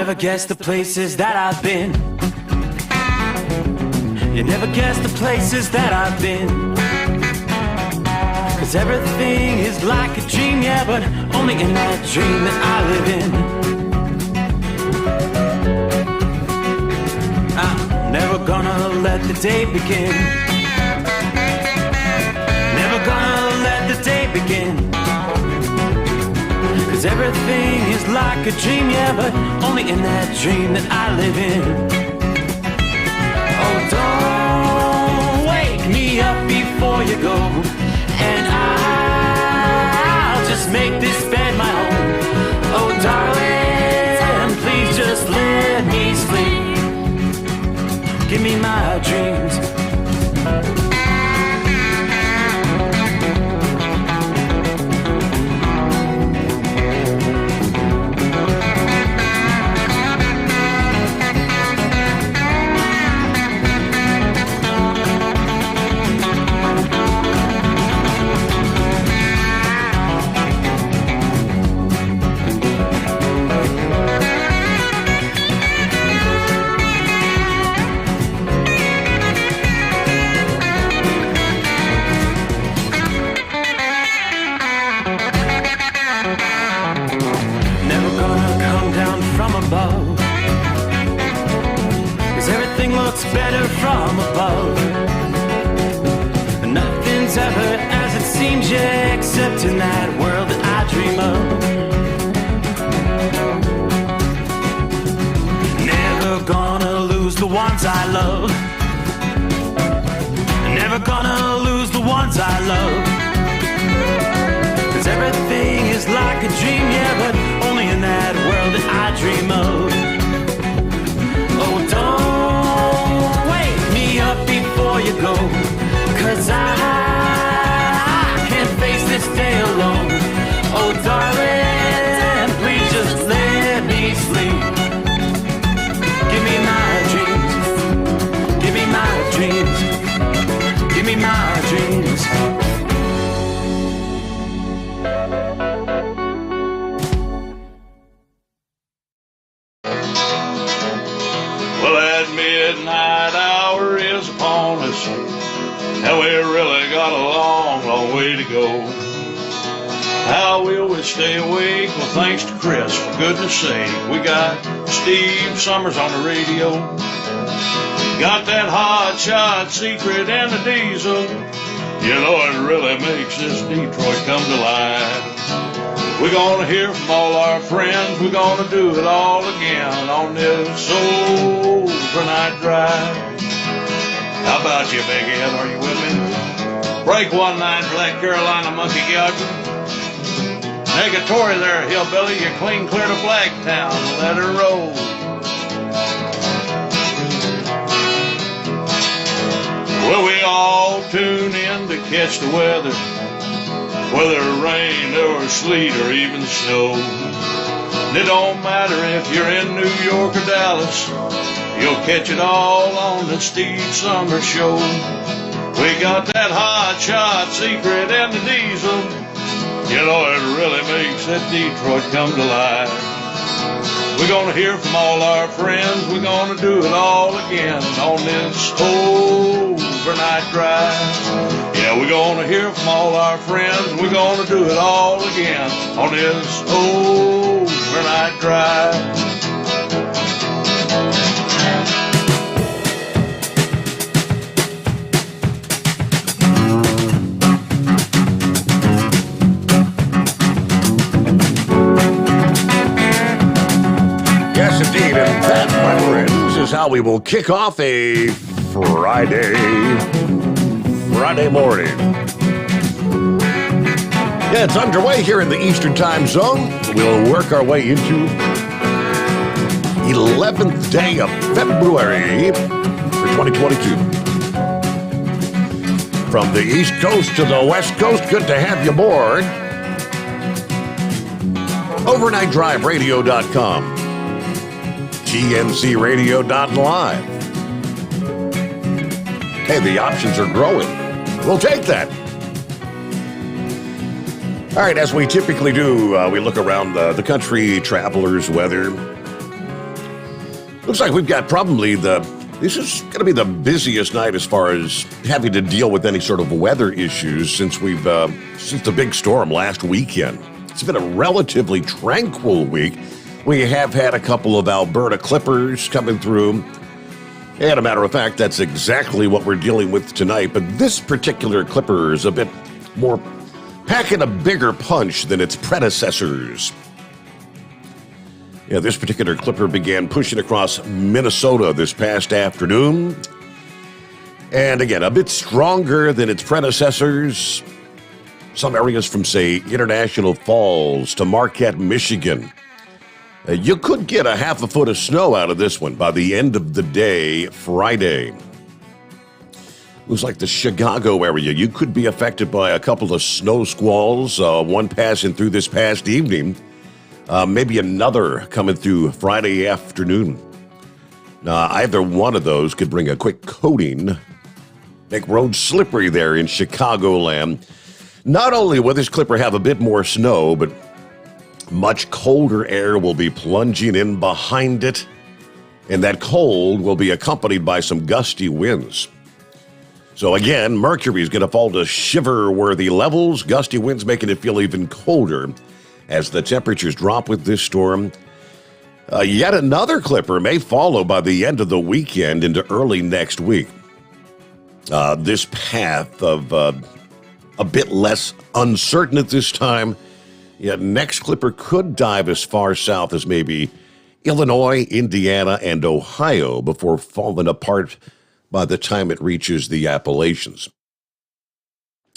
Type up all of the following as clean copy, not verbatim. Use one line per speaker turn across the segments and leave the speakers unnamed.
never guess the places that I've been. You never guess the places that I've been. 'Cause everything is like a dream, yeah, but only in that dream that I live in. I'm never gonna let the day begin. Never gonna let the day begin. 'Cause everything is like a dream, yeah, but only in that dream that I live in. Oh, don't wake me up before you go, and I'll just make this bed my home. Oh, darling, please just let me sleep. Give me my dreams. Better from above. Nothing's ever as it seems, yeah, except in that world that I dream of. Never gonna lose the ones I love. Never gonna lose the ones I love. 'Cause everything is like a dream, yeah, but only in that world that I dream of. Oh, don't wake me up before you go, 'cause I can't face this day alone. Oh, darling, please just let me sleep. Give me my dreams. Give me my dreams. Give me my dreams.
Midnight hour is upon us, and we really got a long, long way to go. How will we stay awake? Well, thanks to Chris, for goodness sake. We got Steve Sommers on the radio. Got that hot shot secret and the diesel. You know it really makes this Detroit come to life. We're gonna hear from all our friends. We're gonna do it all again on this overnight drive. How about you, Big Ed? Are you with me? Break one line for that Carolina monkey gouger. Negatory there, hillbilly. You clean clear to Blacktown. Let her roll. Well, we all tune in to catch the weather, whether rain or sleet or even snow. And it don't matter if you're in New York or Dallas, you'll catch it all on the Steve Sommers Show. We got that hot shot secret and the diesel. You know it really makes that Detroit come to life. We're gonna hear from all our friends. We're gonna do it all again on this overnight drive. Yeah, we're gonna hear from all our friends. We're gonna do it all again on this overnight drive.
Yes, indeed, and that, my friends, is how we will kick off a Friday morning. Yeah, it's underway here in the Eastern Time Zone. We'll work our way into 11th day of February for 2022. From the East Coast to the West Coast, good to have you aboard. OvernightDriveRadio.com. GNCRadio.live. Hey, the options are growing. We'll take that. All right, as we typically do, we look around the country, travelers, weather, Looks like we've got probably this is going to be the busiest night as far as having to deal with any sort of weather issues since the big storm last weekend. It's been a relatively tranquil week. We have had a couple of Alberta clippers coming through. And a matter of fact, that's exactly what we're dealing with tonight. But this particular clipper is a bit more packing a bigger punch than its predecessors. Yeah, this particular clipper began pushing across Minnesota this past afternoon. And again, a bit stronger than its predecessors. Some areas from, say, International Falls to Marquette, Michigan. You could get a half a foot of snow out of this one by the end of the day, Friday. Looks like the Chicago area, you could be affected by a couple of snow squalls, one passing through this past evening. Maybe another coming through Friday afternoon. Either one of those could bring a quick coating, make roads slippery there in Chicagoland. Not only will this clipper have a bit more snow, but much colder air will be plunging in behind it, and that cold will be accompanied by some gusty winds. So again, mercury is going to fall to shiver-worthy levels, gusty winds making it feel even colder as the temperatures drop with this storm. Yet another clipper may follow by the end of the weekend into early next week. This path of a bit less uncertain at this time. Yet next clipper could dive as far south as maybe Illinois, Indiana, and Ohio before falling apart by the time it reaches the Appalachians.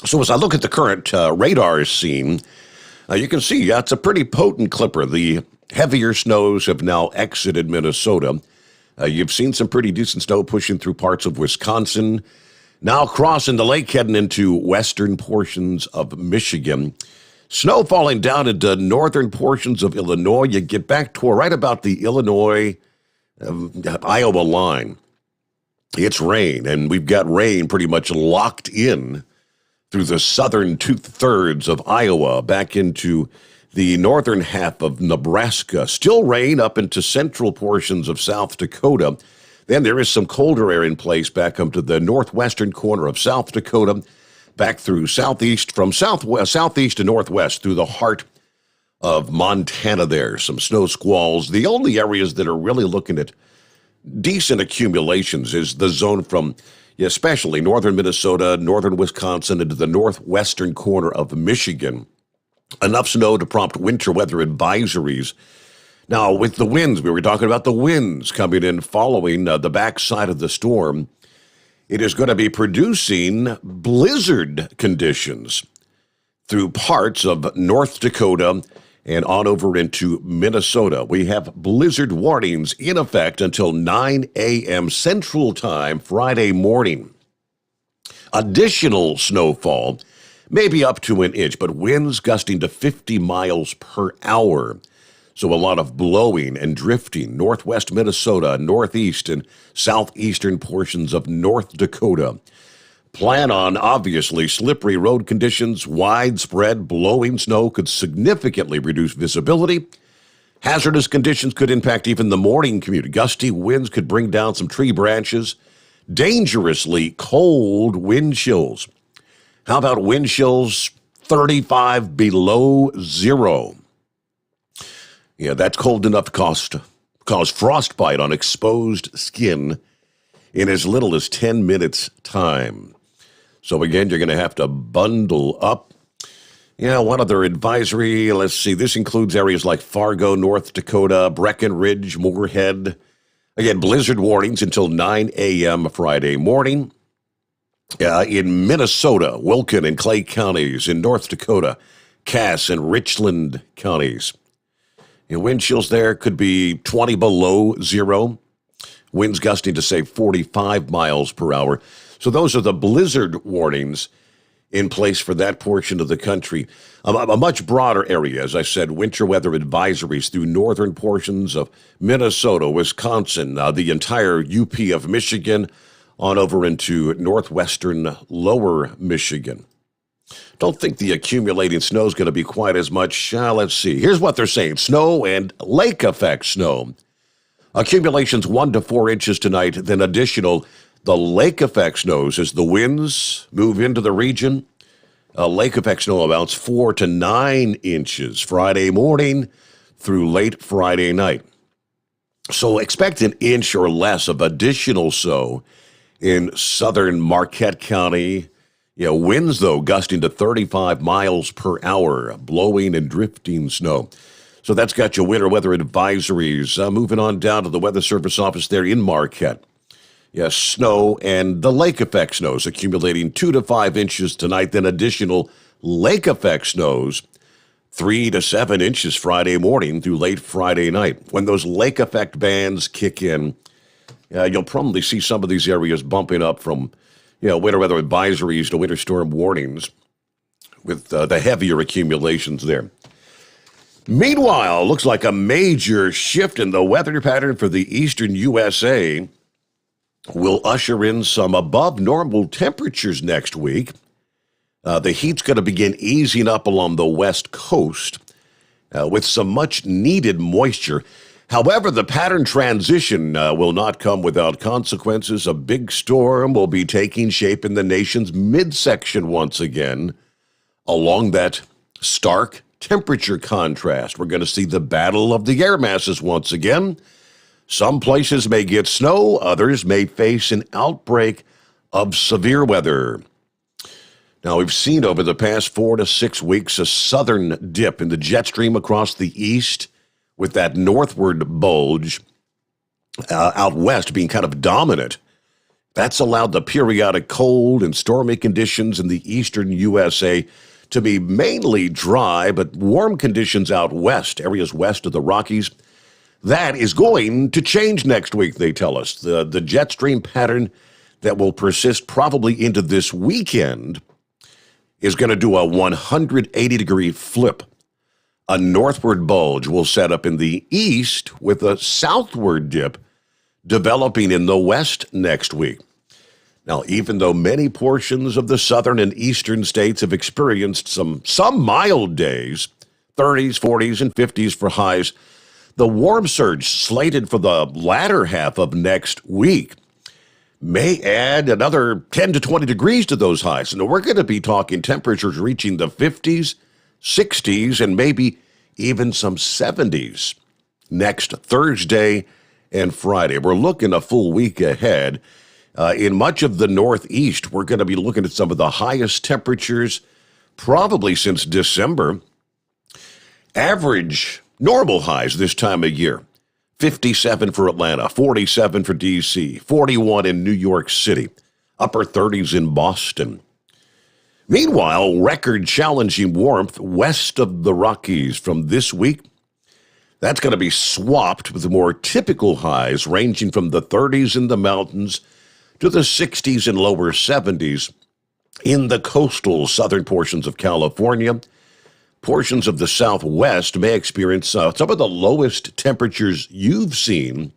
So as I look at the current radar scene, you can see it's a pretty potent clipper. The heavier snows have now exited Minnesota. You've seen some pretty decent snow pushing through parts of Wisconsin, now crossing the lake, heading into western portions of Michigan. Snow falling down into northern portions of Illinois. You get back to right about the Illinois-Iowa line. It's rain, and we've got rain pretty much locked in through the southern two-thirds of Iowa, back into the northern half of Nebraska. Still rain up into central portions of South Dakota. Then there is some colder air in place back up to the northwestern corner of South Dakota, back through southeast, from southeast to northwest through the heart of Montana there. Some snow squalls. The only areas that are really looking at decent accumulations is the zone from especially northern Minnesota, northern Wisconsin, into the northwestern corner of Michigan. Enough snow to prompt winter weather advisories. Now, with the winds, we were talking about the winds coming in following the backside of the storm. It is going to be producing blizzard conditions through parts of North Dakota and on over into Minnesota. We have blizzard warnings in effect until 9 a.m. Central Time Friday morning. Additional snowfall, maybe up to an inch, but winds gusting to 50 miles per hour. So a lot of blowing and drifting, northwest Minnesota, northeast and southeastern portions of North Dakota. Plan on, obviously, slippery road conditions. Widespread blowing snow could significantly reduce visibility. Hazardous conditions could impact even the morning commute. Gusty winds could bring down some tree branches. Dangerously cold wind chills. How about wind chills 35 below zero? Yeah, that's cold enough to cause frostbite on exposed skin in as little as 10 minutes' time. So again, you're going to have to bundle up. Yeah, one other advisory, let's see, this includes areas like Fargo, North Dakota, Breckenridge, Moorhead. Again, blizzard warnings until 9 a.m. Friday morning. In Minnesota, Wilkin and Clay counties. In North Dakota, Cass and Richland counties. Wind chills there could be 20 below zero. Winds gusting to, say, 45 miles per hour. So those are the blizzard warnings in place for that portion of the country. A much broader area, as I said, winter weather advisories through northern portions of Minnesota, Wisconsin, the entire UP of Michigan, on over into northwestern lower Michigan. Don't think the accumulating snow is going to be quite as much. Let's see. Here's what they're saying. Snow and lake effect snow Accumulations 1 to 4 inches tonight, then additional. The lake effect snows as the winds move into the region. Lake effect snow amounts 4 to 9 inches Friday morning through late Friday night. So expect an inch or less of additional snow in southern Marquette County. Winds, though, gusting to 35 miles per hour, blowing and drifting snow. So that's got your winter weather advisories. Moving on down to the Weather Service office there in Marquette. Yes, snow and the lake effect snows accumulating 2 to 5 inches tonight, then additional lake effect snows 3 to 7 inches Friday morning through late Friday night. When those lake effect bands kick in, you'll probably see some of these areas bumping up from winter weather advisories to winter storm warnings with the heavier accumulations there. Meanwhile, looks like a major shift in the weather pattern for the eastern USA will usher in some above normal temperatures next week. The heat's going to begin easing up along the west coast with some much needed moisture. However, the pattern transition will not come without consequences. A big storm will be taking shape in the nation's midsection once again. Along that stark temperature contrast, we're going to see the battle of the air masses once again. Some places may get snow, others may face an outbreak of severe weather. Now, we've seen over the past 4 to 6 weeks a southern dip in the jet stream across the east, with that northward bulge out west being kind of dominant. That's allowed the periodic cold and stormy conditions in the eastern USA to be mainly dry, but warm conditions out west, areas west of the Rockies. That is going to change next week, they tell us. The jet stream pattern that will persist probably into this weekend is going to do a 180-degree flip. A northward bulge will set up in the east with a southward dip developing in the west next week. Now, even though many portions of the southern and eastern states have experienced some mild days, 30s, 40s, and 50s for highs, the warm surge slated for the latter half of next week may add another 10 to 20 degrees to those highs. And we're going to be talking temperatures reaching the 50s, 60s, and maybe even some 70s next Thursday and Friday. We're looking a full week ahead. In much of the Northeast, we're going to be looking at some of the highest temperatures probably since December. Average normal highs this time of year, 57 for Atlanta, 47 for D.C., 41 in New York City, upper 30s in Boston. Meanwhile, record-challenging warmth west of the Rockies from this week. That's going to be swapped with more typical highs ranging from the 30s in the mountains to the 60s and lower 70s in the coastal southern portions of California. Portions of the Southwest may experience some of the lowest temperatures you've seen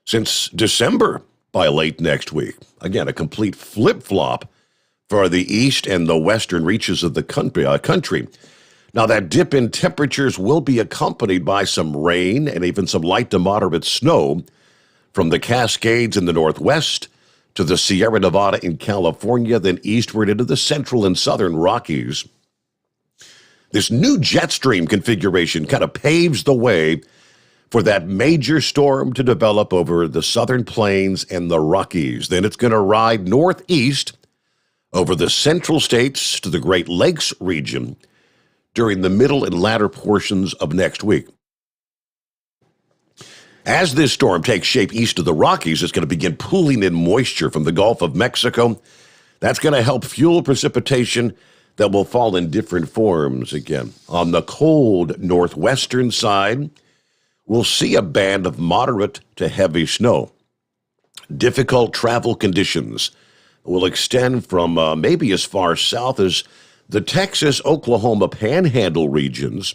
since December by late next week. Again, a complete flip-flop for the east and the western reaches of the country. Now, that dip in temperatures will be accompanied by some rain and even some light to moderate snow from the Cascades in the northwest to the Sierra Nevada in California, then eastward into the central and southern Rockies. This new jet stream configuration kind of paves the way for that major storm to develop over the southern plains and the Rockies. Then it's going to ride northeast over the central states to the Great Lakes region during the middle and latter portions of next week. As this storm takes shape east of the Rockies, it's going to begin pooling in moisture from the Gulf of Mexico. That's going to help fuel precipitation that will fall in different forms again. On the cold northwestern side, we'll see a band of moderate to heavy snow. Difficult travel conditions will extend from maybe as far south as the Texas-Oklahoma panhandle regions,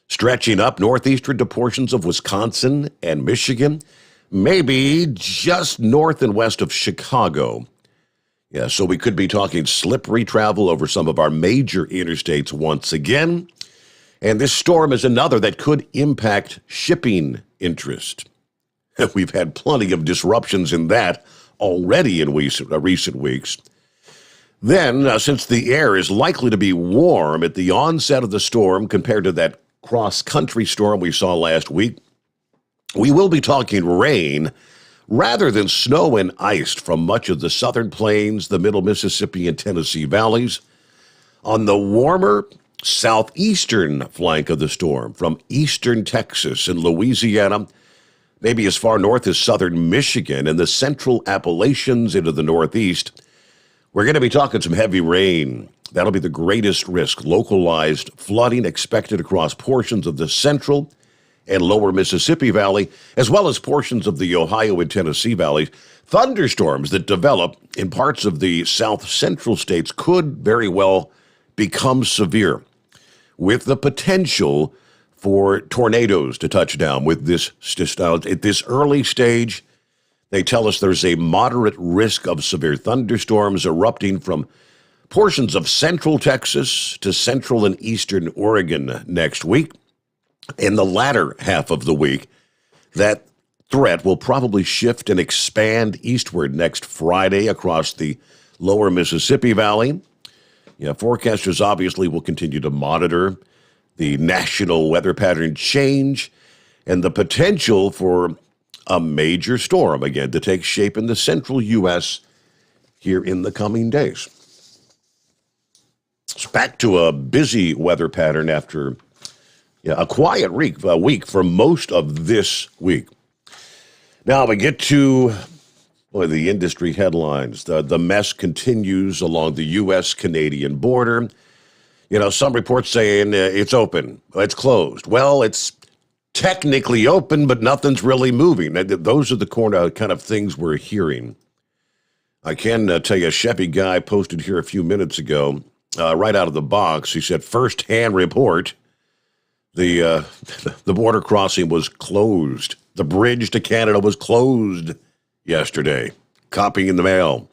stretching up northeastern to portions of Wisconsin and Michigan, maybe just north and west of Chicago. Yeah, so we could be talking slippery travel over some of our major interstates once again. And this storm is another that could impact shipping interest. We've had plenty of disruptions in that already in recent weeks. Then, since the air is likely to be warm at the onset of the storm compared to that cross-country storm we saw last week, we will be talking rain rather than snow and ice from much of the southern plains, the middle Mississippi and Tennessee valleys. On the warmer southeastern flank of the storm, from eastern Texas and Louisiana, maybe as far north as southern Michigan and the central Appalachians into the northeast, we're going to be talking some heavy rain. That'll be the greatest risk. Localized flooding expected across portions of the central and lower Mississippi Valley, as well as portions of the Ohio and Tennessee valleys. Thunderstorms that develop in parts of the south central states could very well become severe, with the potential for tornadoes to touch down with this at this early stage. They tell us there's a moderate risk of severe thunderstorms erupting from portions of central Texas to central and eastern Oregon next week. In the latter half of the week, that threat will probably shift and expand eastward next Friday across the lower Mississippi Valley. Forecasters obviously will continue to monitor the national weather pattern change and the potential for a major storm again to take shape in the central U.S. here in the coming days. It's back to a busy weather pattern after a quiet week for most of this week. Now we get to the industry headlines. The mess continues along the U.S.-Canadian border. Some reports saying it's open, it's closed. Well, it's technically open, but nothing's really moving. Those are the kind of things we're hearing. I can tell you, a Chevy guy posted here a few minutes ago, right out of the box. He said, first-hand report, the border crossing was closed. The bridge to Canada was closed yesterday. Copy in the mail.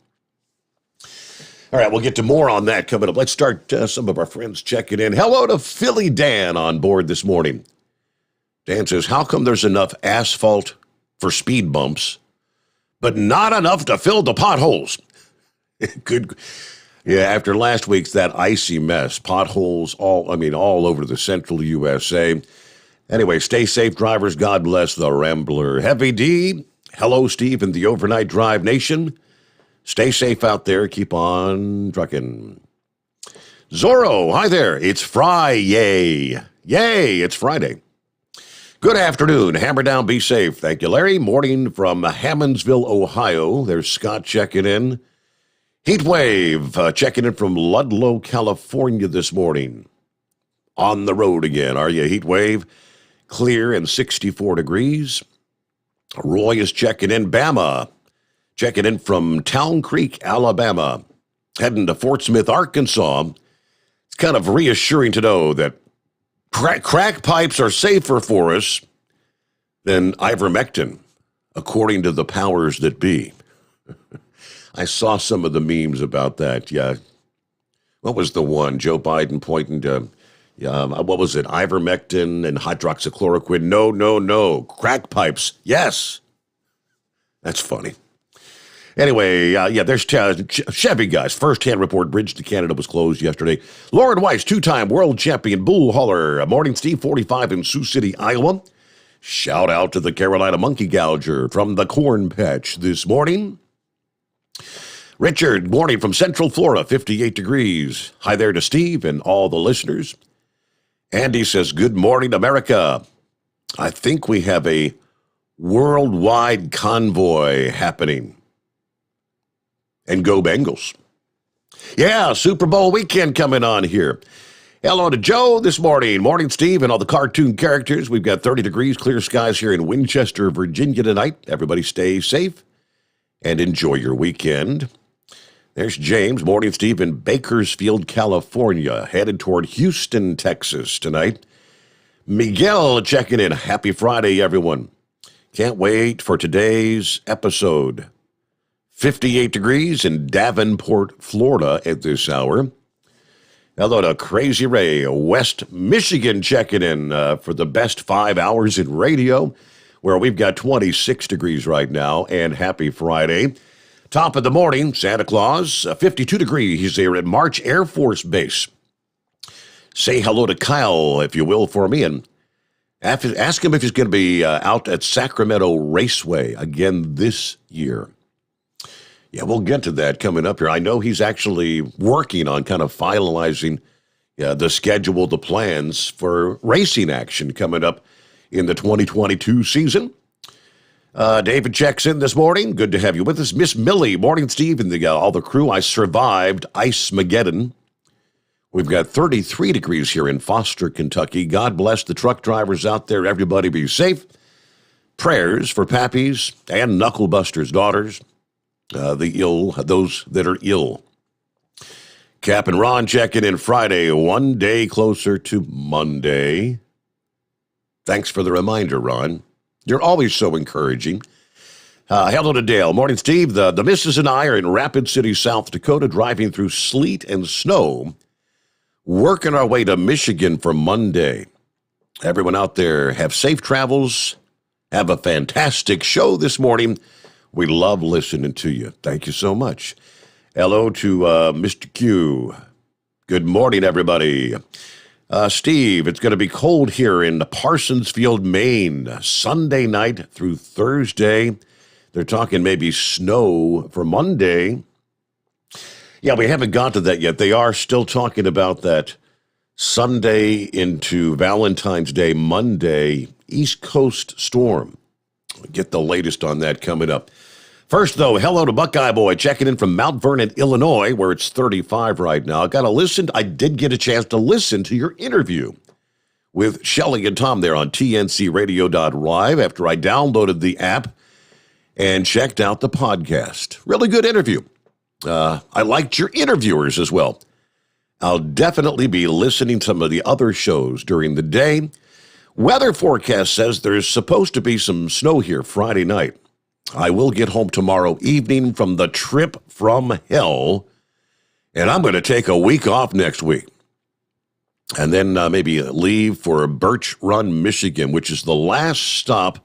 All right, we'll get to more on that coming up. Let's start some of our friends checking in. Hello to Philly Dan on board this morning. Dan says, how come there's enough asphalt for speed bumps, but not enough to fill the potholes? Good. Yeah, after last week's that icy mess, potholes all over the central USA. Anyway, stay safe, drivers. God bless the Rambler. Heavy D, hello, Steve, and the Overnight Drive Nation. Stay safe out there. Keep on trucking. Zorro, hi there. It's Friday. Yay, it's Friday. Good afternoon. Hammer down, be safe. Thank you, Larry. Morning from Hammondsville, Ohio. There's Scott checking in. Heat wave checking in from Ludlow, California this morning. On the road again, are you? Heat wave, clear and 64 degrees. Roy is checking in. Bama, checking in from Town Creek, Alabama. Heading to Fort Smith, Arkansas. It's kind of reassuring to know that crack pipes are safer for us than ivermectin, according to the powers that be. I saw some of the memes about that. Yeah. What was the one? Joe Biden pointing to, what was it? Ivermectin and hydroxychloroquine. No. Crack pipes. Yes. That's funny. Anyway, there's Chevy guys. First-hand report, bridge to Canada was closed yesterday. Lauren Weiss, two-time world champion bull hauler. Morning, Steve, 45 in Sioux City, Iowa. Shout out to the Carolina Monkey Gouger from the Corn Patch this morning. Richard, morning from Central Florida, 58 degrees. Hi there to Steve and all the listeners. Andy says, good morning, America. I think we have a worldwide convoy happening. And go Bengals. Yeah, Super Bowl weekend coming on here. Hello to Joe this morning. Morning, Steve, and all the cartoon characters. We've got 30 degrees, clear skies here in Winchester, Virginia tonight. Everybody stay safe and enjoy your weekend. There's James. Morning, Steve, in Bakersfield, California. Headed toward Houston, Texas tonight. Miguel checking in. Happy Friday, everyone. Can't wait for today's episode. 58 degrees in Davenport, Florida at this hour. Hello to Crazy Ray, West Michigan checking in for the best 5 hours in radio. where we've got 26 degrees right now, and happy Friday. Top of the morning, Santa Claus, 52 degrees. He's here at March Air Force Base. Say hello to Kyle, if you will, for me, and ask him if he's going to be out at Sacramento Raceway again this year. Yeah, we'll get to that coming up here. I know he's actually working on kind of finalizing the schedule, the plans for racing action coming up in the 2022 season. David checks in this morning. Good to have you with us. Miss Millie, morning, Steve, and all the crew. I survived Ice-Mageddon. We've got 33 degrees here in Foster, Kentucky. God bless the truck drivers out there. Everybody be safe. Prayers for Pappy's and Knucklebuster's daughters, the ill, those that are ill. Cap and Ron checking in Friday, one day closer to Monday. Thanks for the reminder, Ron. You're always so encouraging. Hello to Dale. Morning, Steve. The missus and I are in Rapid City, South Dakota, driving through sleet and snow, working our way to Michigan for Monday. Everyone out there, have safe travels. Have a fantastic show this morning. We love listening to you. Thank you so much. Hello to Mr. Q. Good morning, everybody. Steve, it's going to be cold here in Parsonsfield, Maine, Sunday night through Thursday. They're talking maybe snow for Monday. Yeah, we haven't got to that yet. They are still talking about that Sunday into Valentine's Day, Monday, East Coast storm. Get the latest on that coming up. First, though, hello to Buckeye Boy, checking in from Mount Vernon, Illinois, where it's 35 right now. I did get a chance to listen to your interview with Shelley and Tom there on tncradio.live after I downloaded the app and checked out the podcast. Really good interview. I liked your interviewers as well. I'll definitely be listening to some of the other shows during the day. Weather forecast says there's supposed to be some snow here Friday night. I will get home tomorrow evening from the trip from hell, and I'm going to take a week off next week. And then maybe leave for Birch Run, Michigan, which is the last stop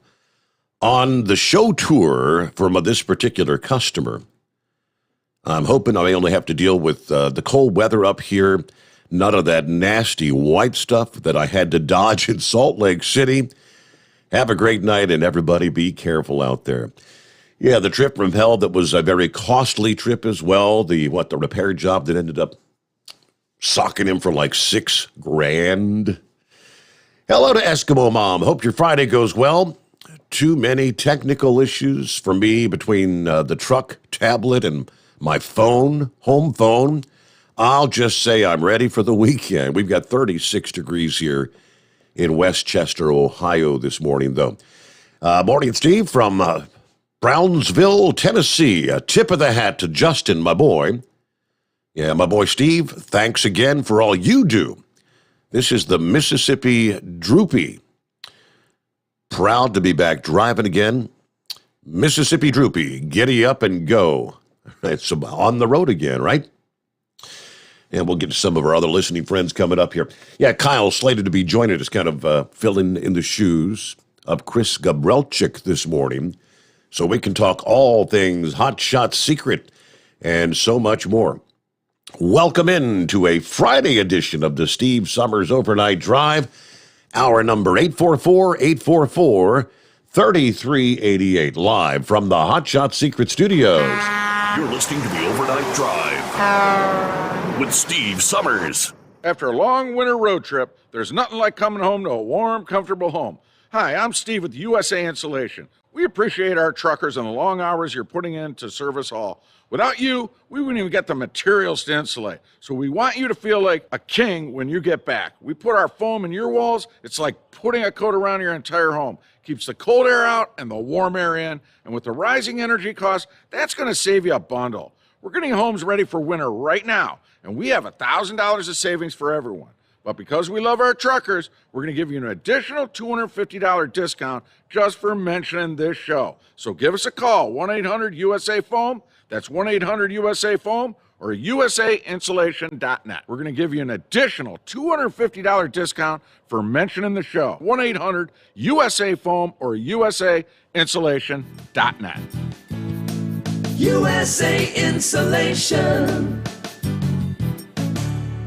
on the show tour for this particular customer. I'm hoping I only have to deal with the cold weather up here, none of that nasty white stuff that I had to dodge in Salt Lake City. Have a great night, and everybody be careful out there. Yeah, the trip from hell, that was a very costly trip as well. The repair job that ended up socking him for like $6,000. Hello to Eskimo Mom. Hope your Friday goes well. Too many technical issues for me between the truck, tablet, and my phone, home phone. I'll just say I'm ready for the weekend. We've got 36 degrees here in Westchester, Ohio this morning, though. Morning, Steve, from Brownsville, Tennessee. A tip of the hat to Justin, my boy. Yeah, my boy Steve, thanks again for all you do. This is the Mississippi Droopy. Proud to be back driving again. Mississippi Droopy, giddy up and go. It's on the road again, right? And we'll get to some of our other listening friends coming up here. Yeah, Kyle slated to be joining us, kind of filling in the shoes of Chris Gabrelchik this morning, so we can talk all things Hot Shot Secret and so much more. Welcome in to a Friday edition of the Steve Sommers Overnight Drive. Hour number 844-844-3388, live from the Hot Shot Secret Studios.
You're listening to the Overnight Drive with Steve Sommers.
After a long winter road trip, there's nothing like coming home to a warm, comfortable home. Hi, I'm Steve with USA Insulation. We appreciate our truckers and the long hours you're putting in to serve us all. Without you, we wouldn't even get the materials to insulate. So we want you to feel like a king when you get back. We put our foam in your walls. It's like putting a coat around your entire home. Keeps the cold air out and the warm air in. And with the rising energy costs, that's going to save you a bundle. We're getting homes ready for winter right now, and we have $1,000 of savings for everyone. But because we love our truckers, we're going to give you an additional $250 discount just for mentioning this show. So give us a call, 1-800-USA-FOAM. That's 1-800-USA-FOAM. or usainsulation.net. We're going to give you an additional $250 discount for mentioning the show. 1-800-USA-FOAM or usainsulation.net.
USA Insulation.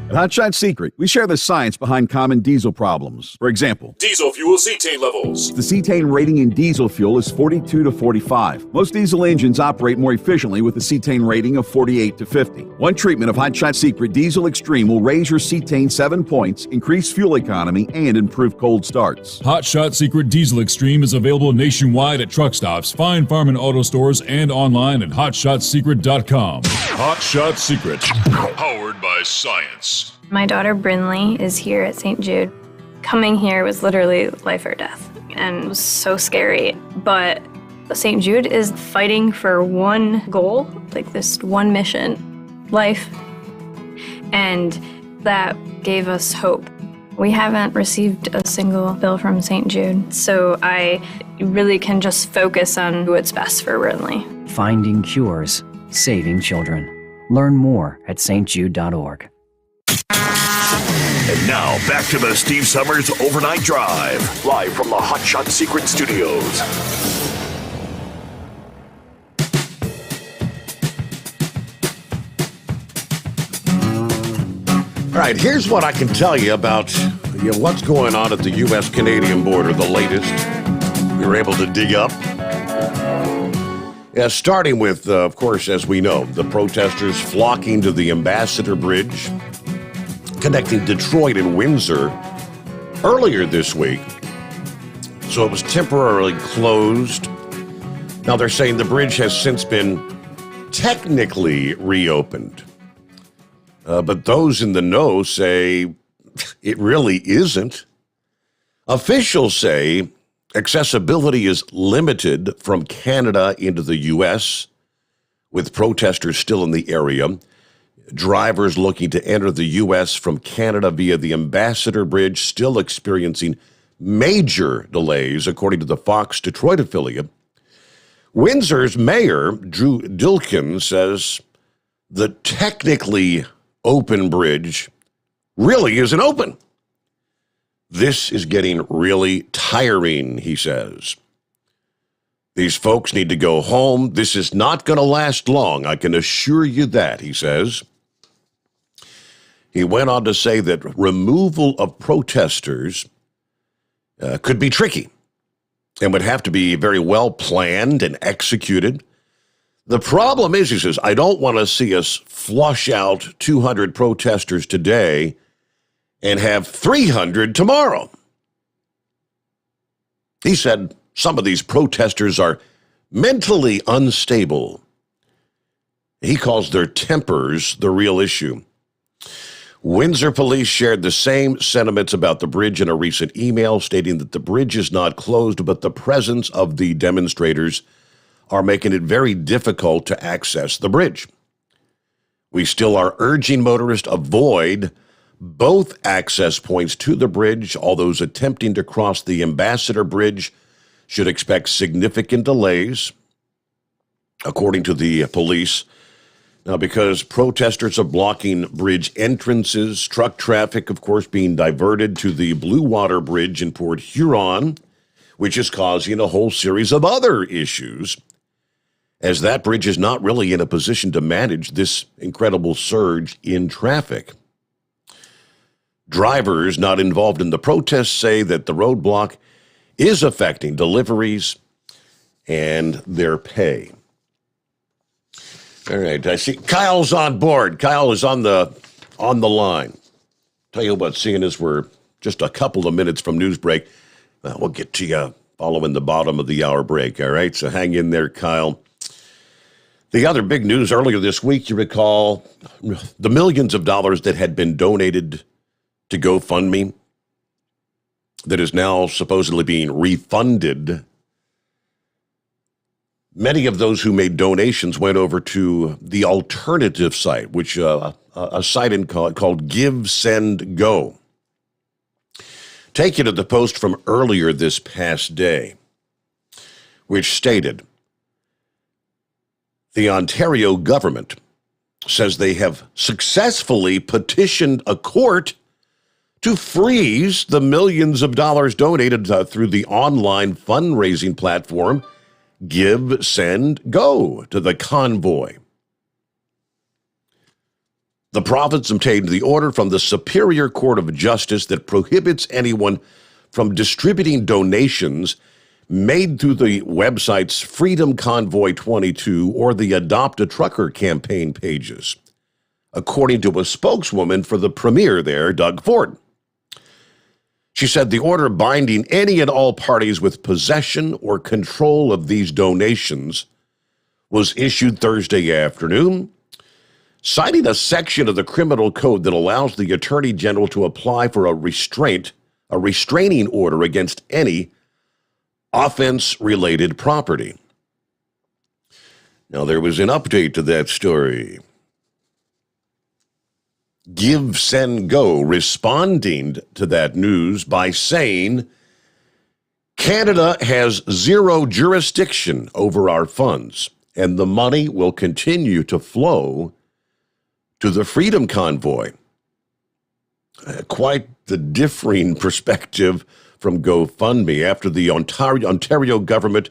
At Hotshot Secret, we share the science behind common diesel problems. For example,
Diesel fuel cetane levels.
the cetane rating in diesel fuel is 42 to 45. Most diesel engines operate more efficiently with a cetane rating of 48 to 50. One treatment of Hotshot Secret Diesel Extreme will raise your cetane 7 points, increase fuel economy, and improve cold starts.
Hot Shot Secret Diesel Extreme is available nationwide at truck stops, fine farm and auto stores, and online at hotshotsecret.com.
Hot Shot Secret. Powered by science.
My daughter Brinley is here at St. Jude. Coming here was literally life or death, and it was so scary. But St. Jude is fighting for one goal, like this one mission, life. And that gave us hope. We haven't received a single bill from St. Jude, so I really can just focus on what's best for Brinley.
Finding cures, saving children. Learn more at stjude.org.
And now, back to the Steve Sommers Overnight Drive. Live from the Hot Shot Secret Studios.
All right, here's what I can tell you about what's going on at the U.S.-Canadian border, the latest we were able to dig up. Yeah, starting with, of course, as we know, the protesters flocking to the Ambassador Bridge, connecting Detroit and Windsor earlier this week. So it was temporarily closed. Now they're saying the bridge has since been technically reopened. But those in the know say it really isn't. Officials say accessibility is limited from Canada into the U.S., with protesters still in the area. Drivers looking to enter the U.S. from Canada via the Ambassador Bridge still experiencing major delays, according to the Fox Detroit affiliate. Windsor's mayor, Drew Dilkin, says the technically open bridge really isn't open. This is getting really tiring, he says. These folks need to go home. This is not going to last long, I can assure you that, he says. He went on to say that removal of protesters could be tricky and would have to be very well planned and executed. The problem is, he says, I don't want to see us flush out 200 protesters today and have 300 tomorrow. He said some of these protesters are mentally unstable. He calls their tempers the real issue. Windsor police shared the same sentiments about the bridge in a recent email, stating that the bridge is not closed, but the presence of the demonstrators are making it very difficult to access the bridge. We still are urging motorists avoid both access points to the bridge. All those attempting to cross the Ambassador Bridge should expect significant delays, according to the police. Now, because protesters are blocking bridge entrances, truck traffic, of course, being diverted to the Blue Water Bridge in Port Huron, which is causing a whole series of other issues, as that bridge is not really in a position to manage this incredible surge in traffic. Drivers not involved in the protests say that the roadblock is affecting deliveries and their pay. All right, I see Kyle's on board. Kyle is on the line. Tell you what, seeing as we're just a couple of minutes from news break, we'll get to you following the bottom of the hour break, all right? So hang in there, Kyle. The other big news earlier this week, you recall the millions of dollars that had been donated to GoFundMe that is now supposedly being refunded. Many of those who made donations went over to the alternative site, which a site called Give, Send, Go. Take you to the post from earlier this past day, which stated, the Ontario government says they have successfully petitioned a court to freeze the millions of dollars donated through the online fundraising platform Give, Send, Go to the convoy. The province obtained the order from the Superior Court of Justice that prohibits anyone from distributing donations made through the websites Freedom Convoy 22 or the Adopt a Trucker campaign pages, according to a spokeswoman for the premier there, Doug Ford. She said the order binding any and all parties with possession or control of these donations was issued Thursday afternoon, citing a section of the criminal code that allows the Attorney General to apply for a restraining order against any offense-related property. Now, there was an update to that story. Give, Send, Go responding to that news by saying, Canada has zero jurisdiction over our funds, and the money will continue to flow to the Freedom Convoy. Quite the differing perspective from GoFundMe after the Ontario government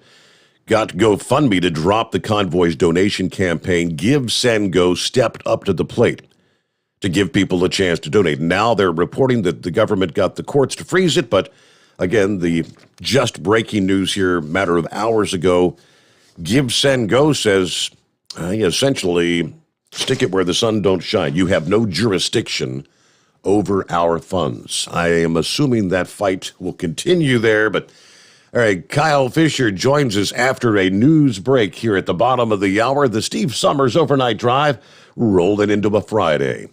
got GoFundMe to drop the convoy's donation campaign. Give, Send, Go stepped up to the plate to give people a chance to donate. Now they're reporting that the government got the courts to freeze it, but again, the just breaking news here, matter of hours ago, Give, Send, Go says, essentially, stick it where the sun don't shine. You have no jurisdiction over our funds. I am assuming that fight will continue there, but all right, Kyle Fisher joins us after a news break here at the bottom of the hour. The Steve Sommers Overnight Drive rolling into a Friday.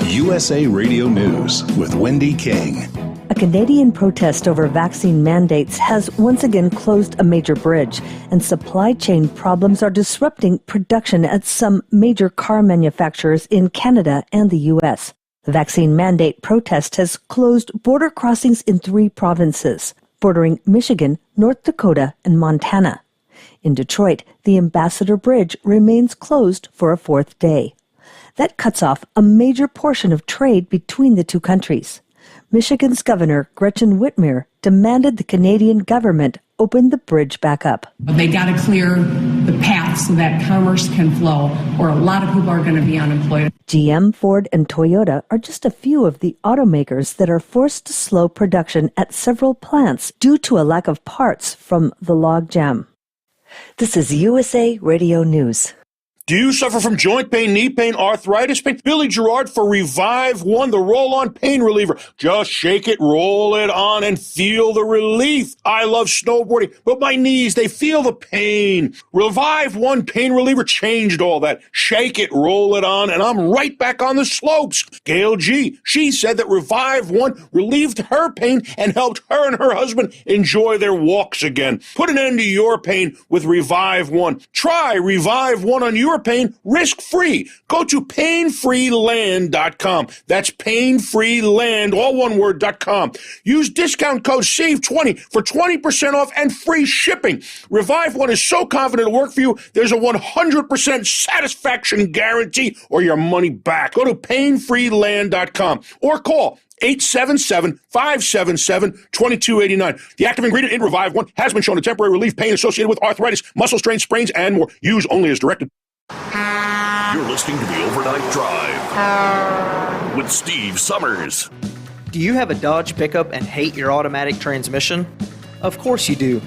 USA Radio News with Wendy King.
A Canadian protest over vaccine mandates has once again closed a major bridge, and supply chain problems are disrupting production at some major car manufacturers in Canada and the U.S. The vaccine mandate protest has closed border crossings in 3 provinces, bordering Michigan, North Dakota, and Montana. In Detroit, the Ambassador Bridge remains closed for a 4th day. That cuts off a major portion of trade between the 2 countries. Michigan's Governor Gretchen Whitmer demanded the Canadian government open the bridge back up.
They got to clear the path so that commerce can flow, or a lot of people are going to be unemployed.
GM, Ford, and Toyota are just a few of the automakers that are forced to slow production at several plants due to a lack of parts from the logjam. This is USA Radio News.
Do you suffer from joint pain, knee pain, arthritis pain? Billy Gerard for Revive One, the roll-on pain reliever. Just shake it, roll it on, and feel the relief. I love snowboarding, but my knees, they feel the pain. Revive One pain reliever changed all that. Shake it, roll it on, and I'm right back on the slopes. Gail G., she said that Revive One relieved her pain and helped her and her husband enjoy their walks again. Put an end to your pain with Revive One. Try Revive One on your pain risk-free. Go to painfreeland.com. That's painfreeland, all one word.com. Use discount code SAVE20 for 20% off and free shipping. Revive One is so confident it'll work for you, there's a 100% satisfaction guarantee or your money back. Go to painfreeland.com or call 877-577-2289. The active ingredient in Revive One has been shown to temporary relieve pain associated with arthritis, muscle strains, sprains, and more. Use only as directed.
You're listening to the Overnight Drive with Steve Sommers.
Do you have a Dodge pickup and hate your automatic transmission? Of course you do.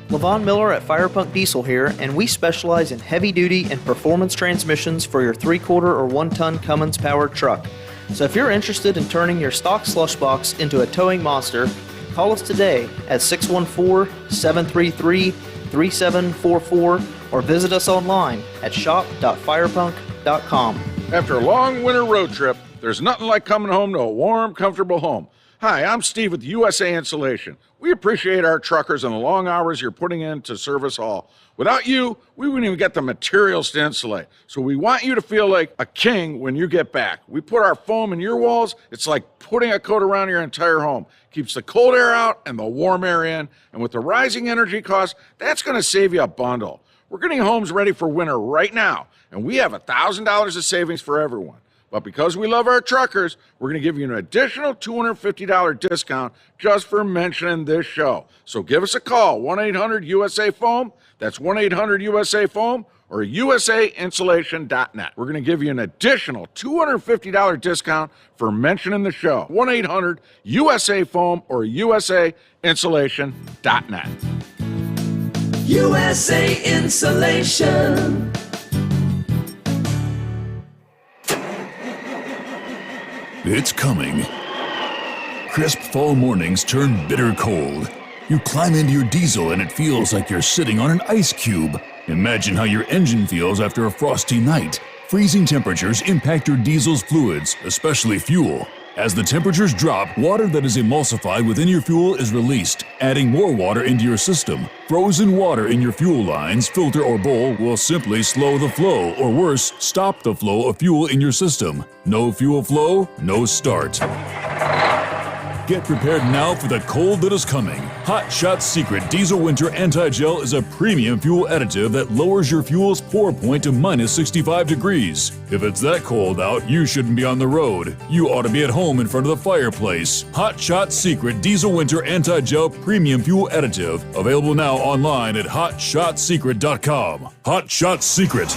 Levon Miller at Firepunk Diesel here, and we specialize in heavy-duty and performance transmissions for your 3-quarter or 1-ton Cummins-powered truck. So if you're interested in turning your stock slush box into a towing monster, call us today at 614-733-3744 or visit us online at shop.firepunk.com.
After a long winter road trip, there's nothing like coming home to a warm, comfortable home. Hi, I'm Steve with USA Insulation. We appreciate our truckers and the long hours you're putting in to serve us all. Without you, we wouldn't even get the materials to insulate. So we want you to feel like a king when you get back. We put our foam in your walls. It's like putting a coat around your entire home. Keeps the cold air out and the warm air in. And with the rising energy costs, that's going to save you a bundle. We're getting homes ready for winter right now, and we have $1,000 of savings for everyone. But because we love our truckers, we're going to give you an additional $250 discount just for mentioning this show. So give us a call, 1-800-USA-FOAM. That's 1-800-USA-FOAM or usainsulation.net. We're going to give you an additional $250 discount for mentioning the show. 1-800-USA-FOAM or usainsulation.net.
USA Insulation.
It's coming. Crisp fall mornings turn bitter cold. You climb into your diesel and it feels like you're sitting on an ice cube. Imagine how your engine feels after a frosty night. Freezing temperatures impact your diesel's fluids, especially fuel. As the temperatures drop, water that is emulsified within your fuel is released, adding more water into your system. Frozen water in your fuel lines, filter, or bowl will simply slow the flow, or worse, stop the flow of fuel in your system. No fuel flow, no start. Get prepared now for the cold that is coming. Hot Shot Secret Diesel Winter Anti-Gel is a premium fuel additive that lowers your fuel's pour point to minus 65 degrees. If it's that cold out, you shouldn't be on the road. You ought to be at home in front of the fireplace. Hot Shot Secret Diesel Winter Anti-Gel Premium Fuel Additive. Available now online at hotshotsecret.com. Hot Shot Secret.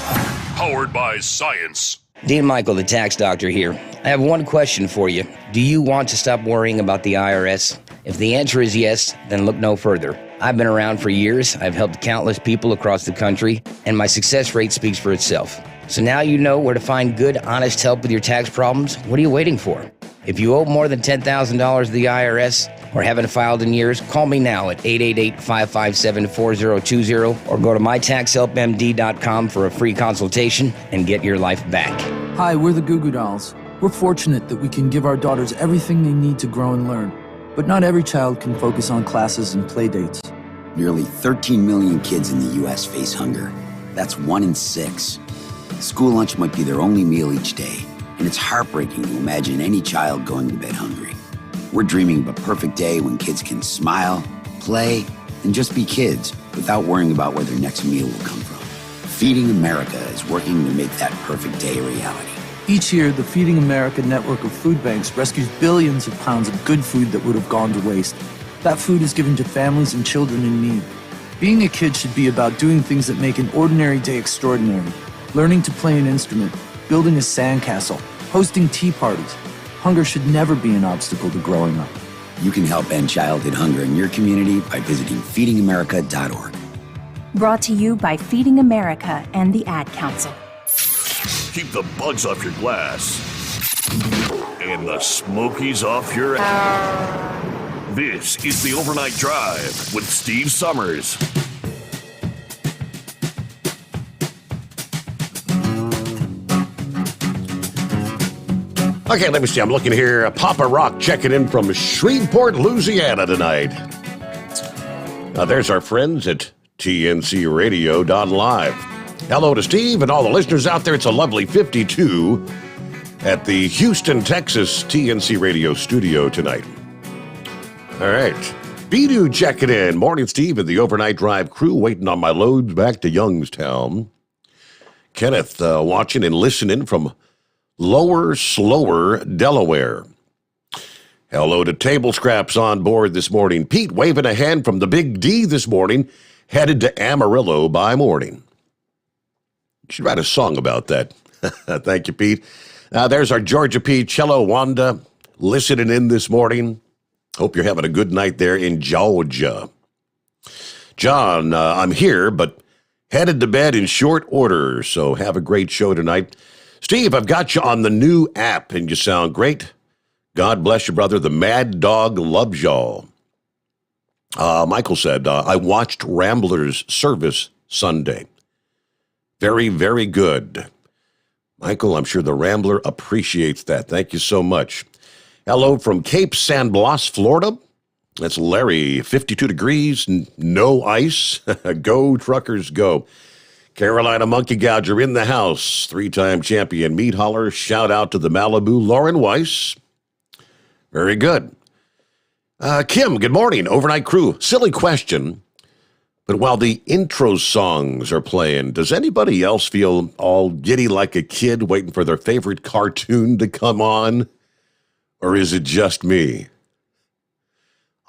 Powered by science.
Dean Michael, the tax doctor here. I have one question for you. Do you want to stop worrying about the IRS? If the answer is yes, then look no further. I've been around for years, I've helped countless people across the country, and my success rate speaks for itself. So now you know where to find good, honest help with your tax problems. What are you waiting for? If you owe more than $10,000 to the IRS or haven't filed in years, call me now at 888-557-4020 or go to mytaxhelpmd.com for a free consultation and get your life back.
Hi, we're the Goo Goo Dolls. We're fortunate that we can give our daughters everything they need to grow and learn. But not every child can focus on classes and play dates.
Nearly 13 million kids in the U.S. face hunger. That's 1 in 6. School lunch might be their only meal each day, and it's heartbreaking to imagine any child going to bed hungry. We're dreaming of a perfect day when kids can smile, play, and just be kids without worrying about where their next meal will come from. Feeding America is working to make that perfect day a reality.
Each year, the Feeding America network of food banks rescues billions of pounds of good food that would have gone to waste. That food is given to families and children in need. Being a kid should be about doing things that make an ordinary day extraordinary. Learning to play an instrument, building a sandcastle, hosting tea parties. Hunger should never be an obstacle to growing up.
You can help end childhood hunger in your community by visiting feedingamerica.org.
Brought to you by Feeding America and the Ad Council.
Keep the bugs off your glass and the smokies off your ass. This is the Overnight Drive with Steve Sommers.
Okay, let me see. I'm looking here. Papa Rock checking in from Shreveport, Louisiana tonight. There's our friends at TNCRadio.live. Hello to Steve and all the listeners out there. It's a lovely 52 at the Houston, Texas TNC Radio studio tonight. All right. Bidu checking in. Morning, Steve, and the Overnight Drive crew waiting on my loads back to Youngstown. Kenneth watching and listening from Lower Slower, Delaware. Hello to Table Scraps on board this morning. Pete waving a hand from the Big D this morning, headed to Amarillo by morning. You should write a song about that. Thank you, Pete. There's our Georgia Pete, Cello Wanda, listening in this morning. Hope you're having a good night there in Georgia. John, I'm here, but headed to bed in short order, so have a great show tonight. Steve, I've got you on the new app, and you sound great. God bless you, brother. The Mad Dog loves y'all. Michael said, I watched Rambler's service Sunday. Very, very good. Michael, I'm sure the Rambler appreciates that. Thank you so much. Hello from Cape San Blas, Florida. That's Larry, 52 degrees, no ice. Go, truckers, go. Carolina Monkey Gouger in the house. 3-time champion Meat Holler. Shout out to the Malibu Lauren Weiss. Very good. Kim, good morning. Overnight crew. Silly question, But while the intro songs are playing, does anybody else feel all giddy like a kid waiting for their favorite cartoon to come on? Or is it just me?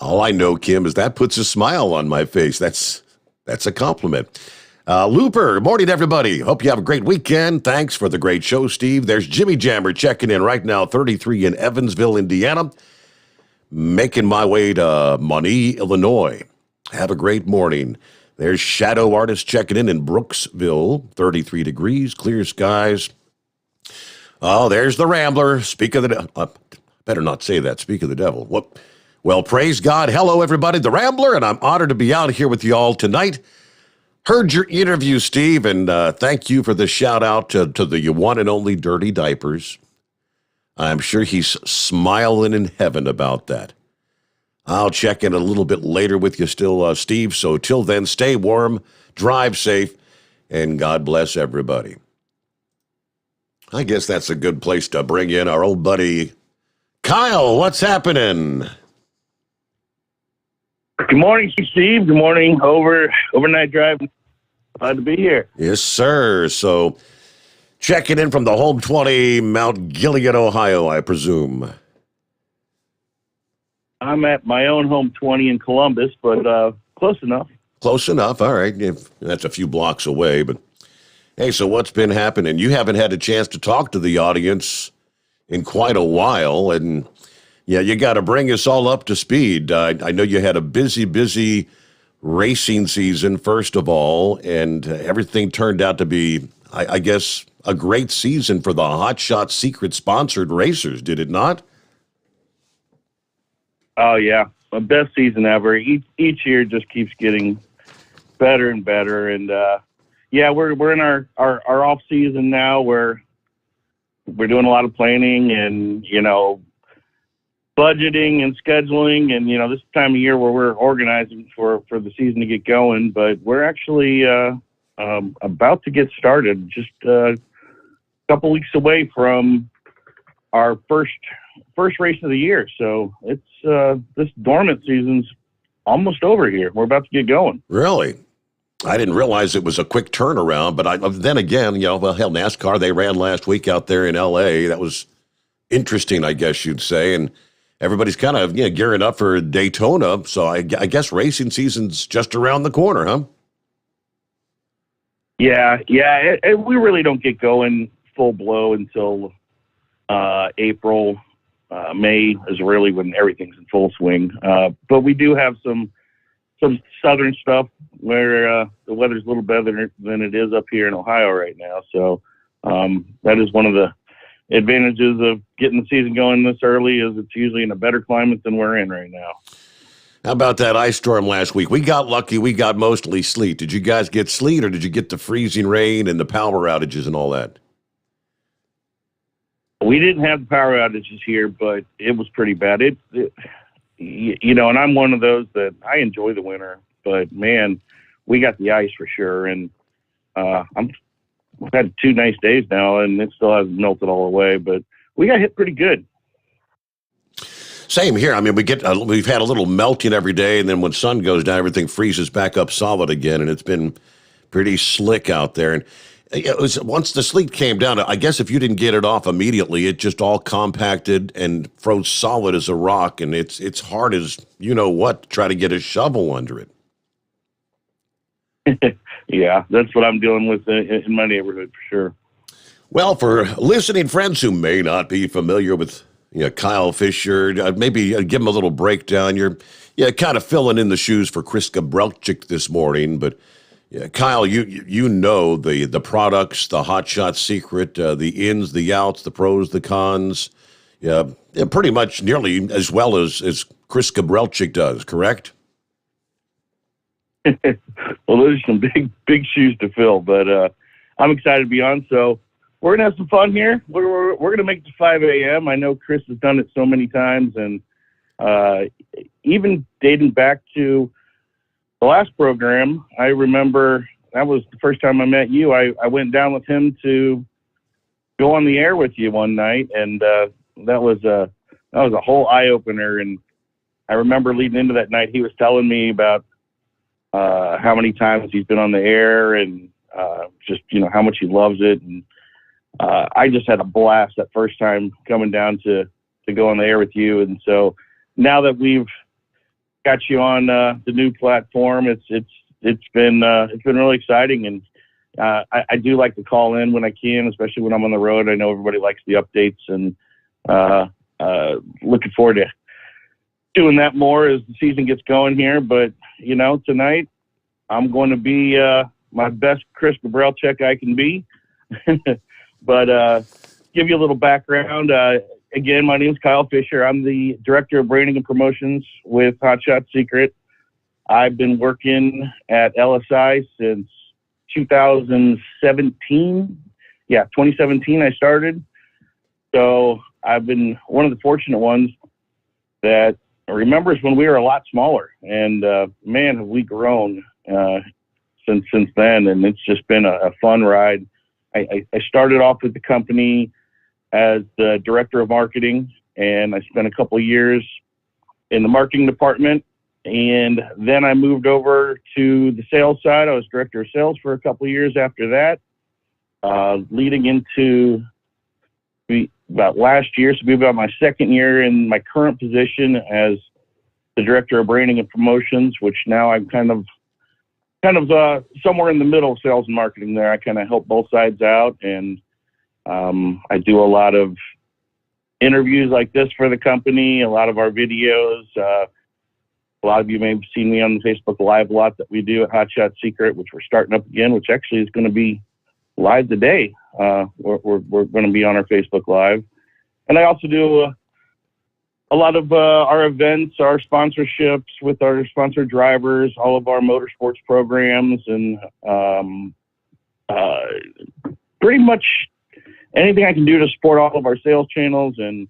All I know, Kim, is that puts a smile on my face. That's a compliment. Looper, morning, everybody. Hope you have a great weekend. Thanks for the great show, Steve. There's Jimmy Jammer checking in right now, 33 in Evansville, Indiana. Making my way to Monee, Illinois. Have a great morning. There's Shadow Artist checking in Brooksville, 33 degrees, clear skies. Oh, there's the Rambler. Speak of the better not say that. Speak of the devil. What? Well, praise God. Hello, everybody. The Rambler, and I'm honored to be out here with you all tonight. Heard your interview, Steve, and thank you for the shout-out to the one and only Dirty Diapers. I'm sure he's smiling in heaven about that. I'll check in a little bit later with you still, Steve. So till then, stay warm, drive safe, and God bless everybody. I guess that's a good place to bring in our old buddy, Kyle. What's happening?
Good morning, Steve. Good morning, Overnight Drive. Glad to be here.
Yes, sir. So checking in from the home 20, Mount Gilead, Ohio, I presume.
I'm at my own home 20 in Columbus, but close enough.
Close enough. All right. That's a few blocks away. But hey, so what's been happening? You haven't had a chance to talk to the audience in quite a while. And yeah, you got to bring us all up to speed. I know you had a busy racing season, first of all, and everything turned out to be, I guess, a great season for the Hot Shot Secret sponsored racers, did it not?
Oh, yeah. The best season ever. Each year just keeps getting better and better. And, yeah, we're in our off season now where we're doing a lot of planning and, budgeting and scheduling. And, this time of year where we're organizing for the season to get going. But we're actually about to get started, just a couple weeks away from our first race of the year. So it's this dormant season's almost over here. We're about to get going.
Really? I didn't realize it was a quick turnaround, but then again, NASCAR, they ran last week out there in L.A. That was interesting, I guess you'd say, and everybody's kind of gearing up for Daytona, so I guess racing season's just around the corner, huh?
Yeah, we really don't get going full blow until April. May is really when everything's in full swing. But we do have some southern stuff where the weather's a little better than it is up here in Ohio right now. So that is one of the advantages of getting the season going this early, is it's usually in a better climate than we're in right now.
How about that ice storm last week? We got lucky. We got mostly sleet. Did you guys get sleet, or did you get the freezing rain and the power outages and all that?
We didn't have the power outages here, but it was pretty bad. And I'm one of those that I enjoy the winter, but man, we got the ice for sure. And we've had 2 nice days now, and it still hasn't melted all the way, but we got hit pretty good.
Same here. I mean, we've had a little melting every day, and then when sun goes down, everything freezes back up solid again, and it's been pretty slick out there. And once the sleet came down, I guess if you didn't get it off immediately, it just all compacted and froze solid as a rock, and it's hard as to try to get a shovel under it.
Yeah, that's what I'm dealing with in my neighborhood for sure.
Well, for listening friends who may not be familiar with Kyle Fisher, maybe give him a little breakdown. You're kind of filling in the shoes for Chris Gabrelchik this morning, but yeah, Kyle, you know the products, the Hot Shot Secret, the ins, the outs, the pros, the cons, pretty much nearly as well as Chris Gabrelchik does, correct?
Well, those are some big shoes to fill, but I'm excited to be on. So we're gonna have some fun here. We're gonna make it to 5 a.m. I know Chris has done it so many times, and even dating back to the last program, I remember that was the first time I met you. I went down with him to go on the air with you one night, and that was a whole eye opener. And I remember leading into that night, he was telling me about how many times he's been on the air, and just, how much he loves it. And I just had a blast that first time coming down to go on the air with you. And so now that we've got you on the new platform, it's been really exciting. And I do like to call in when I can, especially when I'm on the road. I know everybody likes the updates, and looking forward to doing that more as the season gets going here. But, tonight I'm going to be my best Chris Gabrelchek I can be. But give you a little background. Again, my name is Kyle Fisher. I'm the Director of Branding and Promotions with Hot Shot Secret. I've been working at LSI since 2017. Yeah, 2017 I started. So I've been one of the fortunate ones that remembers when we were a lot smaller. And man, have we grown since then. And it's just been a fun ride. I started off with the company as the Director of Marketing, and I spent a couple of years in the marketing department. And then I moved over to the sales side. I was Director of Sales for a couple of years after that, leading into about last year. So it'll be about my second year in my current position as the Director of Branding and Promotions, which now I'm kind of somewhere in the middle of sales and marketing there. I kind of help both sides out, and I do a lot of interviews like this for the company, a lot of our videos. A lot of you may have seen me on the Facebook Live a lot that we do at Hot Shot Secret, which we're starting up again, which actually is going to be live today. We're going to be on our Facebook Live. And I also do a lot of our events, our sponsorships with our sponsored drivers, all of our motorsports programs, and pretty much anything I can do to support all of our sales channels and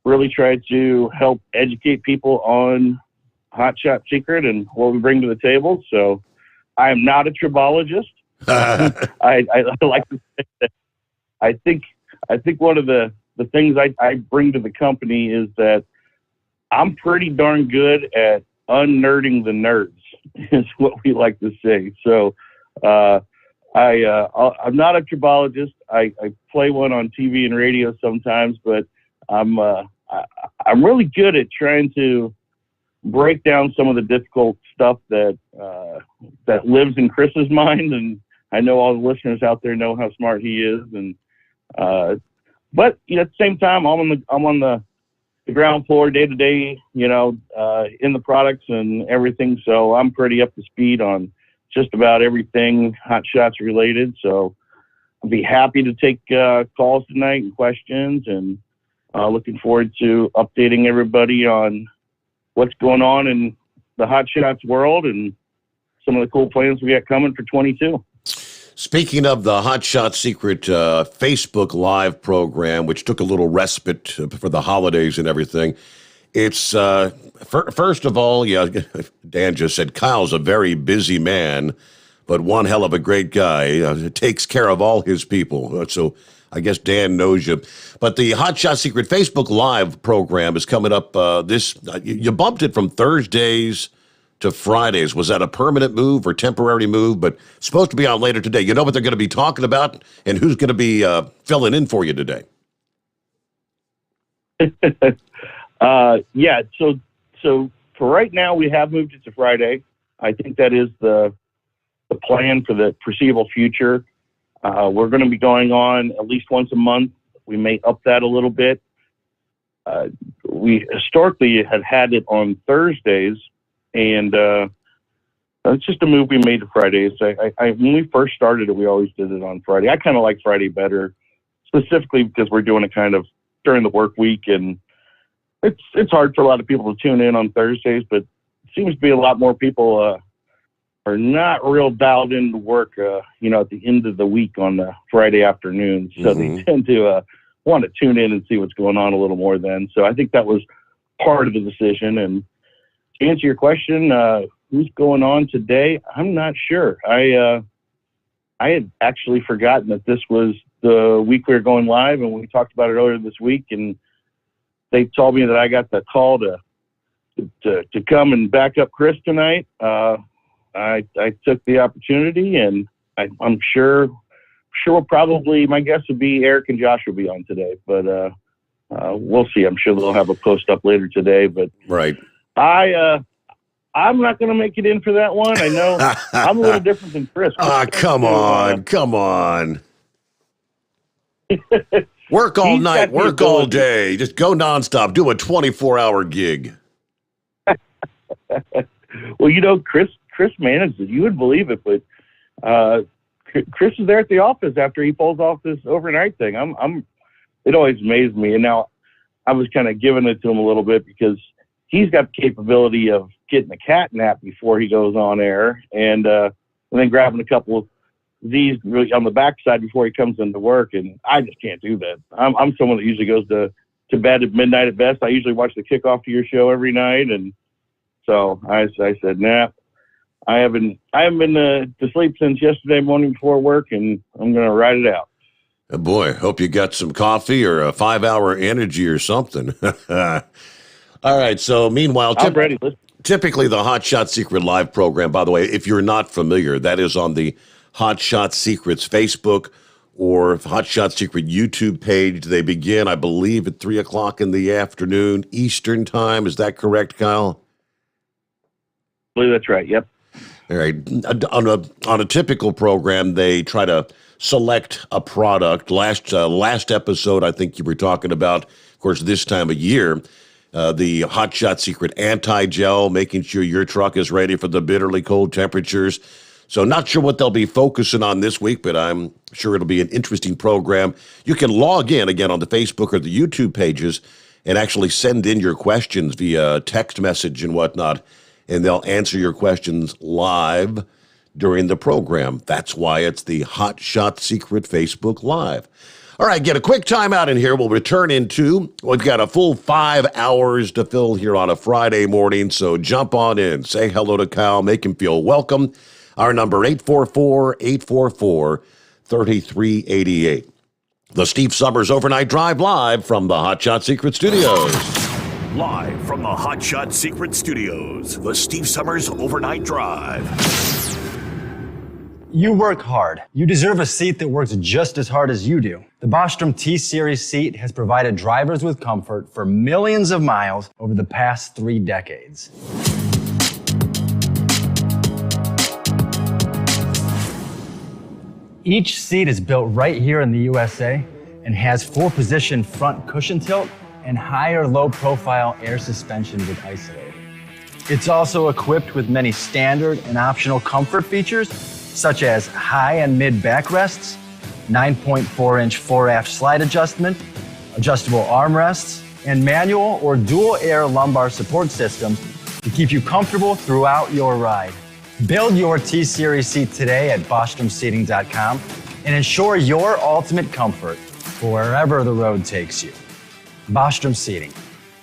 really try to help educate people on Hot Shot Secret and what we bring to the table. So I am not a tribologist. I like to say that I think one of the things I bring to the company is that I'm pretty darn good at unnerding the nerds, is what we like to say. So I'm not a tribologist. I play one on TV and radio sometimes, but I'm really good at trying to break down some of the difficult stuff that lives in Chris's mind. And I know all the listeners out there know how smart he is. And but at the same time, I'm on the ground floor day to day, in the products and everything. So I'm pretty up to speed on just about everything Hot Shots related. So I'll be happy to take calls tonight and questions, and looking forward to updating everybody on what's going on in the Hot Shots world and some of the cool plans we got coming for 22.
Speaking of the Hot Shot Secret Facebook Live program, which took a little respite for the holidays and everything, it's, first of all, Dan just said, Kyle's a very busy man, but one hell of a great guy. Takes care of all his people. So I guess Dan knows you. But the Hot Shot Secret Facebook Live program is coming up you bumped it from Thursdays to Fridays. Was that a permanent move or temporary move? But it's supposed to be on later today. You know what they're going to be talking about and who's going to be filling in for you today?
Yeah. So for right now, we have moved it to Friday. I think that is the plan for the foreseeable future. We're going to be going on at least once a month. We may up that a little bit. We historically had it on Thursdays, and it's just a move we made to Fridays. When we first started it, we always did it on Friday. I kind of like Friday better, specifically because we're doing it kind of during the work week, and it's hard for a lot of people to tune in on Thursdays, but it seems to be a lot more people are not real dialed into work, at the end of the week on the Friday afternoon. So they tend to want to tune in and see what's going on a little more then. So I think that was part of the decision. And to answer your question, who's going on today? I'm not sure. I had actually forgotten that this was the week we were going live, and we talked about it earlier this week, and they told me that I got the call to come and back up Chris tonight. I took the opportunity, and I'm sure we'll probably, my guess would be Eric and Josh will be on today, but we'll see. I'm sure they'll have a post up later today, but
right.
I'm not going to make it in for that one. I know I'm a little different than Chris.
Come on. Work all night, work all day. Just go nonstop. Do a 24-hour gig.
Well, Chris managed it. You wouldn't believe it, but Chris is there at the office after he pulls off this overnight thing. It always amazed me. And now I was kind of giving it to him a little bit because he's got the capability of getting a cat nap before he goes on air, and then grabbing a couple of these really on the backside before he comes into work. And I just can't do that. I'm someone that usually goes to bed at midnight at best. I usually watch the kickoff to your show every night, and so I said, nah, I haven't been to sleep since yesterday morning before work, and I'm going to ride it out.
Oh boy, hope you got some coffee or a 5-hour energy or something. All right, so meanwhile,
I'm ready.
Typically the Hot Shot Secret Live program, by the way, if you're not familiar, that is on the Hot Shot Secrets Facebook or Hot Shot Secret YouTube page. They begin, I believe, at 3 o'clock in the afternoon Eastern time. Is that correct, Kyle?
I believe that's right, yep.
All right. On a typical program, they try to select a product. Last episode, I think you were talking about, of course, this time of year, the Hot Shot Secret Anti-Gel, making sure your truck is ready for the bitterly cold temperatures. So not sure what they'll be focusing on this week, but I'm sure it'll be an interesting program. You can log in again on the Facebook or the YouTube pages and actually send in your questions via text message and whatnot, and they'll answer your questions live during the program. That's why it's the Hot Shot Secret Facebook Live. All right, get a quick time out in here. We'll return we've got a full 5 hours to fill here on a Friday morning, so jump on in. Say hello to Kyle. Make him feel welcome. Our number, 844-844-3388. The Steve Sommers Overnight Drive live from the Hot Shot Secret Studios.
Live from the Hot Shot Secret Studios, the Steve Sommers Overnight Drive.
You work hard. You deserve a seat that works just as hard as you do. The Bostrom T-Series seat has provided drivers with comfort for millions of miles over the past 3 decades. Each seat is built right here in the USA and has 4-position front cushion tilt and higher low-profile air suspension with Isolate. It's also equipped with many standard and optional comfort features, such as high and mid backrests, 9.4-inch 4-aft slide adjustment, adjustable armrests, and manual or dual air lumbar support systems to keep you comfortable throughout your ride. Build your T-Series seat today at BostromSeating.com and ensure your ultimate comfort for wherever the road takes you. Bostrom Seating,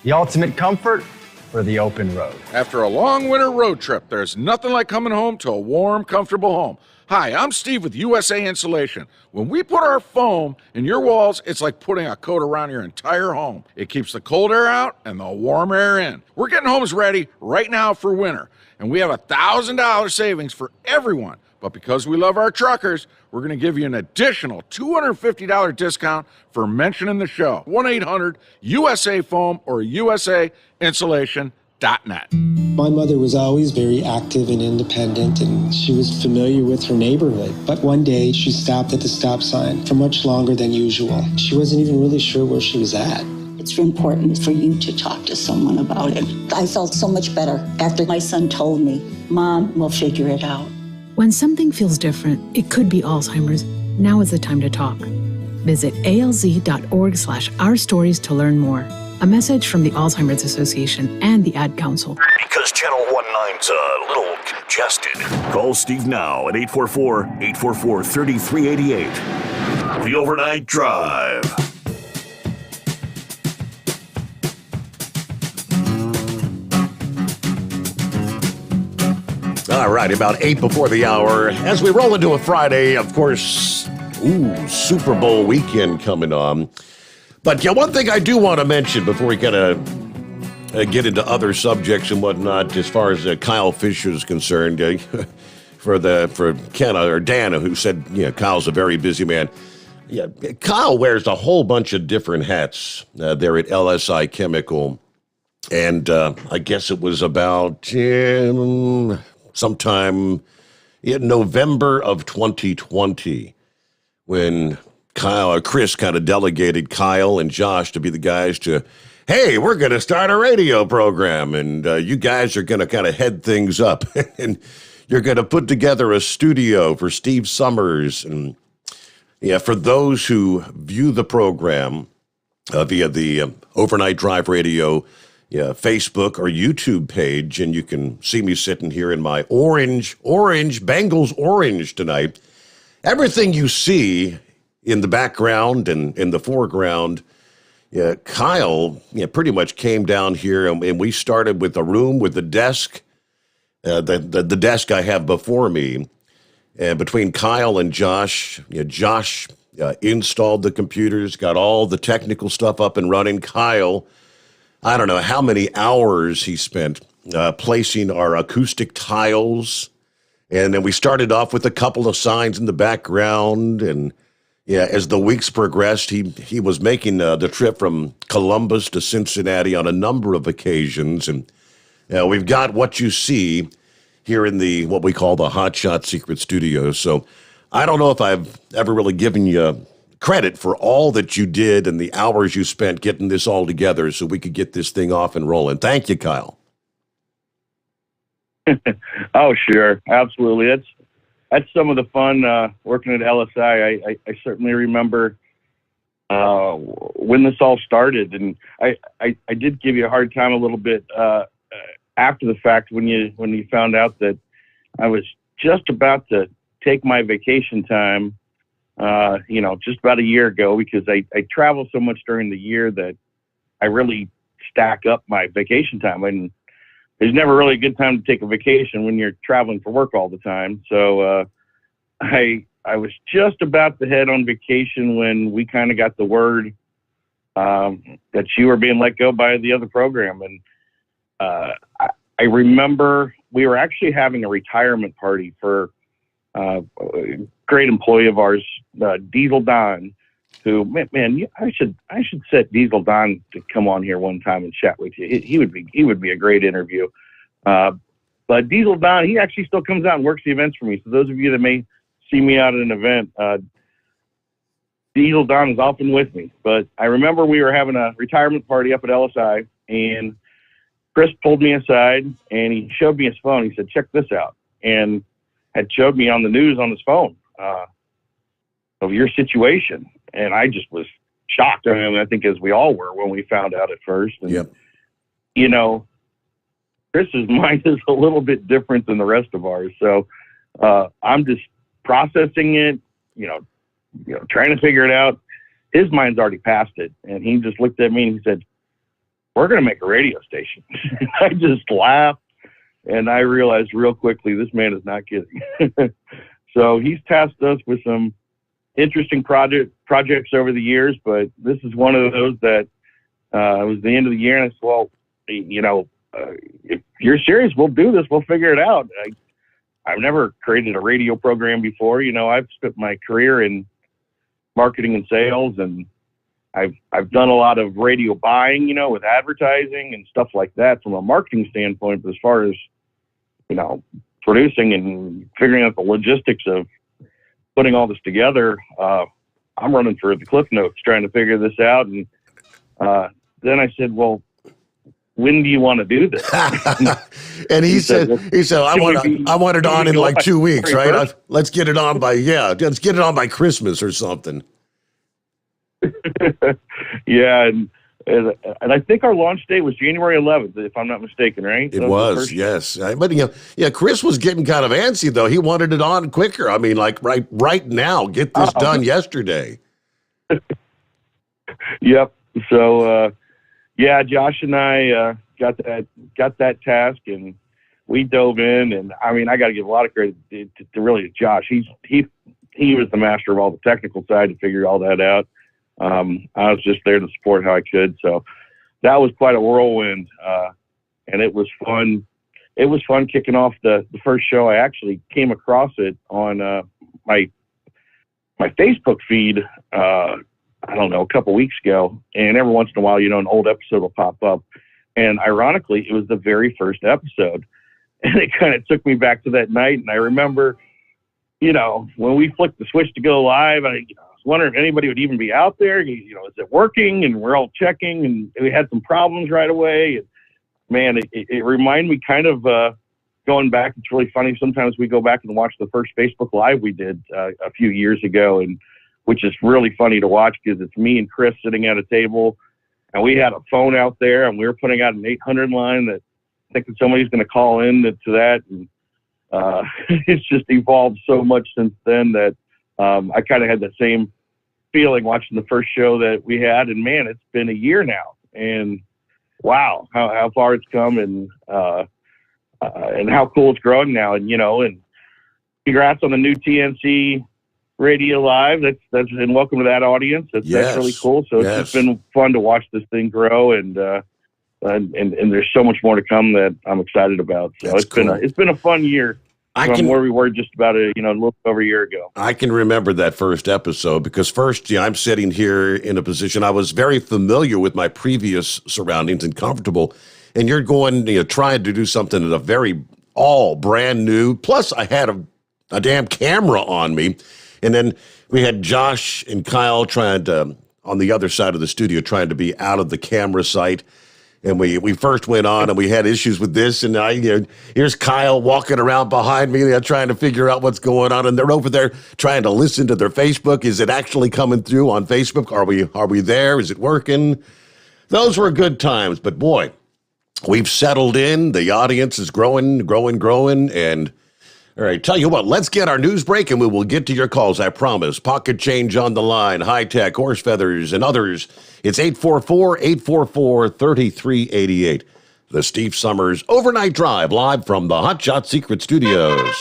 the ultimate comfort for the open road.
After a long winter road trip, there's nothing like coming home to a warm, comfortable home. Hi, I'm Steve with USA Insulation. When we put our foam in your walls, it's like putting a coat around your entire home. It keeps the cold air out and the warm air in. We're getting homes ready right now for winter, and we have $1,000 savings for everyone. But because we love our truckers, we're going to give you an additional $250 discount for mentioning the show. 1-800-USA-FOAM or USAinsulation.net.
My mother was always very active and independent, and she was familiar with her neighborhood. But one day, she stopped at the stop sign for much longer than usual. She wasn't even really sure where she was at.
It's important for you to talk to someone about it. I felt so much better after my son told me, Mom, we'll figure it out.
When something feels different, it could be Alzheimer's. Now is the time to talk. Visit alz.org/ourstories to learn more. A message from the Alzheimer's Association and the Ad Council.
Because Channel 19's a little congested. Call Steve now at 844-844-3388. The Overnight Drive.
All right, about 8 before the hour. As we roll into a Friday, of course, Super Bowl weekend coming on. But yeah, one thing I do want to mention before we kind of get into other subjects and whatnot, as far as Kyle Fisher is concerned, for Ken or Dan, who said, Kyle's a very busy man. Yeah, Kyle wears a whole bunch of different hats there at LSI Chemical. And I guess it was about sometime in November of 2020 when Chris kind of delegated Kyle and Josh to be the guys to, hey, we're going to start a radio program, and you guys are going to kind of head things up. And you're going to put together a studio for Steve Sommers. And for those who view the program via the Overnight Drive Radio Facebook or YouTube page, and you can see me sitting here in my orange, Bengals orange tonight. Everything you see in the background and in the foreground, Kyle pretty much came down here, and we started with a room with a desk, the desk I have before me. And between Kyle and Josh, Josh installed the computers, got all the technical stuff up and running. Kyle, I don't know how many hours he spent placing our acoustic tiles. And then we started off with a couple of signs in the background. And as the weeks progressed, he was making the trip from Columbus to Cincinnati on a number of occasions. And we've got what you see here in the what we call the Hot Shot Secret Studio. So I don't know if I've ever really given you credit for all that you did and the hours you spent getting this all together so we could get this thing off and rolling. Thank you, Kyle.
Oh, sure. Absolutely. That's some of the fun working at LSI. I certainly remember when this all started, and I did give you a hard time a little bit after the fact when you found out that I was just about to take my vacation time, just about a year ago, because I travel so much during the year that I really stack up my vacation time. And there's never really a good time to take a vacation when you're traveling for work all the time. So I was just about to head on vacation when we kind of got the word that you were being let go by the other program. And I remember we were actually having a retirement party for a great employee of ours, Diesel Don, who, man, I should set Diesel Don to come on here one time and chat with you. He would be a great interview. But Diesel Don, he actually still comes out and works the events for me. So those of you that may see me out at an event, Diesel Don is often with me. But I remember we were having a retirement party up at LSI, and Chris pulled me aside and he showed me his phone. He said, check this out. And had showed me on the news on his phone of your situation. And I just was shocked. I mean, I think as we all were when we found out at first. And, Chris's mind is a little bit different than the rest of ours. So I'm just processing it, trying to figure it out. His mind's already past it. And he just looked at me and he said, we're going to make a radio station. I just laughed, and I realized real quickly this man is not kidding. So he's tasked us with some interesting projects over the years, but this is one of those that it was the end of the year, and I said, well, if you're serious, we'll do this. We'll figure it out. I've never created a radio program before. I've spent my career in marketing and sales, and I've done a lot of radio buying, with advertising and stuff like that from a marketing standpoint. But as far as, producing and figuring out the logistics of putting all this together, I'm running for the Cliff Notes trying to figure this out. And then I said, well, when do you want to do this?
And he said, I want it on in like 2 weeks, right? Let's get it on by Christmas or something.
Yeah, and I think our launch date was January 11th, if I'm not mistaken, right?
It was, yes. But Chris was getting kind of antsy though. He wanted it on quicker. I mean, like right now, get this done yesterday. Yep.
So, Josh and I got that task, and we dove in. And I mean, I got to give a lot of credit to really Josh. He was the master of all the technical side to figure all that out. I was just there to support how I could. So that was quite a whirlwind. And it was fun it was fun kicking off the first show. I actually came across it on my Facebook feed, I don't know, a couple weeks ago. And every once in a while, an old episode will pop up. And ironically, it was the very first episode. And it kind of took me back to that night. And I remember, when we flicked the switch to go live, I was wondering if anybody would even be out there. Is it working? And we're all checking. And we had some problems right away. And man, it reminded me kind of going back. It's really funny. Sometimes we go back and watch the first Facebook Live we did a few years ago, and which is really funny to watch because it's me and Chris sitting at a table, and we had a phone out there, and we were putting out an 800 line that thinking somebody's going to call in to that. And it's just evolved so much since then that I kind of had the same feeling watching the first show that we had. And man, it's been a year now, and wow, how far it's come, and how cool it's growing now. And and congrats on the new TNC Radio Live. That's and welcome to that audience. That's really cool. So it's just been fun to watch this thing grow, and there's so much more to come that I'm excited about. So it's been a fun year. From where we were just about a little over a year ago.
I can remember that first episode because first, I'm sitting here in a position I was very familiar with my previous surroundings and comfortable, and you're going, trying to do something at a very all brand new. Plus, I had a damn camera on me, and then we had Josh and Kyle trying to on the other side of the studio trying to be out of the camera sight. And we first went on and we had issues with this, and here's Kyle walking around behind me, trying to figure out what's going on, and they're over there trying to listen to their Facebook. Is it actually coming through on Facebook? Are we there? Is it working? Those were good times, but boy, we've settled in. The audience is growing, and all right, tell you what, let's get our news break and we will get to your calls, I promise. Pocket change on the line, high tech, horse feathers, and others. It's 844-844-3388. The Steve Sommers Overnight Drive, live from the Hot Shot Secret Studios.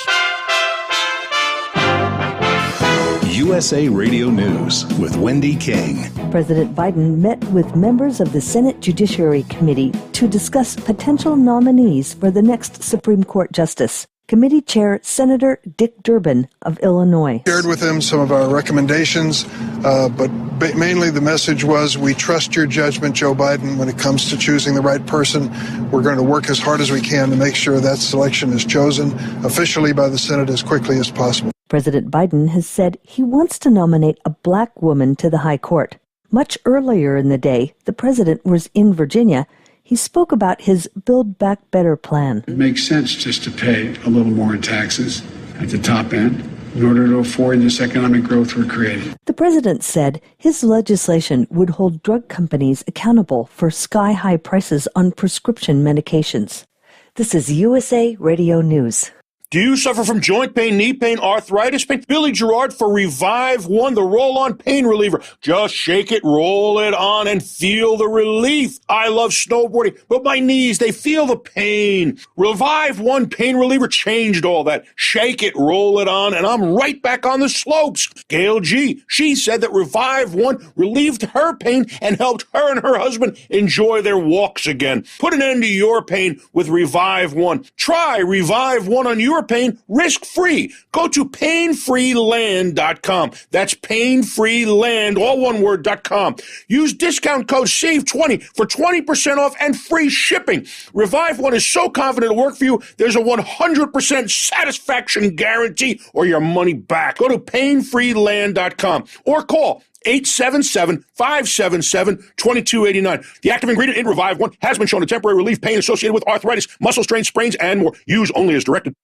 USA Radio News with Wendy King.
President Biden met with members of the Senate Judiciary Committee to discuss potential nominees for the next Supreme Court justice. Committee Chair Senator Dick Durbin of Illinois
shared with him some of our recommendations, but mainly the message was, we trust your judgment, Joe Biden, when it comes to choosing the right person. We're going to work as hard as we can to make sure that selection is chosen officially by the Senate as quickly as possible.
President Biden has said he wants to nominate a black woman to the high court. Much earlier in the day, the president was in Virginia. He spoke about his Build Back Better plan.
It makes sense just to pay a little more in taxes at the top end in order to afford this economic growth we're creating.
The president said his legislation would hold drug companies accountable for sky-high prices on prescription medications. This is USA Radio News.
Do you suffer from joint pain, knee pain, arthritis pain? Billy Gerard for Revive One, the roll-on pain reliever. Just shake it, roll it on, and feel the relief. I love snowboarding, but my knees, they feel the pain. Revive One pain reliever changed all that. Shake it, roll it on, and I'm right back on the slopes. Gail G., she said that Revive One relieved her pain and helped her and her husband enjoy their walks again. Put an end to your pain with Revive One. Try Revive One on your pain risk-free. Go to painfreeland.com. That's painfreeland, all one word.com. Use discount code SAVE20 for 20% off and free shipping. Revive One is so confident it'll work for you, there's a 100% satisfaction guarantee or your money back. Go to painfreeland.com or call 877-577-2289. The active ingredient in Revive One has been shown to temporary relief pain associated with arthritis, muscle strains, sprains, and more. Use only as directed.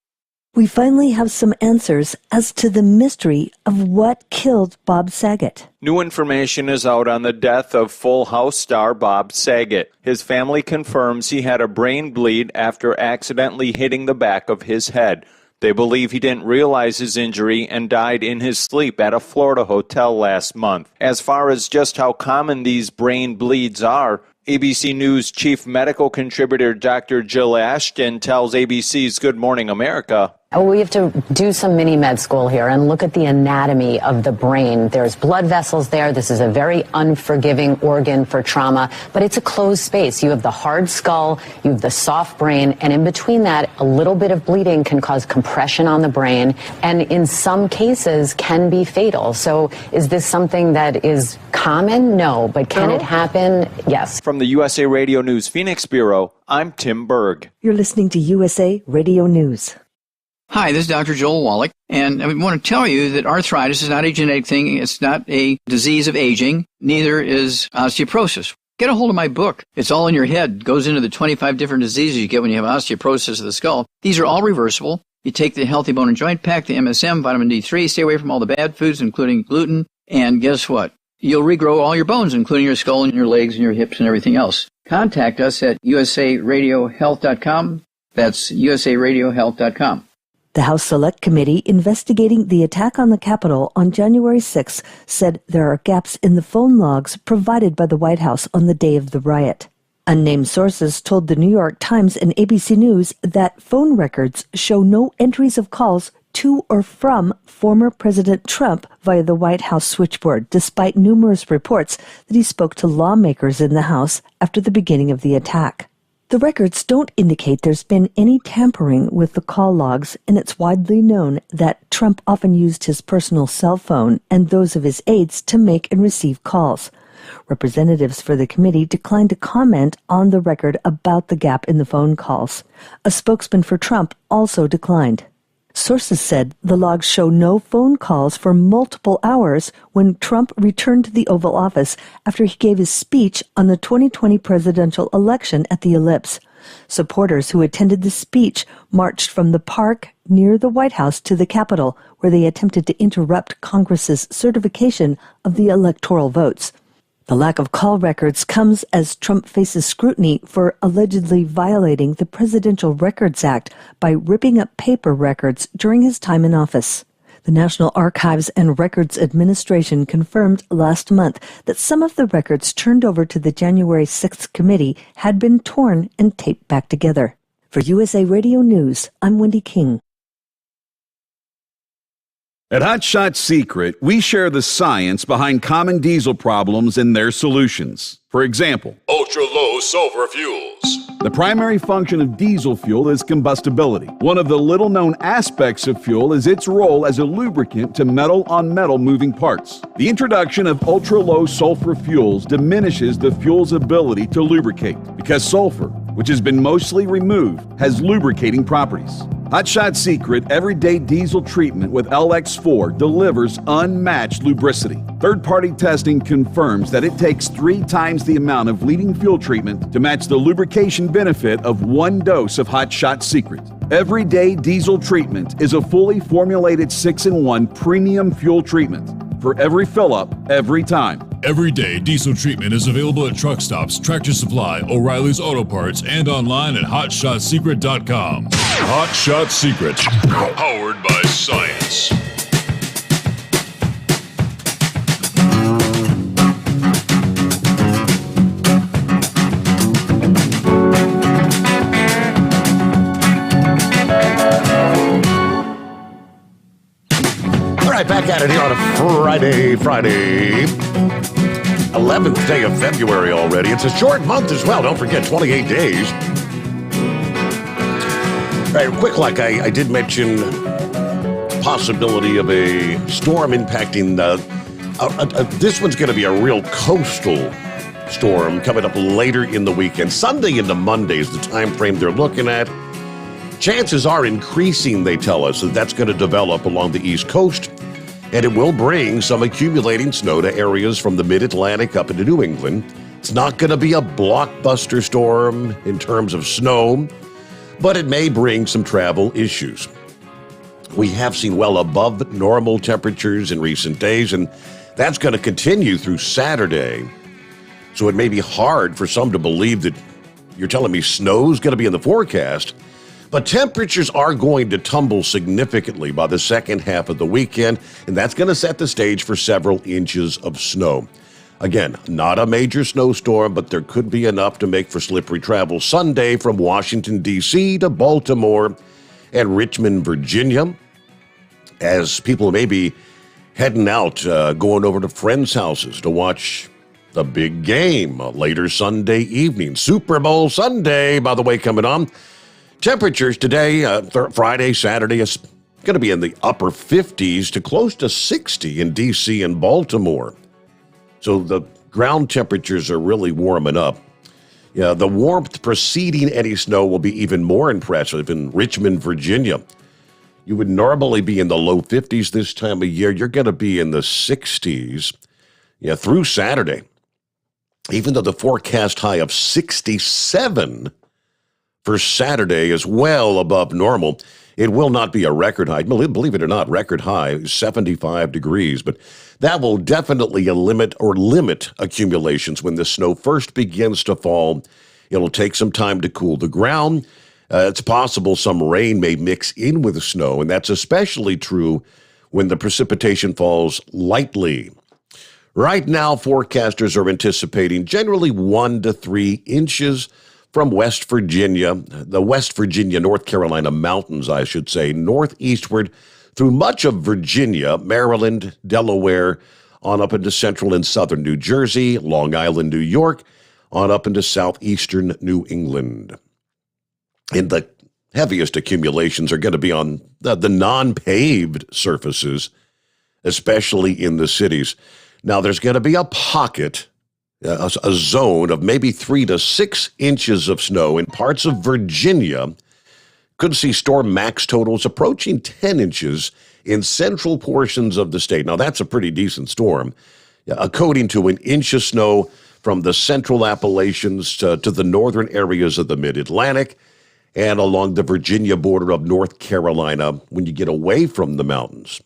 We finally have some answers as to the mystery of what killed Bob Saget.
New information is out on the death of Full House star Bob Saget. His family confirms he had a brain bleed after accidentally hitting the back of his head. They believe he didn't realize his injury and died in his sleep at a Florida hotel last month. As far as just how common these brain bleeds are, ABC News chief medical contributor Dr. Jill Ashton tells ABC's Good Morning America.
We have to do some mini med school here and look at the anatomy of the brain. There's blood vessels there. This is a very unforgiving organ for trauma, but it's a closed space. You have the hard skull, you have the soft brain, and in between that, a little bit of bleeding can cause compression on the brain, and in some cases can be fatal. So is this something that is common? No, but can it happen? Yes.
From the USA Radio News Phoenix Bureau, I'm Tim Berg.
You're listening to USA Radio News.
Hi, this is Dr. Joel Wallach, and I want to tell you that arthritis is not a genetic thing. It's not a disease of aging. Neither is osteoporosis. Get a hold of my book. It's all in your head. It goes into the 25 different diseases you get when you have osteoporosis of the skull. These are all reversible. You take the Healthy Bone and Joint Pack, the MSM, vitamin D3, stay away from all the bad foods, including gluten, and guess what? You'll regrow all your bones, including your skull and your legs and your hips and everything else. Contact us at usaradiohealth.com. That's usaradiohealth.com.
The House Select Committee investigating the attack on the Capitol on January 6 said there are gaps in the phone logs provided by the White House on the day of the riot. Unnamed sources told the New York Times and ABC News that phone records show no entries of calls to or from former President Trump via the White House switchboard, despite numerous reports that he spoke to lawmakers in the House after the beginning of the attack. The records don't indicate there's been any tampering with the call logs, and it's widely known that Trump often used his personal cell phone and those of his aides to make and receive calls. Representatives for the committee declined to comment on the record about the gap in the phone calls. A spokesman for Trump also declined. Sources said the logs show no phone calls for multiple hours when Trump returned to the Oval Office after he gave his speech on the 2020 presidential election at the Ellipse. Supporters who attended the speech marched from the park near the White House to the Capitol, where they attempted to interrupt Congress's certification of the electoral votes. The lack of call records comes as Trump faces scrutiny for allegedly violating the Presidential Records Act by ripping up paper records during his time in office. The National Archives and Records Administration confirmed last month that some of the records turned over to the January 6th committee had been torn and taped back together. For USA Radio News, I'm Wendy King.
At Hot Shot Secret, we share the science behind common diesel problems and their solutions. For example,
ultra-low sulfur fuels.
The primary function of diesel fuel is combustibility. One of the little-known aspects of fuel is its role as a lubricant to metal-on-metal moving parts. The introduction of ultra-low sulfur fuels diminishes the fuel's ability to lubricate because sulfur, which has been mostly removed, has lubricating properties. Hot Shot Secret Everyday Diesel Treatment with LX4 delivers unmatched lubricity. Third-party testing confirms that it takes 3 times the amount of leading fuel treatment to match the lubrication benefit of 1 dose of Hot Shot Secret. Everyday Diesel Treatment is a fully formulated 6-in-1 premium fuel treatment for every fill-up, every time.
Everyday Diesel Treatment is available at truck stops, Tractor Supply, O'Reilly's Auto Parts, and online at HotShotSecret.com. Hot Shot Secret, powered by science.
All right, back at it here on a Friday. 11th day of February already. It's a short month as well. Don't forget, 28 days. All right, quick, like I did mention, possibility of a storm impacting this one's going to be a real coastal storm coming up later in the weekend. Sunday into Monday is the time frame they're looking at. Chances are increasing, they tell us, that that's going to develop along the East Coast, and it will bring some accumulating snow to areas from the mid-Atlantic up into New England. It's not going to be a blockbuster storm in terms of snow, but it may bring some travel issues. We have seen well above normal temperatures in recent days, and that's going to continue through Saturday. So it may be hard for some to believe that you're telling me snow's going to be in the forecast, but temperatures are going to tumble significantly by the second half of the weekend, and that's going to set the stage for several inches of snow. Again, not a major snowstorm, but there could be enough to make for slippery travel Sunday from Washington, D.C. to Baltimore and Richmond, Virginia, as people may be heading out, going over to friends' houses to watch the big game later Sunday evening. Super Bowl Sunday, by the way, coming on. Temperatures today, Friday, Saturday, is going to be in the upper 50s to close to 60 in D.C. and Baltimore. So the ground temperatures are really warming up. Yeah, the warmth preceding any snow will be even more impressive in Richmond, Virginia. You would normally be in the low 50s this time of year. You're going to be in the 60s through Saturday. Even though the forecast high of 67 for Saturday is well above normal, it will not be a record high. Believe it or not, record high, 75 degrees. But that will definitely limit accumulations when the snow first begins to fall. It'll take some time to cool the ground. It's possible some rain may mix in with the snow, and that's especially true when the precipitation falls lightly. Right now, forecasters are anticipating generally 1 to 3 inches from West Virginia, the West Virginia, North Carolina mountains, I should say, northeastward through much of Virginia, Maryland, Delaware, on up into central and southern New Jersey, Long Island, New York, on up into southeastern New England. And the heaviest accumulations are going to be on the non-paved surfaces, especially in the cities. Now, there's going to be a pocket, a zone of maybe 3 to 6 inches of snow in parts of Virginia. Could see storm max totals approaching 10 inches in central portions of the state. Now, that's a pretty decent storm, according to 1 inch of snow from the central Appalachians to the northern areas of the mid-Atlantic and along the Virginia border of North Carolina when you get away from the mountains.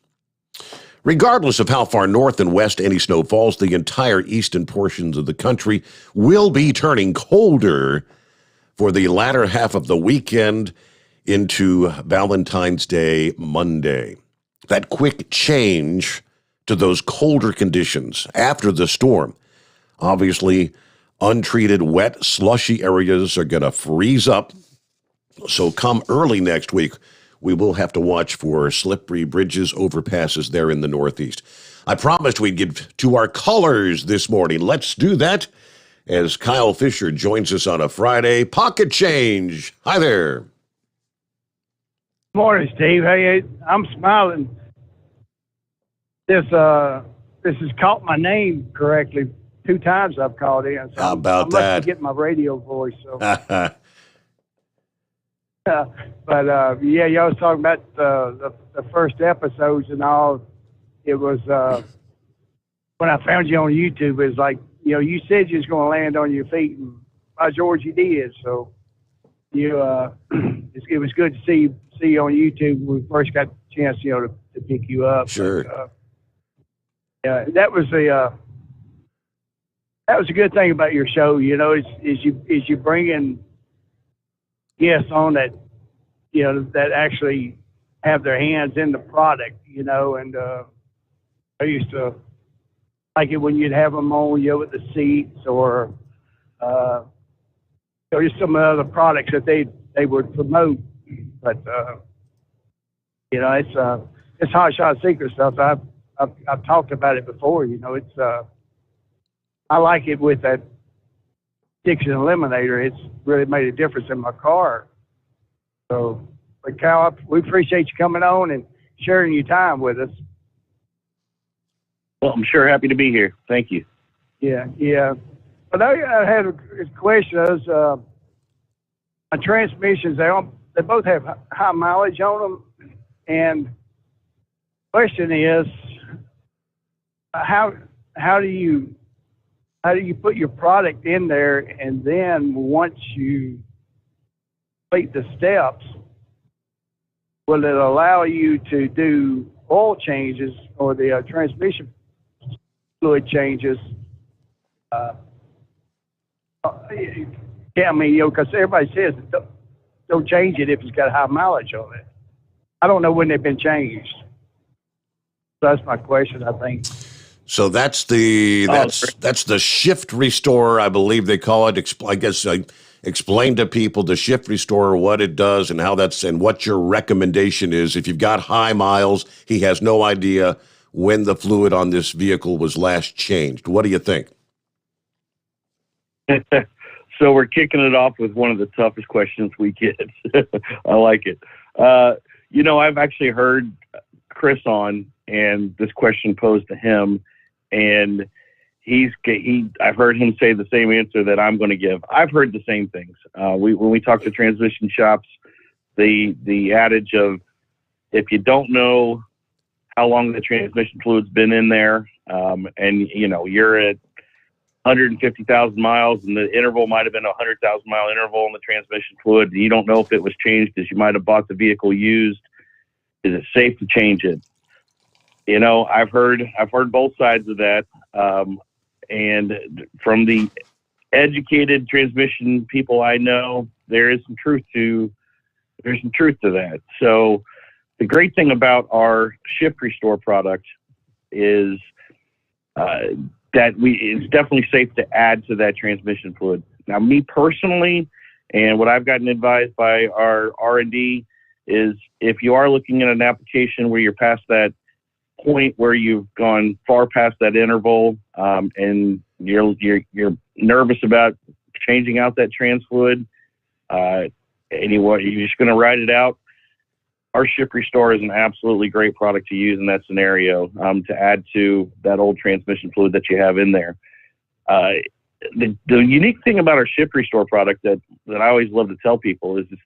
Regardless of how far north and west any snow falls, the entire eastern portions of the country will be turning colder for the latter half of the weekend into Valentine's Day Monday. That quick change to those colder conditions after the storm. Obviously, untreated, wet, slushy areas are going to freeze up. So come early next week, we will have to watch for slippery bridges, overpasses there in the Northeast. I promised we'd get to our colors this morning. Let's do that as Kyle Fisher joins us on a Friday. Pocket change. Hi there.
Good morning, Steve. Hey, I'm smiling. This has caught my name correctly 2 times I've called in. So
How about that?
I must be getting my radio voice. So. But y'all was talking about the first episodes and all. It was when I found you on YouTube. It was like, you said you was going to land on your feet, and by George, you did. So it was good to see you on YouTube when we first got the chance, to pick you up.
Sure.
But, that was a good thing about your show. Is you bringing guests on that, that actually have their hands in the product, and I used to like it when you'd have them on, with the seats or, just some of the other products that they would promote. But, it's hot shot secret stuff. I've talked about it before, I like it with that Dixon Eliminator. It's really made a difference in my car. So, but Cal, we appreciate you coming on and sharing your time with us.
Well, I'm sure happy to be here. Thank you.
Yeah. But I had a question. My transmissions, they both have high mileage on them. And the question is, how do you put your product in there, and then once you complete the steps, will it allow you to do oil changes or the transmission fluid changes? Because everybody says don't change it if it's got high mileage on it. I don't know when they've been changed. So that's my question, I think.
So that's the shift restore, I believe they call it. I guess explain to people the Shift Restore, what it does and how that's, and what your recommendation is. If you've got high miles, he has no idea when the fluid on this vehicle was last changed. What do you think?
So we're kicking it off with one of the toughest questions we get. I like it. I've actually heard Chris on, and this question posed to him, and I've heard him say the same answer that I'm going to give. I've heard the same things. When we talk to transmission shops, the adage of, if you don't know how long the transmission fluid's been in there, and you're at 150,000 miles, and the interval might have been a 100,000 mile interval in the transmission fluid, and you don't know if it was changed as you might have bought the vehicle used. Is it safe to change it? I've heard both sides of that, and from the educated transmission people I know, there's some truth to that. So the great thing about our Shift Restore product is that it's definitely safe to add to that transmission fluid. Now, me personally, and what I've gotten advised by our R&D is, if you are looking at an application where you're past that point where you've gone far past that interval, and you're nervous about changing out that trans fluid, anyway, you're just going to ride it out, our Shift Restore is an absolutely great product to use in that scenario, to add to that old transmission fluid that you have in there. The unique thing about our Shift Restore product that I always love to tell people is it's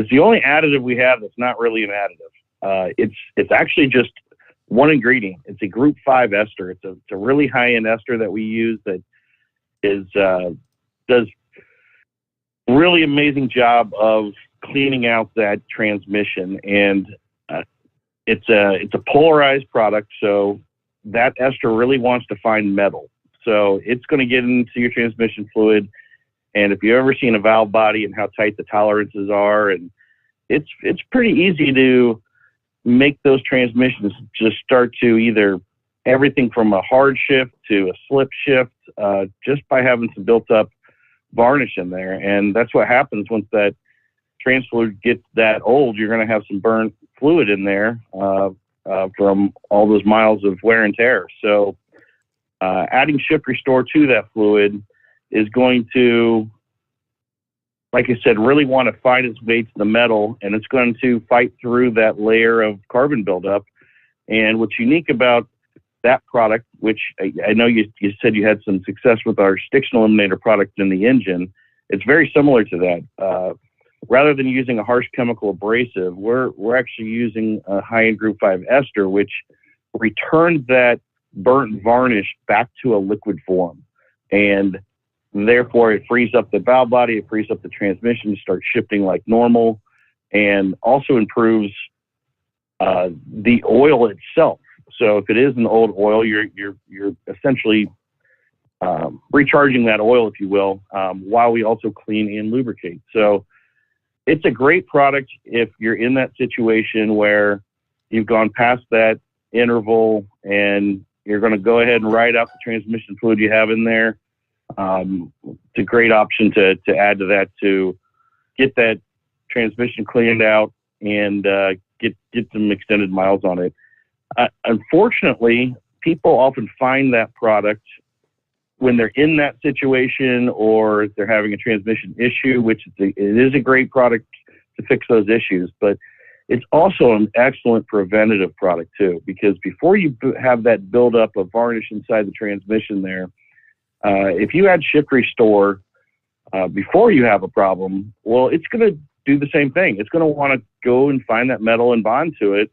the only additive we have that's not really an additive. It's actually just one ingredient. It's a Group 5 ester. It's a really high-end ester that we use that does really amazing job of cleaning out that transmission, and it's a polarized product, so that ester really wants to find metal. So it's going to get into your transmission fluid, and if you've ever seen a valve body and how tight the tolerances are, and it's pretty easy to make those transmissions just start to either everything from a hard shift to a slip shift, just by having some built up varnish in there. And that's what happens once that trans fluid gets that old. You're going to have some burnt fluid in there from all those miles of wear and tear. So adding Shift Restore to that fluid is going to, like I said, really want to find its way to the metal, and it's going to fight through that layer of carbon buildup. And what's unique about that product, which I know you said you had some success with our Stiction Eliminator product in the engine, it's very similar to that. Rather than using a harsh chemical abrasive, we're actually using a high-end Group 5 ester, which returns that burnt varnish back to a liquid form. And therefore, it frees up the valve body, it frees up the transmission to start shifting like normal, and also improves the oil itself. So if it is an old oil, you're essentially recharging that oil, if you will, while we also clean and lubricate. So it's a great product if you're in that situation where you've gone past that interval and you're going to go ahead and ride out the transmission fluid you have in there. It's a great option to add to that, to get that transmission cleaned out and get some extended miles on it. Unfortunately, people often find that product when they're in that situation, or they're having a transmission issue, which it is a great product to fix those issues, but it's also an excellent preventative product too, because before you have that buildup of varnish inside the transmission there, if you add Shift Restore before you have a problem, well, it's going to do the same thing. It's going to want to go and find that metal and bond to it.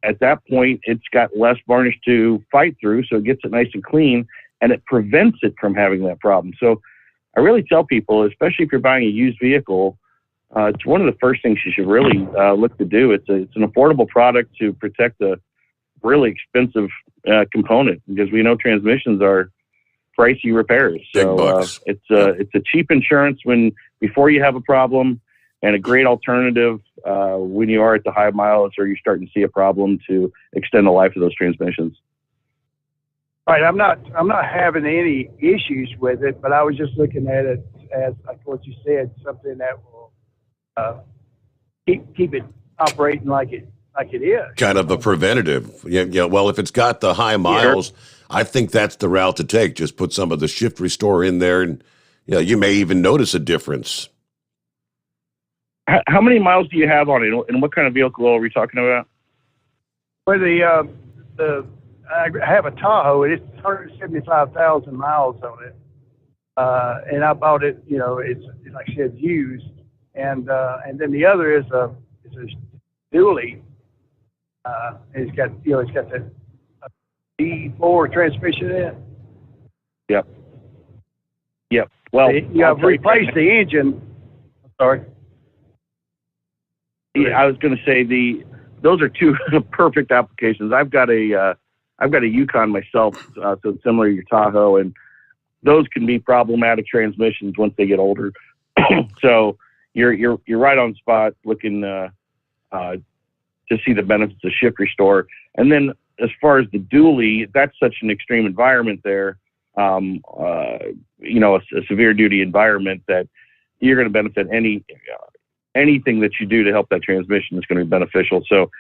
At that point, it's got less varnish to fight through, so it gets it nice and clean, and it prevents it from having that problem. So I really tell people, especially if you're buying a used vehicle, it's one of the first things you should really look to do. It's an affordable product to protect a really expensive component, because we know transmissions are pricey repairs. So it's a cheap insurance before you have a problem, and a great alternative when you are at the high mileage or you're starting to see a problem, to extend the life of those transmissions.
Right, I'm not having any issues with it, but I was just looking at it as like what you said, something that will keep it operating like it is.
Kind of a preventative. Yeah. Well, if it's got the high miles, I think that's the route to take. Just put some of the shift restore in there, and you may even notice a difference.
How many miles do you have on it, and what kind of vehicle are we talking about?
Well, I have a Tahoe, and it's 175,000 miles on it, and I bought it. It's like I said, used, and then the other is a dually. It's got that D4 transmission in it.
Yep. Well,
you have replaced the engine. Sorry.
Yeah, I was going to say those are two perfect applications. I've got a Yukon myself, so it's similar to your Tahoe, and those can be problematic transmissions once they get older. So you're right on spot looking to see the benefits of shift restore. And then as far as the dually, that's such an extreme environment there, a severe duty environment that you're going to benefit anything that you do to help that transmission is going to be beneficial. So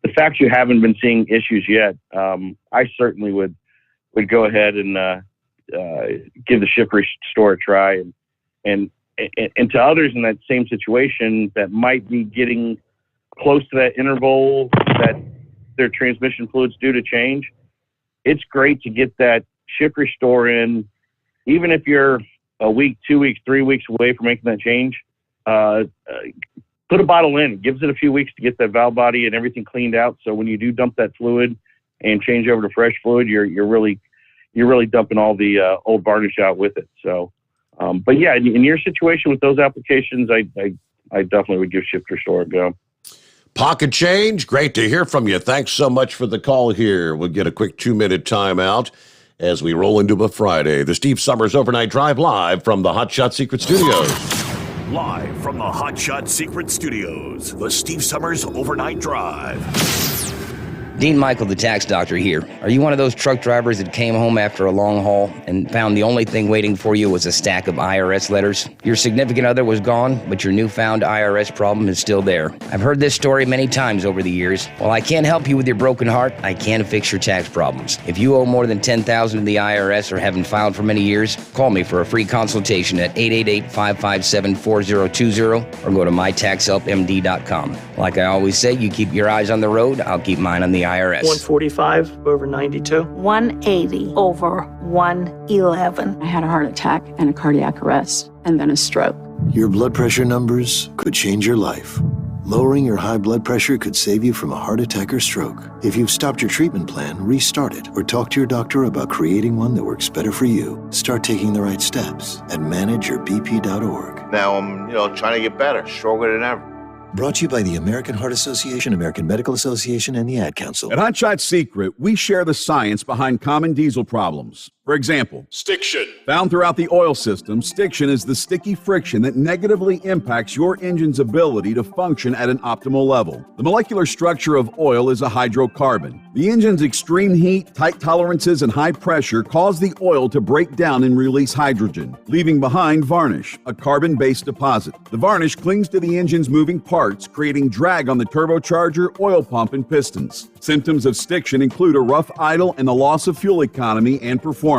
the fact you haven't been seeing issues yet, I certainly would go ahead and give the shift restore a try. And to others in that same situation that might be getting close to that interval that their transmission fluid's due to change, it's great to get that shift restore in, even if you're a week, 2 weeks, 3 weeks away from making that change. Put a bottle in. It gives it a few weeks to get that valve body and everything cleaned out. So when you do dump that fluid and change over to fresh fluid, you're really dumping all the old varnish out with it. So, but yeah, in your situation with those applications, I definitely would give shift restore a go.
Pocket change, great to hear from you. Thanks so much for the call here. We'll get a quick 2-minute timeout as we roll into a Friday. The Steve Sommers Overnight Drive live from the Hot Shot Secret Studios.
Live from the Hot Shot Secret Studios, the Steve Sommers Overnight Drive.
Dean Michael, the tax doctor here. Are you one of those truck drivers that came home after a long haul and found the only thing waiting for you was a stack of IRS letters? Your significant other was gone, but your newfound IRS problem is still there. I've heard this story many times over the years. While I can't help you with your broken heart, I can fix your tax problems. If you owe more than $10,000 to the IRS or haven't filed for many years, call me for a free consultation at 888-557-4020 or go to mytaxhelpmd.com. Like I always say, you keep your eyes on the road, I'll keep mine on the IRS.
145 over 92.
180 over 111.
I had a heart attack and a cardiac arrest and then a stroke.
Your blood pressure numbers could change your life. Lowering your high blood pressure could save you from a heart attack or stroke. If you've stopped your treatment plan, restart it or talk to your doctor about creating one that works better for you. Start taking the right steps at manageyourbp.org.
Now I'm, trying to get better, stronger than ever.
Brought to you by the American Heart Association, American Medical Association, and the Ad Council.
At Hot Shot Secret, we share the science behind common diesel problems. For example,
stiction.
Found throughout the oil system, stiction is the sticky friction that negatively impacts your engine's ability to function at an optimal level. The molecular structure of oil is a hydrocarbon. The engine's extreme heat, tight tolerances, and high pressure cause the oil to break down and release hydrogen, leaving behind varnish, a carbon-based deposit. The varnish clings to the engine's moving parts, creating drag on the turbocharger, oil pump, and pistons. Symptoms of stiction include a rough idle and the loss of fuel economy and performance.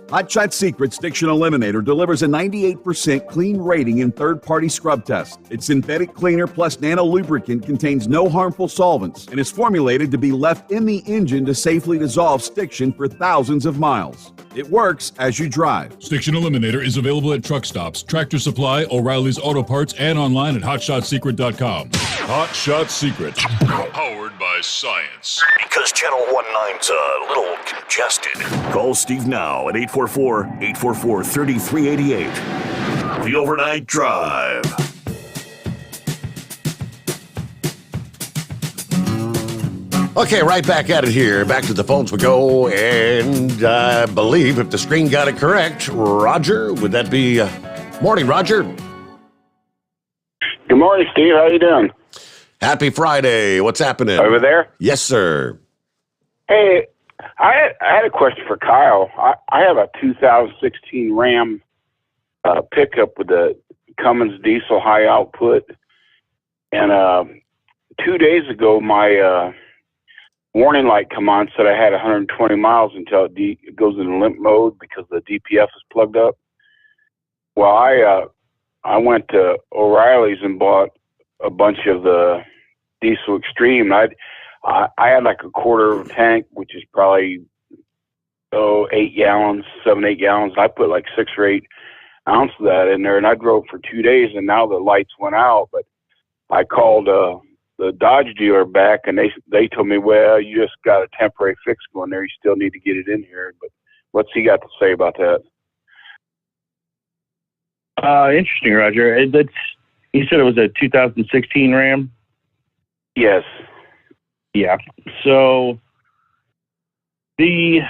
Hot Shot Secret Stiction Eliminator delivers a 98% clean rating in third-party scrub tests. Its synthetic cleaner plus nano lubricant contains no harmful solvents and is formulated to be left in the engine to safely dissolve stiction for thousands of miles. It works as you drive.
Stiction Eliminator is available at truck stops, Tractor Supply, O'Reilly's Auto Parts, and online at hotshotsecret.com. Hot Shot Secret. Powered by science.
Because Channel 19's a little congested. Call Steve now at 844-844-3388. The Overnight Drive.
Okay, right back at it here. Back to the phones we go, and I believe if the screen got it correct, Roger, would that be... Morning, Roger.
Good morning, Steve. How you doing?
Happy Friday. What's happening?
Over there?
Yes, sir.
Hey, I had a question for Kyle. I have a 2016 Ram pickup with a Cummins diesel high output. And 2 days ago, my warning light come on, said I had 120 miles until it goes into limp mode because the DPF is plugged up. Well, I went to O'Reilly's and bought a bunch of the Diesel Extreme. I had like a quarter of a tank, which is probably 8 gallons, 7-8 gallons. I put like 6 or 8 ounces of that in there, and I drove for 2 days, and now the lights went out. But I called the Dodge dealer back, and they told me, well, you just got a temporary fix going there. You still need to get it in here. But what's he got to say about that?
Interesting, Roger. You said it was a 2016 Ram?
Yes.
Yeah. So you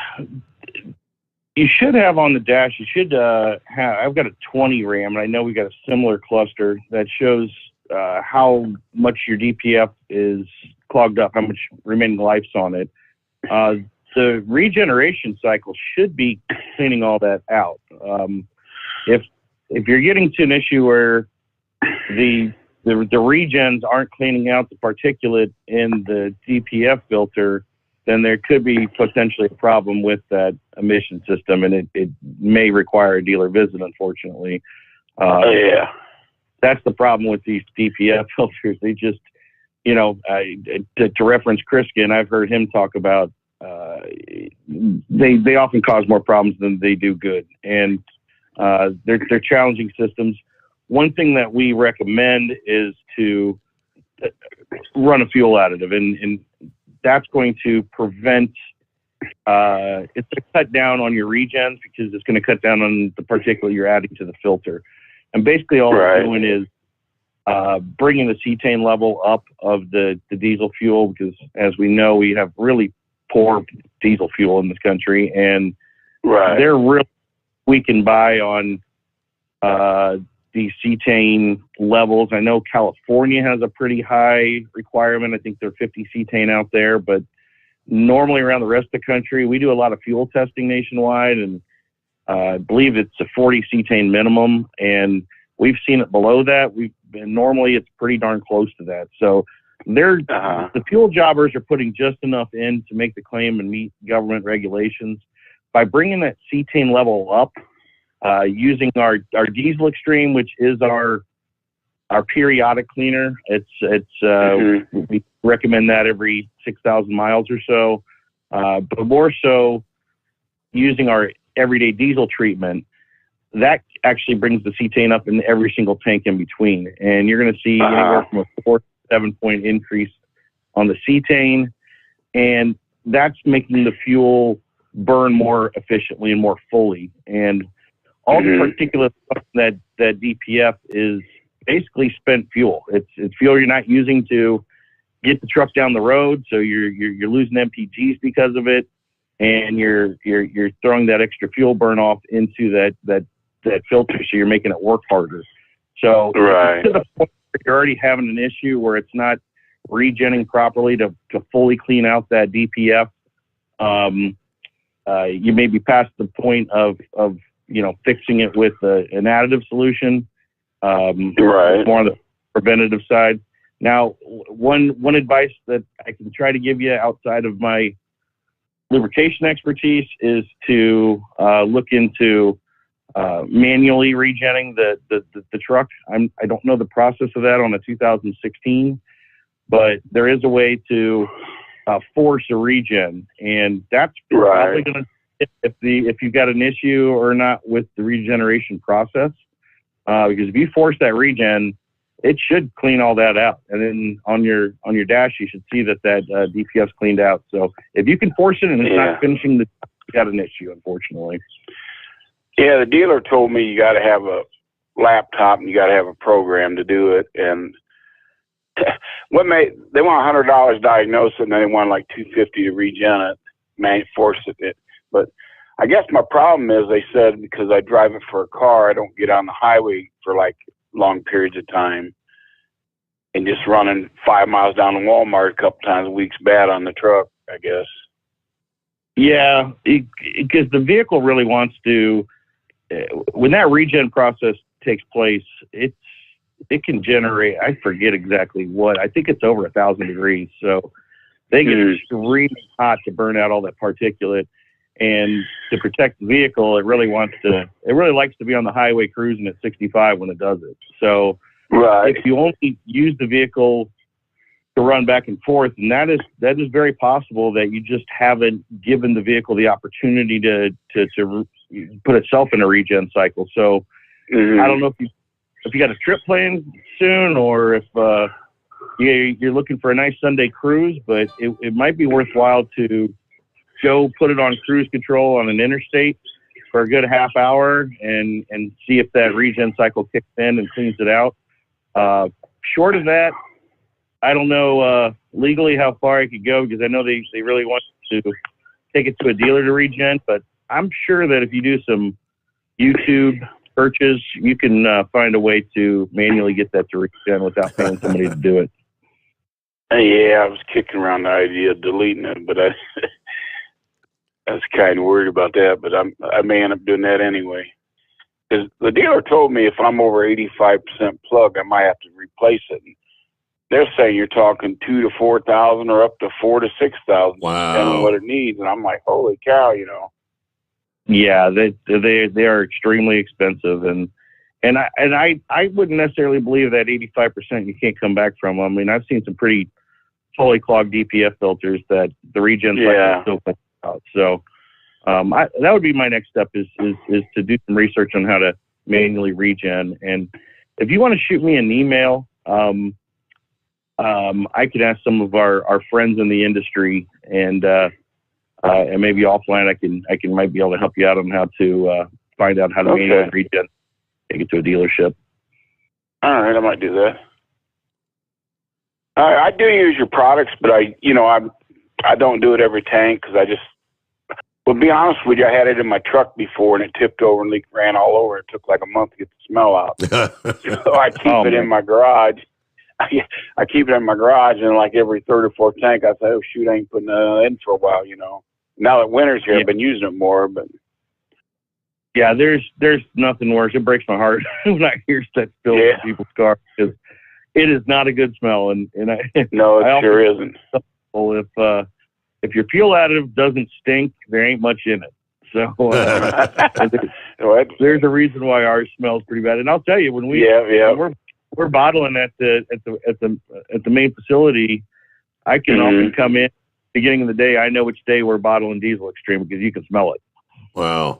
should have on the dash, you should have, I've got a 20 Ram, and I know we got a similar cluster that shows how much your DPF is clogged up, how much remaining life's on it. The regeneration cycle should be cleaning all that out. If you're getting to an issue where the regens aren't cleaning out the particulate in the DPF filter, then there could be potentially a problem with that emission system, and it may require a dealer visit, unfortunately.
Yeah.
That's the problem with these DPF filters. They just, to reference Kriskin, I've heard him talk about they often cause more problems than they do good, and they're challenging systems. One thing that we recommend is to run a fuel additive, and that's going to prevent, it's going to cut down on your regens because it's going to cut down on the particulate you're adding to the filter. And basically all we're doing is bringing the cetane level up of the diesel fuel, because as we know, we have really poor diesel fuel in this country, and they're really weakened by on the cetane levels. I know California has a pretty high requirement. I think they're 50 cetane out there, but normally around the rest of the country, we do a lot of fuel testing nationwide, and I believe it's a 40 cetane minimum, and we've seen it below that. Normally it's pretty darn close to that. So the fuel jobbers are putting just enough in to make the claim and meet government regulations. By bringing that cetane level up, using our Diesel Extreme, which is our periodic cleaner. We recommend that every 6,000 miles or so. But more so using our everyday diesel treatment, that actually brings the cetane up in every single tank in between. And you're going to see anywhere from a 4 to 7 point increase on the cetane. And that's making the fuel burn more efficiently and more fully. And all the particulate that DPF is basically spent fuel. It's fuel you're not using to get the truck down the road, so you're losing MPGs because of it, and you're throwing that extra fuel burn off into that filter, so you're making it work harder. So to the point where you're already having an issue where it's not regenning properly to fully clean out that DPF, you may be past the point of fixing it with an additive solution, more on the preventative side. Now, one advice that I can try to give you outside of my lubrication expertise is to look into manually regenning the truck. I don't know the process of that on a 2016, but there is a way to force a regen, and that's probably going to if you've got an issue or not with the regeneration process, because if you force that regen, it should clean all that out, and then on your dash you should see that DPF's cleaned out. So if you can force it and it's not finishing, you got an issue, unfortunately.
Yeah, the dealer told me you got to have a laptop and you got to have a program to do it, and they want $100 diagnosis, and then they want like $250 to regen it, force it. But I guess my problem is, they said, because I drive it for a car, I don't get on the highway for like long periods of time, and just running 5 miles down to Walmart a couple times a week's bad on the truck, I guess.
Yeah, because the vehicle really wants to when that regen process takes place, it can generate, I forget exactly what, I think it's over 1,000 degrees. So they get extremely hot to burn out all that particulate. And to protect the vehicle, it really likes to be on the highway cruising at 65 when it does it. So if you only use the vehicle to run back and forth, and that is very possible that you just haven't given the vehicle the opportunity to put itself in a regen cycle. So I don't know if you got a trip planned soon, or if you're looking for a nice Sunday cruise, but it might be worthwhile to go put it on cruise control on an interstate for a good half hour and see if that regen cycle kicks in and cleans it out. Short of that, I don't know legally how far I could go, because I know they really want to take it to a dealer to regen, but I'm sure that if you do some YouTube searches, you can find a way to manually get that to regen without paying somebody to do it.
Yeah, I was kicking around the idea of deleting it, but I was kind of worried about that, but I may end up doing that anyway. Because the dealer told me if I'm over 85% plug, I might have to replace it. And they're saying you're talking $2,000 to $4,000 or up to $4,000 to $6,000, depending on what it needs. And I'm like, holy cow,
Yeah, they are extremely expensive, and I wouldn't necessarily believe that 85% you can't come back from. I mean, I've seen some pretty fully clogged DPF filters that the regen cycle still comes out. So that would be my next step is to do some research on how to manually regen. And if you want to shoot me an email, I could ask some of our friends in the industry, and maybe offline I might be able to help you out on how to find out how to manually regen, take it to a dealership.
All right, I might do that. I do use your products, but I don't do it every tank, because well, to be honest with you, I had it in my truck before and it tipped over and ran all over. It took like a month to get the smell out. So I keep it in my garage. I keep it in my garage, and like every third or fourth tank, I say, oh shoot, I ain't putting that in for a while, Now that winter's here, I've been using it more, but
yeah, there's nothing worse. It breaks my heart when I hear that spill in people's cars, because it is not a good smell. And
no, it sure isn't.
If your fuel additive doesn't stink, there ain't much in it. So there's a reason why ours smells pretty bad. And I'll tell you, when we're bottling at the main facility, I can often come in beginning of the day. I know which day we're bottling Diesel Extreme, because you can smell it.
Wow.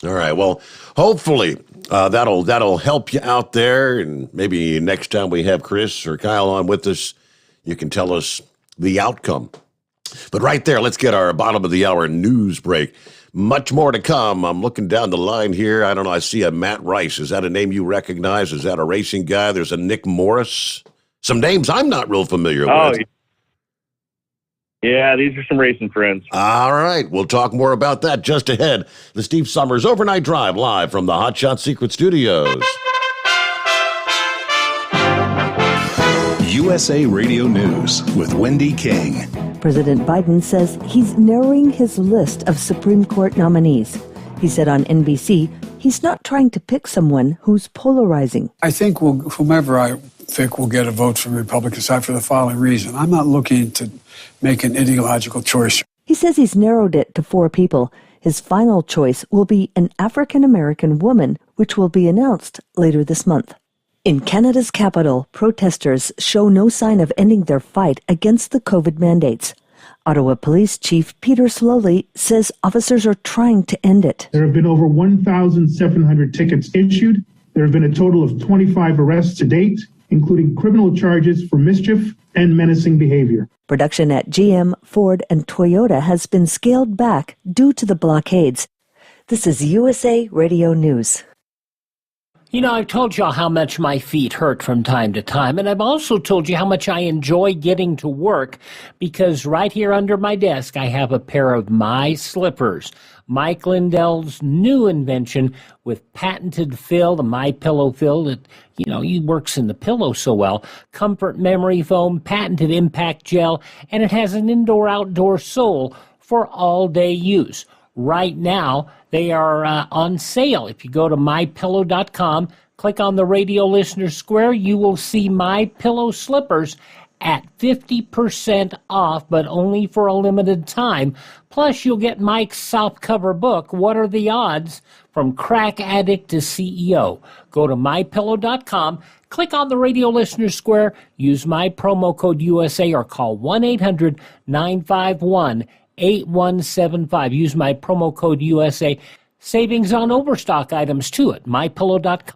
All right. Well, hopefully that'll help you out there, and maybe next time we have Chris or Kyle on with us, you can tell us the outcome. But right there, let's get our bottom of the hour news break. Much more to come. I'm looking down the line here. I don't know. I see a Matt Rice. Is that a name you recognize? Is that a racing guy? There's a Nick Morris. Some names I'm not real familiar with.
Yeah, these are some racing friends.
All right. We'll talk more about that just ahead. The Steve Sommers Overnight Drive, live from the Hot Shot Secret Studios.
USA Radio News with Wendy King.
President Biden says he's narrowing his list of Supreme Court nominees. He said on NBC he's not trying to pick someone who's polarizing.
I think whomever I think will get a vote from the Republican side for the following reason. I'm not looking to make an ideological choice.
He says he's narrowed it to 4 people. His final choice will be an African-American woman, which will be announced later this month. In Canada's capital, protesters show no sign of ending their fight against the COVID mandates. Ottawa Police Chief Peter Slowly says officers are trying to end it.
There have been over 1,700 tickets issued. There have been a total of 25 arrests to date, including criminal charges for mischief and menacing behavior.
Production at GM, Ford, and Toyota has been scaled back due to the blockades. This is USA Radio News.
You know, I've told y'all how much my feet hurt from time to time, and I've also told you how much I enjoy getting to work, because right here under my desk I have a pair of my slippers. Mike Lindell's new invention with patented fill, the My Pillow fill that, he works in the pillow so well, comfort memory foam, patented impact gel, and it has an indoor-outdoor sole for all-day use. Right now, They are on sale. If you go to mypillow.com, click on the radio listener square, you will see My Pillow slippers at 50% off, but only for a limited time. Plus, you'll get Mike's softcover book, What Are the Odds? From Crack Addict to CEO. Go to mypillow.com, click on the radio listener square, use my promo code USA, or call 1-800-951-8175. Use my promo code USA. Savings on overstock items, too, at mypillow.com.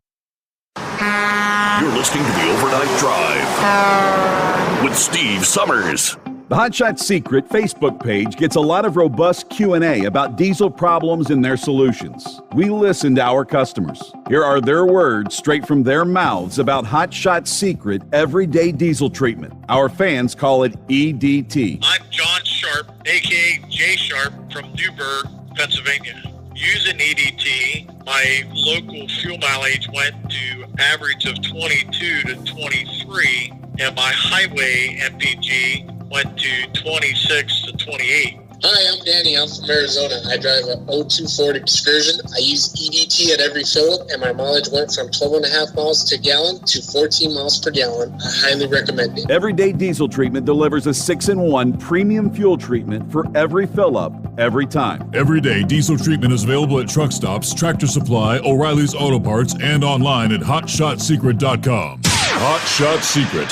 You're listening to the Overnight Drive with Steve Sommers.
The Hotshot Secret Facebook page gets a lot of robust Q&A about diesel problems and their solutions. We listen to our customers. Here are their words straight from their mouths about Hotshot Secret everyday diesel treatment. Our fans call it EDT.
I'm John Sharp, a.k.a. Jay Sharp from Newburgh, Pennsylvania. Using EDT, my local fuel mileage went to average of 22 to 23, and my highway MPG went to 26 to 28.
Hi, I'm Danny. I'm from Arizona. I drive a 02 Ford Excursion. I use EDT at every fill-up, and my mileage went from 12.5 miles to gallon to 14 miles per gallon. I highly recommend it.
Everyday Diesel Treatment delivers a 6-in-1 premium fuel treatment for every fill-up, every time.
Everyday Diesel Treatment is available at truck stops, Tractor Supply, O'Reilly's Auto Parts, and online at HotShotSecret.com. Hot Shot Secret,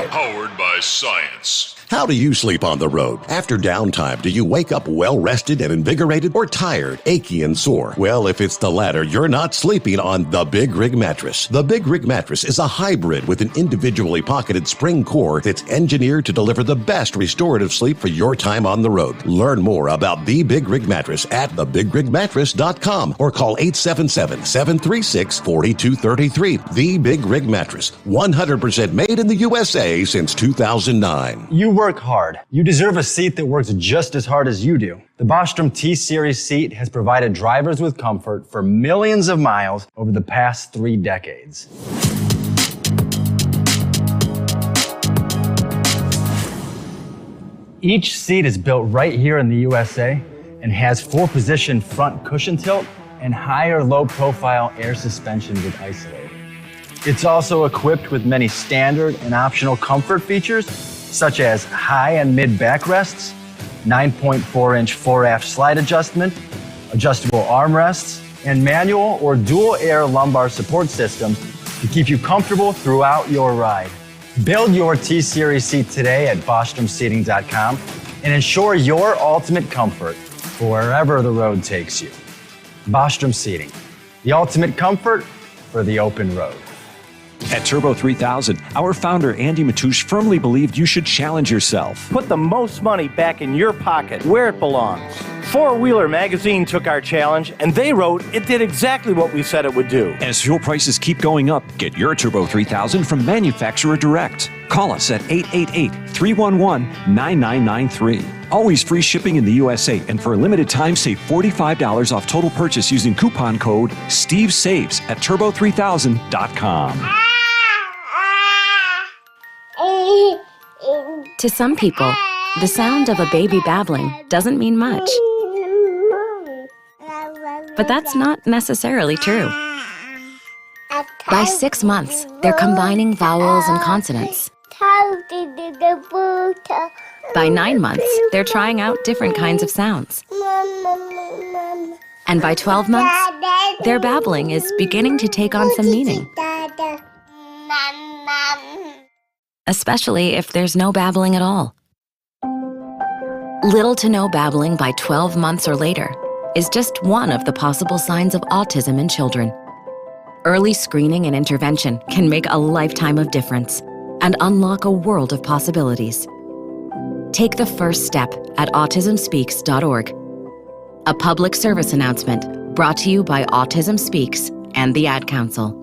powered by science.
How do you sleep on the road? After downtime, do you wake up well-rested and invigorated, or tired, achy, and sore? Well, if it's the latter, you're not sleeping on the Big Rig Mattress. The Big Rig Mattress is a hybrid with an individually pocketed spring core that's engineered to deliver the best restorative sleep for your time on the road. Learn more about the Big Rig Mattress at thebigrigmattress.com or call 877-736-4233. The Big Rig Mattress, 100% made in the USA since 2009.
You work hard. You deserve a seat that works just as hard as you do. The Bostrom T-Series seat has provided drivers with comfort for millions of miles over the past 3 decades. Each seat is built right here in the USA and has 4-position front cushion tilt and higher low-profile air suspension with Isolator. It's also equipped with many standard and optional comfort features, such as high and mid backrests, 9.4-inch fore-aft slide adjustment, adjustable armrests, and manual or dual air lumbar support system to keep you comfortable throughout your ride. Build your T-Series seat today at BostromSeating.com and ensure your ultimate comfort for wherever the road takes you. Bostrom Seating, the ultimate comfort for the open road.
At Turbo 3000, our founder Andy Matouche firmly believed you should challenge yourself.
Put the most money back in your pocket, where it belongs. Four Wheeler magazine took our challenge, and they wrote it did exactly what we said it would do.
As fuel prices keep going up, get your Turbo 3000 from manufacturer direct. Call us at 888-311-9993. Always free shipping in the USA, and for a limited time, save $45 off total purchase using coupon code STEVESAVES at turbo3000.com.
To some people, the sound of a baby babbling doesn't mean much. But that's not necessarily true. By 6 months, they're combining vowels and consonants. By 9 months, they're trying out different kinds of sounds. And by 12 months, their babbling is beginning to take on some meaning. Especially if there's no babbling at all. Little to no babbling by 12 months or later is just one of the possible signs of autism in children. Early screening and intervention can make a lifetime of difference and unlock a world of possibilities. Take the first step at autismspeaks.org. A public service announcement brought to you by Autism Speaks and the Ad Council.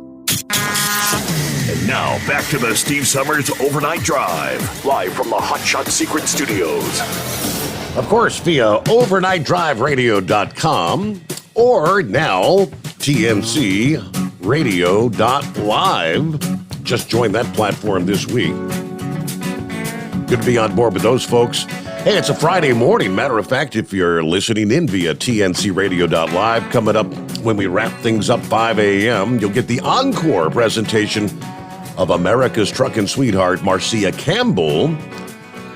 And now, back to the Steve Sommers Overnight Drive, live from the Hot Shot Secret Studios.
Of course, via overnighttdriveradio.com or now tmcradio.live. Just joined that platform this week. Good to be on board with those folks. Hey, it's a Friday morning. Matter of fact, if you're listening in via tncradio.live, coming up when we wrap things up 5 a.m., you'll get the encore presentation of America's Truckin' Sweetheart, Marcia Campbell,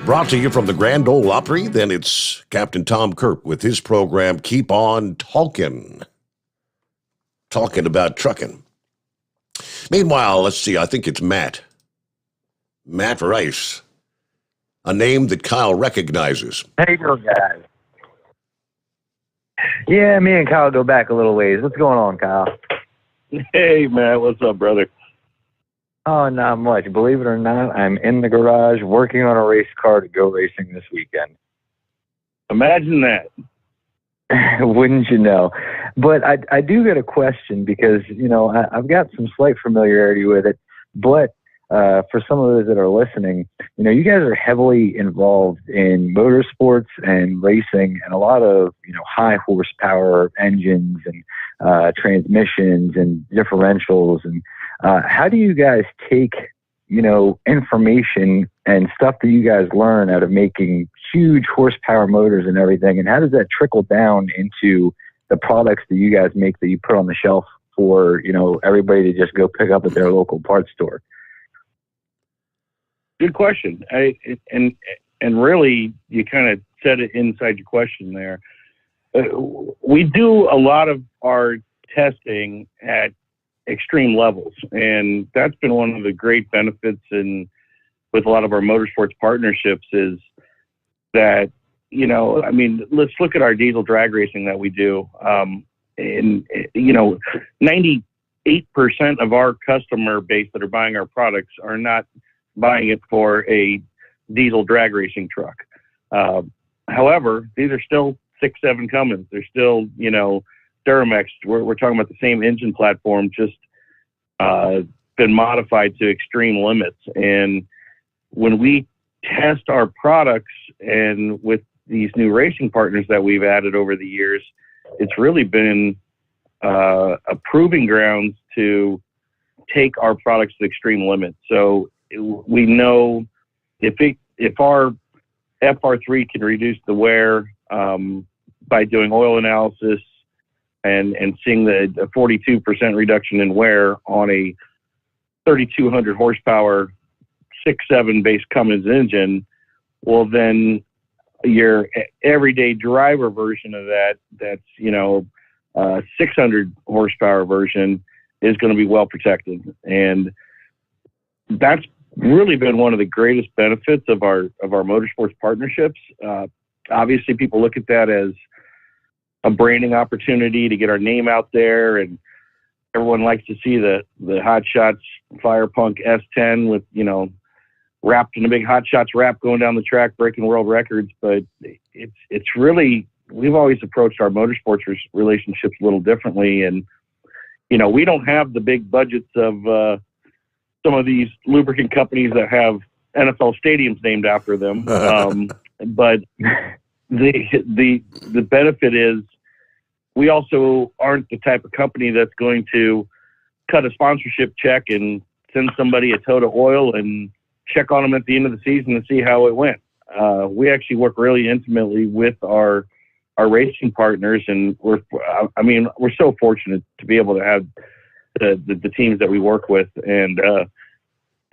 brought to you from the Grand Ole Opry. Then it's Captain Tom Kirk with his program, Keep On Talking about trucking. Meanwhile, let's see, I think it's Matt Rice, a name that Kyle recognizes.
How you doing, guys? Yeah, me and Kyle go back a little ways. What's going on, Kyle?
Hey, Matt. What's up, brother?
Oh, not much. Believe it or not, I'm in the garage working on a race car to go racing this weekend.
Imagine that.
Wouldn't you know? But I do get a question because, I've got some slight familiarity with it. But for some of those that are listening, you guys are heavily involved in motorsports and racing and a lot of, high horsepower engines and transmissions and differentials. And how do you guys take, information and stuff that you guys learn out of making huge horsepower motors and everything? And how does that trickle down into the products that you guys make that you put on the shelf for, everybody to just go pick up at their local parts store?
Good question. And really, you kind of said it inside your question there. We do a lot of our testing at extreme levels, and that's been one of the great benefits with a lot of our motorsports partnerships is that, let's look at our diesel drag racing that we do. 98% of our customer base that are buying our products are not buying it for a diesel drag racing truck. However, these are still 6.7 Cummins. They're still, Duramax. We're talking about the same engine platform, just been modified to extreme limits. And when we test our products and with these new racing partners that we've added over the years, it's really been a proving grounds to take our products to extreme limits. So we know if our FR3 can reduce the wear by doing oil analysis and seeing the 42% reduction in wear on a 3,200 horsepower 6.7 base Cummins engine, well, then your everyday driver version of that's 600 horsepower version is going to be well protected. And that's really been one of the greatest benefits of our motorsports partnerships. Obviously, people look at that as a branding opportunity to get our name out there, and everyone likes to see the Hot Shots Fire Punk S10 with wrapped in a big Hot Shots wrap going down the track, breaking world records. But it's really, we've always approached our motorsports relationships a little differently, and we don't have the big budgets of some of these lubricant companies that have NFL stadiums named after them. But the benefit is we also aren't the type of company that's going to cut a sponsorship check and send somebody a tote of oil and check on them at the end of the season to see how it went. We actually work really intimately with our racing partners, and we're so fortunate to be able to have the teams that we work with. And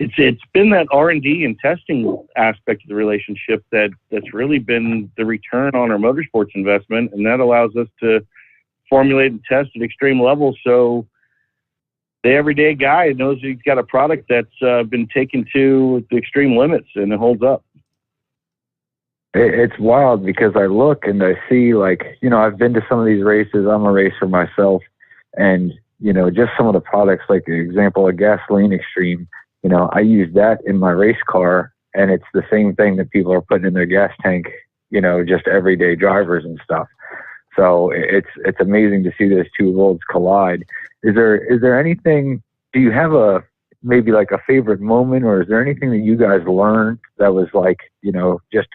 it's been that R&D and testing aspect of the relationship that's really been the return on our motorsports investment, and that allows us to formulate and test at extreme levels. So the everyday guy knows he's got a product that's been taken to the extreme limits, and it holds up.
It's wild because I look and I see, I've been to some of these races. I'm a racer myself, and just some of the products, like the example of Gasoline Extreme. I use that in my race car, and it's the same thing that people are putting in their gas tank, just everyday drivers and stuff. So it's amazing to see those two worlds collide. Is there anything, do you have maybe a favorite moment, or is there anything that you guys learned that was just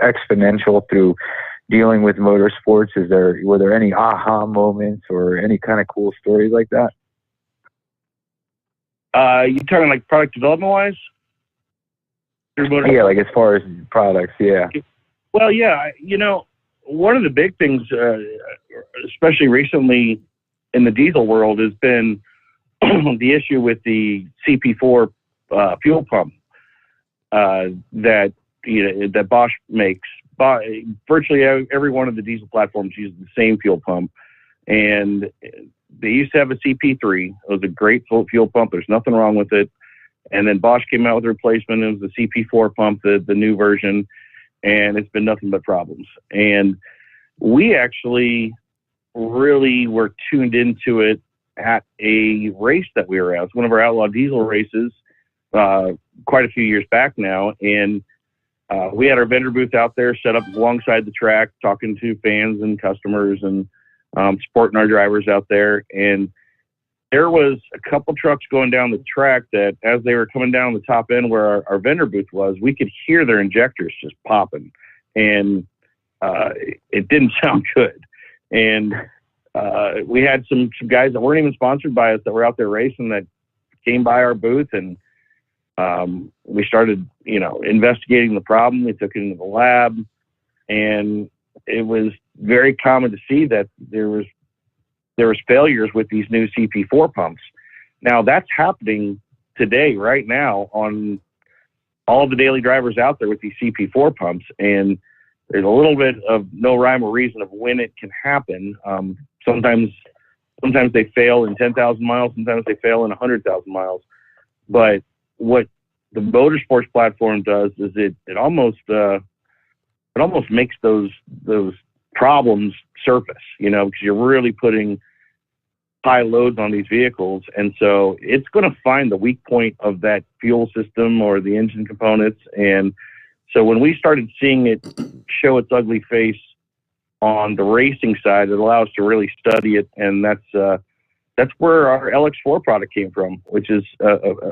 exponential through dealing with motorsports? Were there any aha moments or any kind of cool stories like that?
You talking product development wise?
Yeah, as far as products, yeah.
Well, yeah, one of the big things, especially recently in the diesel world, has been the issue with the CP4 fuel pump that Bosch makes. Virtually every one of the diesel platforms uses the same fuel pump, and they used to have a CP3. It was a great fuel pump. There's nothing wrong with it. And then Bosch came out with a replacement. It was the CP4 pump, the new version, and it's been nothing but problems. And we actually really were tuned into it at a race that we were at. It was one of our outlaw diesel races quite a few years back now. And we had our vendor booth out there set up alongside the track, talking to fans and customers and supporting our drivers out there. And there was a couple trucks going down the track that as they were coming down the top end where our vendor booth was, we could hear their injectors just popping. And it didn't sound good. And we had some guys that weren't even sponsored by us that were out there racing that came by our booth, and we started, investigating the problem. We took it into the lab, and it was very common to see that there was failures with these new CP4 pumps. Now that's happening today, right now, on all the daily drivers out there with these CP4 pumps. And there's a little bit of no rhyme or reason of when it can happen. Sometimes they fail in 10,000 miles. Sometimes they fail in 100,000 miles. But what the motorsports platform does is it almost makes those problems surface, because you're really putting high loads on these vehicles. And so it's going to find the weak point of that fuel system or the engine components. And so when we started seeing it show its ugly face on the racing side, it allows us to really study it. And that's where our LX4 product came from, which is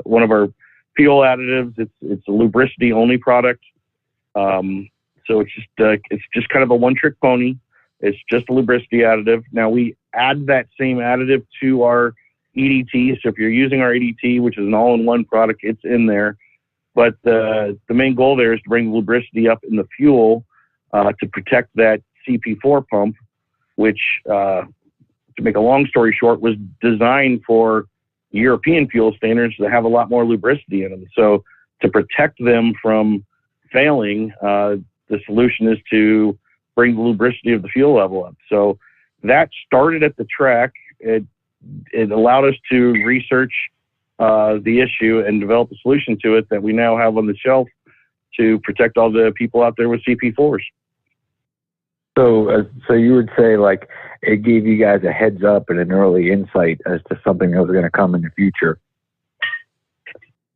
one of our fuel additives. It's a lubricity only product. So it's just kind of a one-trick pony. It's just a lubricity additive. Now we add that same additive to our EDT. So if you're using our EDT, which is an all-in-one product, it's in there. But the main goal there is to bring the lubricity up in the fuel to protect that CP4 pump, which, to make a long story short, was designed for European fuel standards to have a lot more lubricity in them. So to protect them from failing, the solution is to bring the lubricity of the fuel level up. So that started at the track. It allowed us to research the issue and develop a solution to it that we now have on the shelf to protect all the people out there with CP4s.
So you would say like it gave you guys a heads up and an early insight as to something that was going to come in the future.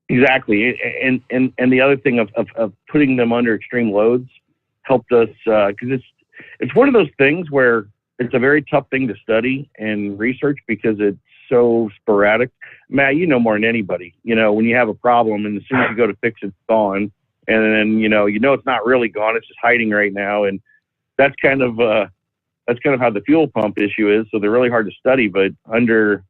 Exactly. And the other thing of putting them under extreme loads helped us, because it's one of those things where it's a very tough thing to study and research because it's so sporadic. Matt, you know more than anybody. When you have a problem and as soon as you go to fix it, it's gone. And then it's not really gone. It's just hiding right now. And that's kind of how the fuel pump issue is. So they're really hard to study, but under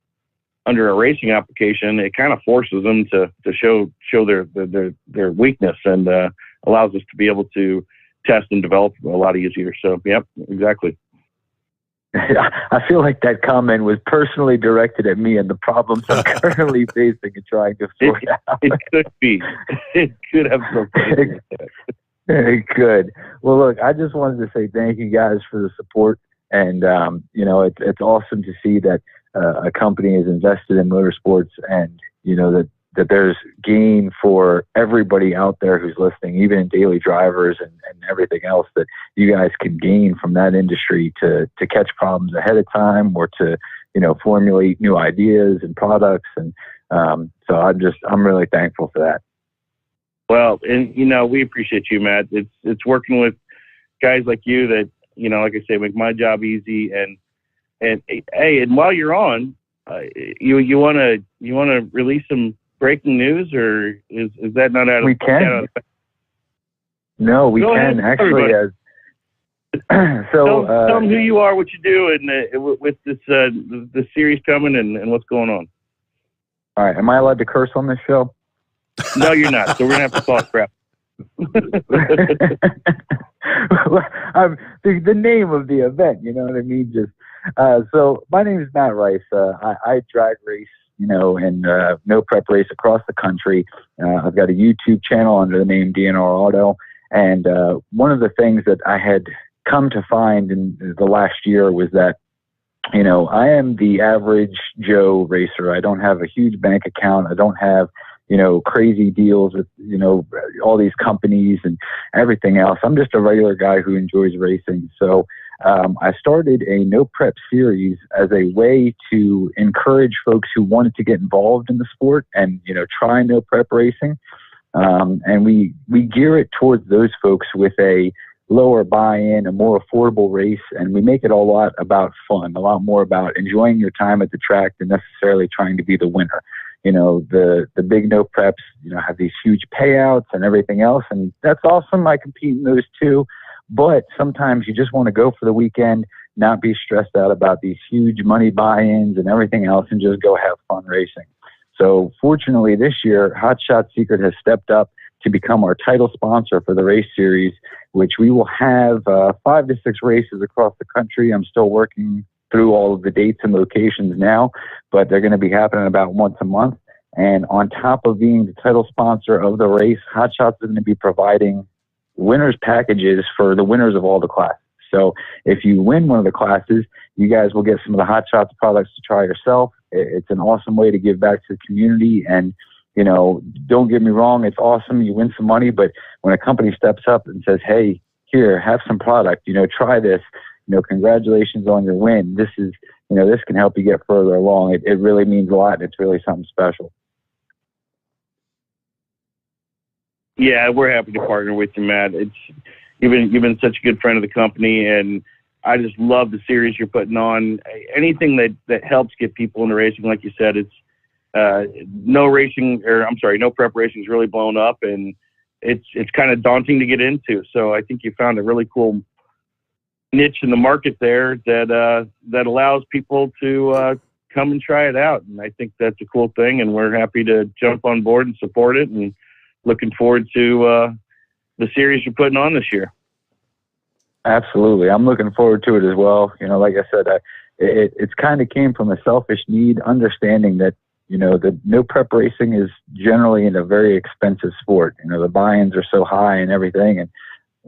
a racing application, it kind of forces them to show their weakness and allows us to be able to test and develop a lot easier. So, yep, exactly.
I feel like that comment was personally directed at me and the problems I'm currently facing and trying to sort out.
It could be. It could have something.
Good. Well, look, I just wanted to say thank you guys for the support. And, it's awesome to see that a company is invested in motorsports and, that there's gain for everybody out there who's listening, even in daily drivers and everything else, that you guys can gain from that industry to catch problems ahead of time or to, formulate new ideas and products. And so I'm really thankful for that.
Well, and, we appreciate you, Matt. It's working with guys like you that, like I say, make my job easy. And hey, and while you're on, you want to release some breaking news, or is that not out of?
We can. No, we can actually.
Tell them who you are, what you do, and with this the series coming and what's going on.
All right, am I allowed to curse on this show?
No, you're not. So we're gonna have to talk crap.
The name of the event, you know what I mean? So my name is Matt Rice. I drag race, and no prep race across the country. I've got a YouTube channel under the name DNR Auto. And one of the things that I had come to find in the last year was that, I am the average Joe racer. I don't have a huge bank account. I don't have, crazy deals with, all these companies and everything else. I'm just a regular guy who enjoys racing. So I started a no prep series as a way to encourage folks who wanted to get involved in the sport and, try no prep racing. And we gear it towards those folks with a lower buy-in, a more affordable race, and we make it a lot about fun, a lot more about enjoying your time at the track than necessarily trying to be the winner. The big no preps, have these huge payouts and everything else, and that's awesome. I compete in those too, but sometimes you just want to go for the weekend, not be stressed out about these huge money buy-ins and everything else, and just go have fun racing. So fortunately this year, Hot Shot Secret has stepped up to become our title sponsor for the race series, which we will have 5 to 6 races across the country. I'm still working through all of the dates and locations now, but they're going to be happening about once a month. And on top of being the title sponsor of the race, Hot Shots is going to be providing winners packages for the winners of all the classes. So if you win one of the classes, you guys will get some of the Hot Shots products to try yourself. It's an awesome way to give back to the community. And don't get me wrong, it's awesome. You win some money, but when a company steps up and says, hey, here, have some product, try this, congratulations on your win. This is, this can help you get further along. It really means a lot. And it's really something special.
Yeah, we're happy to partner with you, Matt. You've been such a good friend of the company, and I just love the series you're putting on. Anything that helps get people into racing, like you said, it's, no prep racing is really blown up, and it's kind of daunting to get into. So I think you found a really cool niche in the market there that allows people to come and try it out. And I think that's a cool thing, and we're happy to jump on board and support it, and looking forward to the series you're putting on this year.
Absolutely. I'm looking forward to it as well. Like I said, it's kind of came from a selfish need, understanding that the no prep racing is generally in a very expensive sport. The buy-ins are so high and everything, and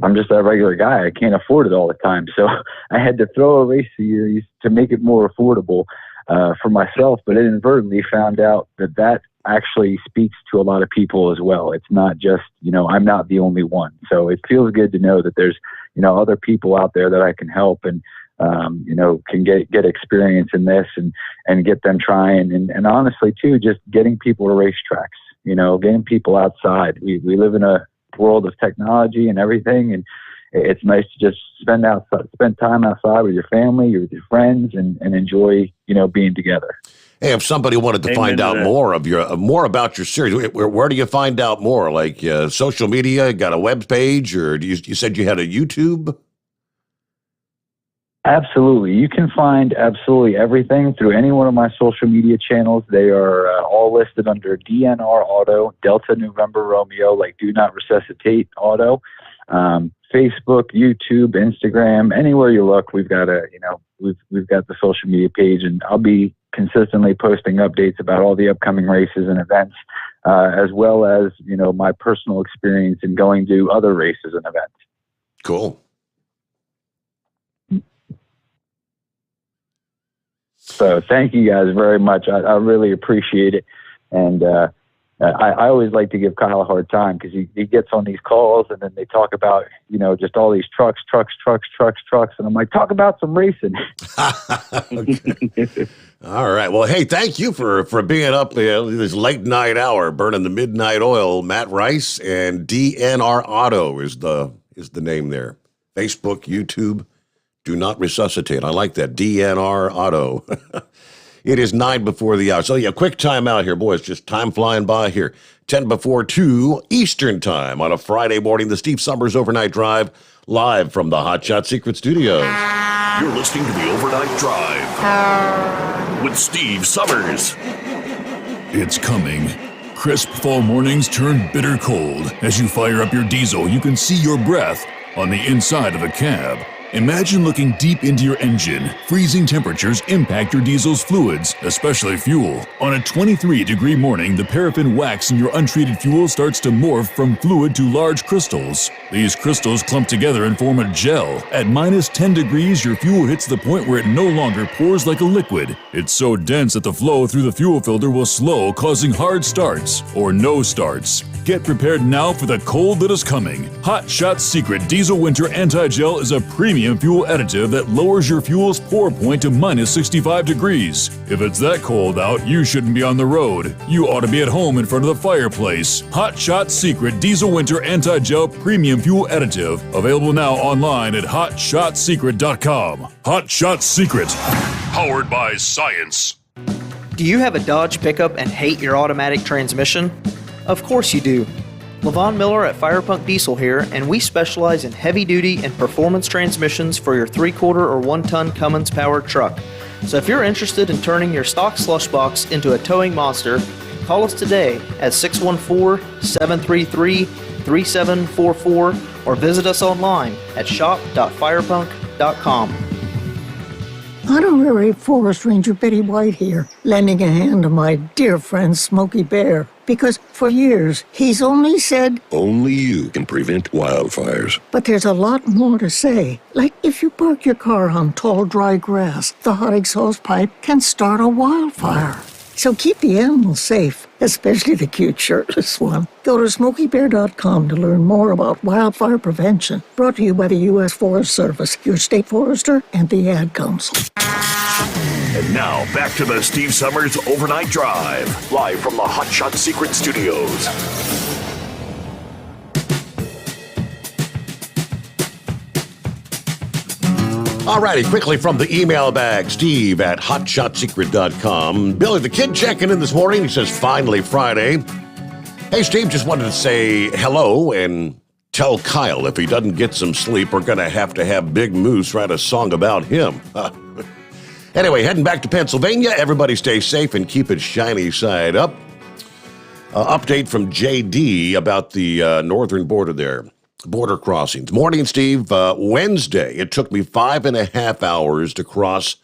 I'm just a regular guy. I can't afford it all the time. So I had to throw a race series to make it more affordable for myself, but inadvertently found out that actually speaks to a lot of people as well. It's not just, I'm not the only one. So it feels good to know that there's, other people out there that I can help and, can get experience in this and get them trying. And honestly, too, just getting people to racetracks, getting people outside. We live in a world of technology and everything, and it's nice to just spend time outside with your family, with your friends, and enjoy, being together.
Hey, if somebody wanted to find out more about your series, where do you find out more? Like social media, got a web page, or you said you had a YouTube?
Absolutely. You can find absolutely everything through any one of my social media channels. They are all listed under DNR Auto, Delta November Romeo, like Do Not Resuscitate Auto. Facebook, YouTube, Instagram, anywhere you look, we've got we've got the social media page, and I'll be consistently posting updates about all the upcoming races and events, as well as, my personal experience in going to other races and events.
Cool.
So thank you guys very much. I really appreciate it. And I always like to give Kyle a hard time because he gets on these calls and then they talk about, just all these trucks. And I'm like, talk about some racing.
All right. Well, hey, thank you for being up this late night hour, burning the midnight oil. Matt Rice, and DNR Auto is the name there. Facebook, YouTube. Do Not Resuscitate. I like that. DNR Auto. It is 9 before the hour. So, yeah, quick time out here, boys. Just time flying by here. 10 before 2 Eastern time on a Friday morning. The Steve Sommers Overnight Drive, live from the Hot Shot Secret Studios.
You're listening to the Overnight Drive with Steve Sommers.
It's coming. Crisp fall mornings turn bitter cold. As you fire up your diesel, you can see your breath on the inside of the cab. Imagine looking deep into your engine. Freezing temperatures impact your diesel's fluids, especially fuel. On a 23-degree morning, the paraffin wax in your untreated fuel starts to morph from fluid to large crystals. These crystals clump together and form a gel. At minus 10 degrees, your fuel hits the point where it no longer pours like a liquid. It's so dense that the flow through the fuel filter will slow, causing hard starts or no starts. Get prepared now for the cold that is coming. Hot Shot Secret Diesel Winter Anti-Gel is a premium fuel additive that lowers your fuel's pour point to minus 65 degrees. If it's that cold out, you shouldn't be on the road. You ought to be at home in front of the fireplace. Hot Shot Secret Diesel Winter Anti-Gel Premium Fuel Additive. Available now online at hotshotsecret.com. Hot Shot Secret. Powered by science.
Do you have a Dodge pickup and hate your automatic transmission? Of course you do. Levon Miller at Firepunk Diesel here, and we specialize in heavy-duty and performance transmissions for your 3-quarter or 1-ton Cummins-powered truck. So if you're interested in turning your stock slush box into a towing monster, call us today at 614-733-3744 or visit us online at shop.firepunk.com.
Honorary Forest Ranger Betty White here, lending a hand to my dear friend Smokey Bear. Because for years, he's only said,
only you can prevent wildfires.
But there's a lot more to say. Like if you park your car on tall, dry grass, the hot exhaust pipe can start a wildfire. So keep the animals safe, especially the cute shirtless one. Go to SmokeyBear.com to learn more about wildfire prevention. Brought to you by the U.S. Forest Service, your state forester, and the Ad Council.
And now, back to the Steve Sommers Overnight Drive, live from the Hot Shot Secret Studios.
Alrighty, quickly from the email bag, Steve at hotshotsecret.com. Billy the Kid checking in this morning. He says, finally Friday. Hey, Steve, just wanted to say hello and tell Kyle if he doesn't get some sleep, we're going to have Big Moose write a song about him. Anyway, heading back to Pennsylvania. Everybody stay safe and keep it shiny side up. Update from JD about the northern border there. Border crossings. Morning, Steve. Wednesday, it took me 5.5 hours to cross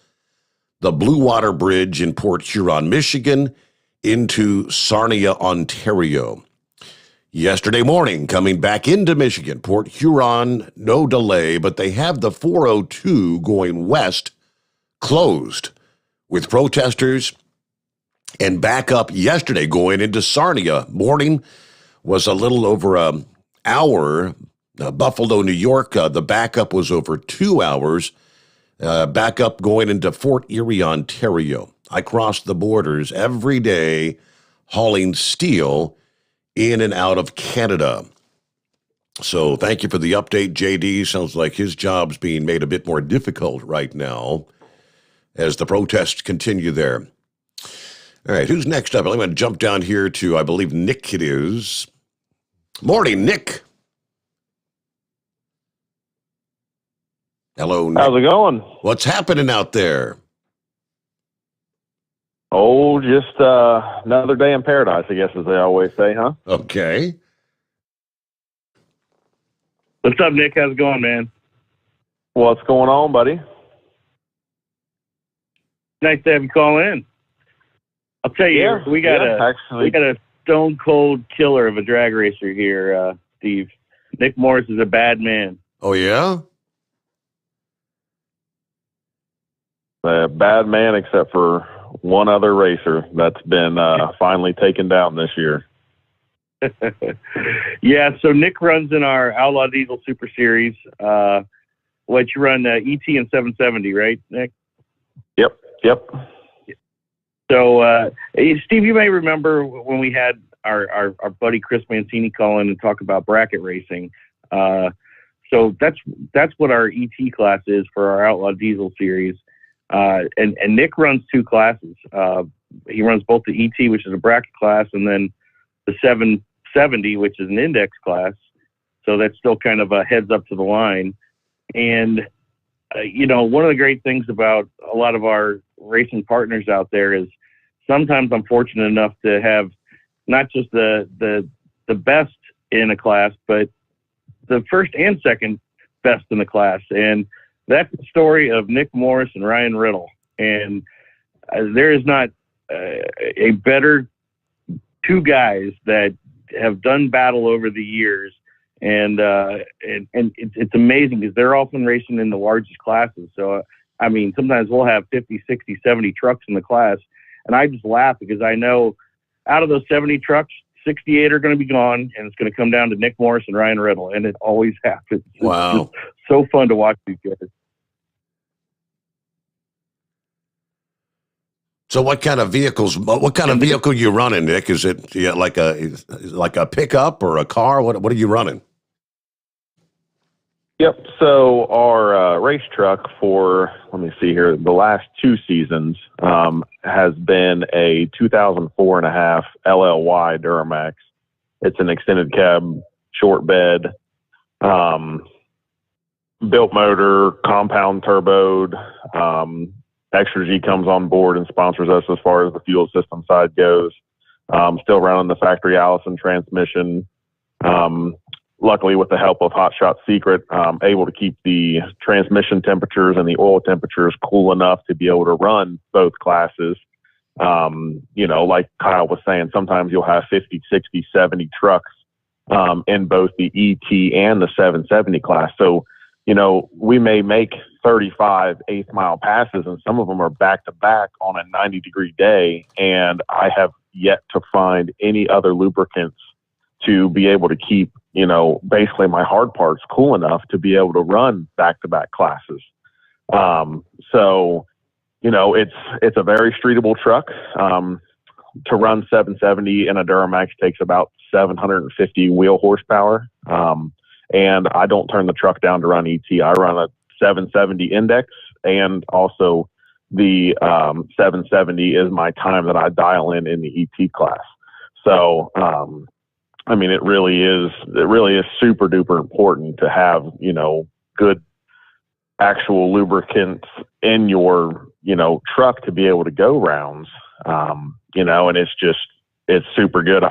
the Blue Water Bridge in Port Huron, Michigan, into Sarnia, Ontario. Yesterday morning, coming back into Michigan, Port Huron, no delay, but they have the 402 going west closed with protesters and backup yesterday going into Sarnia. Morning was a little over an hour. Buffalo, New York, the backup was over 2 hours. Backup going into Fort Erie, Ontario. I crossed the borders every day hauling steel in and out of Canada. So thank you for the update, JD. Sounds like his job's being made a bit more difficult right now as the protests continue there. All right, who's next up? I'm going to jump down here to, I believe, Nick it is. Morning, Nick. Hello, Nick.
How's it going?
What's happening out there?
Oh, just another day in paradise, I guess, as they always say, huh?
Okay.
What's up, Nick? How's it going, man?
What's going on, buddy?
Nice to have you call in. I'll tell you, we got a stone cold killer of a drag racer here, Steve. Nick Morris is a bad man.
Oh, yeah?
A bad man, except for one other racer that's been finally taken down this year.
Yeah, so Nick runs in our Outlaw Diesel Super Series. What you run, ET and 770, right, Nick?
Yep.
So, Steve, you may remember when we had our buddy Chris Mancini call in and talk about bracket racing. So that's what our ET class is for our Outlaw Diesel Series. And Nick runs two classes. He runs both the ET, which is a bracket class, and then the 770, which is an index class. So that's still kind of a heads up to the line. And, one of the great things about a lot of our racing partners out there is sometimes I'm fortunate enough to have not just the best in a class, but the first and second best in the class. And that's the story of Nick Morris and Ryan Riddle. And there is not a better two guys that have done battle over the years. And it's amazing because they're often racing in the largest classes. So, I mean, sometimes we'll have 50, 60, 70 trucks in the class. And I just laugh because I know out of those 70 trucks, 68 are going to be gone, and it's going to come down to Nick Morris and Ryan Riddle. And it always happens.
Wow.
It's just so fun to watch these guys.
So what kind of vehicle you running, Nick? Is it like a pickup or a car? What are you running?
Yep. So our race truck for, let me see here, the last 2 seasons has been a 2004.5 LLY Duramax. It's an extended cab, short bed, built motor, compound turboed. Extra G comes on board and sponsors us as far as the fuel system side goes. Still running the factory Allison transmission. Luckily, with the help of Hot Shot Secret, able to keep the transmission temperatures and the oil temperatures cool enough to be able to run both classes. Like Kyle was saying, sometimes you'll have 50, 60, 70 trucks in both the ET and the 770 class. So, we may make 35 eighth mile passes, and some of them are back to back on a 90-degree day. And I have yet to find any other lubricants to be able to keep, basically my hard parts cool enough to be able to run back to back classes. So, it's a very streetable truck. To run 770 in a Duramax takes about 750 wheel horsepower. And I don't turn the truck down to run ET. I run a 770 index, and also the 770 is my time that I dial in the ET class. So, it really is super duper important to have, good actual lubricants in your, truck to be able to go rounds. And it's super good.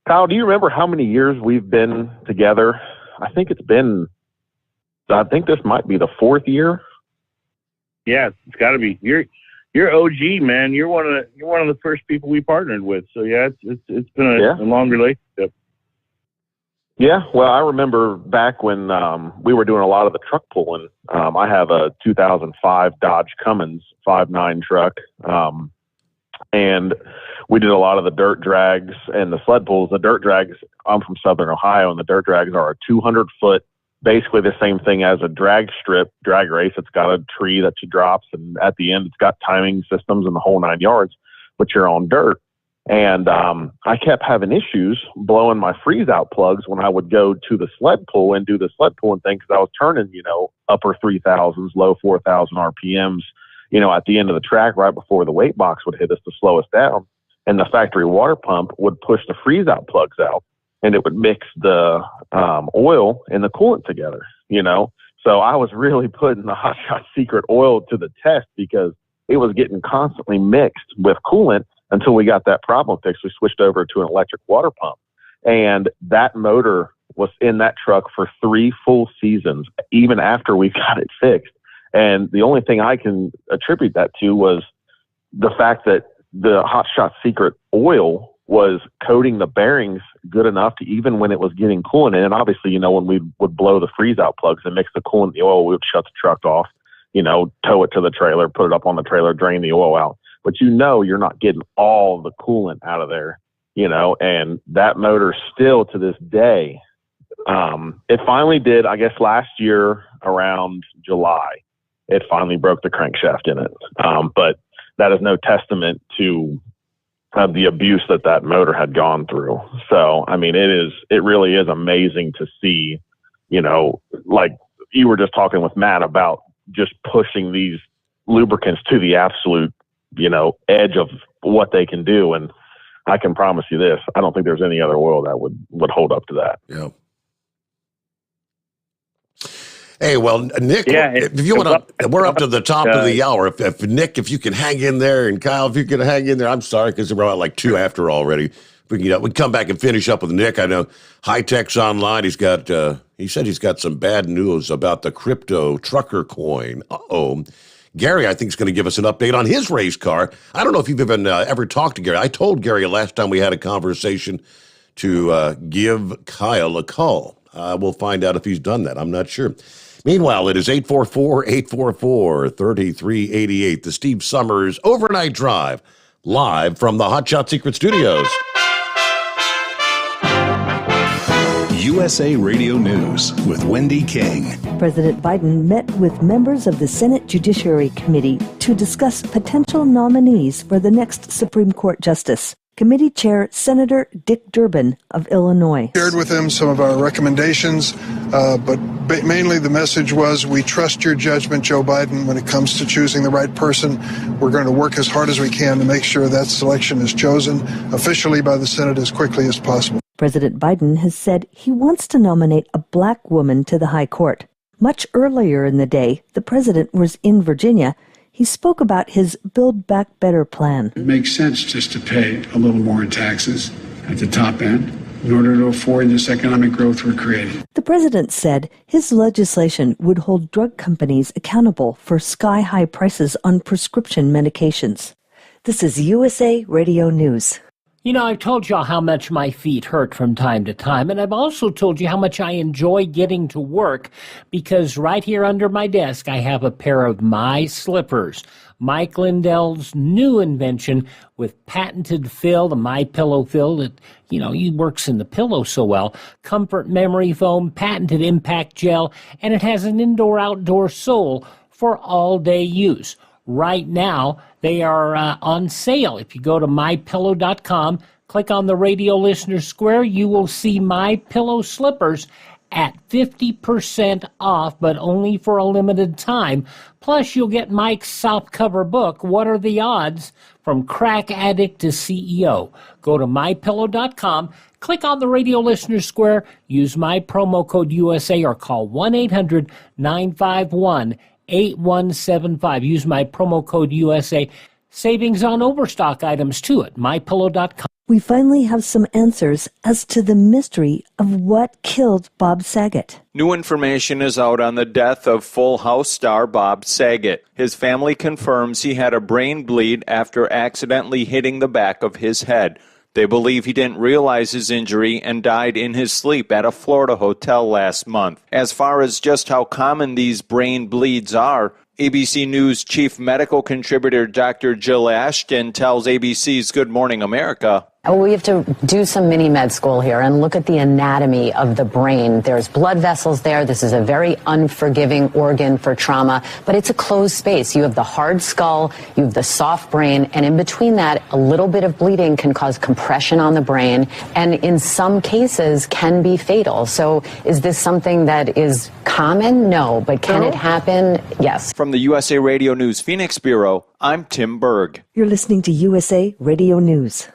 Kyle, do you remember how many years we've been together? I think this might be the 4th year.
Yeah, it's got to be. You're OG, man. You're one of the first people we partnered with. So yeah, it's been a long relationship.
Yeah, well, I remember back when we were doing a lot of the truck pulling. I have a 2005 Dodge Cummins 5.9 truck, and we did a lot of the dirt drags and the sled pulls. The dirt drags, I'm from Southern Ohio, and the dirt drags are a 200-foot, basically the same thing as a drag strip drag race. It's got a tree that you drops, and at the end, it's got timing systems and the whole 9 yards, but you're on dirt. And I kept having issues blowing my freeze-out plugs when I would go to the sled pull and do the sled pulling thing, because I was turning, upper 3,000s, low 4,000 RPMs, at the end of the track right before the weight box would hit us to slow us down. And the factory water pump would push the freeze-out plugs out, and it would mix the oil and the coolant together, So I was really putting the Hot Shot Secret oil to the test, because it was getting constantly mixed with coolant until we got that problem fixed. We switched over to an electric water pump. And that motor was in that truck for 3 full seasons, even after we got it fixed. And the only thing I can attribute that to was the fact that the Hot Shot Secret oil was coating the bearings good enough to, even when it was getting coolant in. And obviously, when we would blow the freeze out plugs and mix the coolant in the oil, we would shut the truck off, tow it to the trailer, put it up on the trailer, drain the oil out. But you're not getting all the coolant out of there, and that motor still to this day, it finally did, I guess last year around July, it finally broke the crankshaft in it. But that is no testament to the abuse that motor had gone through. So, it really is amazing to see, like you were just talking with Matt about just pushing these lubricants to the absolute, edge of what they can do. And I can promise you this, I don't think there's any other oil that would hold up to that.
Yeah. Hey, well, Nick, if you want to, we're up to the top of the hour. If Nick, if you can hang in there, and Kyle, if you can hang in there, I'm sorry, because we're at like 2 after already. we can come back and finish up with Nick. I know High Tech's online. He said he's got some bad news about the crypto trucker coin. Uh-oh. Gary, I think, is going to give us an update on his race car. I don't know if you've even ever talked to Gary. I told Gary last time we had a conversation to give Kyle a call. We'll find out if he's done that. I'm not sure. Meanwhile, it is 844-844-3388, the Steve Sommers Overnight Drive, live from the Hot Shot Secret Studios.
USA Radio News with Wendy King.
President Biden met with members of the Senate Judiciary Committee to discuss potential nominees for the next Supreme Court justice. Committee Chair Senator Dick Durbin of Illinois
shared with them some of our recommendations, but mainly the message was, we trust your judgment, Joe Biden, when it comes to choosing the right person. We're going to work as hard as we can to make sure that selection is chosen officially by the Senate as quickly as possible.
President Biden has said he wants to nominate a black woman to the high court. Much earlier in the day, the president was in Virginia. He spoke about his Build Back Better plan.
It makes sense just to pay a little more in taxes at the top end in order to afford this economic growth we're creating.
The president said his legislation would hold drug companies accountable for sky-high prices on prescription medications. This is USA Radio News.
You know, I've told y'all how much my feet hurt from time to time, and I've also told you how much I enjoy getting to work because right here under my desk I have a pair of my slippers. Mike Lindell's new invention with patented fill, the My Pillow fill that, he works in the pillow so well, comfort memory foam, patented impact gel, and it has an indoor-outdoor sole for all-day use. Right now, they are on sale. If you go to mypillow.com, click on the radio listener square, you will see My Pillow slippers at 50% off, but only for a limited time. Plus, you'll get Mike's softcover book, What Are the Odds? From Crack Addict to CEO. Go to mypillow.com, click on the radio listener square, use my promo code USA, or call 1-800-951-8175. Use my promo code USA. Savings on overstock items too at mypillow.com.
We finally have some answers as to the mystery of what killed Bob Saget.
New information is out on the death of Full House star Bob Saget. His family confirms he had a brain bleed after accidentally hitting the back of his head. They believe he didn't realize his injury and died in his sleep at a Florida hotel last month. As far as just how common these brain bleeds are, ABC News chief medical contributor Dr. Jill Ashton tells ABC's Good Morning America,
we have to do some mini med school here and look at the anatomy of the brain. There's blood vessels there. This is a very unforgiving organ for trauma, but it's a closed space. You have the hard skull, you have the soft brain, and in between that, a little bit of bleeding can cause compression on the brain, and in some cases can be fatal. So is this something that is common? No, but can it happen? Yes.
From the USA Radio News Phoenix Bureau, I'm Tim Berg.
You're listening to USA Radio News.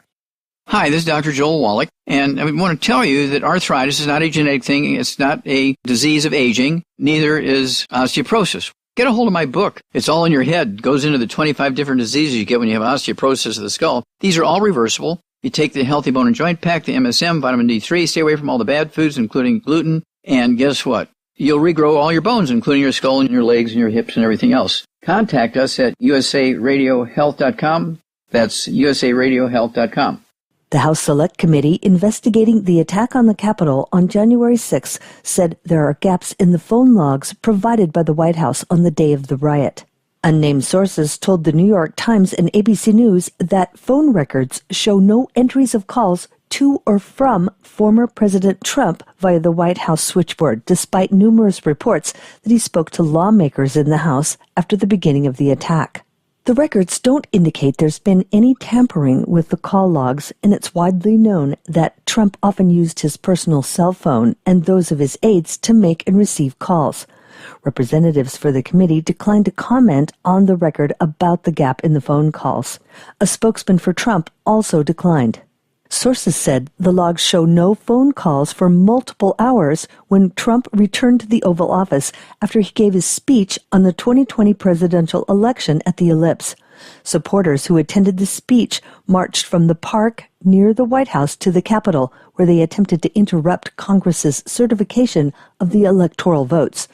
Hi, this is Dr. Joel Wallach, and I want to tell you that arthritis is not a genetic thing. It's not a disease of aging. Neither is osteoporosis. Get a hold of my book. It's all in your head. It goes into the 25 different diseases you get when you have osteoporosis of the skull. These are all reversible. You take the Healthy Bone and Joint Pack, the MSM, vitamin D3, stay away from all the bad foods, including gluten, and guess what? You'll regrow all your bones, including your skull and your legs and your hips and everything else. Contact us at usaradiohealth.com. That's usaradiohealth.com.
The House Select Committee investigating the attack on the Capitol on January 6 said there are gaps in the phone logs provided by the White House on the day of the riot. Unnamed sources told the New York Times and ABC News that phone records show no entries of calls to or from former President Trump via the White House switchboard, despite numerous reports that he spoke to lawmakers in the House after the beginning of the attack. The records don't indicate there's been any tampering with the call logs, and it's widely known that Trump often used his personal cell phone and those of his aides to make and receive calls. Representatives for the committee declined to comment on the record about the gap in the phone calls. A spokesman for Trump also declined. Sources said the logs show no phone calls for multiple hours when Trump returned to the Oval Office after he gave his speech on the 2020 presidential election at the Ellipse. Supporters who attended the speech marched from the park near the White House to the Capitol, where they attempted to interrupt Congress's certification of the electoral votes.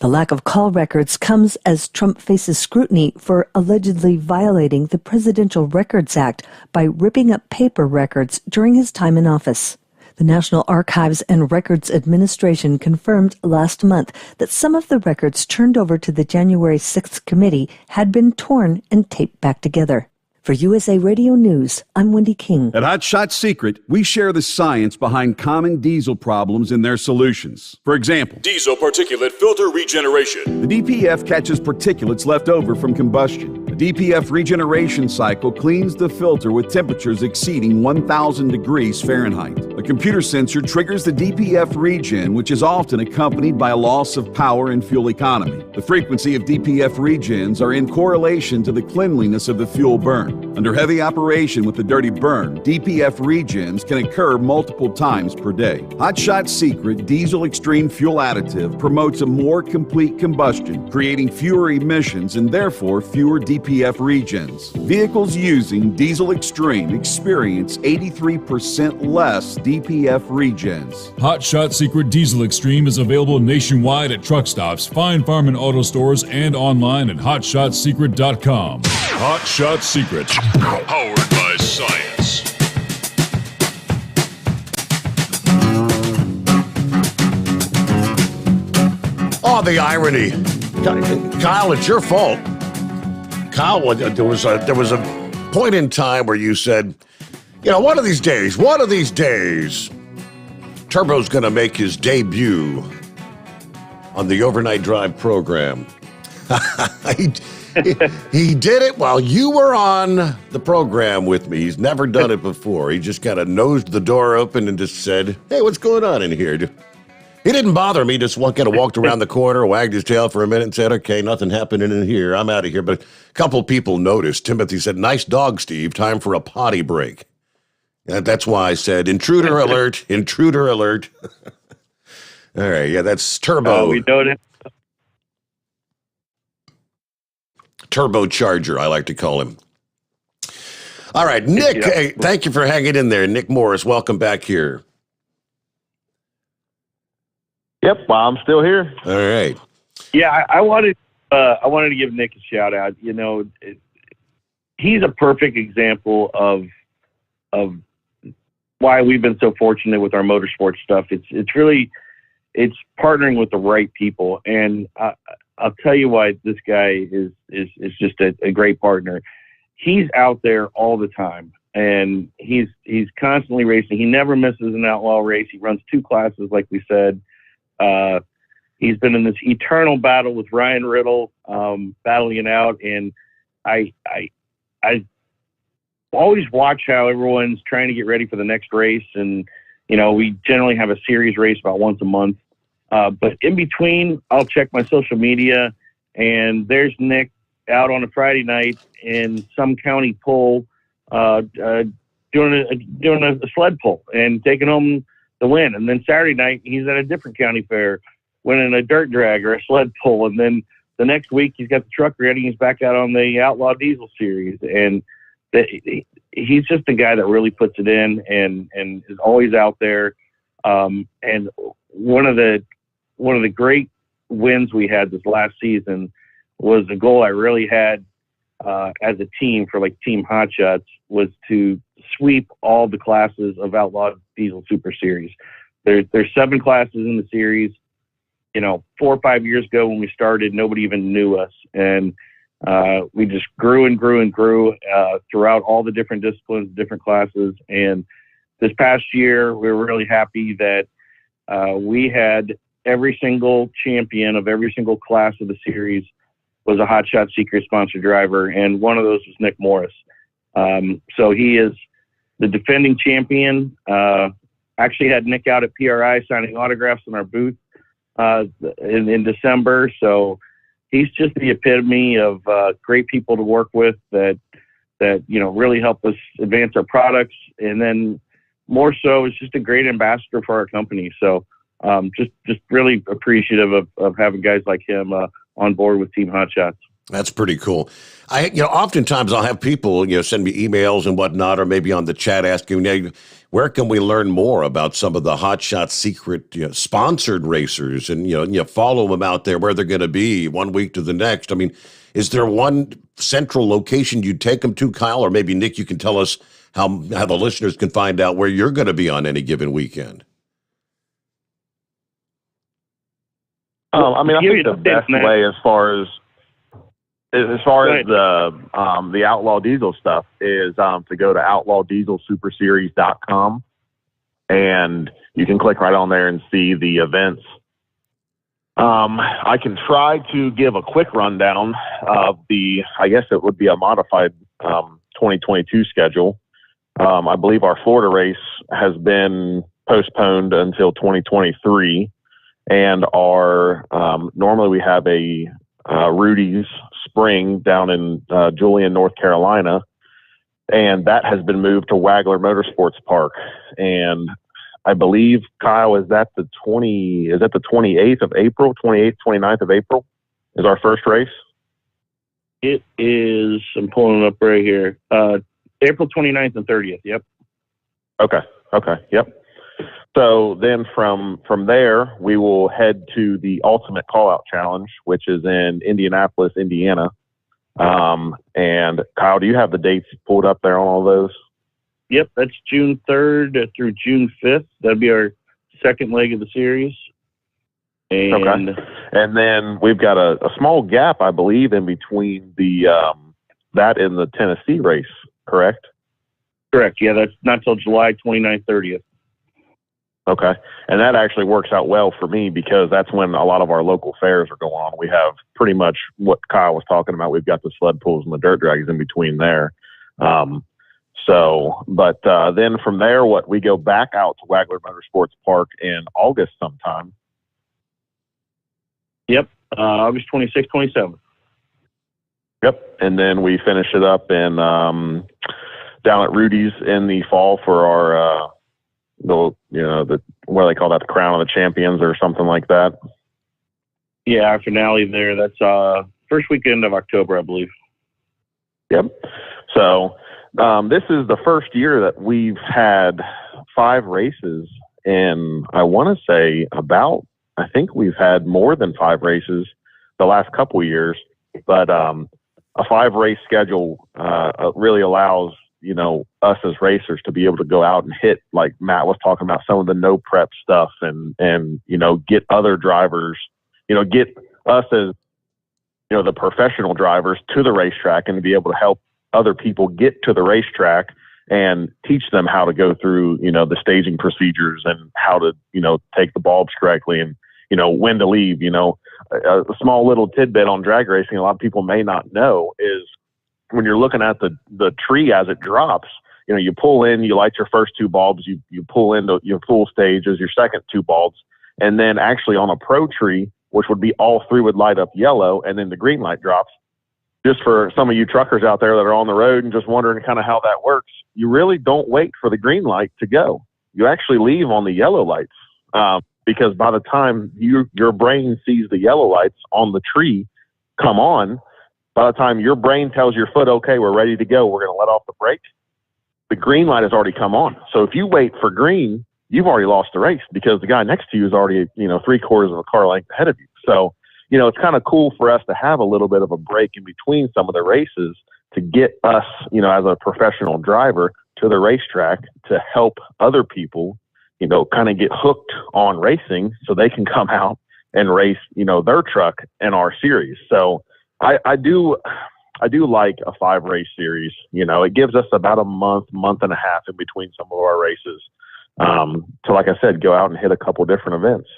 The lack of call records comes as Trump faces scrutiny for allegedly violating the Presidential Records Act by ripping up paper records during his time in office. The National Archives and Records Administration confirmed last month that some of the records turned over to the January 6th committee had been torn and taped back together. For USA Radio News, I'm Wendy King.
At Hot Shot Secret, we share the science behind common diesel problems and their solutions. For example,
diesel particulate filter regeneration.
The DPF catches particulates left over from combustion. The DPF regeneration cycle cleans the filter with temperatures exceeding 1,000 degrees Fahrenheit. A computer sensor triggers the DPF regen, which is often accompanied by a loss of power and fuel economy. The frequency of DPF regens are in correlation to the cleanliness of the fuel burn. Under heavy operation with the dirty burn, DPF regens can occur multiple times per day. Hot Shot Secret Diesel Extreme Fuel Additive promotes a more complete combustion, creating fewer emissions and therefore fewer DPF regens. Vehicles using Diesel Extreme experience 83% less DPF regens.
Hot Shot Secret Diesel Extreme is available nationwide at truck stops, fine farm and auto stores, and online at hotshotsecret.com. Hot Shot Secret, powered by science.
Oh, the irony. Kyle, it's your fault. Kyle, there was a point in time where you said, one of these days, Turbo's going to make his debut on the Overnight Drive program. He did it while you were on the program with me. He's never done it before. He just kind of nosed the door open and just said, "Hey, what's going on in here?" He didn't bother me, just kind of walked around the corner, wagged his tail for a minute and said, "Okay, nothing happening in here. I'm out of here." But a couple people noticed. Timothy said, "Nice dog, Steve. Time for a potty break." And that's why I said, "Intruder alert, intruder alert." All right, yeah, that's Turbo.
We know that.
Turbocharger, I like to call him. All right, Nick, hey, thank you for hanging in there. Nick Morris, welcome back here.
Yep, well, I'm still here.
All right.
Yeah, I wanted to give Nick a shout out. He's a perfect example of why we've been so fortunate with our motorsports stuff. It's partnering with the right people, and I'll tell you why this guy is just a great partner. He's out there all the time, and he's constantly racing. He never misses an outlaw race. He runs 2 classes, like we said. He's been in this eternal battle with Ryan Riddle, battling it out, and I always watch how everyone's trying to get ready for the next race, and we generally have a series race about once a month. But in between, I'll check my social media, and there's Nick out on a Friday night in some county pull, doing a sled pull and taking home the win. And then Saturday night, he's at a different county fair, winning a dirt drag or a sled pull. And then the next week, he's got the truck ready. He's back out on the Outlaw Diesel Series, and he's just the guy that really puts it in and is always out there. And one of the great wins we had this last season was a goal I really had as a team for like Team Hot Shots, was to sweep all the classes of Outlaw Diesel Super Series. There's 7 classes in the series. 4 or 5 years ago when we started, nobody even knew us, and we just grew and grew and grew throughout all the different disciplines, different classes. And this past year, we were really happy that we had every single champion of every single class of the series was a Hot Shot Secret sponsored driver, and one of those was Nick Morris. So he is the defending champion. Actually had Nick out at PRI signing autographs in our booth in December. So he's just the epitome of great people to work with that really help us advance our products. And then more so, it's just a great ambassador for our company. So just really appreciative of having guys like him on board with Team Hot Shots.
That's pretty cool. Oftentimes I'll have people, send me emails and whatnot, or maybe on the chat asking, where can we learn more about some of the Hot Shots Secret sponsored racers, and follow them out there where they're going to be one week to the next. I mean, is there one central location you take them to, Kyle, or maybe Nick, you can tell us how the listeners can find out where you're going to be on any given weekend?
I think the best way as far as the Outlaw Diesel stuff is to go to outlawdieselsuperseries.com, and you can click right on there and see the events. I can try to give a quick rundown of I guess it would be a modified 2022 schedule. I believe our Florida race has been postponed until 2023, and normally we have a Rudy's Spring down in Julian, North Carolina, and that has been moved to Wagler Motorsports Park. And I believe, Kyle, is that the 28th of April, 28th, 29th of April is our first race?
It is, I'm pulling it up right here, April 29th and 30th, yep.
Okay, yep. So then from there, we will head to the Ultimate Callout Challenge, which is in Indianapolis, Indiana. And Kyle, do you have the dates pulled up there on all those?
Yep, that's June 3rd through June 5th. That'd be our second leg of the series. And
then we've got a small gap, I believe, in between that and the Tennessee race, correct?
Correct, yeah, that's not till July 29th, 30th.
Okay. And that actually works out well for me because that's when a lot of our local fairs are going on. We have pretty much what Kyle was talking about. We've got the sled pulls and the dirt drags in between there. Then from there, we go back out to Wagler Motorsports Park in August sometime.
Yep. August 26th, 27th.
Yep. And then we finish it up in, down at Rudy's in the fall for our, what do they call that? The Crown of the Champions or something like that.
Yeah, our finale there. That's first weekend of October, I believe.
Yep. So this is the first year that we've had 5 races, and I want to say I think we've had more than 5 races the last couple of years, but a 5-race schedule really allows us as racers to be able to go out and hit, like Matt was talking about, some of the no prep stuff and get other drivers, get us as, the professional drivers to the racetrack and to be able to help other people get to the racetrack and teach them how to go through, the staging procedures and how to, take the bulbs correctly and, when to leave. A small little tidbit on drag racing a lot of people may not know is when you're looking at the tree as it drops, you pull in, you light your first 2 bulbs, you pull into your full stage as your second 2 bulbs. And then actually on a pro tree, which would be all 3 would light up yellow and then the green light drops. Just for some of you truckers out there that are on the road and just wondering kind of how that works, you really don't wait for the green light to go. You actually leave on the yellow lights because by the time your brain sees the yellow lights on the tree come on, by the time your brain tells your foot, okay, we're ready to go, we're going to let off the brake, the green light has already come on. So if you wait for green, you've already lost the race because the guy next to you is already, 3/4 of a car length ahead of you. So, it's kind of cool for us to have a little bit of a break in between some of the races to get us, as a professional driver to the racetrack to help other people, kind of get hooked on racing so they can come out and race, their truck in our series. So I do like a 5-race series. It gives us about a month and a half in between some of our races to, like I said, go out and hit a couple different events.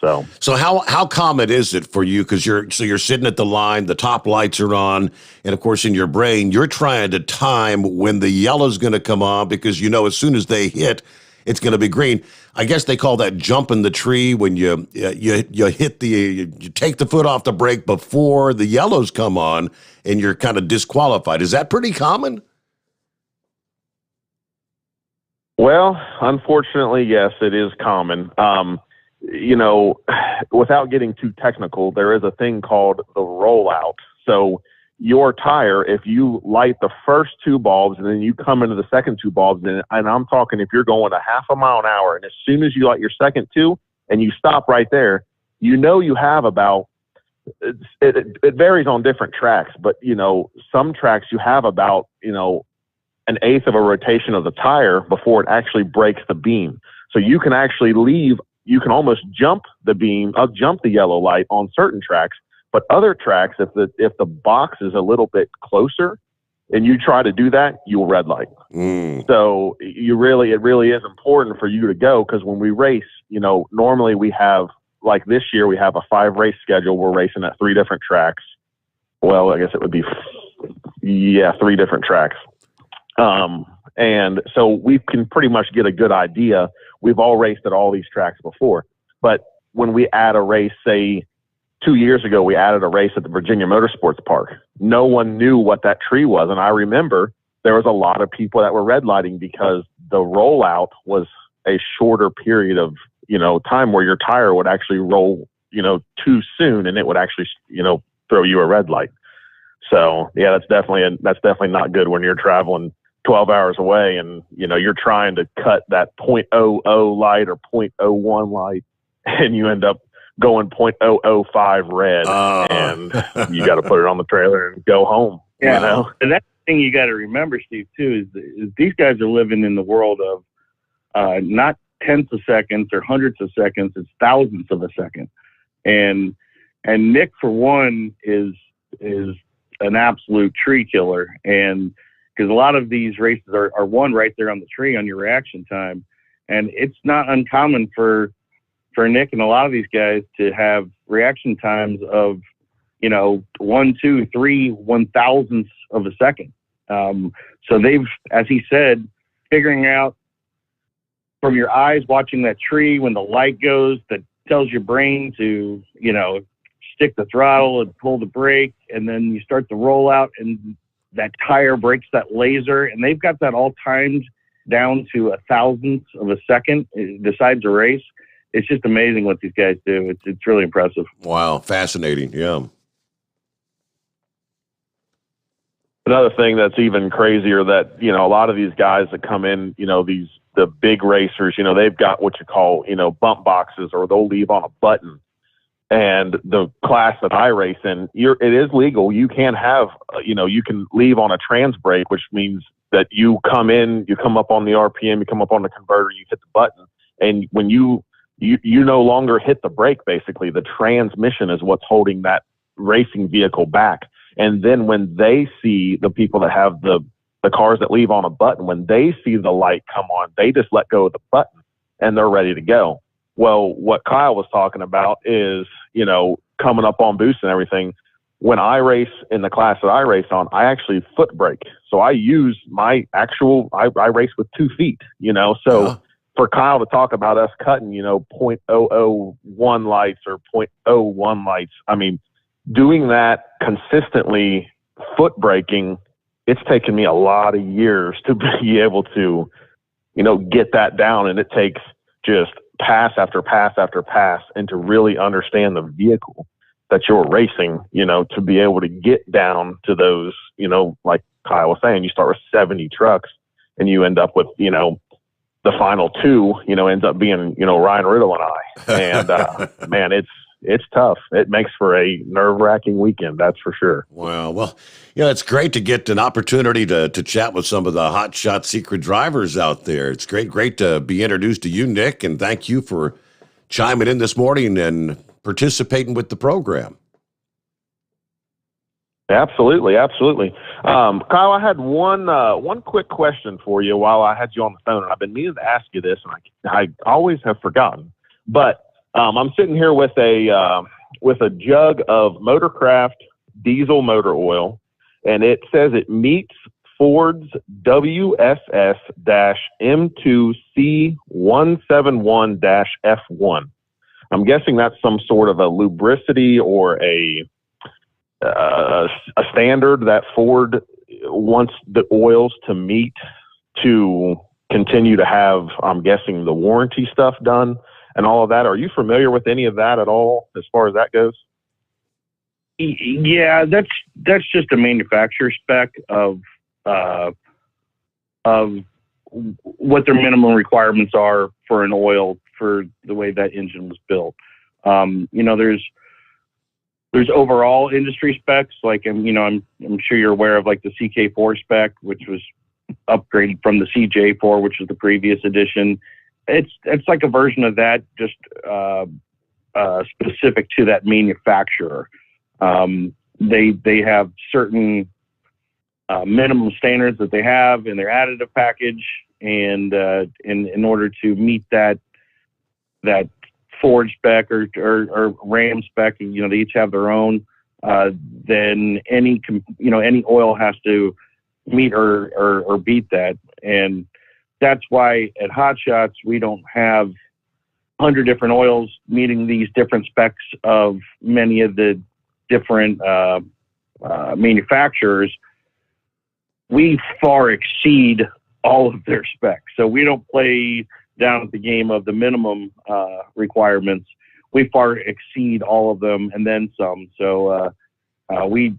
So how common is it for you? Because you're sitting at the line, the top lights are on, and of course in your brain you're trying to time when the yellow's going to come on because as soon as they hit, it's going to be green. I guess they call that jumping the tree when you hit you take the foot off the brake before the yellows come on, and you're kind of disqualified. Is that pretty common?
Well, unfortunately, yes, it is common. Without getting too technical, there is a thing called the rollout. So your tire, if you light the first two bulbs and then you come into the second two bulbs, and I'm talking if you're going a half a mile an hour, and as soon as you light your second two and you stop right there, you have about, it varies on different tracks, but some tracks you have about, an eighth of a rotation of the tire before it actually breaks the beam. So you can actually you can almost jump the beam, jump the yellow light on certain tracks, but other tracks, if the box is a little bit closer and you try to do that, you'll red light. So it really is important for you to go, because when we race, normally we have, like this year, we have a 5 race schedule. We're racing at 3 different tracks. Well, I guess it would be, 3 different tracks. And so we can pretty much get a good idea. We've all raced at all these tracks before, but when we add a race, say 2 years ago, we added a race at the Virginia Motorsports Park. No one knew what that tree was. And I remember there was a lot of people that were red lighting because the rollout was a shorter period of, time where your tire would actually roll, too soon, and it would actually, throw you a red light. So yeah, that's definitely not good when you're traveling 12 hours away and, you're trying to cut that 0.00 light or 0.01 light, and you end up going 0.005 red, and you got to put it on the trailer and go home.
Yeah. And that's the thing you got to remember, Steve, too, is these guys are living in the world of not tenths of seconds or hundreds of seconds, it's thousandths of a second. And Nick, for one, is an absolute tree killer. And because a lot of these races are won right there on the tree on your reaction time. And it's not uncommon for Nick and a lot of these guys to have reaction times of, 1, 2, 3 1,000ths of a second. So they've, as he said, figuring out from your eyes watching that tree when the light goes, that tells your brain to, stick the throttle and pull the brake, and then you start the rollout and that tire breaks that laser, and they've got that all timed down to 1,000th of a second. Decides a race. It's just amazing what these guys do. It's really impressive.
Wow, fascinating. Yeah.
Another thing that's even crazier that, a lot of these guys that come in, the big racers, they've got what you call, bump boxes, or they'll leave on a button. And the class that I race in, it is legal. You can have, you can leave on a trans brake, which means that you come in, you come up on the RPM, you come up on the converter, you hit the button. And when you no longer hit the brake, basically, the transmission is what's holding that racing vehicle back. And then when they see the people that have the cars that leave on a button, when they see the light come on, they just let go of the button and they're ready to go. Well, what Kyle was talking about is, coming up on boost and everything. When I race in the class that I race on, I actually foot brake. So I use I race with 2 feet, so for Kyle to talk about us cutting, 0.001 lights or 0.01 lights, I mean, doing that consistently, foot braking, it's taken me a lot of years to be able to, get that down. And it takes just pass after pass after pass, and to really understand the vehicle that you're racing, to be able to get down to those, like Kyle was saying, you start with 70 trucks and you end up with, the final 2, ends up being, Ryan Riddle and I. And man, it's tough. It makes for a nerve-wracking weekend, that's for sure.
Wow. Well, it's great to get an opportunity to chat with some of the Hot Shot Secret drivers out there. It's great to be introduced to you, Nick, and thank you for chiming in this morning and participating with the program.
Absolutely. Kyle, I had one quick question for you while I had you on the phone, and I've been meaning to ask you this, and I always have forgotten. But I'm sitting here with a jug of Motorcraft diesel motor oil, and it says it meets Ford's WSS-M2C171-F1. I'm guessing that's some sort of a lubricity or a standard that Ford wants the oils to meet to continue to have, I'm guessing, the warranty stuff done and all of that. Are you familiar with any of that at all as far as that goes?
Yeah, that's just a manufacturer spec of what their minimum requirements are for an oil for the way that engine was built. There's overall industry specs, like, I'm sure you're aware of, like, the CK4 spec, which was upgraded from the CJ4, which was the previous edition. It's like a version of that, just specific to that manufacturer. They have certain minimum standards that they have in their additive package, and in order to meet that Ford spec or Ram spec, they each have their own. Then any oil has to meet or beat that, and that's why at Hot Shots we don't have 100 different oils meeting these different specs of many of the different manufacturers. We far exceed all of their specs, so we don't play down at the game of the minimum requirements. We far exceed all of them and then some. So we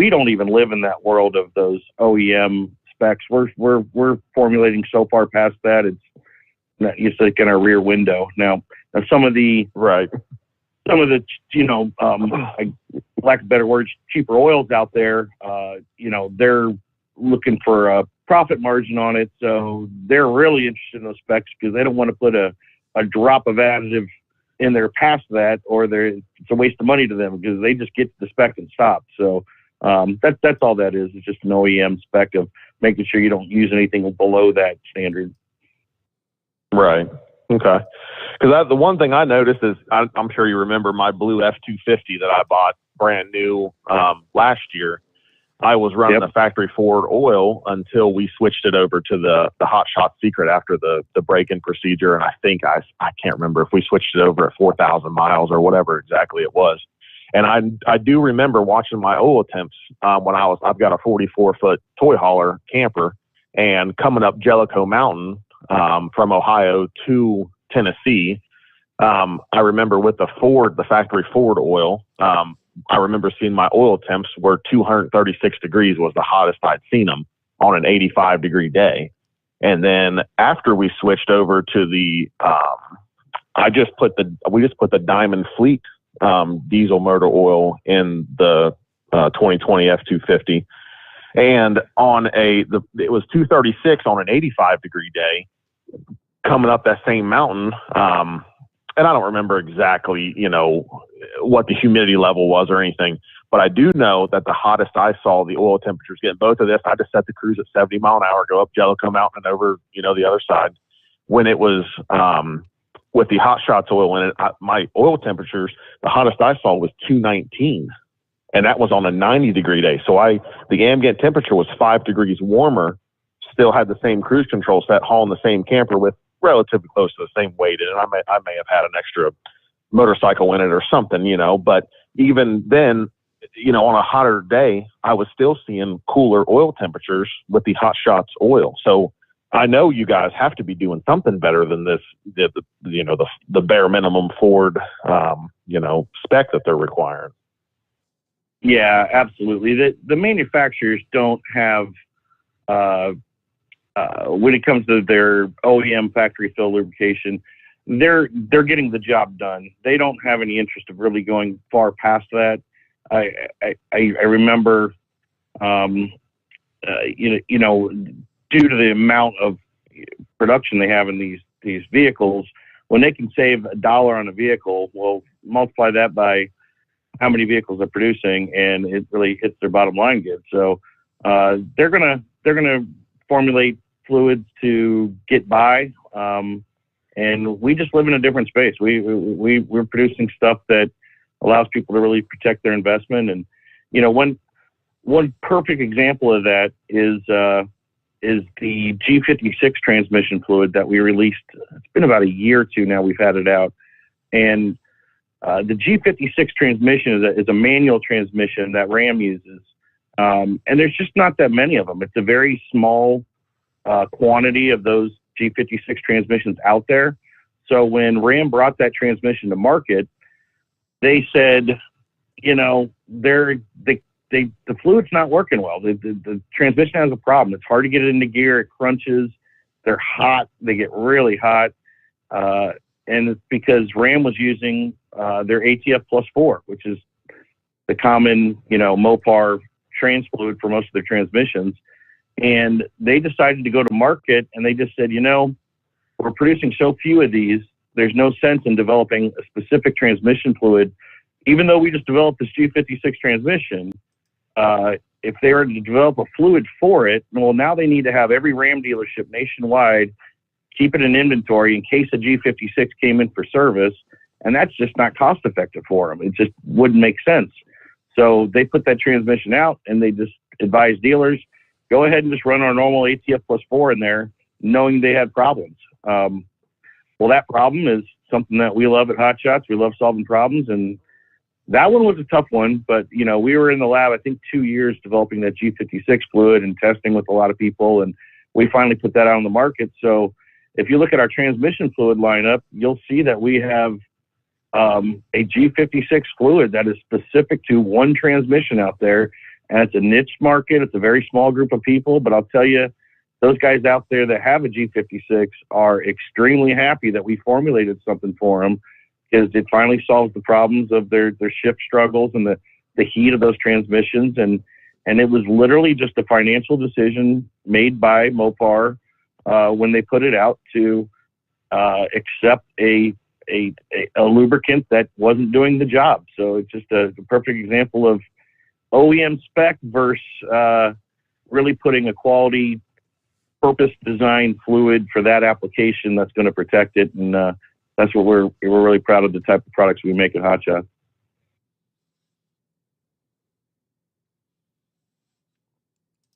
don't even live in that world of those OEM specs. We're formulating so far past that it's like in our rear window now. Some of the lack of better words, cheaper oils out there, they're looking for a profit margin on it, so they're really interested in those specs because they don't want to put a drop of additive in there past that, or it's a waste of money to them because they just get to the spec and stop. So that's all that is. It's just an OEM spec of making sure you don't use anything below that standard.
Right. Okay. Because the one thing I noticed is, I'm sure you remember my blue F-250 that I bought brand new last year. I was running a factory forward oil until we switched it over to the Hot Shot Secret after the break-in procedure. And I think I can't remember if we switched it over at 4,000 miles or whatever exactly it was. And I do remember watching my oil temps when I've got a 44-foot toy hauler camper, and coming up Jellicoe Mountain from Ohio to Tennessee. I remember with the factory Ford oil, I remember seeing my oil temps were 236 degrees was the hottest I'd seen them on an 85-degree day. And then after we switched over to we just put the Diamond Fleet diesel motor oil in the 2020 F-250, and it was 236 on an 85-degree day coming up that same mountain. And I don't remember exactly, what the humidity level was or anything, but I do know that the hottest I saw the oil temperatures getting, both of this, I just set the cruise at 70 mile an hour, go up Jellicoe Mountain and over, the other side. When it was with the Hot Shots oil in it, my oil temperatures, the hottest I saw was 219, and that was on a 90-degree day. So the ambient temperature was 5 degrees warmer, still had the same cruise control set, hauling the same camper with relatively close to the same weight, and I may have had an extra motorcycle in it or something, but even then, on a hotter day, I was still seeing cooler oil temperatures with the Hot Shots oil. So I know you guys have to be doing something better than this, the bare minimum Ford, spec that they're requiring.
Yeah, absolutely. The manufacturers don't have, when it comes to their OEM factory fill lubrication, they're getting the job done. They don't have any interest of really going far past that. I remember, due to the amount of production they have in these vehicles, when they can save $1 on a vehicle, well, multiply that by how many vehicles they're producing, and it really hits their bottom line good. So they're gonna formulate fluids to get by, and we just live in a different space. We're producing stuff that allows people to really protect their investment. And one perfect example of that is the G56 transmission fluid that we released. It's been about a year or two now we've had it out, and the G56 transmission is a manual transmission that Ram uses, and there's just not that many of them. It's a very small quantity of those G56 transmissions out there. So when Ram brought that transmission to market, they said, you know, the fluid's not working well. The transmission has a problem. It's hard to get it into gear. It crunches. They're hot. They get really hot. And it's because Ram was using their ATF Plus 4, which is the common, you know, Mopar trans fluid for most of their transmissions. And they decided to go to market, and they just said, you know, we're producing so few of these, there's no sense in developing a specific transmission fluid. Even though we just developed this G56 transmission, if they were to develop a fluid for it, well, now they need to have every Ram dealership nationwide keep it in inventory in case a G56 came in for service, and that's just not cost effective for them. It just wouldn't make sense. So they put that transmission out, and they just advise dealers, go ahead and just run our normal ATF Plus 4 in there, knowing they had problems. Well, that problem is something that we love at Hot Shots. We love solving problems, and that one was a tough one, but, you know, we were in the lab, I think, 2 years developing that G56 fluid and testing with a lot of people, and we finally put that out on the market. So if you look at our transmission fluid lineup, you'll see that we have a G56 fluid that is specific to one transmission out there, and it's a niche market. It's a very small group of people, but I'll tell you, those guys out there that have a G56 are extremely happy that we formulated something for them, because it finally solves the problems of their shift struggles and the heat of those transmissions. And it was literally just a financial decision made by Mopar when they put it out to accept a lubricant that wasn't doing the job. So it's just a perfect example of OEM spec versus really putting a quality purpose-designed fluid for that application that's going to protect it. And that's what we're really proud of, the type of products we make at Hot Shots.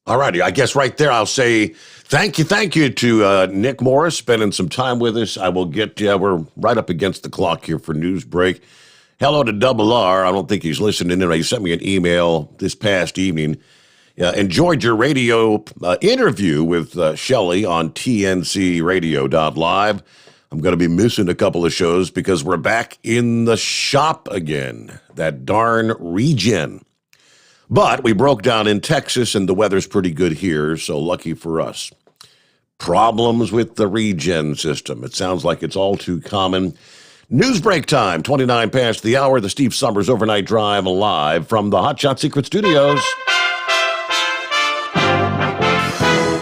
All righty. I guess right there I'll say thank you to Nick Morris spending some time with us. I will get we're right up against the clock here for news break. Hello to Double R. I don't think he's listening in. He sent me an email this past evening. Enjoyed your radio interview with Shelley on tncradio.live. I'm going to be missing a couple of shows because we're back in the shop again. That darn regen. But we broke down in Texas, and the weather's pretty good here, so lucky for us. Problems with the regen system. It sounds like it's all too common. News break time, 29 past the hour. The Steve Sommers Overnight Drive live from the Hot Shot Secret Studios.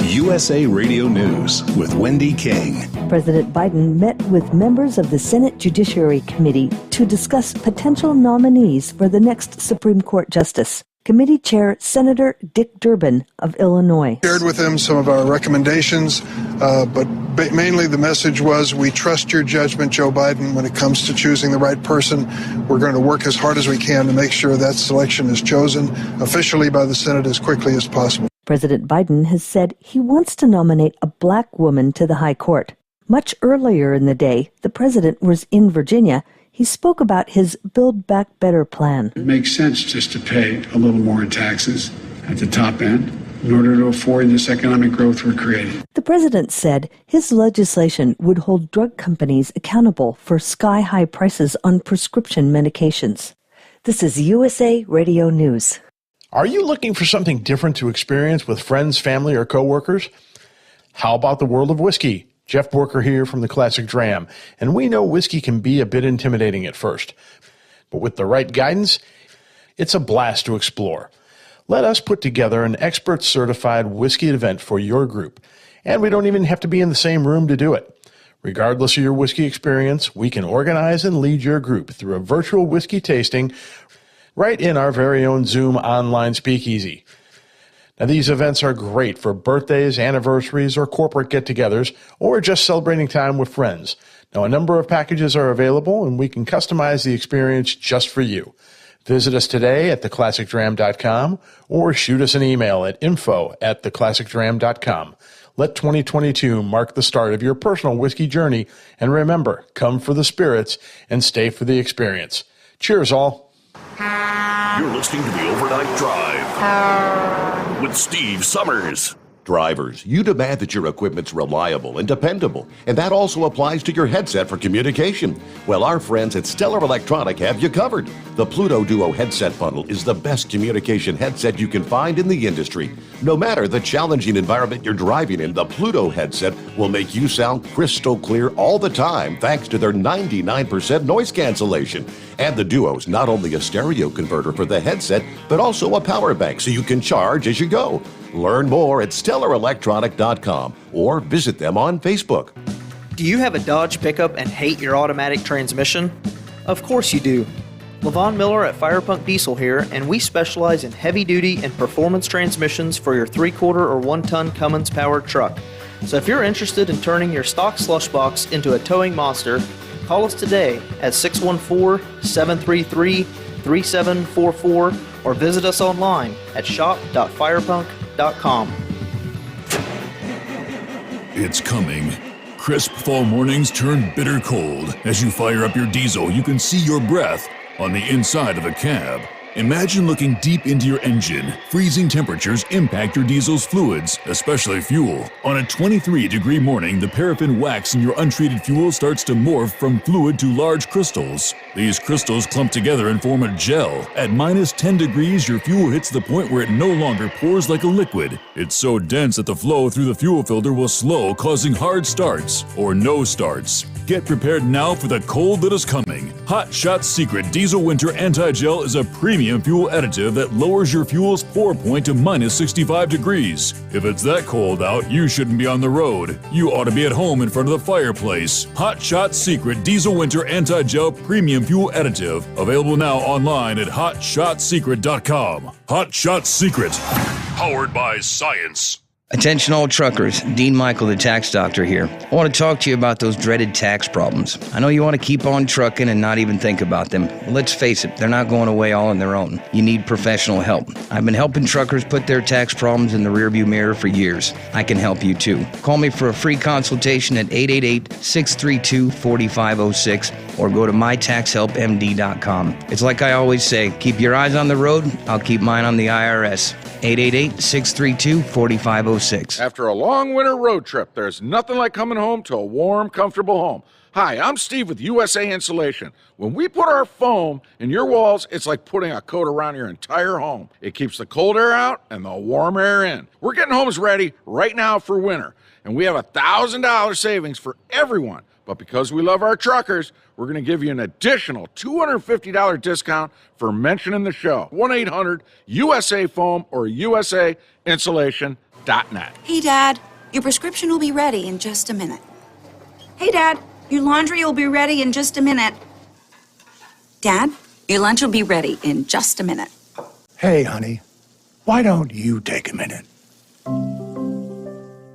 USA Radio News with Wendy King.
President Biden met with members of the Senate Judiciary Committee to discuss potential nominees for the next Supreme Court justice. Committee Chair Senator Dick Durbin of Illinois
shared with him some of our recommendations, but mainly the message was, we trust your judgment, Joe Biden, when it comes to choosing the right person. We're going to work as hard as we can to make sure that selection is chosen officially by the Senate as quickly as possible.
President Biden has said he wants to nominate a black woman to the High Court. Much earlier in the day, the president was in Virginia. He spoke about his Build Back Better plan.
It makes sense just to pay a little more in taxes at the top end in order to afford this economic growth we're creating.
The president said his legislation would hold drug companies accountable for sky-high prices on prescription medications. This is USA Radio News.
Are you looking for something different to experience with friends, family, or coworkers? How about the world of whiskey? Jeff Borker here from the Classic Dram, and we know whiskey can be a bit intimidating at first. But with the right guidance, it's a blast to explore. Let us put together an expert-certified whiskey event for your group, and we don't even have to be in the same room to do it. Regardless of your whiskey experience, we can organize and lead your group through a virtual whiskey tasting right in our very own Zoom online speakeasy. Now, these events are great for birthdays, anniversaries, or corporate get-togethers, or just celebrating time with friends. Now, a number of packages are available, and we can customize the experience just for you. Visit us today at theclassicdram.com or shoot us an email at info@theclassicdram.com. Let 2022 mark the start of your personal whiskey journey, and remember, come for the spirits and stay for the experience. Cheers, all.
You're listening to the Overnight Drive with Steve Sommers.
Drivers, you demand that your equipment's reliable and dependable, and that also applies to your headset for communication. Well, our friends at Stellar Electronic have you covered. The Pluto Duo headset bundle is the best communication headset you can find in the industry. No matter the challenging environment you're driving in, the Pluto headset will make you sound crystal clear all the time thanks to their 99% noise cancellation. And the Duo's not only a stereo converter for the headset, but also a power bank so you can charge as you go. Learn more at StellarElectronic.com or visit them on Facebook.
Do you have a Dodge pickup and hate your automatic transmission? Of course you do. Levon Miller at Firepunk Diesel here, and we specialize in heavy-duty and performance transmissions for your 3/4 or 1-ton Cummins-powered truck. So if you're interested in turning your stock slush box into a towing monster, call us today at 614-733-3744 or visit us online at shop.firepunk.com.
It's coming. Crisp fall mornings turn bitter cold. As you fire up your diesel, you can see your breath on the inside of a cab. Imagine looking deep into your engine. Freezing temperatures impact your diesel's fluids, especially fuel. On a 23-degree morning, the paraffin wax in your untreated fuel starts to morph from fluid to large crystals. These crystals clump together and form a gel. At minus 10 degrees, your fuel hits the point where it no longer pours like a liquid. It's so dense that the flow through the fuel filter will slow, causing hard starts or no starts. Get prepared now for the cold that is coming. Hot Shot's Secret Diesel Winter Anti-Gel is a premium fuel additive that lowers your fuel's pour point to minus 65 degrees. If it's that cold out, you shouldn't be on the road. You ought to be at home in front of the fireplace. Hot Shot's Secret Diesel Winter Anti-Gel Premium Fuel Additive. Available now online at HotShotSecret.com. Hot Shot Secret. Powered by science.
Attention all truckers, Dean Michael, the tax doctor here. I want to talk to you about those dreaded tax problems. I know you want to keep on trucking and not even think about them. Well, let's face it, they're not going away all on their own. You need professional help. I've been helping truckers put their tax problems in the rearview mirror for years. I can help you too. Call me for a free consultation at 888-632-4506 or go to mytaxhelpmd.com. It's like I always say, keep your eyes on the road, I'll keep mine on the IRS. 888-632-4506.
After a long winter road trip, there's nothing like coming home to a warm, comfortable home. Hi, I'm Steve with USA Insulation. When we put our foam in your walls, it's like putting a coat around your entire home. It keeps the cold air out and the warm air in. We're getting homes ready right now for winter, and we have $1,000 savings for everyone. But because we love our truckers, we're going to give you an additional $250 discount for mentioning the show. 1-800-USA-FOAM or USAinsulation.net.
Hey, Dad, your prescription will be ready in just a minute. Hey, Dad, your laundry will be ready in just a minute. Dad, your lunch will be ready in just a minute.
Hey, honey, why don't you take a minute?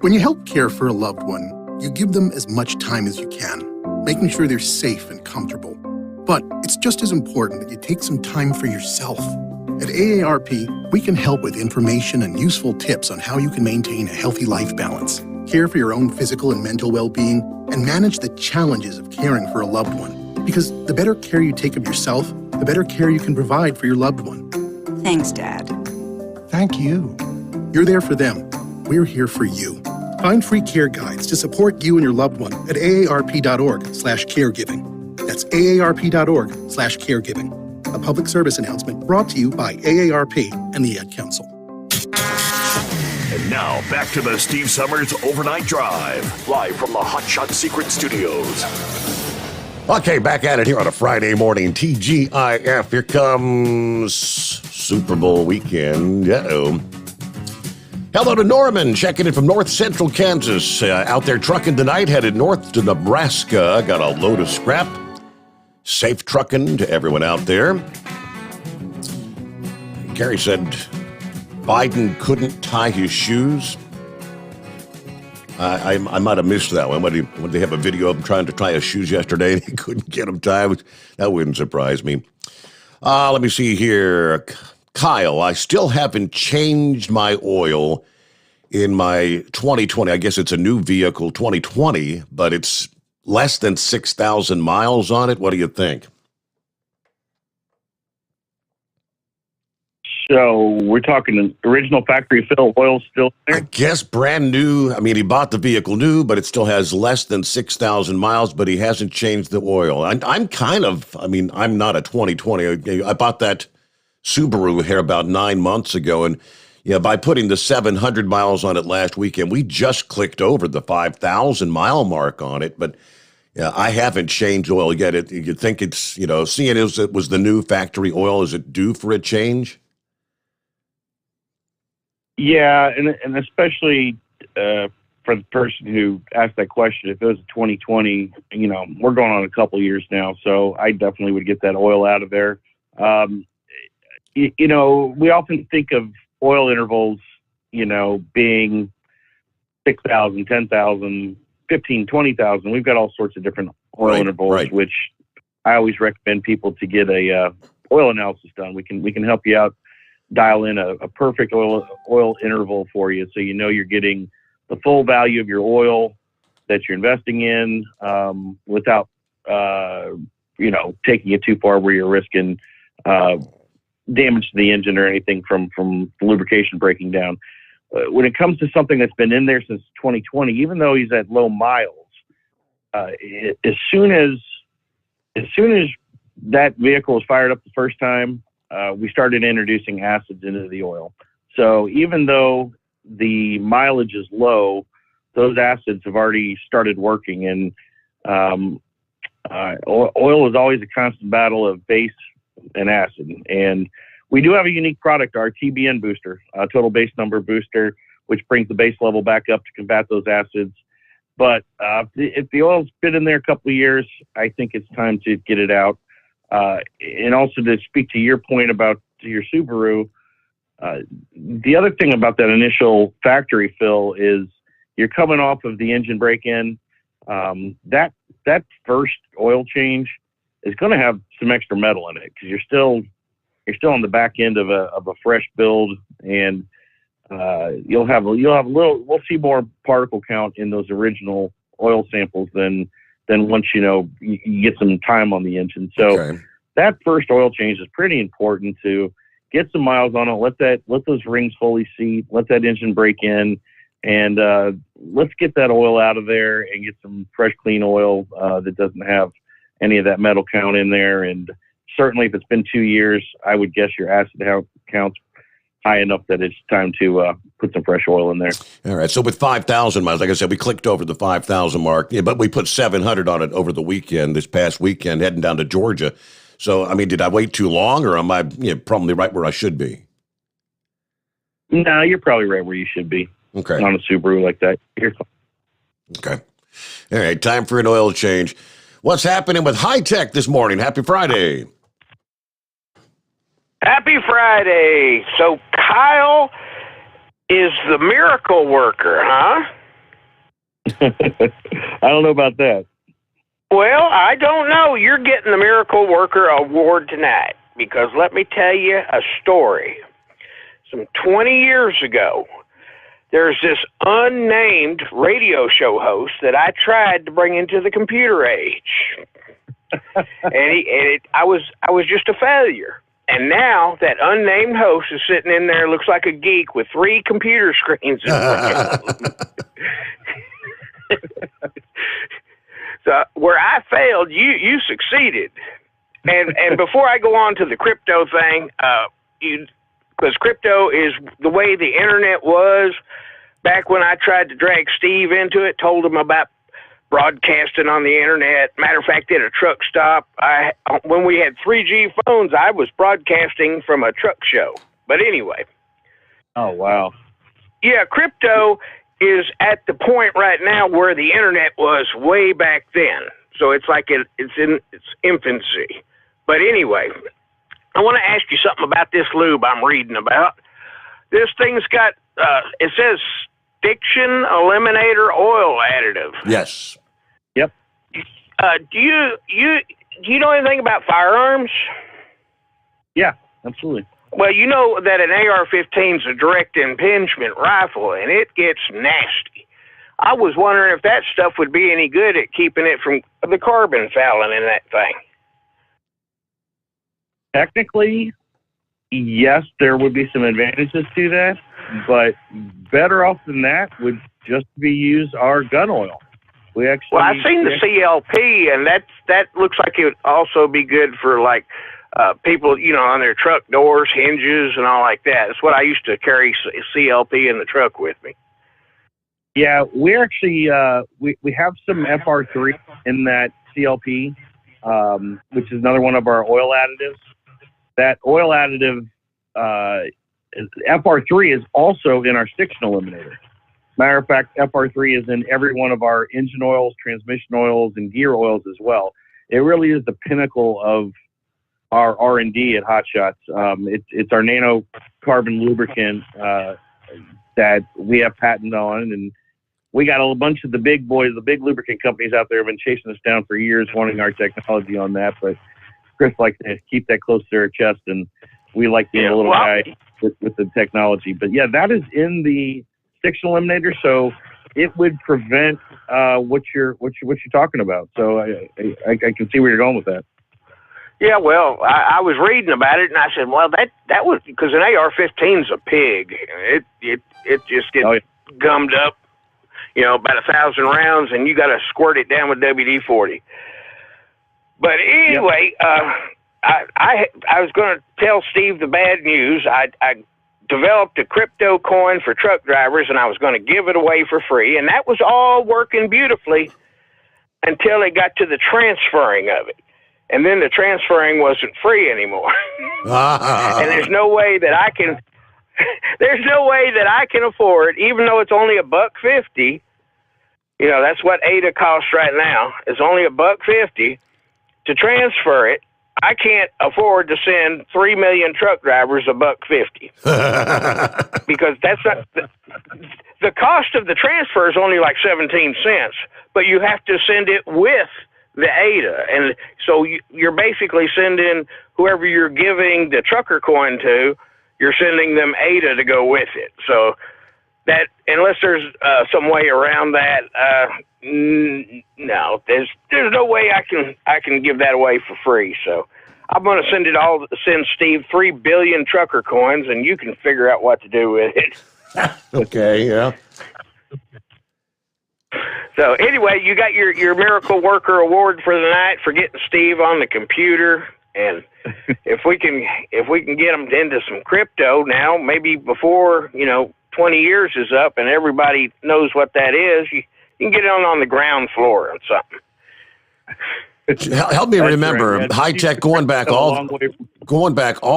When you help care for a loved one, you give them as much time as you can, making sure they're safe and comfortable. But it's just as important that you take some time for yourself. At AARP, we can help with information and useful tips on how you can maintain a healthy life balance, care for your own physical and mental well-being, and manage the challenges of caring for a loved one. Because the better care you take of yourself, the better care you can provide for your loved one.
Thanks, Dad.
Thank you. You're there for them. We're here for you. Find free care guides to support you and your loved one at aarp.org/caregiving. That's aarp.org/caregiving. A public service announcement brought to you by AARP and the Ad Council.
And now, back to the Steve Sommers Overnight Drive, live from the Hot Shot Secret Studios.
Okay, back at it here on a Friday morning. TGIF, here comes Super Bowl weekend. Uh-oh. Hello to Norman, checking in from north central Kansas. Out there trucking tonight, headed north to Nebraska. Got a load of scrap. Safe trucking to everyone out there. Gary said Biden couldn't tie his shoes. I might have missed that one. When they have a video of him trying to tie his shoes yesterday and he couldn't get them tied, that wouldn't surprise me. Let me see here. Kyle, I still haven't changed my oil in my 2020. I guess it's a new vehicle, 2020, but it's less than 6,000 miles on it. What do you think?
So we're talking an original factory fill oil still there?
I guess brand new. I mean, he bought the vehicle new, but it still has less than 6,000 miles, but he hasn't changed the oil. I'm not a 2020. I bought that Subaru here about 9 months ago, and by putting the 700 miles on it last weekend, we just clicked over the 5,000 mile mark on it, but I haven't changed oil yet. You think it's, seeing as it was the new factory oil, is it due for a change?
Yeah, and especially for the person who asked that question, if it was a 2020, we're going on a couple of years now, so I definitely would get that oil out of there. We often think of oil intervals, being 6,000, 10,000, 15, 20,000. We've got all sorts of different oil intervals, which I always recommend people to get a oil analysis done. We can help you out, dial in a perfect oil interval for you, so you're getting the full value of your oil that you're investing in, without taking it too far where you're risking damage to the engine or anything from the lubrication breaking down. When it comes to something that's been in there since 2020, even though he's at low miles, as soon as that vehicle was fired up the first time, we started introducing acids into the oil. So even though the mileage is low, those acids have already started working. And oil is always a constant battle of base and acid. And we do have a unique product, our TBN booster, total base number booster, which brings the base level back up to combat those acids. But if the oil's been in there a couple of years, I think it's time to get it out. And also to speak to your point about your Subaru, the other thing about that initial factory fill is you're coming off of the engine break-in. That first oil change is going to have some extra metal in it because you're still on the back end of a fresh build, and you'll have a little. We'll see more particle count in those original oil samples than once you get some time on the engine. So that first oil change is pretty important to get some miles on it. Let those rings fully seat. Let that engine break in, and let's get that oil out of there and get some fresh, clean oil that doesn't have any of that metal count in there. And certainly, if it's been 2 years, I would guess your acid count's high enough that it's time to put some fresh oil in there.
All right. So with 5,000 miles, like I said, we clicked over the 5,000 mark, but we put 700 on it over the weekend, this past weekend, heading down to Georgia. So, I mean, did I wait too long, or am I probably right where I should be?
No, you're probably right where you should be.
Okay.
On a Subaru like that. You're fine.
Okay. All right. Time for an oil change. What's happening with high tech this morning? Happy Friday.
Happy Friday. So Kyle is the miracle worker, huh?
I don't know about that.
Well, I don't know. You're getting the Miracle Worker Award tonight because let me tell you a story. Some 20 years ago, there's this unnamed radio show host that I tried to bring into the computer age. I was just a failure. And now that unnamed host is sitting in there, looks like a geek with 3 computer screens in front of him. So where I failed, you succeeded. And before I go on to the crypto thing, because crypto is the way the internet was back when I tried to drag Steve into it, told him about broadcasting on the internet. Matter of fact, at a truck stop, when we had 3G phones, I was broadcasting from a truck show. But anyway.
Oh, wow.
Yeah, crypto is at the point right now where the internet was way back then. So it's like it's in its infancy. But anyway, I want to ask you something about this lube I'm reading about. This thing's got, it says Stiction Eliminator Oil Additive.
Yes.
Yep.
Do you know anything about firearms?
Yeah, absolutely.
Well, you know that an AR-15 is a direct impingement rifle, and it gets nasty. I was wondering if that stuff would be any good at keeping it from the carbon fouling in that thing.
Technically, Yes, there would be some advantages to that, but better off than that would just be use our gun oil.
I've seen the CLP, and that looks like it would also be good for like people, on their truck doors, hinges, and all like that. It's what I used to carry CLP in the truck with me.
Yeah, we actually we have some FR3 in that CLP, which is another one of our oil additives. That oil additive FR3 is also in our stiction eliminator. Matter of fact, FR3 is in every one of our engine oils, transmission oils, and gear oils as well. It really is the pinnacle of our R&D at Hot Shots. It's our nanocarbon lubricant that we have patent on, and we got a bunch of the big boys, the big lubricant companies out there have been chasing us down for years, wanting our technology on that. But Chris likes to keep that close to their chest, and we like being a little guy with the technology. But yeah, that is in the stiction eliminator, so it would prevent what you're talking about. So I can see where you're going with that.
Yeah, well, I was reading about it, and I said, well, that was because an AR-15 is a pig. It just gets gummed up, about 1,000 rounds, and you got to squirt it down with WD-40. But anyway, I was going to tell Steve the bad news. I developed a crypto coin for truck drivers, and I was going to give it away for free, and that was all working beautifully until it got to the transferring of it. And then the transferring wasn't free anymore. And there's no way that I can afford, even though it's only $1.50. That's what ADA costs right now. It's only $1.50 to transfer it. I can't afford to send 3 million truck drivers $1.50 because that's not the cost of the transfer is only like 17 cents, but you have to send it with the ADA, and so you're basically sending whoever you're giving the trucker coin to, you're sending them ADA to go with it. So that unless there's some way around that, no, there's no way I can give that away for free. So I'm going to send Steve 3 billion trucker coins, and you can figure out what to do with it.
Okay, yeah.
So anyway, you got your Miracle Worker Award for the night for getting Steve on the computer, and if we can get him into some crypto now, maybe before 20 years is up and everybody knows what that is, you can get on the ground floor and something.
Help me remember, high tech going back all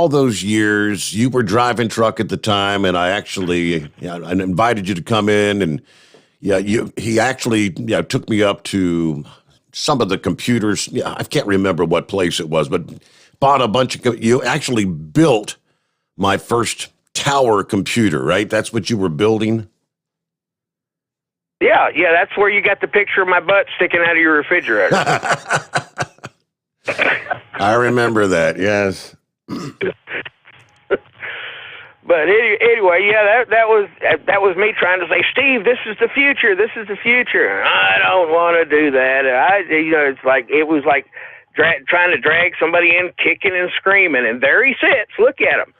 those years. You were driving truck at the time, and I actually I invited you to come in, and he actually took me up to some of the computers. I can't remember what place it was, but bought a bunch of. You actually built my first tower computer, right? That's what you were building.
Yeah, that's where you got the picture of my butt sticking out of your refrigerator.
I remember that, yes.
But anyway, that was me trying to say, Steve, this is the future. This is the future. I don't want to do that. It was like trying to drag somebody in, kicking and screaming, and there he sits. Look at him.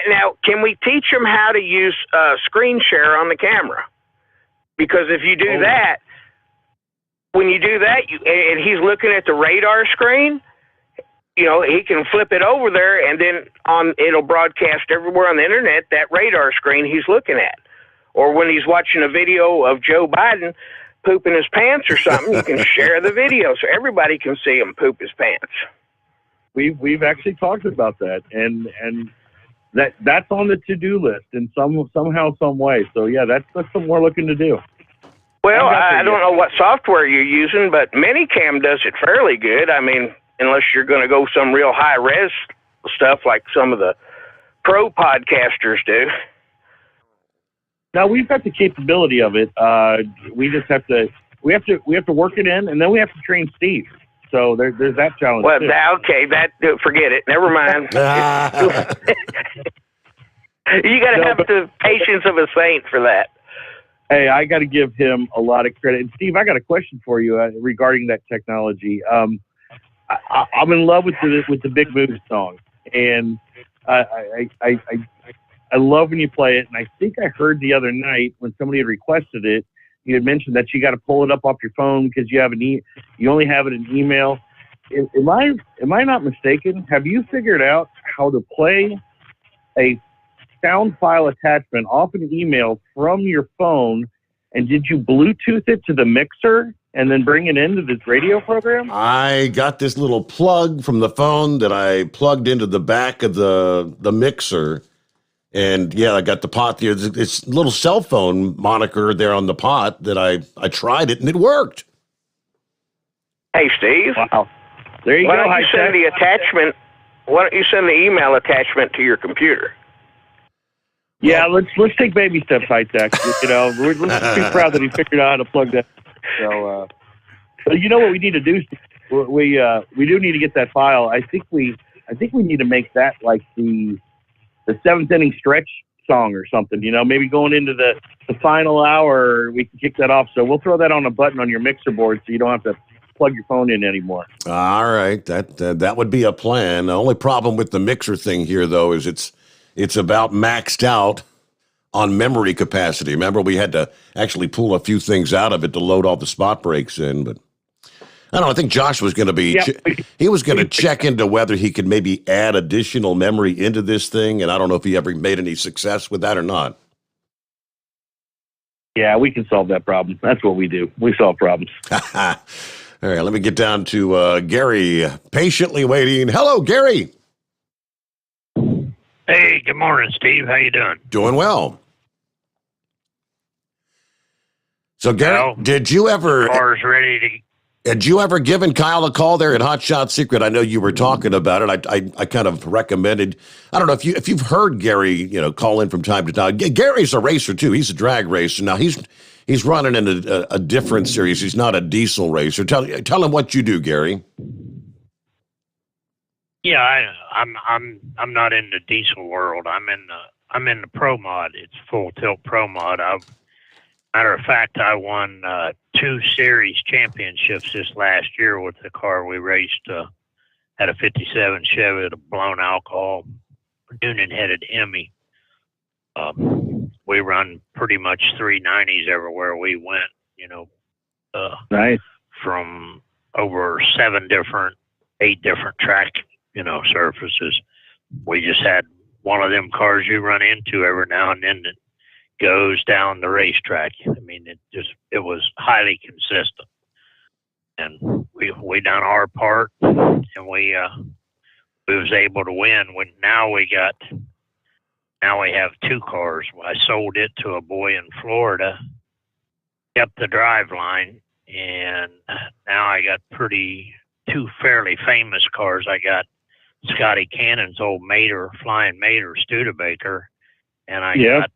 Now, can we teach him how to use screen share on the camera? Because if you do that, when you do that, and he's looking at the radar screen, he can flip it over there, and then it'll broadcast everywhere on the internet that radar screen he's looking at. Or when he's watching a video of Joe Biden pooping his pants or something, you can share the video so everybody can see him poop his pants.
We've actually talked about that, and that's on the to-do list in somehow, some way. So yeah, that's something we're looking to do.
Well, I don't know what software you're using, but Minicam does it fairly good. I mean, unless you're going to go some real high-res stuff like some of the pro podcasters do.
Now we've got the capability of it. We just have to work it in, and then we have to train Steve. So there's that challenge.
Well,
too.
Forget it. Never mind. You got to have the patience of a saint for that.
Hey, I got to give him a lot of credit. And Steve, I got a question for you regarding that technology. I'm in love with the Big Move song, and I love when you play it, and I think I heard the other night when somebody had requested it, you had mentioned that you got to pull it up off your phone because you have you only have it in email. Am I not mistaken? Have you figured out how to play a sound file attachment off an email from your phone? And did you Bluetooth it to the mixer and then bring it into this radio program?
I got this little plug from the phone that I plugged into the back of the mixer. And yeah, I got the pot there. It's little cell phone moniker there on the pot that I tried it and it worked.
Hey, Steve.
Wow. There you
Why
go.
don't you send the attachment? Why don't you send the email attachment to your computer?
Yeah, let's take baby steps, high tech. You know, we're too proud that he figured out how to plug that. So, but you know what we need to do? We do need to get that file. I think we need to make that like the seventh inning stretch song or something. You know, maybe going into the final hour, we can kick that off. So we'll throw that on a button on your mixer board, so you don't have to plug your phone in anymore.
All right, that would be a plan. The only problem with the mixer thing here, though, is it's about maxed out on memory capacity. Remember, we had to actually pull a few things out of it to load all the spot breaks in. But I don't know. I think Josh was going to be he was going to check into whether he could maybe add additional memory into this thing, and I don't know if he ever made any success with that or not.
Yeah, we can solve that problem. That's what we do. We solve problems.
All right, let me get down to Gary, patiently waiting. Hello, Gary.
Hey, good morning, Steve. How you doing?
Doing well. So, Gary, did you ever...
Car's ready to...
Had you ever given Kyle a call there at Hot Shot Secret? I know you were talking about it. I kind of recommended... I don't know if you've heard Gary, call in from time to time. Gary's a racer, too. He's a drag racer. Now, he's running in a different series. He's not a diesel racer. Tell him what you do, Gary.
Yeah, I'm not in the diesel world. I'm in the Pro Mod. It's Full Tilt Pro Mod. Matter of fact, I won 2 series championships this last year with the car we raced. Had a '57 Chevy with a blown alcohol, Noonan-headed Emmy. We run pretty much 390s everywhere we went.
Nice.
From over 8 different track surfaces. We just had one of them cars you run into every now and then that goes down the racetrack. I mean, it was highly consistent, and we done our part, and we was able to win. Now we have 2 cars. I sold it to a boy in Florida, kept the drive line, and now I got 2 fairly famous cars. I got Scotty Cannon's old Flying Mater Studebaker, and I got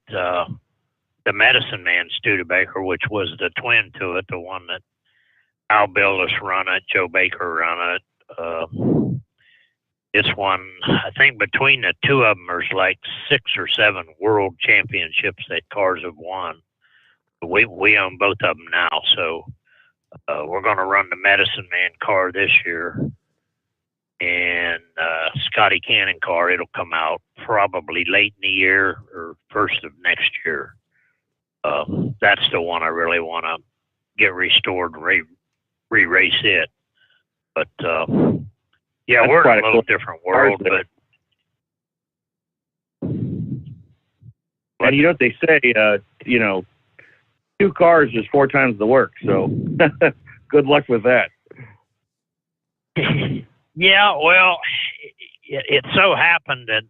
the Medicine Man Studebaker, which was the twin to it, the one that Al Billis run it, Joe Baker run it. This one, I think between the 2 of them, there's like 6 or 7 world championships that cars have won. We own both of them now, so we're going to run the Medicine Man car this year. And Scotty Cannon car, it'll come out probably late in the year or first of next year. That's the one I really want to get restored and re-race it. But yeah, we're in a little different world. But
and you know what they say? 2 cars is 4 times the work. So good luck with that.
Yeah, well, it so happened that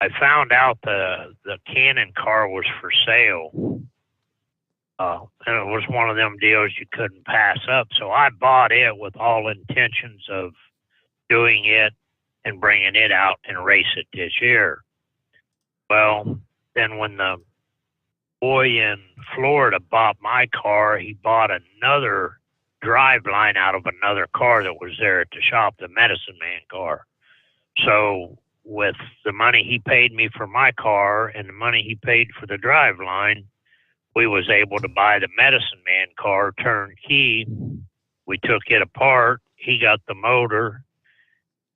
I found out the Cannon car was for sale, and it was one of them deals you couldn't pass up. So I bought it with all intentions of doing it and bringing it out and race it this year. Well, then when the boy in Florida bought my car, he bought another drive line out of another car that was there at the shop, the Medicine Man car. So with the money he paid me for my car and the money he paid for the drive line, we was able to buy the Medicine Man car turnkey. We took it apart. He got the motor,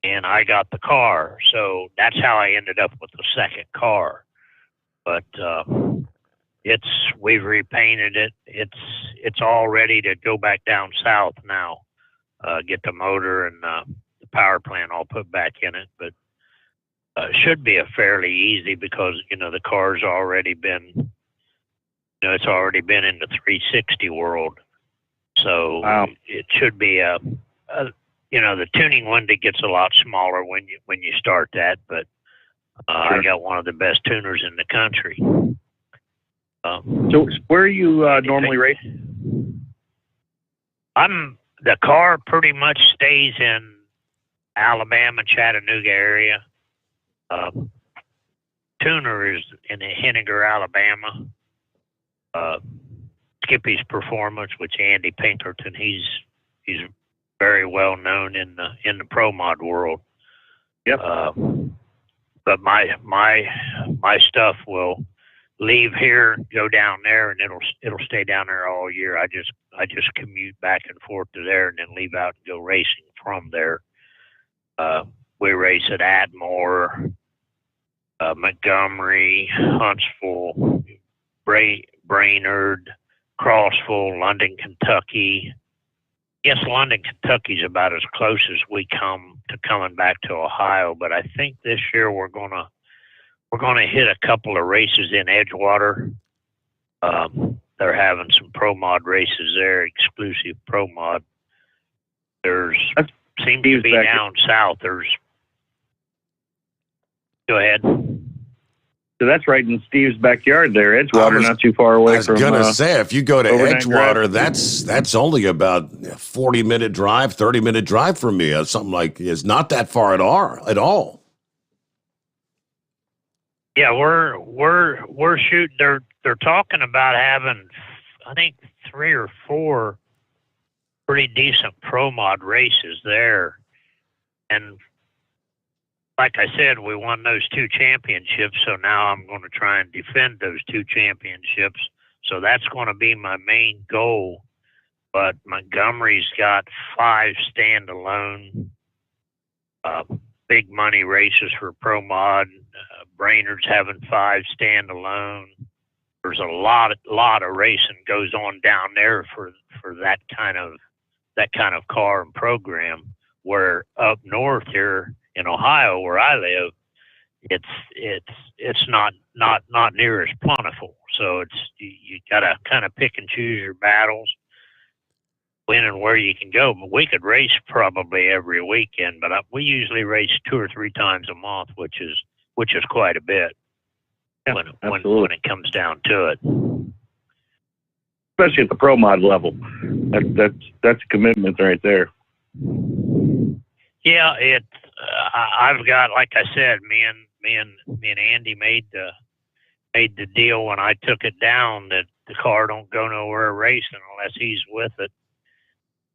and I got the car. So that's how I ended up with the second car. But we've repainted it. It's all ready to go back down south now. Get the motor and the power plant all put back in it. But it should be a fairly easy because the car's already been it's already been in the 360 world. So it should be the tuning window gets a lot smaller when you start that, but I got one of the best tuners in the country.
So where are you normally racing?
The car pretty much stays in Alabama, Chattanooga area. Tuner is in Henniger, Alabama. Skippy's Performance, which Andy Pinkerton, he's very well known in the pro mod world.
Yep.
But my stuff will leave here, go down there, and it'll stay down there all year. I just commute back and forth to there, and then leave out and go racing from there. We race at Atmore, Montgomery, Huntsville, Brainerd, Crossville, London, Kentucky. Yes, London, Kentucky's about as close as we come to coming back to Ohio, but I think this year we're gonna hit a couple of races in Edgewater. They're having some pro mod races there, exclusive pro mod. There's seems to be down south. Go ahead.
So that's right in Steve's backyard there, Edgewater, not too far away from.
I was going to say, if you go to Edgewater,
Drive.
that's only about a 40-minute drive, 30-minute drive from me. Something like it's not that far at all.
Yeah, we're shooting. They're talking about having, I think, 3 or 4 pretty decent pro mod races there, and like I said, we won those 2 championships, so now I'm going to try and defend those 2 championships. So that's going to be my main goal. But Montgomery's got 5 standalone big money races for pro mod. Brainerd's having 5 standalone. There's a lot of racing goes on down there for that kind of car and program. Where up north here in Ohio, where I live, it's not near as plentiful. So you gotta kind of pick and choose your battles, when and where you can go. But we could race probably every weekend, but we usually race 2 or 3 times a month, which is quite a bit when it comes down to it.
Especially at the pro mod level, that's a commitment right there.
Yeah, I've got, like I said, me and Andy made the deal when I took it down that the car don't go nowhere racing unless he's with it,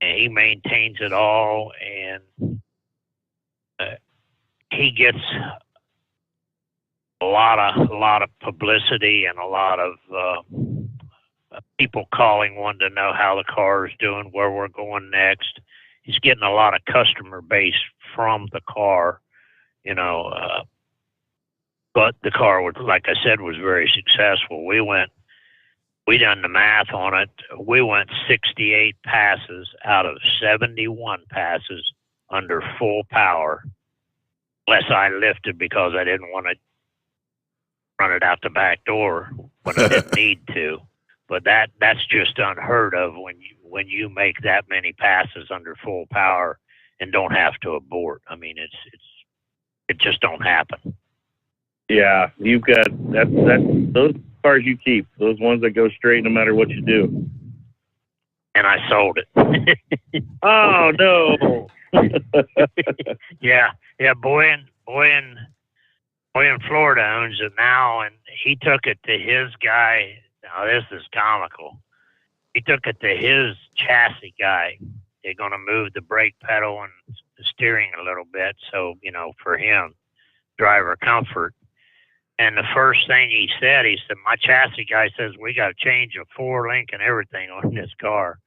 and he maintains it all, and he gets a lot of publicity and a lot of people calling, wanting to know how the car is doing, where we're going next. He's getting a lot of customer base from the car, but the car was, like I said, was very successful. We done the math on it. We went 68 passes out of 71 passes under full power, unless I lifted because I didn't want to run it out the back door when I didn't need to. But that's just unheard of when you make that many passes under full power and don't have to abort. I mean, it just don't happen.
Yeah, you've got that's those cars you keep, those ones that go straight no matter what you do.
And I sold it.
Oh no.
Yeah. Boy in Florida owns it now, and he took it to his guy. Now this is comical. He took it to his chassis guy. They're going to move the brake pedal and the steering a little bit, so for him, driver comfort. And the first thing he said, my chassis guy says, we got to change a 4-link and everything on this car.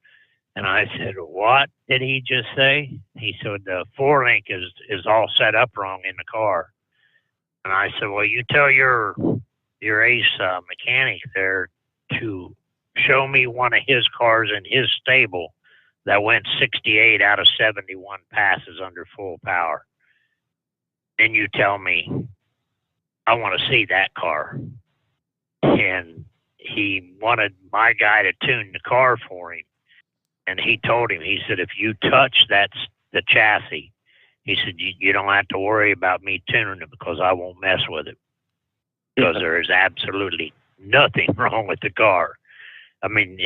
And I said, what did he just say? He said, the 4-link is all set up wrong in the car. And I said, well, you tell your ace mechanic there to show me one of his cars in his stable that went 68 out of 71 passes under full power. Then you tell me, I want to see that car. And he wanted my guy to tune the car for him. And he told him, he said, if you touch the chassis, he said, you don't have to worry about me tuning it because I won't mess with it. Because there is absolutely nothing wrong with the car. I mean,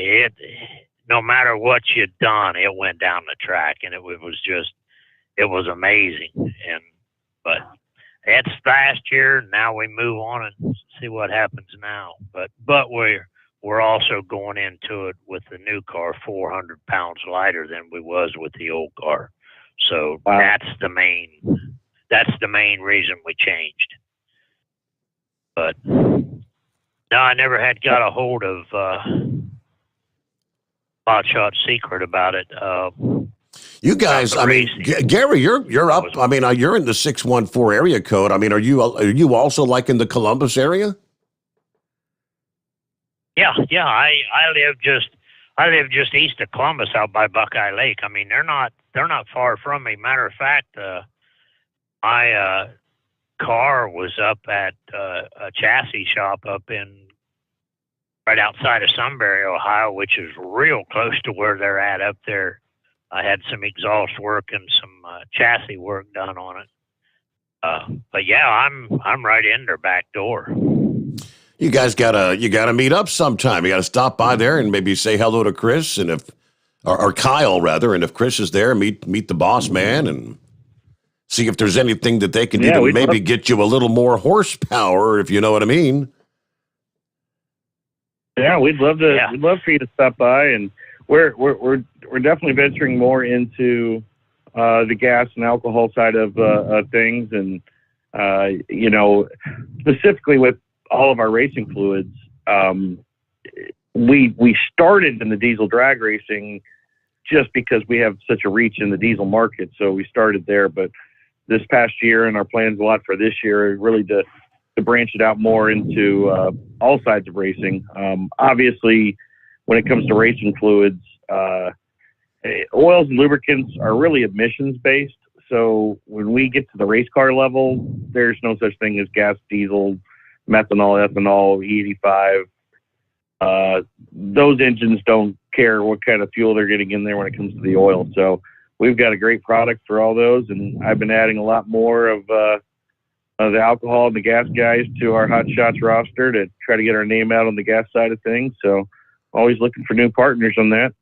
no matter what you'd done, it went down the track, and it was amazing. But it's last year. Now we move on and see what happens now. But we're also going into it with the new car 400 pounds lighter than we was with the old car. So wow. That's the main reason we changed. But no, I never had got a hold of Hot Shot Secret about it.
You guys, I mean, Gary, you're up. I mean, you're in the 614 area code. I mean, are you also like in the Columbus area?
Yeah. I live just east of Columbus, out by Buckeye Lake. I mean, they're not far from me. Matter of fact, my car was up at a chassis shop up right outside of Sunbury, Ohio, which is real close to where they're at up there. I had some exhaust work and some chassis work done on it. But yeah, I'm right in their back door.
You guys gotta meet up sometime. You gotta stop by there and maybe say hello to Chris or Kyle rather. And if Chris is there, meet the boss man and see if there's anything that they can do to maybe get you a little more horsepower, if you know what I mean.
Yeah, we'd love to. Yeah. We'd love for you to stop by, and we're definitely venturing more into the gas and alcohol side of things, and specifically with all of our racing fluids. We started in the diesel drag racing just because we have such a reach in the diesel market, so we started there. But this past year, and our plans a lot for this year, are really to branch it out more into all sides of racing. Obviously, when it comes to racing fluids, oils and lubricants are really emissions based. So when we get to the race car level, there's no such thing as gas, diesel, methanol, ethanol, E85. Those engines don't care what kind of fuel they're getting in there when it comes to the oil. So we've got a great product for all those, and I've been adding a lot more of the alcohol and the gas guys to our Hot Shots roster to try to get our name out on the gas side of things. So always looking for new partners on that.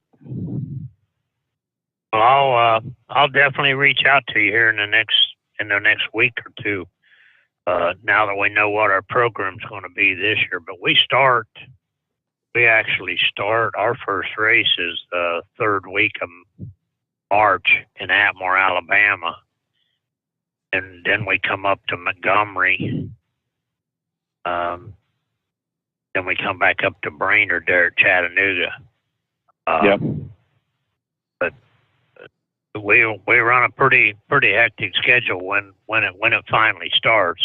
Well, I'll definitely reach out to you here in the next week or two. Now that we know what our program's going to be this year, but we actually start our first race is the third week of March in Atmore, Alabama. And then we come up to Montgomery. Then we come back up to Brainerd there at Chattanooga.
Yep.
But we run a pretty hectic schedule when it finally starts.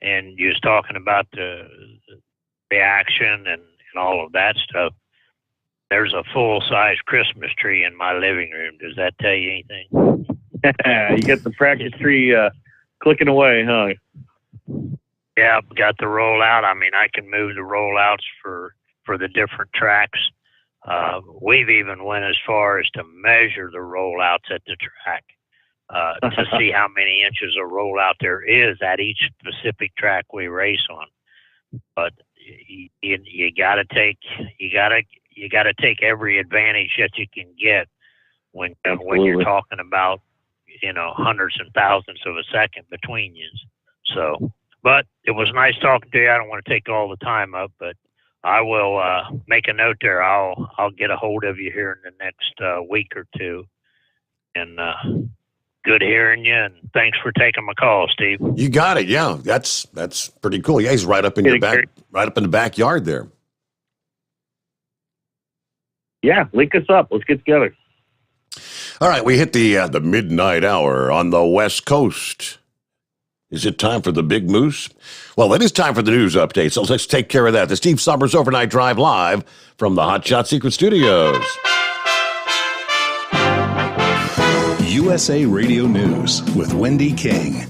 And you was talking about the action and all of that stuff. There's a full-size Christmas tree in my living room. Does that tell you anything?
You get the practice tree clicking away, huh?
Yeah, got the rollout. I mean, I can move the rollouts for the different tracks. We've even went as far as to measure the rollouts at the track to see how many inches of rollout there is at each specific track we race on. But you got to take every advantage that you can get when you're talking about hundreds and thousands of a second between you. So, but it was nice talking to you. I don't want to take all the time up, but I will make a note there. I'll get a hold of you here in the next week or two. And good hearing you, and thanks for taking my call, Steve.
You got it. Yeah, that's pretty cool. Yeah, he's right up in your back, right up in the backyard there.
Yeah, link us up. Let's get together.
All right, we hit the midnight hour on the West Coast. Is it time for the Big Moose? Well, it is time for the news update, so let's take care of that. The Steve Sommers Overnight Drive live from the Hot Shot Secret Studios.
USA Radio News with Wendy King.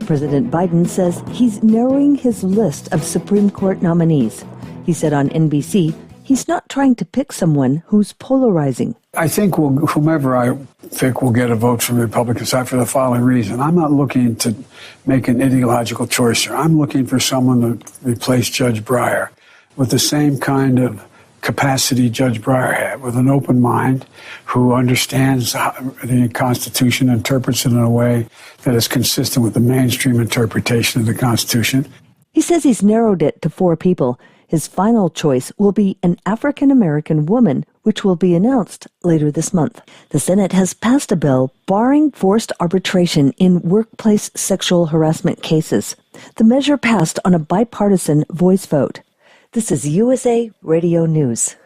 President Biden says he's narrowing his list of Supreme Court nominees. He said on NBC, he's not trying to pick someone who's polarizing.
I think whomever I think will get a vote from the Republican side for the following reason. I'm not looking to make an ideological choice here. I'm looking for someone to replace Judge Breyer with the same kind of capacity Judge Breyer had, with an open mind, who understands the Constitution, interprets it in a way that is consistent with the mainstream interpretation of the Constitution.
He says he's narrowed it to 4 people. His final choice will be an African-American woman, which will be announced later this month. The Senate has passed a bill barring forced arbitration in workplace sexual harassment cases. The measure passed on a bipartisan voice vote. This is USA Radio News.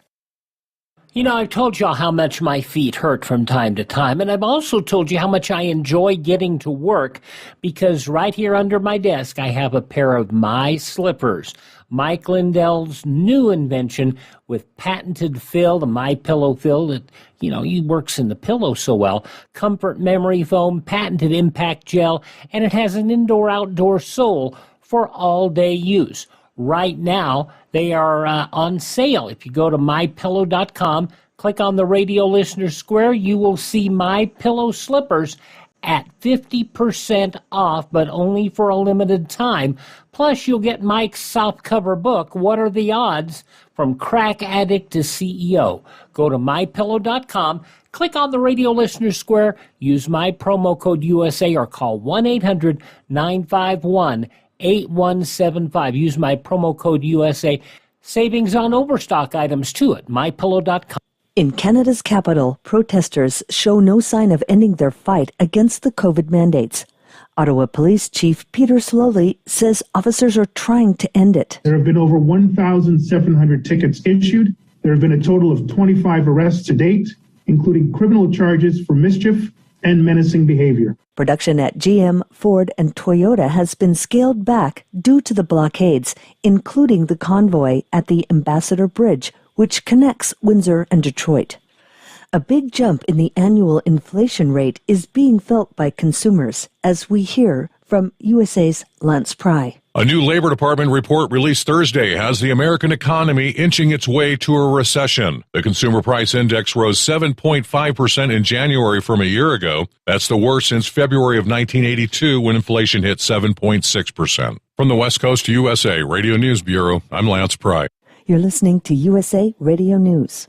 You know, I've told y'all how much my feet hurt from time to time, and I've also told you how much I enjoy getting to work, because right here under my desk I have a pair of my slippers. Mike Lindell's new invention with patented fill, the My Pillow fill that, he works in the pillow so well, comfort memory foam, patented impact gel, and it has an indoor-outdoor sole for all-day use. Right now, they are on sale. If you go to mypillow.com, click on the radio listener square, you will see My Pillow slippers at 50% off, but only for a limited time. Plus, you'll get Mike's softcover book, What Are the Odds? From Crack Addict to CEO. Go to mypillow.com, click on the radio listener square, use my promo code USA, or call 1-800-951-8175. Use my promo code USA. Savings on overstock items too at mypillow.com.
In Canada's capital, protesters show no sign of ending their fight against the COVID mandates. Ottawa Police Chief Peter Slowly says officers are trying to end it.
There have been over 1,700 tickets issued. There have been a total of 25 arrests to date, including criminal charges for mischief and menacing behavior.
Production at GM, Ford, and Toyota has been scaled back due to the blockades, including the convoy at the Ambassador Bridge, which connects Windsor and Detroit. A big jump in the annual inflation rate is being felt by consumers, as we hear from USA's Lance Pry.
A new Labor Department report released Thursday has the American economy inching its way to a recession. The Consumer Price Index rose 7.5% in January from a year ago. That's the worst since February of 1982, when inflation hit 7.6%. From the West Coast to USA Radio News Bureau, I'm Lance Pry.
You're listening to USA Radio News.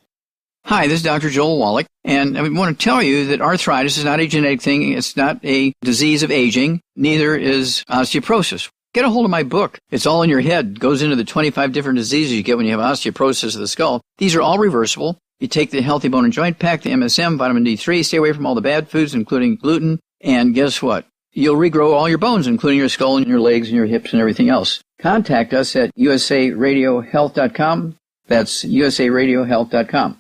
Hi, this is Dr. Joel Wallach, and I want to tell you that arthritis is not a genetic thing. It's not a disease of aging. Neither is osteoporosis. Get a hold of my book. It's all in your head. It goes into the 25 different diseases you get when you have osteoporosis of the skull. These are all reversible. You take the Healthy Bone and Joint Pack, the MSM, vitamin D3, stay away from all the bad foods, including gluten, and guess what? You'll regrow all your bones, including your skull and your legs and your hips and everything else. Contact us at usaradiohealth.com. That's usaradiohealth.com.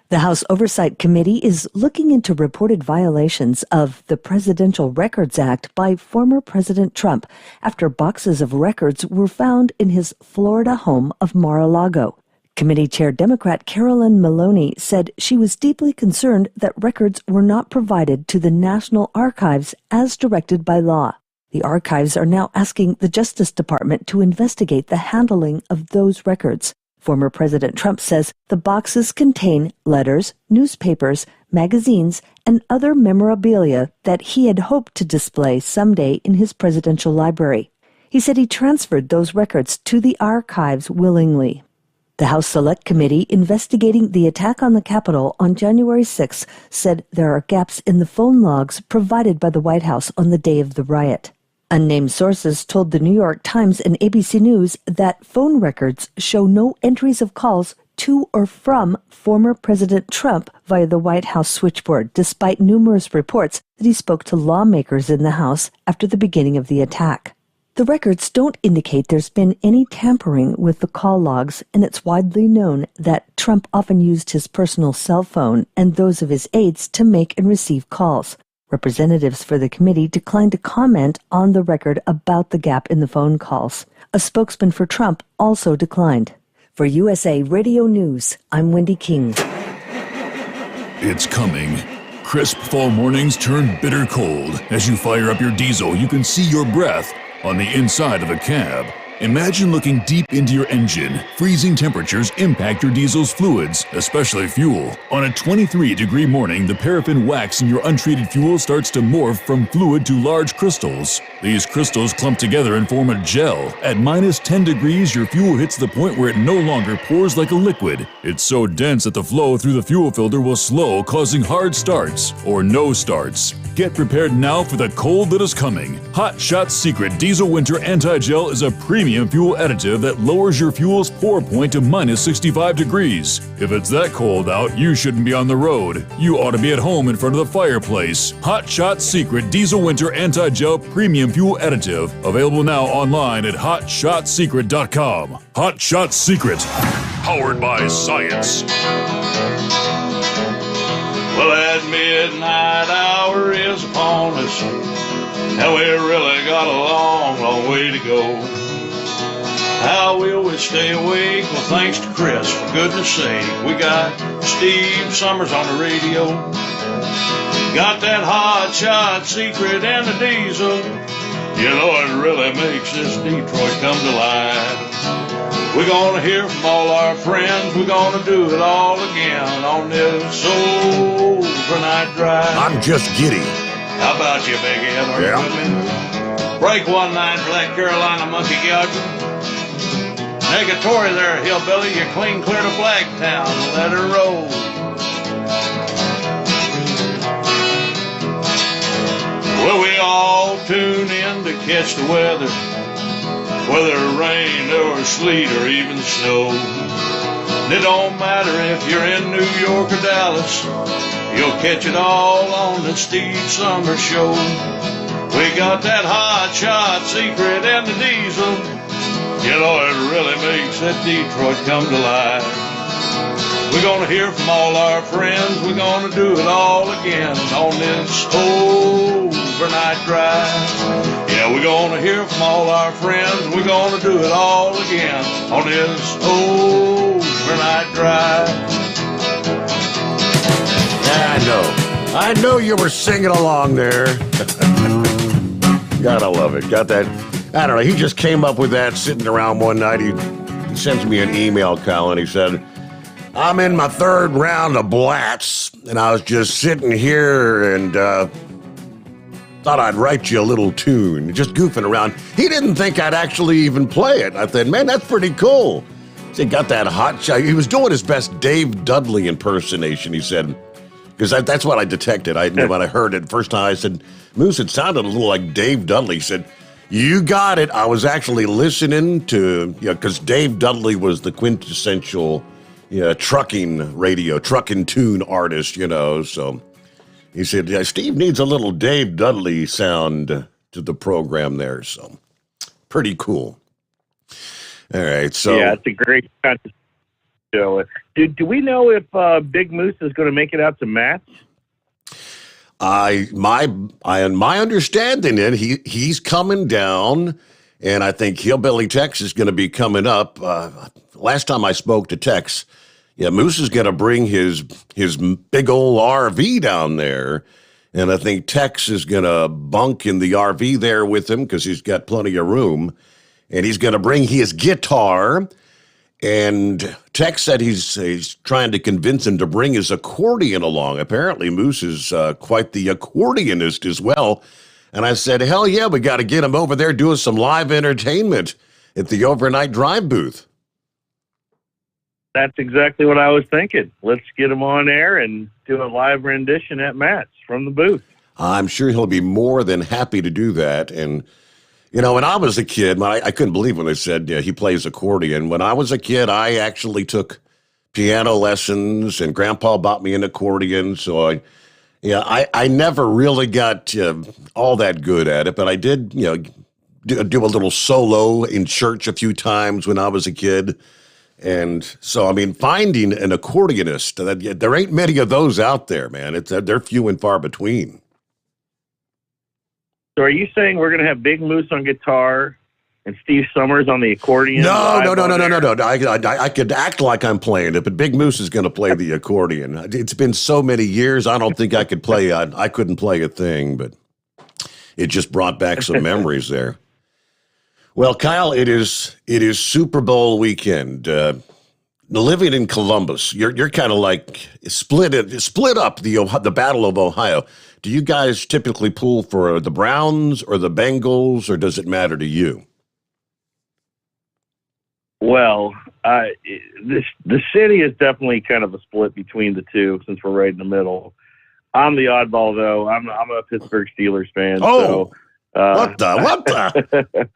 The House Oversight Committee is looking into reported violations of the Presidential Records Act by former President Trump after boxes of records were found in his Florida home of Mar-a-Lago. Committee Chair Democrat Carolyn Maloney said she was deeply concerned that records were not provided to the National Archives as directed by law. The archives are now asking the Justice Department to investigate the handling of those records. Former President Trump says the boxes contain letters, newspapers, magazines, and other memorabilia that he had hoped to display someday in his presidential library. He said he transferred those records to the archives willingly. The House Select Committee investigating the attack on the Capitol on January 6 said there are gaps in the phone logs provided by the White House on the day of the riot. Unnamed sources told the New York Times and ABC News that phone records show no entries of calls to or from former President Trump via the White House switchboard, despite numerous reports that he spoke to lawmakers in the House after the beginning of the attack. The records don't indicate there's been any tampering with the call logs, and it's widely known that Trump often used his personal cell phone and those of his aides to make and receive calls. Representatives for the committee declined to comment on the record about the gap in the phone calls. A spokesman for Trump also declined. For USA Radio News, I'm Wendy King.
It's coming. Crisp fall mornings turn bitter cold. As you fire up your diesel, you can see your breath on the inside of a cab. Imagine looking deep into your engine. Freezing temperatures impact your diesel's fluids, especially fuel. On a 23-degree morning, the paraffin wax in your untreated fuel starts to morph from fluid to large crystals. These crystals clump together and form a gel. At minus 10 degrees, your fuel hits the point where it no longer pours like a liquid. It's so dense that the flow through the fuel filter will slow, causing hard starts or no starts. Get prepared now for the cold that is coming. Hot Shot Secret Diesel Winter Anti-Gel is a premium fuel additive that lowers your fuel's pour point to minus 65 degrees. If it's that cold out, you shouldn't be on the road. You ought to be at home in front of the fireplace. Hot Shot Secret Diesel Winter Anti-Gel Premium Fuel Additive. Available now online at hotshotsecret.com. Hot Shot Secret. Powered by science.
Well, that midnight hour is upon us, and we really got a long, long way to go. How will we stay awake? Well, thanks to Chris, for goodness sake. We got Steve Sommers on the radio. Got that hot shot secret and the diesel. You know, it really makes this Detroit come to life. We're gonna hear from all our friends. We're gonna do it all again on this overnight drive.
I'm just giddy.
How about you, Big Ed? Are you with me? Break one line for that Carolina monkey gouger. Negatory there, hillbilly. You clean clear to Blacktown. Let her roll. Well, we all tune in to catch the weather, whether rain or sleet or even snow. And it don't matter if you're in New York or Dallas, you'll catch it all on the Steve Sommers Show. We got that hot shot secret and the diesel. You know, it really makes that Detroit come to life. We're gonna hear from all our friends. We're gonna do it all again on this overnight drive. Yeah, we're gonna hear from all our friends. We're gonna do it all again on this overnight drive.
Yeah, I know you were singing along there. Gotta love it. Got that. I don't know. He just came up with that sitting around one night. He sends me an email, Colin. He said, I'm in my third round of Blatz, and I was just sitting here and thought I'd write you a little tune, just goofing around. He didn't think I'd actually even play it. I said, man, that's pretty cool. He got that hot shot. He was doing his best Dave Dudley impersonation, he said, because that's what I detected. When I heard it first time, I said, Moose, it sounded a little like Dave Dudley. He said, you got it. I was actually listening to, because Dave Dudley was the quintessential trucking tune artist, so he said, yeah, Steve needs a little Dave Dudley sound to the program there, so pretty cool. All right, so.
Yeah, it's a great kind of show. Do we know if Big Moose is going to make it out to Matt's?
My understanding he's coming down, and I think Hillbilly Tex is going to be coming up. Last time I spoke to Tex, Moose is going to bring his big old RV down there, and I think Tex is going to bunk in the RV there with him because he's got plenty of room, and he's going to bring his guitar. And Tex said he's trying to convince him to bring his accordion along. Apparently, Moose is quite the accordionist as well. And I said, hell yeah, we got to get him over there doing some live entertainment at the overnight drive booth.
That's exactly what I was thinking. Let's get him on air and do a live rendition at Matt's from the booth.
I'm sure he'll be more than happy to do that. And when I was a kid, I couldn't believe when they said he plays accordion. When I was a kid, I actually took piano lessons, and Grandpa bought me an accordion. So I never really got all that good at it, but I did, do a little solo in church a few times when I was a kid. And so, I mean, finding an accordionist, there ain't many of those out there, man. They're few and far between.
So are you saying we're going to have Big Moose on guitar and Steve Sommers on the accordion?
No. I could act like I'm playing it, but Big Moose is going to play the accordion. It's been so many years. I don't think I could play. I couldn't play a thing, but it just brought back some memories there. Well, Kyle, it is Super Bowl weekend. Living in Columbus, you're kind of like split up the Battle of Ohio. Do you guys typically pull for the Browns or the Bengals, or does it matter to you?
Well, the city is definitely kind of a split between the two since we're right in the middle. I'm the oddball, though. I'm a Pittsburgh Steelers fan.
Oh,
so,
what the?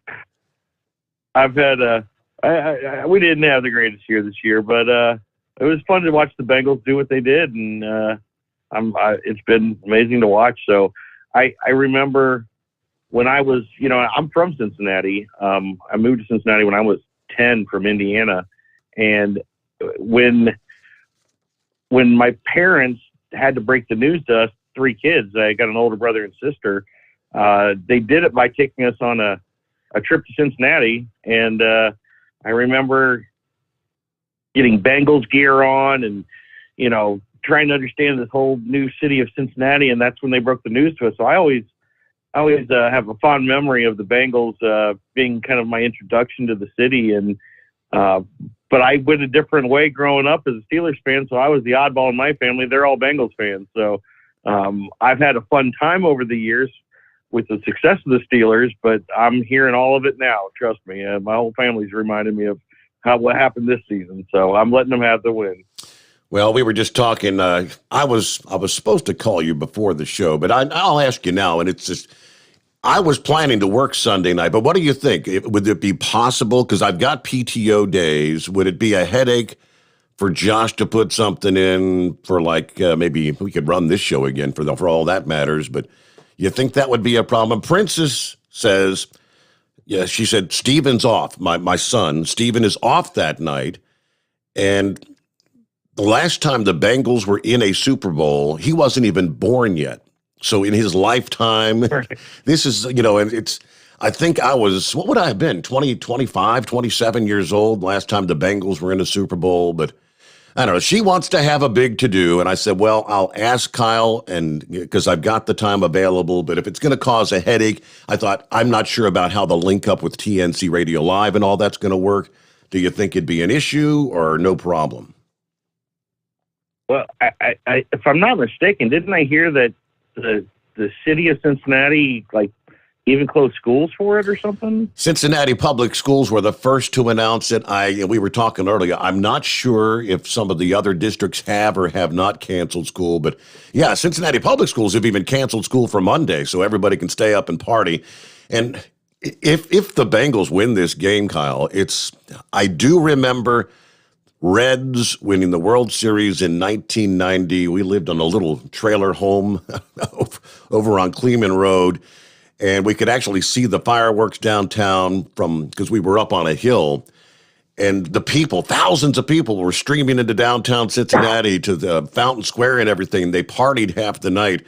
I've had we didn't have the greatest year this year, but it was fun to watch the Bengals do what they did, and it's been amazing to watch. So I remember when I was, I'm from Cincinnati. I moved to Cincinnati when I was 10 from Indiana, and when my parents had to break the news to us, 3 kids, I got an older brother and sister. They did it by taking us on a trip to Cincinnati, and I remember getting Bengals gear on and, trying to understand this whole new city of Cincinnati, and that's when they broke the news to us. So I always have a fond memory of the Bengals being kind of my introduction to the city, and but I went a different way growing up as a Steelers fan, so I was the oddball in my family. They're all Bengals fans, so I've had a fun time over the years with the success of the Steelers, but I'm hearing all of it now. Trust me, my whole family's reminded me of what happened this season, so I'm letting them have the win.
Well, we were just talking. I was supposed to call you before the show, but I'll ask you now. And it's just, I was planning to work Sunday night, but what do you think? Would it be possible? Because I've got PTO days. Would it be a headache for Josh to put something in for maybe we could run this show again for all that matters? But you think that would be a problem? Princess says, yeah, she said Steven's off. My son Steven is off that night, and the last time the Bengals were in a Super Bowl, he wasn't even born yet. So in his lifetime, this is, and it's, I think I was, what would I have been, 20, 25, 27 years old last time the Bengals were in a Super Bowl. But I don't know, she wants to have a big to-do. And I said, well, I'll ask Kyle, and because I've got the time available. But if it's going to cause a headache, I thought, I'm not sure about how the link up with TNC Radio Live and all that's going to work. Do you think it'd be an issue or no problem?
Well, I, if I'm not mistaken, didn't I hear that the city of Cincinnati, even closed schools for it or something?
Cincinnati Public Schools were the first to announce it. We were talking earlier. I'm not sure if some of the other districts have or have not canceled school, but yeah, Cincinnati Public Schools have even canceled school for Monday, so everybody can stay up and party. And if the Bengals win this game, Kyle, I do remember Reds winning the World Series in 1990. We lived on a little trailer home over on Cleveland Road, and we could actually see the fireworks downtown because we were up on a hill. And the people, thousands of people, were streaming into downtown Cincinnati to the Fountain Square and everything. They partied half the night.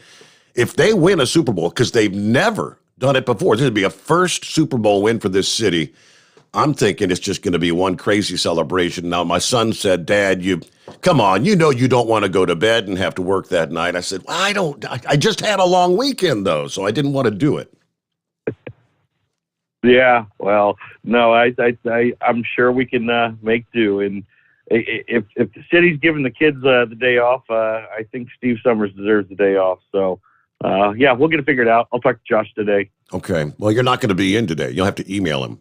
If they win a Super Bowl, because they've never done it before, this would be a first Super Bowl win for this city. I'm thinking it's just going to be one crazy celebration. Now, my son said, Dad, come on, you don't want to go to bed and have to work that night. I said, well, I just had a long weekend, though, so I didn't want to do it.
Yeah, well, no, I'm sure we can make do. And if the city's giving the kids the day off, I think Steve Sommers deserves the day off. So, yeah, we'll get it figured out. I'll talk to Josh today.
Okay. Well, you're not going to be in today. You'll have to email him.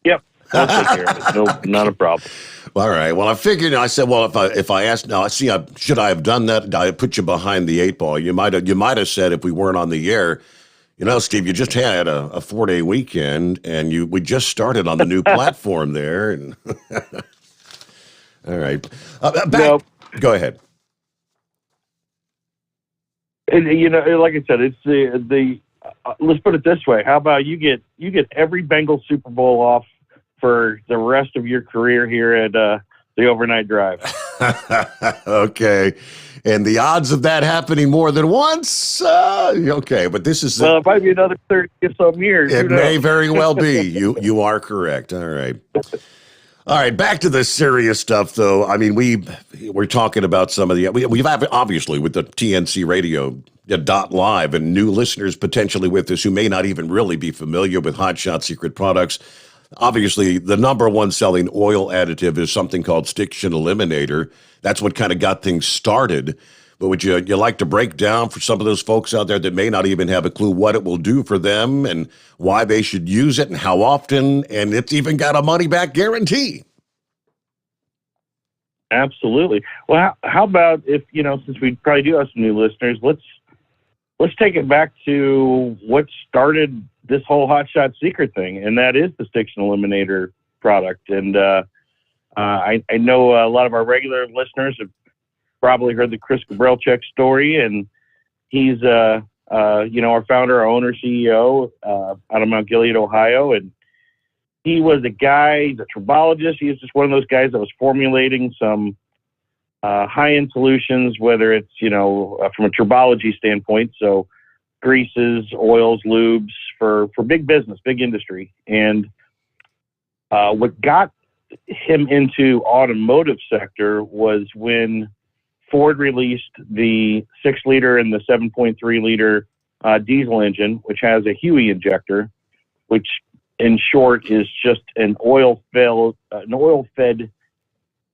Yep. I'll take care of it. No, not a problem.
All right. Well, I figured. I said, well, if I asked now, should I have done that? I put you behind the 8 ball. You might have said if we weren't on the air, Steve, you just had a 4-day weekend, and we just started on the new platform there. And all right. Go ahead.
And, like I said, it's let's put it this way. How about you get every Bengals Super Bowl off for the rest of your career here at the Overnight Drive?
Okay. And the odds of that happening more than once, okay, but this is...
Well, it might be another 30 some years.
It may very well be. You are correct. All right. All right, back to the serious stuff, though. I mean, we're talking about some of the... We've obviously, with the TNC Radio .live and new listeners potentially with us who may not even really be familiar with Hot Shot Secret products, obviously, the number one selling oil additive is something called Stiction Eliminator. That's what kind of got things started. But would you like to break down for some of those folks out there that may not even have a clue what it will do for them and why they should use it and how often, and it's even got a money-back guarantee?
Absolutely. Well, how about if, since we probably do have some new listeners, let's take it back to what started this whole Hot Shot Secret thing, and that is the Stiction Eliminator product. And I know a lot of our regular listeners have probably heard the Chris Gabrelchuk story, and he's our founder, our owner, CEO out of Mount Gilead, Ohio, and he was a guy, he's a tribologist. He was just one of those guys that was formulating some high-end solutions, whether it's from a tribology standpoint, so greases, oils, lubes for big business, big industry. And what got him into automotive sector was when Ford released the 6-liter and the 7.3-liter diesel engine, which has a Huey injector, which in short is just an oil-fed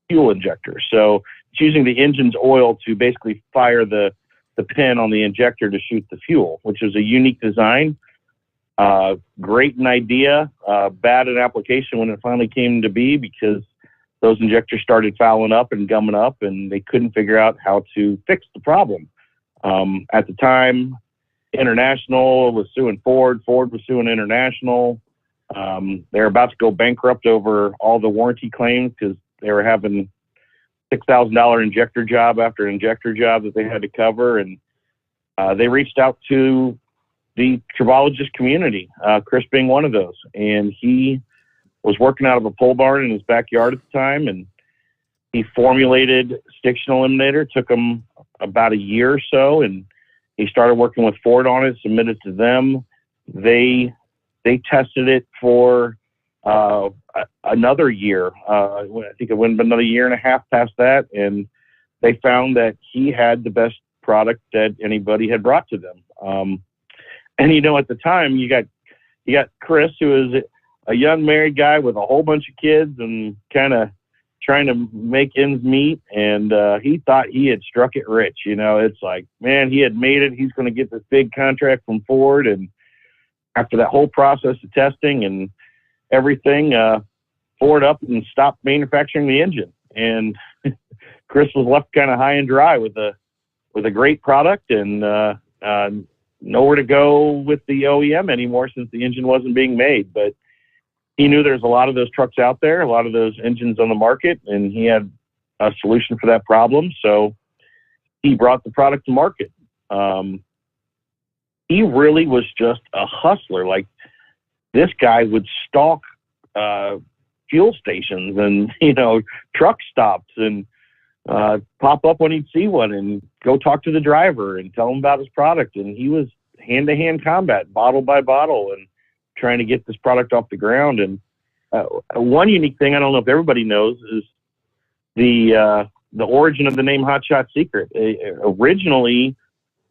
fuel injector. So it's using the engine's oil to basically fire the pin on the injector to shoot the fuel, which is a unique design. Great an idea, bad in application when it finally came to be, because those injectors started fouling up and gumming up, and they couldn't figure out how to fix the problem. At the time, International was suing Ford. Ford was suing International. They're about to go bankrupt over all the warranty claims because they were having $6,000 injector job after injector job that they had to cover. And they reached out to the tribologist community, Chris being one of those. And he was working out of a pole barn in his backyard at the time, and he formulated Stiction Eliminator. Took him about a year or so, and he started working with Ford on it, submitted to them. They tested it for another year. I think it went another year and a half past that, and they found that he had the best product that anybody had brought to them. And at the time, you got Chris, who is a young married guy with a whole bunch of kids and kind of trying to make ends meet. And he thought he had struck it rich. It's like, man, he had made it. He's going to get this big contract from Ford. And after that whole process of testing and everything, Ford up and stopped manufacturing the engine. And Chris was left kind of high and dry with a great product and nowhere to go with the OEM anymore since the engine wasn't being made. But he knew there's a lot of those trucks out there, a lot of those engines on the market, and he had a solution for that problem. So he brought the product to market. He really was just a hustler. Like, this guy would stalk fuel stations and, truck stops and pop up when he'd see one and go talk to the driver and tell him about his product. And he was hand-to-hand combat, bottle by bottle, and trying to get this product off the ground. And one unique thing I don't know if everybody knows is the origin of the name Hot Shot Secret. Originally,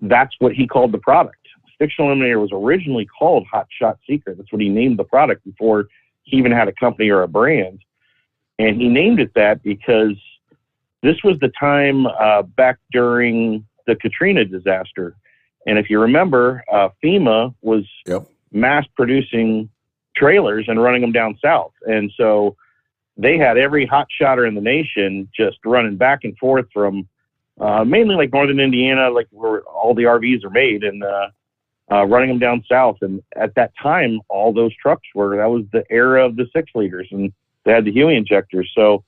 that's what he called the product. Stiction Eliminator was originally called Hot Shot Secret. That's what he named the product before he even had a company or a brand. And he named it that because this was the time back during the Katrina disaster. And if you remember, FEMA was mass producing trailers and running them down south. And so they had every hot shotter in the nation just running back and forth from mainly like northern Indiana, like where all the RVs are made, and running them down south. And at that time, all those trucks that was the era of the 6-liters, and they had the Huey injectors. So,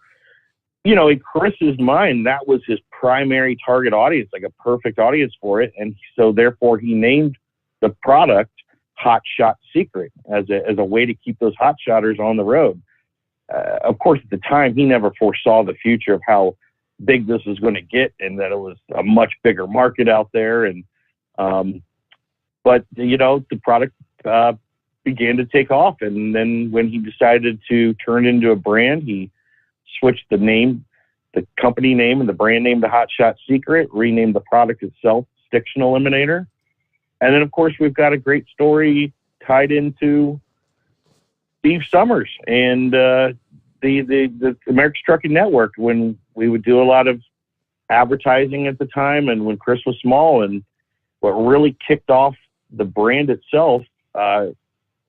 in Chris's mind, that was his primary target audience, like a perfect audience for it. And so therefore he named the product hot shot secret as a way to keep those hot shotters on the road. Of course, at the time, he never foresaw the future of how big this was going to get, and that it was a much bigger market out there. And but the product began to take off, and then when he decided to turn it into a brand, he switched the name, the company name, and the brand name to Hot Shot Secret, renamed the product itself Stiction Eliminator. And then, of course, we've got a great story tied into Steve Sommers and the America's Trucking Network, when we would do a lot of advertising at the time and when Chris was small. And what really kicked off the brand itself,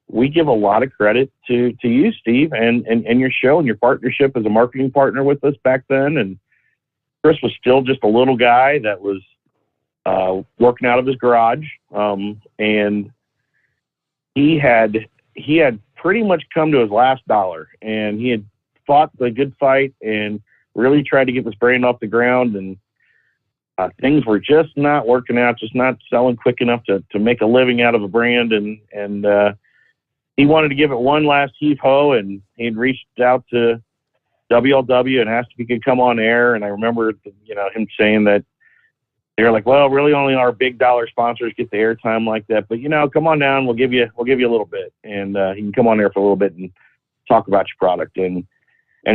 we give a lot of credit to you, Steve, and your show and your partnership as a marketing partner with us back then. And Chris was still just a little guy that was working out of his garage, and he had pretty much come to his last dollar, and he had fought the good fight and really tried to get this brand off the ground, and things were just not working out, just not selling quick enough to make a living out of a brand, and he wanted to give it one last heave-ho, and he'd reached out to WLW and asked if he could come on air. And I remember him saying that they were like, well, really only our big dollar sponsors get the airtime like that, but come on down, we'll give you a little bit, and he can come on air for a little bit and talk about your product. And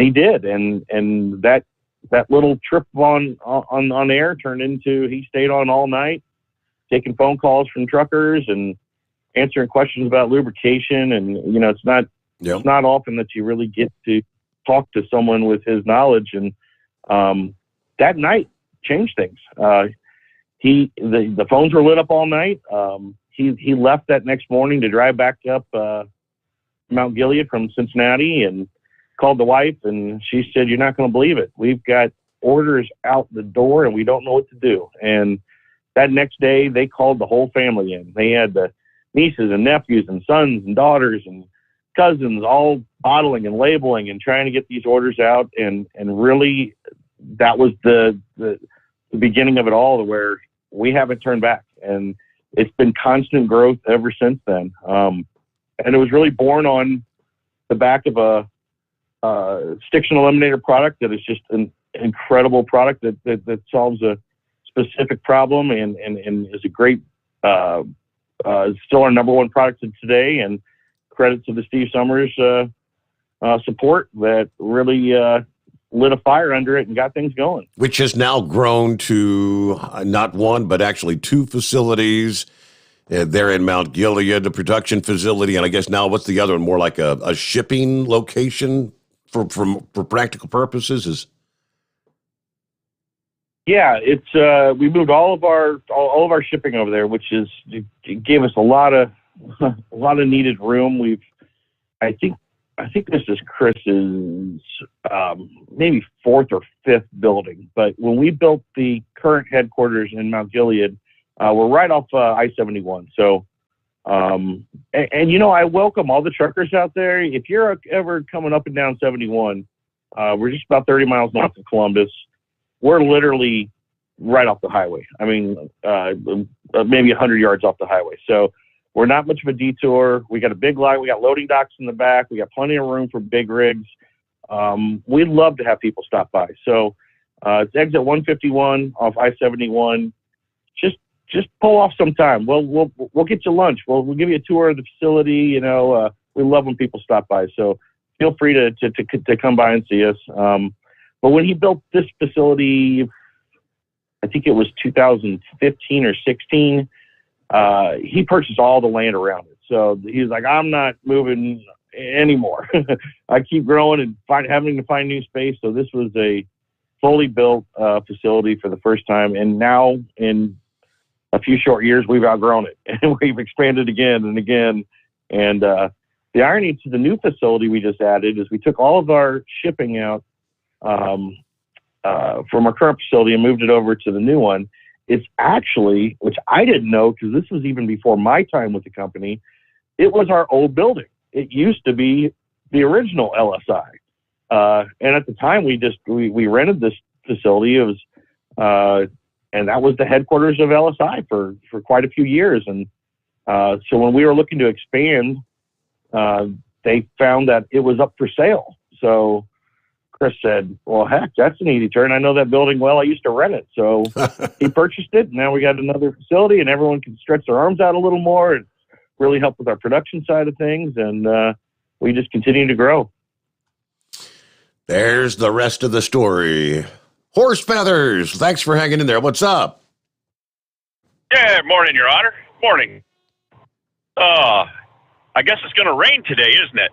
he did, and that little trip on air turned into, he stayed on all night, taking phone calls from truckers and answering questions about lubrication. And it's not often that you really get to talk to someone with his knowledge. And that night changed things. The phones were lit up all night. He left that next morning to drive back up Mount Gilead from Cincinnati, and called the wife, and she said, "You're not going to believe it. We've got orders out the door, and we don't know what to do." And that next day, they called the whole family in. They had the nieces and nephews and sons and daughters and cousins all bottling and labeling and trying to get these orders out. And really, that was the beginning of it all, where we haven't turned back. And it's been constant growth ever since then. And it was really born on the back of a Stiction Eliminator product that is just an incredible product that solves a specific problem and is a great, still our number one product of today. And credit to the Steve Sommers support that really lit a fire under it and got things going.
Which has now grown to not one, but actually two facilities. There in Mount Gilead, the production facility, and I guess now what's the other one? More like a shipping location for practical purposes?
Yeah, it's we moved all of our shipping over there, which it gave us a lot of needed room. I think this is Chris's maybe fourth or fifth building, but when we built the current headquarters in Mount Gilead, we're right off I-71. So, I welcome all the truckers out there. If you're ever coming up and down 71, we're just about 30 miles north of Columbus. We're literally right off the highway. I mean, maybe 100 yards off the highway. So we're not much of a detour. We got a big line. We got loading docks in the back. We got plenty of room for big rigs. We'd love to have people stop by. So it's exit 151 off I-71. Just pull off sometime. We'll get you lunch. We'll give you a tour of the facility. We love when people stop by. So feel free to come by and see us. But when he built this facility, I think it was 2015 or 16, he purchased all the land around it. So he's like, I'm not moving anymore. I keep growing and having to find new space. So this was a fully built facility for the first time. And now in a few short years, we've outgrown it and we've expanded again and again. And the irony to the new facility we just added is we took all of our shipping out from our current facility and moved it over to the new one. It's actually, which I didn't know because this was even before my time with the company, it was our old building. It used to be the original LSI. And at the time we rented this facility. It was, and that was the headquarters of LSI for quite a few years. And So when we were looking to expand, they found that it was up for sale. So Chris said, well, heck, that's an easy turn. I know that building well. I used to rent it. So he purchased it. Now we got another facility, and everyone can stretch their arms out a little more and really help with our production side of things. And we just continue to grow.
There's the rest of the story. Horse Feathers, thanks for hanging in there. What's up?
Yeah, morning, Your Honor. Morning. I guess it's going to rain today, isn't it?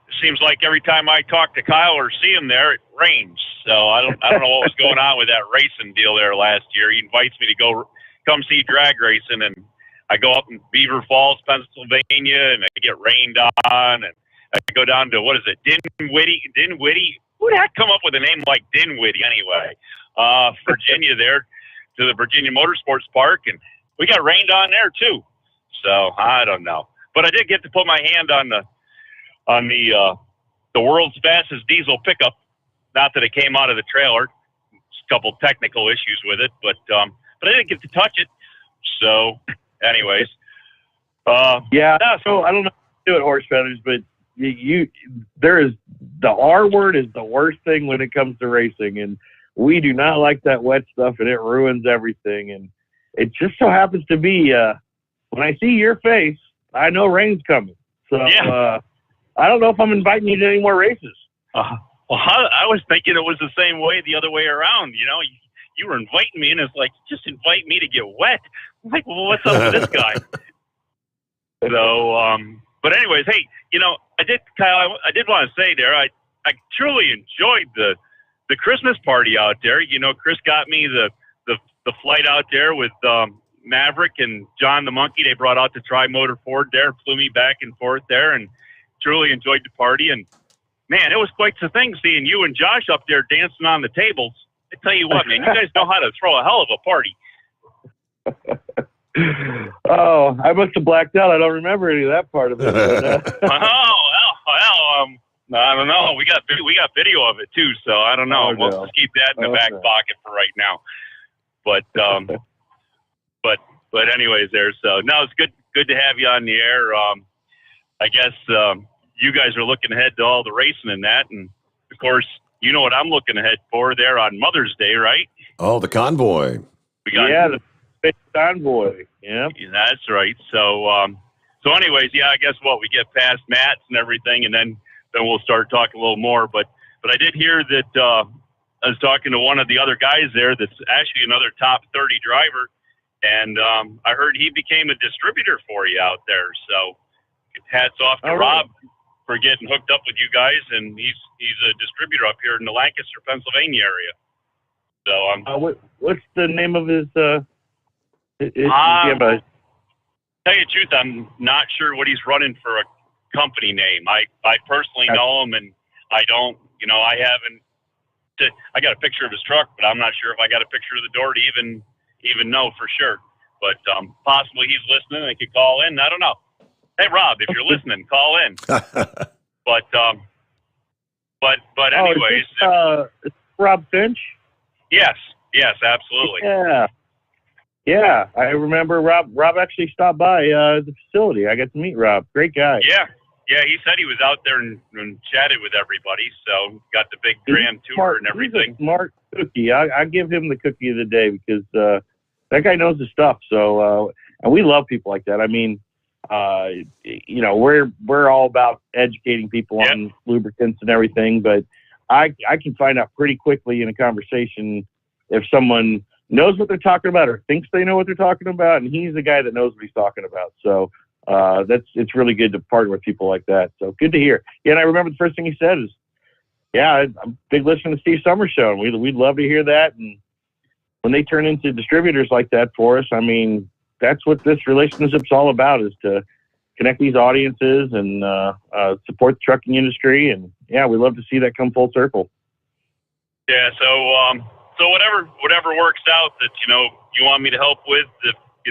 It seems like every time I talk to Kyle or see him there, it rains. So I don't know what was going on with that racing deal there last year. He invites me to come see drag racing, and I go up in Beaver Falls, Pennsylvania, and I get rained on, and I go down to, what is it, Dinwiddie? Who the heck come up with a name like Dinwiddie anyway? Virginia there, to the Virginia Motorsports Park, and we got rained on there too. So I don't know, but I did get to put my hand on the world's fastest diesel pickup. Not that it came out of the trailer, just a couple technical issues with it, but I didn't get to touch it. So, anyways,
yeah. So I don't know how to do it, Horse Feathers, but the R word is the worst thing when it comes to racing, and we do not like that wet stuff, and it ruins everything. And it just so happens to be when I see your face, I know rain's coming. So I don't know if I'm inviting you to any more races.
Well, I was thinking it was the same way the other way around. You know, you were inviting me, and it's like, just invite me to get wet. I'm like, well, what's up with this guy? So, but anyways, hey, Kyle, I did want to say there, I truly enjoyed the Christmas party out there. You know, Chris got me the flight out there with Maverick and John the Monkey. They brought out the Tri-Motor Ford there, flew me back and forth there, and truly enjoyed the party. And man, it was quite the thing seeing you and Josh up there dancing on the tables. I tell you what, man, you guys know how to throw a hell of a party.
Oh, I must have blacked out. I don't remember any of that part of it. But,
I don't know. We got video of it too, so I don't know. We'll just keep that in the back pocket for right now. But but anyways, there. So no, it's good to have you on the air. I guess you guys are looking ahead to all the racing and that, and of course, you know what I'm looking ahead for there on Mother's Day, right?
Oh, the convoy.
The big convoy. Yeah,
that's right. So anyways, I guess we get past Matt's and everything, and then we'll start talking a little more. But I did hear that I was talking to one of the other guys there that's actually another top 30 driver, and I heard he became a distributor for you out there. So hats off to Rob for getting hooked up with you guys, and he's a distributor up here in the Lancaster, Pennsylvania area. So
what's the name of his?
Tell you the truth, I'm not sure what he's running for a company name. I personally know him, and I don't. I haven't. I got a picture of his truck, but I'm not sure if I got a picture of the door to even know for sure. But possibly he's listening and could call in. I don't know. Hey, Rob, if you're listening, call in. But anyways,
it's Rob Finch.
Yes, absolutely.
Yeah. I remember Rob actually stopped by the facility. I got to meet Rob. Great guy.
Yeah, he said he was out there and chatted with everybody, so got the big grand tour and everything.
He's a smart cookie. I give him the cookie of the day because that guy knows his stuff. So, and we love people like that. I mean, we're all about educating people on lubricants and everything, but I can find out pretty quickly in a conversation if someone knows what they're talking about or thinks they know what they're talking about, and he's the guy that knows what he's talking about. So it's really good to partner with people like that. So good to hear. Yeah, and I remember the first thing he said is, I'm a big listener to Steve Sommers show, and we'd love to hear that. And when they turn into distributors like that for us, I mean, that's what this relationship's all about, is to connect these audiences and support the trucking industry. And we love to see that come full circle.
Yeah. So whatever works out that, you want me to help with,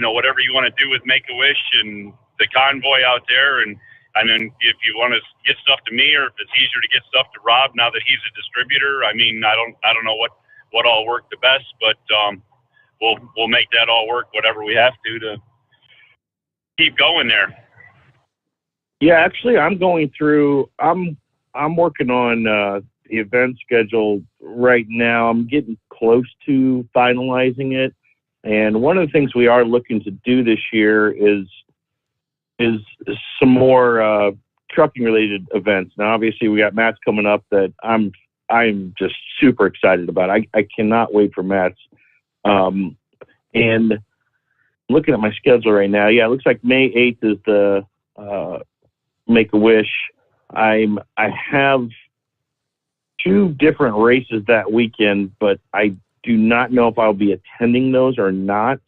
whatever you want to do with Make-A-Wish and the convoy out there. And then if you want to get stuff to me, or if it's easier to get stuff to Rob now that he's a distributor, I mean, I don't know what all worked the best, but we'll make that all work, whatever we have to keep going there?
Yeah, actually, I'm going through. I'm working on the event schedule right now. I'm getting close to finalizing it, and one of the things we are looking to do this year is some more trucking related events. Now, obviously, we got Matt's coming up that I'm just super excited about. I cannot wait for Matt's. And looking at my schedule right now, yeah, it looks like May 8th is the Make-A-Wish. I have 2 different races that weekend, but I do not know if I'll be attending those or not.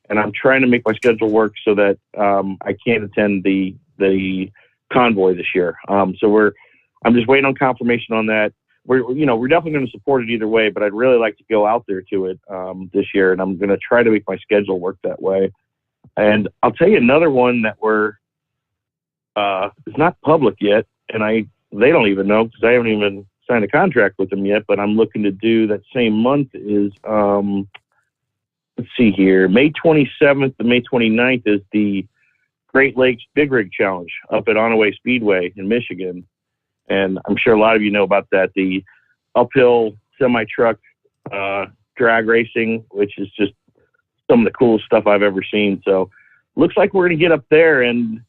And I'm trying to make my schedule work so that I can attend the convoy this year. I'm just waiting on confirmation on that. We're definitely going to support it either way, but I'd really like to go out there to it this year, and I'm going to try to make my schedule work that way. And I'll tell you another one that it's not public yet, and they don't even know because I haven't even signed a contract with them yet, but I'm looking to do that same month is, let's see here, May 27th to May 29th is the Great Lakes Big Rig Challenge up at Onaway Speedway in Michigan. And I'm sure a lot of you know about that, the uphill semi-truck drag racing, which is just some of the coolest stuff I've ever seen. So looks like we're going to get up there. And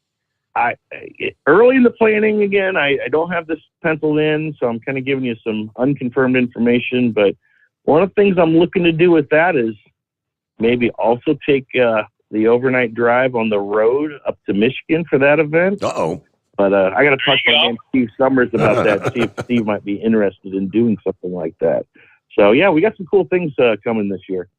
early in the planning, again, I don't have this penciled in, so I'm kind of giving you some unconfirmed information. But one of the things I'm looking to do with that is maybe also take the overnight drive on the road up to Michigan for that event.
Uh-oh.
But I got to talk to my man Steve Sommers about that, see if Steve might be interested in doing something like that. So, yeah, we got some cool things coming this year.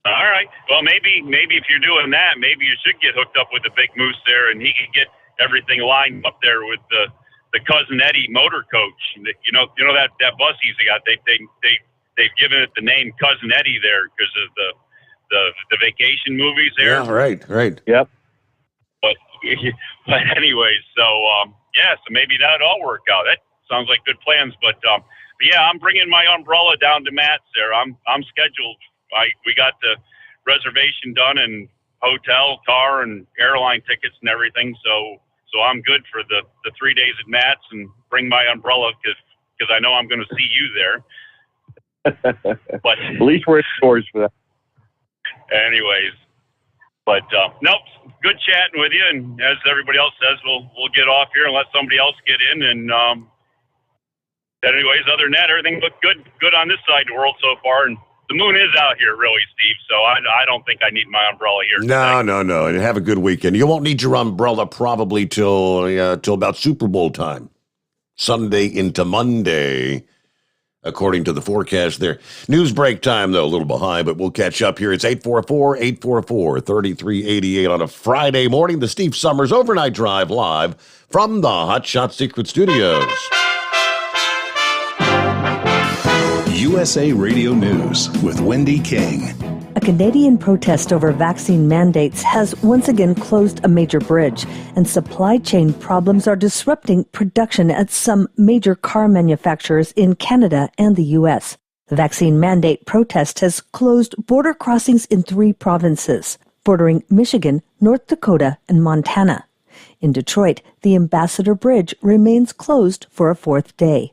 All right. Well, maybe if you're doing that, maybe you should get hooked up with the Big Moose there, and he can get everything lined up there with the Cousin Eddie motor coach. You know that bus he's got. They've given it the name Cousin Eddie there because of the vacation movies there.
Yeah, right.
Yep.
But anyways, so maybe that'd all work out. That sounds like good plans. But yeah, I'm bringing my umbrella down to Matt's there. I'm scheduled. We got the reservation done and hotel, car, and airline tickets and everything. So I'm good for the 3 days at Matt's and bring my umbrella because I know I'm going to see you there. But
at least we're indoors for that.
Anyways. But nope, good chatting with you. And as everybody else says, we'll get off here and let somebody else get in. And anyways, other than that, everything looked good on this side of the world so far. And the moon is out here, really, Steve. So I don't think I need my umbrella here today.
No. And have a good weekend. You won't need your umbrella probably till about Super Bowl time, Sunday into Monday, according to the forecast there. News break time, though, a little behind, but we'll catch up here. It's 844-844-3388 on a Friday morning. The Steve Sommers Overnight Drive live from the Hot Shot Secret Studios.
USA Radio News with Wendy King.
A Canadian protest over vaccine mandates has once again closed a major bridge, and supply chain problems are disrupting production at some major car manufacturers in Canada and the U.S. The vaccine mandate protest has closed border crossings in 3 provinces, bordering Michigan, North Dakota, and Montana. In Detroit, the Ambassador Bridge remains closed for a 4th day.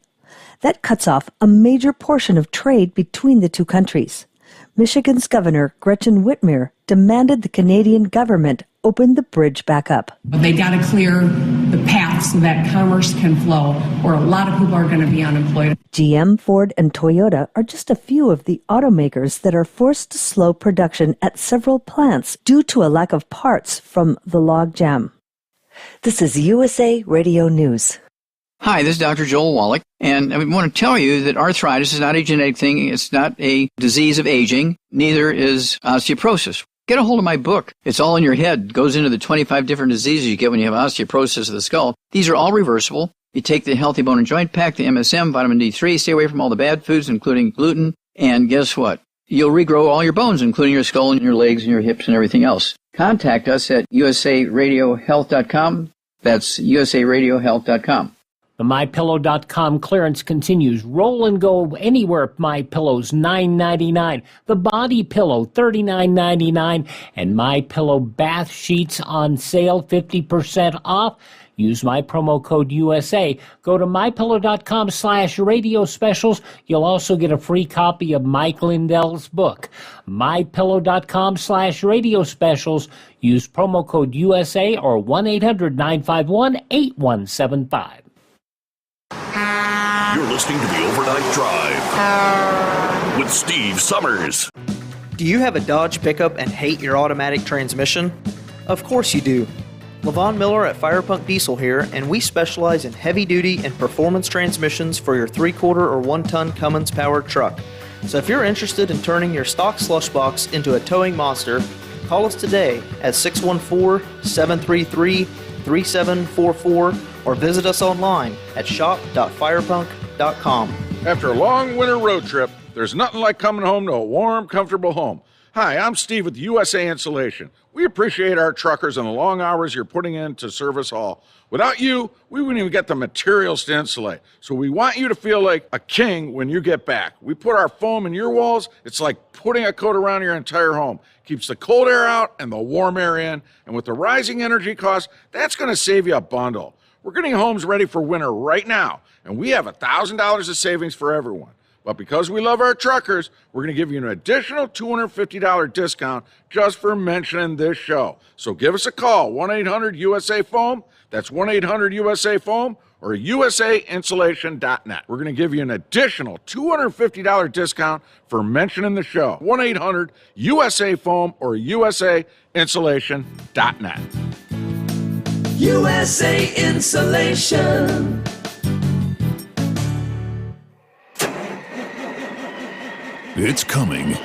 That cuts off a major portion of trade between the 2 countries. Michigan's Governor Gretchen Whitmer demanded the Canadian government open the bridge back up.
But they got to clear the path so that commerce can flow, or a lot of people are going to be unemployed.
GM, Ford, and Toyota are just a few of the automakers that are forced to slow production at several plants due to a lack of parts from the logjam. This is USA Radio News.
Hi, this is Dr. Joel Wallach, and I want to tell you that arthritis is not a genetic thing. It's not a disease of aging. Neither is osteoporosis. Get a hold of my book. It's all in your head. It goes into the 25 different diseases you get when you have osteoporosis of the skull. These are all reversible. You take the Healthy Bone and Joint Pack, the MSM, vitamin D3, stay away from all the bad foods, including gluten, and guess what? You'll regrow all your bones, including your skull and your legs and your hips and everything else. Contact us at usaradiohealth.com. That's usaradiohealth.com.
The MyPillow.com clearance continues. Roll and go anywhere. MyPillow's $9.99. The Body Pillow $39.99. And MyPillow bath sheets on sale 50% off. Use my promo code USA. Go to MyPillow.com/radio specials. You'll also get a free copy of Mike Lindell's book. MyPillow.com/radio specials. Use promo code USA or 1-800-951-8175.
You're listening to the Overnight Drive with Steve Sommers.
Do you have a Dodge pickup and hate your automatic transmission? Of course you do. Levon Miller at Firepunk Diesel here, and we specialize in heavy-duty and performance transmissions for your 3-quarter or 1-ton Cummins-powered truck. So if you're interested in turning your stock slush box into a towing monster, call us today at 614-733-3744 or visit us online at shop.firepunk.com.
After a long winter road trip, there's nothing like coming home to a warm, comfortable home. Hi, I'm Steve with USA Insulation. We appreciate our truckers and the long hours you're putting in to serve us all. Without you, we wouldn't even get the materials to insulate. So we want you to feel like a king when you get back. We put our foam in your walls. It's like putting a coat around your entire home. Keeps the cold air out and the warm air in. And with the rising energy costs, that's going to save you a bundle. We're getting homes ready for winter right now, and we have $1,000 of savings for everyone. But because we love our truckers, we're going to give you an additional $250 discount just for mentioning this show. So give us a call, 1-800-USA-FOAM. That's 1-800-USA-FOAM or usainsulation.net. We're going to give you an additional $250 discount for mentioning the show. 1-800-USA-FOAM or usainsulation.net.
USA Insulation.
It's coming.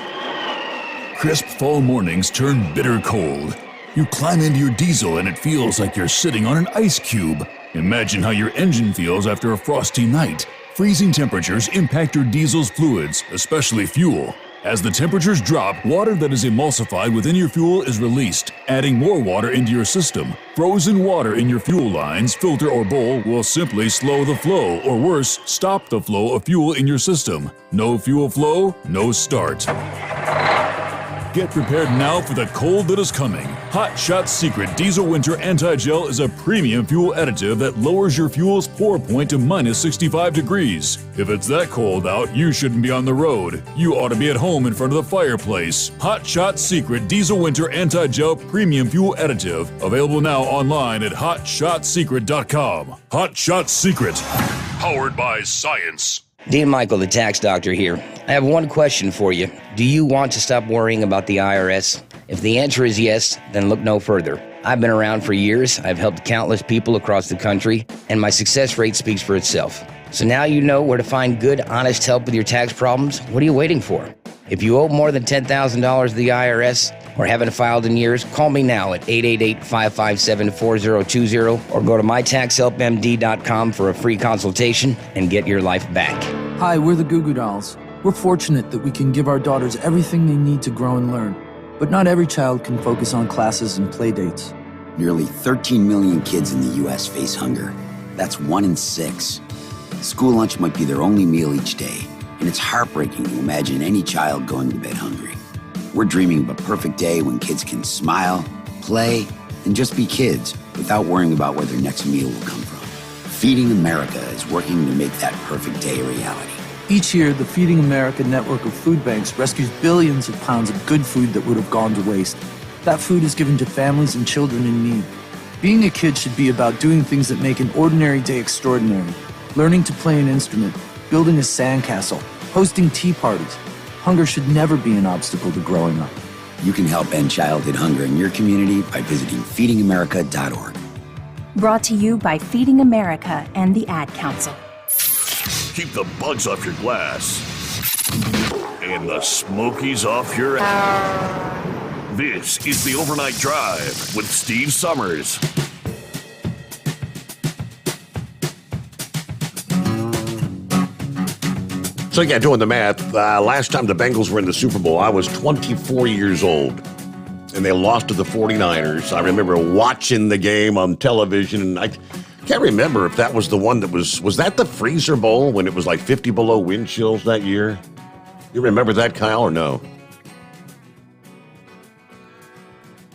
Crisp fall mornings turn bitter cold. You climb into your diesel and it feels like you're sitting on an ice cube. Imagine how your engine feels after a frosty night. Freezing temperatures impact your diesel's fluids, especially fuel. As the temperatures drop, water that is emulsified within your fuel is released, adding more water into your system. Frozen water in your fuel lines, filter, or bowl will simply slow the flow, or worse, stop the flow of fuel in your system. No fuel flow, no start. Get prepared now for the cold that is coming. Hot Shot Secret Diesel Winter Anti-Gel is a premium fuel additive that lowers your fuel's pour point to minus 65 degrees. If it's that cold out, you shouldn't be on the road. You ought to be at home in front of the fireplace. Hot Shot Secret Diesel Winter Anti-Gel Premium Fuel Additive. Available now online at hotshotsecret.com. Hot Shot Secret. Powered by science.
Dean Michael, the tax doctor here. I have one question for you. Do you want to stop worrying about the IRS? If the answer is yes, then look no further. I've been around for years, I've helped countless people across the country, and my success rate speaks for itself. So now you know where to find good, honest help with your tax problems. What are you waiting for? If you owe more than $10,000 to the IRS or haven't filed in years, call me now at 888-557-4020 or go to mytaxhelpmd.com for a free consultation and get your life back.
Hi, we're the Goo Goo Dolls. We're fortunate that we can give our daughters everything they need to grow and learn. But not every child can focus on classes and play dates.
Nearly 13 million kids in the U.S. face hunger. That's 1 in 6. School lunch might be their only meal each day, and it's heartbreaking to imagine any child going to bed hungry. We're dreaming of a perfect day when kids can smile, play, and just be kids without worrying about where their next meal will come from. Feeding America is working to make that perfect day a reality.
Each year, the Feeding America network of food banks rescues billions of pounds of good food that would have gone to waste. That food is given to families and children in need. Being a kid should be about doing things that make an ordinary day extraordinary. Learning to play an instrument, building a sandcastle, hosting tea parties. Hunger should never be an obstacle to growing up.
You can help end childhood hunger in your community by visiting feedingamerica.org.
Brought to you by Feeding America and the Ad Council.
Keep the bugs off your glass and the Smokies off your This is the Overnight Drive with Steve Sommers.
So yeah, doing the math, last time the Bengals were in the Super Bowl, I was 24 years old, and they lost to the 49ers. I remember watching the game on television, and Can't remember if that was the one that was that the freezer bowl when it was like 50 below wind chills that year? You remember that, Kyle, or no?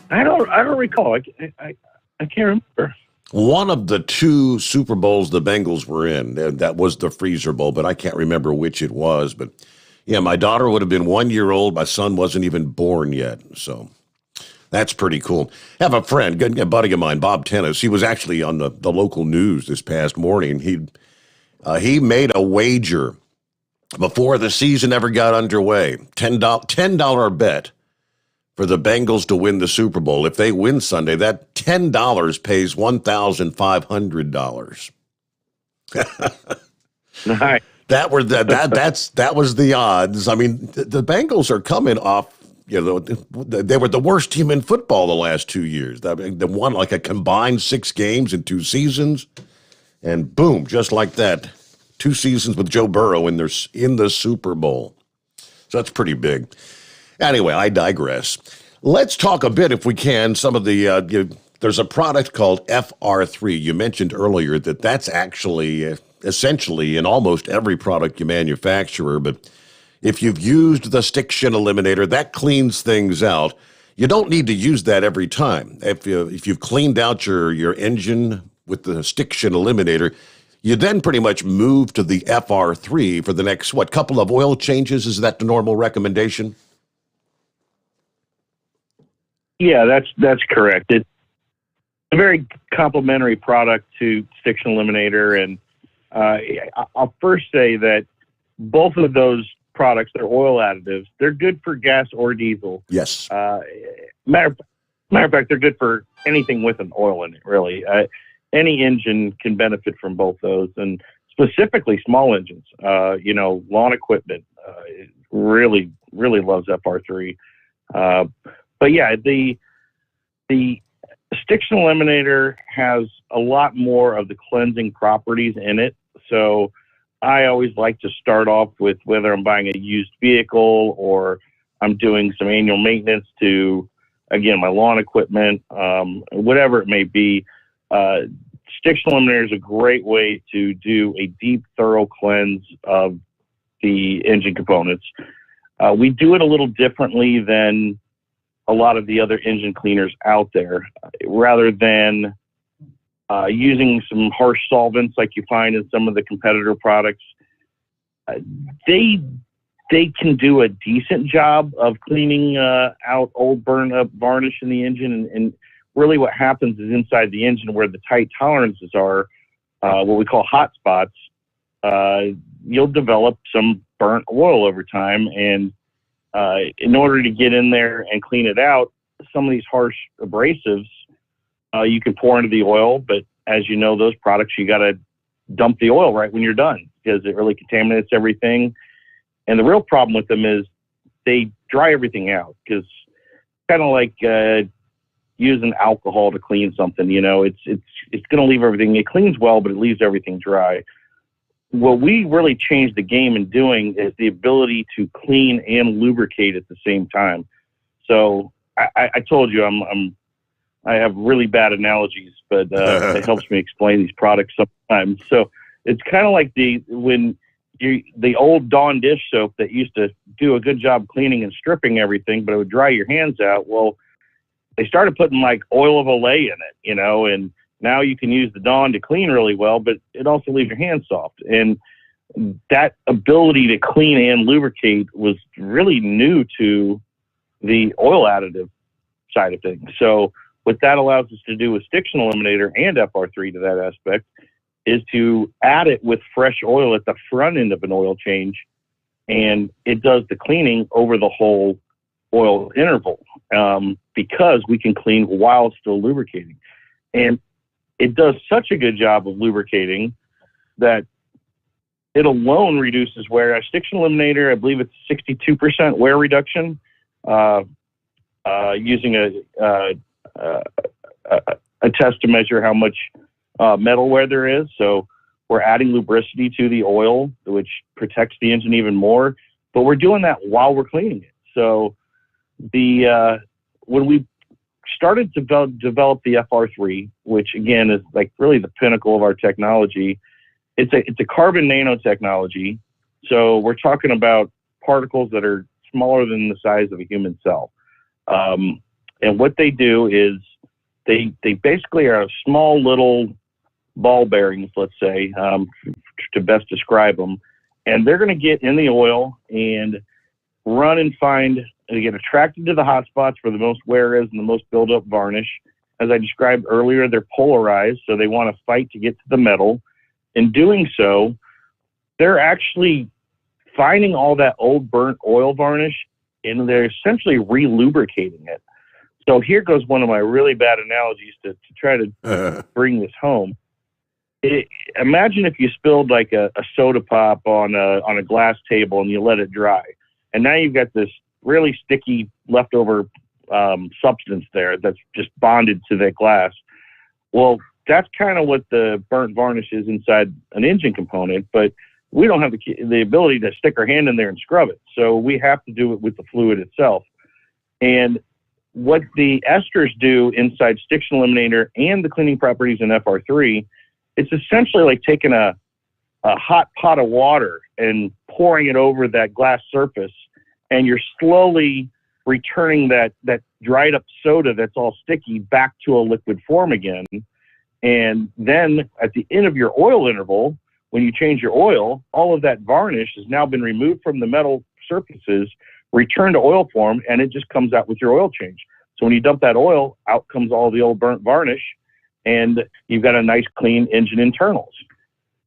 I don't recall. I can't remember.
One of the two Super Bowls the Bengals were in, that was the freezer bowl, but I can't remember which it was. But yeah, my daughter would have been 1 year old. My son wasn't even born yet. So that's pretty cool. I have a friend, a buddy of mine, Bob Tennis. He was actually on the local news this past morning. He made a wager before the season ever got underway, $10 bet for the Bengals to win the Super Bowl. If they win Sunday, that $10 pays $1,500.
Nice.
That was the odds. I mean, the Bengals are coming off. They were the worst team in football the last 2 years. They won like a combined 6 games in 2 seasons, and boom, just like that, 2 seasons with Joe Burrow in the Super Bowl. So that's pretty big. Anyway, I digress. Let's talk a bit, if we can, some of the, there's a product called FR3. You mentioned earlier that that's actually essentially in almost every product you manufacture, but if you've used the stiction eliminator, that cleans things out. You don't need to use that every time. If you've cleaned out your engine with the stiction eliminator, you then pretty much move to the FR3 for the next, couple of oil changes? Is that the normal recommendation?
Yeah, that's correct. It's a very complementary product to Stiction Eliminator, and I'll first say that both of those products, they're oil additives. They're good for gas or diesel.
Yes.
Matter of fact, they're good for anything with an oil in it, really. Any engine can benefit from both those, and specifically small engines. Lawn equipment really loves FR3. But yeah, the Stiction Eliminator has a lot more of the cleansing properties in it. So I always like to start off with whether I'm buying a used vehicle or I'm doing some annual maintenance to, again, my lawn equipment, whatever it may be. Stiction Eliminator is a great way to do a deep, thorough cleanse of the engine components. We do it a little differently than a lot of the other engine cleaners out there. Rather than using some harsh solvents like you find in some of the competitor products, they can do a decent job of cleaning out old burned up varnish in the engine. And really what happens is inside the engine where the tight tolerances are, what we call hot spots, you'll develop some burnt oil over time. And in order to get in there and clean it out, some of these harsh abrasives you can pour into the oil, but as you know, those products, you got to dump the oil right when you're done because it really contaminates everything. And the real problem with them is they dry everything out because kind of like using alcohol to clean something, it's going to leave everything. It cleans well, but it leaves everything dry. What we really changed the game in doing is the ability to clean and lubricate at the same time. So I told you I have really bad analogies, but it helps me explain these products sometimes. So it's kind of like the old Dawn dish soap that used to do a good job cleaning and stripping everything, but it would dry your hands out. Well, they started putting like oil of Olay in it, and now you can use the Dawn to clean really well, but it also leaves your hands soft. And that ability to clean and lubricate was really new to the oil additive side of things. So what that allows us to do with Stiction Eliminator and FR3 to that aspect is to add it with fresh oil at the front end of an oil change, and it does the cleaning over the whole oil interval because we can clean while still lubricating. And it does such a good job of lubricating that it alone reduces wear. A Stiction Eliminator, I believe it's 62% wear reduction using a test to measure how much metal wear there is. So we're adding lubricity to the oil, which protects the engine even more, but we're doing that while we're cleaning it. So when we started to develop the FR3, which again is like really the pinnacle of our technology. It's a carbon nanotechnology. So we're talking about particles that are smaller than the size of a human cell. And what they do is they basically are small little ball bearings, let's say, to best describe them. And they're going to get in the oil and run and they get attracted to the hot spots where the most wear is and the most buildup varnish. As I described earlier, they're polarized, so they want to fight to get to the metal. In doing so, they're actually finding all that old burnt oil varnish, and they're essentially re-lubricating it. So here goes one of my really bad analogies to try to bring this home. Imagine if you spilled like a soda pop on a glass table and you let it dry. And now you've got this really sticky leftover substance there that's just bonded to that glass. Well, that's kind of what the burnt varnish is inside an engine component, but we don't have the ability to stick our hand in there and scrub it. So we have to do it with the fluid itself. And what the esters do inside Stiction Eliminator and the cleaning properties in FR3, it's essentially like taking a hot pot of water and pouring it over that glass surface, and you're slowly returning that dried up soda that's all sticky back to a liquid form again. And then at the end of your oil interval, when you change your oil, all of that varnish has now been removed from the metal surfaces, returned to oil form, and it just comes out with your oil change. So when you dump that oil, out comes all the old burnt varnish, and you've got a nice clean engine internals.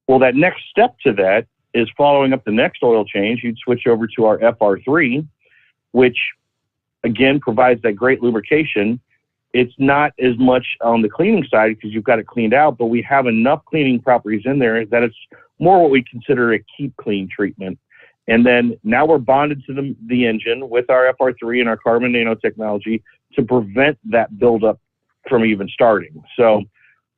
Well, that next step to that is following up the next oil change. You'd switch over to our FR3, which again provides that great lubrication. It's not as much on the cleaning side because you've got it cleaned out, but we have enough cleaning properties in there that it's more what we consider a keep clean treatment. And then now we're bonded to the engine with our FR3 and our carbon nanotechnology to prevent that buildup from even starting. So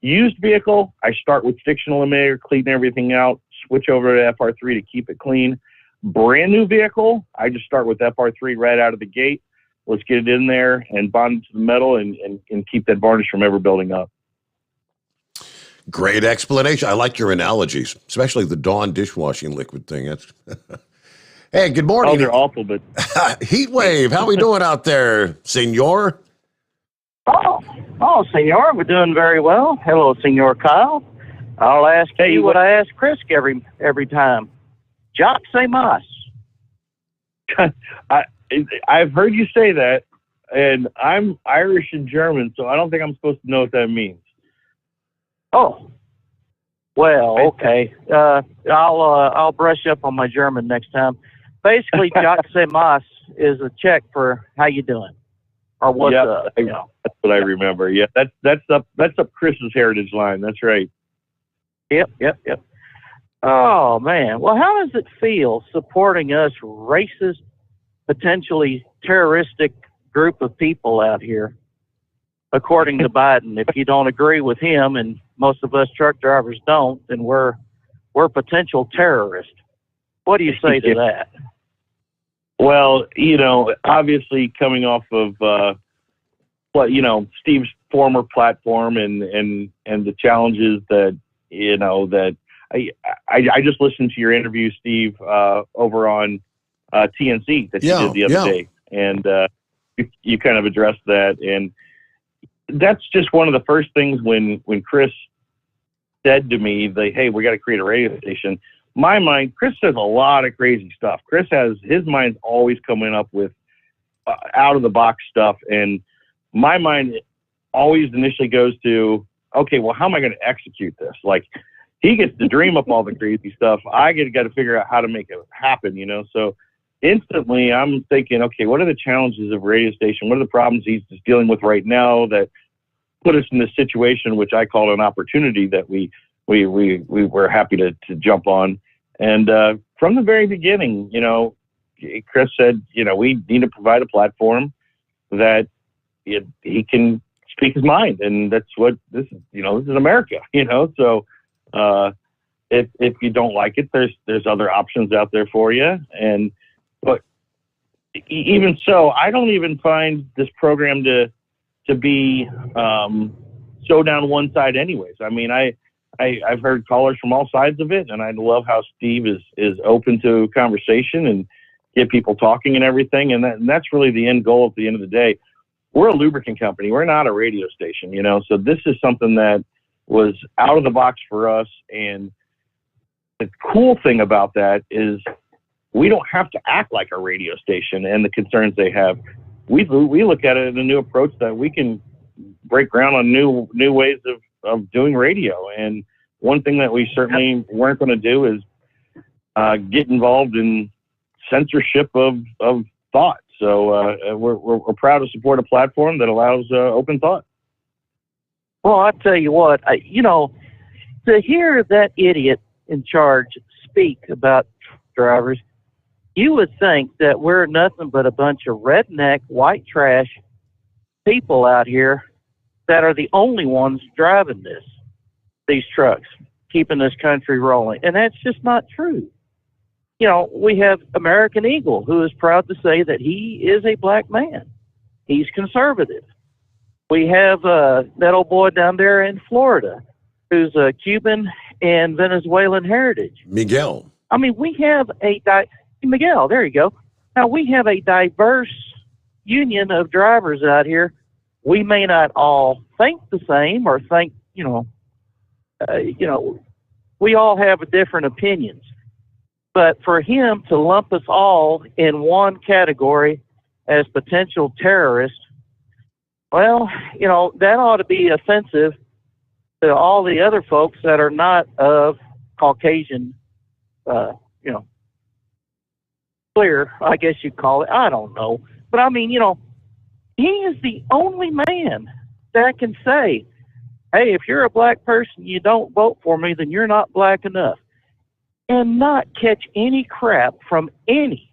used vehicle, I start with Stiction Eliminator, clean everything out, switch over to FR3 to keep it clean. Brand new vehicle, I just start with FR3 right out of the gate. Let's get it in there and bond it to the metal and keep that varnish from ever building up.
Great explanation. I like your analogies, especially the Dawn dishwashing liquid thing. That's Hey, good morning.
Oh, they're awful, but
Heat wave. How we doing out there, senor?
Oh, senor, we're doing very well. Hello, Senor Kyle. I'll ask you what I ask Chris every time. Jock say mas.
I've heard you say that, and I'm Irish and German, so I don't think I'm supposed to know what that means.
Oh, well, okay. I'll brush up on my German next time. Basically, Jock say mas is a check for how you doing or what's up. You know.
That's what I remember. Yeah, that's up Chris's heritage line. That's right.
Yep. Oh man, well, how does it feel supporting us racist, potentially terroristic group of people out here? According to Biden, if you don't agree with him, and most of us truck drivers don't, then we're potential terrorists. What do you say to that?
Well, obviously coming off of Steve's former platform and the challenges that that I just listened to your interview, Steve, over on TNC that you did the other day, and you kind of addressed that, and that's just one of the first things when Chris said to me, hey, we got to create a radio station. My mind, Chris says a lot of crazy stuff. Chris has his mind's always coming up with out of the box stuff, and my mind always initially goes to, okay, well, how am I going to execute this? Like, he gets to dream up all the crazy stuff. I got to figure out how to make it happen, So instantly I'm thinking, okay, what are the challenges of a radio station? What are the problems he's just dealing with right now that put us in this situation, which I call an opportunity that we were happy to jump on. And from the very beginning, Chris said, we need to provide a platform that he can speak his mind, and that's what this is. This is America. So if you don't like it, there's other options out there for you. But even so, I don't even find this program to to be so down one side anyways. I mean, I've heard callers from all sides of it, and I love how Steve is open to conversation and get people talking and everything. And that's really the end goal at the end of the day. We're a lubricant company. We're not a radio station, you know, so this is something that was out of the box for us. And the cool thing about that is we don't have to act like a radio station and the concerns they have. We look at it in a new approach that we can break ground on new ways of doing radio. And one thing that we certainly weren't going to do is get involved in censorship of thought. So we're proud to support a platform that allows open thought.
Well, I tell you what, to hear that idiot in charge speak about drivers, you would think that we're nothing but a bunch of redneck, white trash people out here that are the only ones driving these trucks, keeping this country rolling. And that's just not true. You know, we have American Eagle, who is proud to say that he is a black man. He's conservative. We have that old boy down there in Florida who's a Cuban and Venezuelan heritage.
Miguel.
I mean, we have Miguel, there you go. Now, we have a diverse union of drivers out here. We may not all think the same or think, we all have different opinions. But for him to lump us all in one category as potential terrorists, well, that ought to be offensive to all the other folks that are not of Caucasian, clear, I guess you'd call it. I don't know. But I mean, he is the only man that can say, hey, if you're a black person, you don't vote for me, then you're not black enough. And not catch any crap from any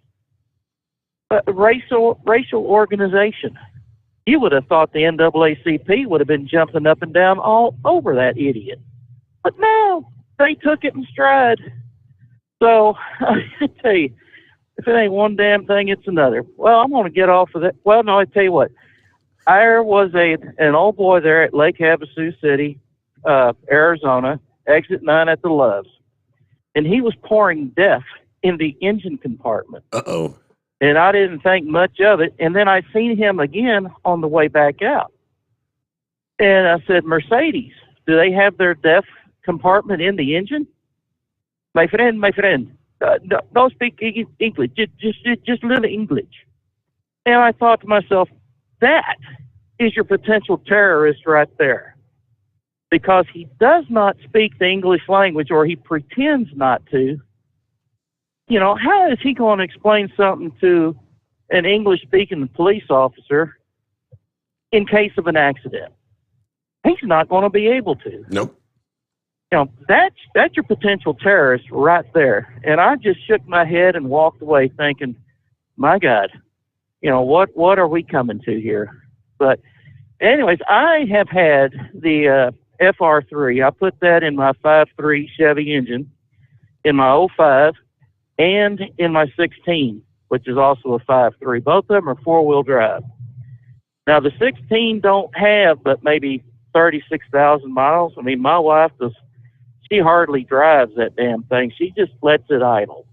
racial organization. You would have thought the NAACP would have been jumping up and down all over that idiot. But no, they took it in stride. So I tell you, if it ain't one damn thing, it's another. Well, I'm going to get off of that. Well, no, I tell you what. There was an old boy there at Lake Havasu City, Arizona, exit 9 at the Loves. And he was pouring death in the engine compartment.
Uh-oh.
And I didn't think much of it. And then I seen him again on the way back out. And I said, Mercedes, do they have their death compartment in the engine? My friend, don't speak English, just little English. And I thought to myself, that is your potential terrorist right there. Because he does not speak the English language, or he pretends not to. How is he going to explain something to an English-speaking police officer in case of an accident? He's not going to be able to.
Nope.
That's your potential terrorist right there. And I just shook my head and walked away thinking, my God, what are we coming to here? But anyways, I have had the FR3. I put that in my 5.3 Chevy engine, in my 05, and in my 16, which is also a 5.3. Both of them are four-wheel drive. Now, the 16 don't have but maybe 36,000 miles. I mean, my wife she hardly drives that damn thing. She just lets it idle.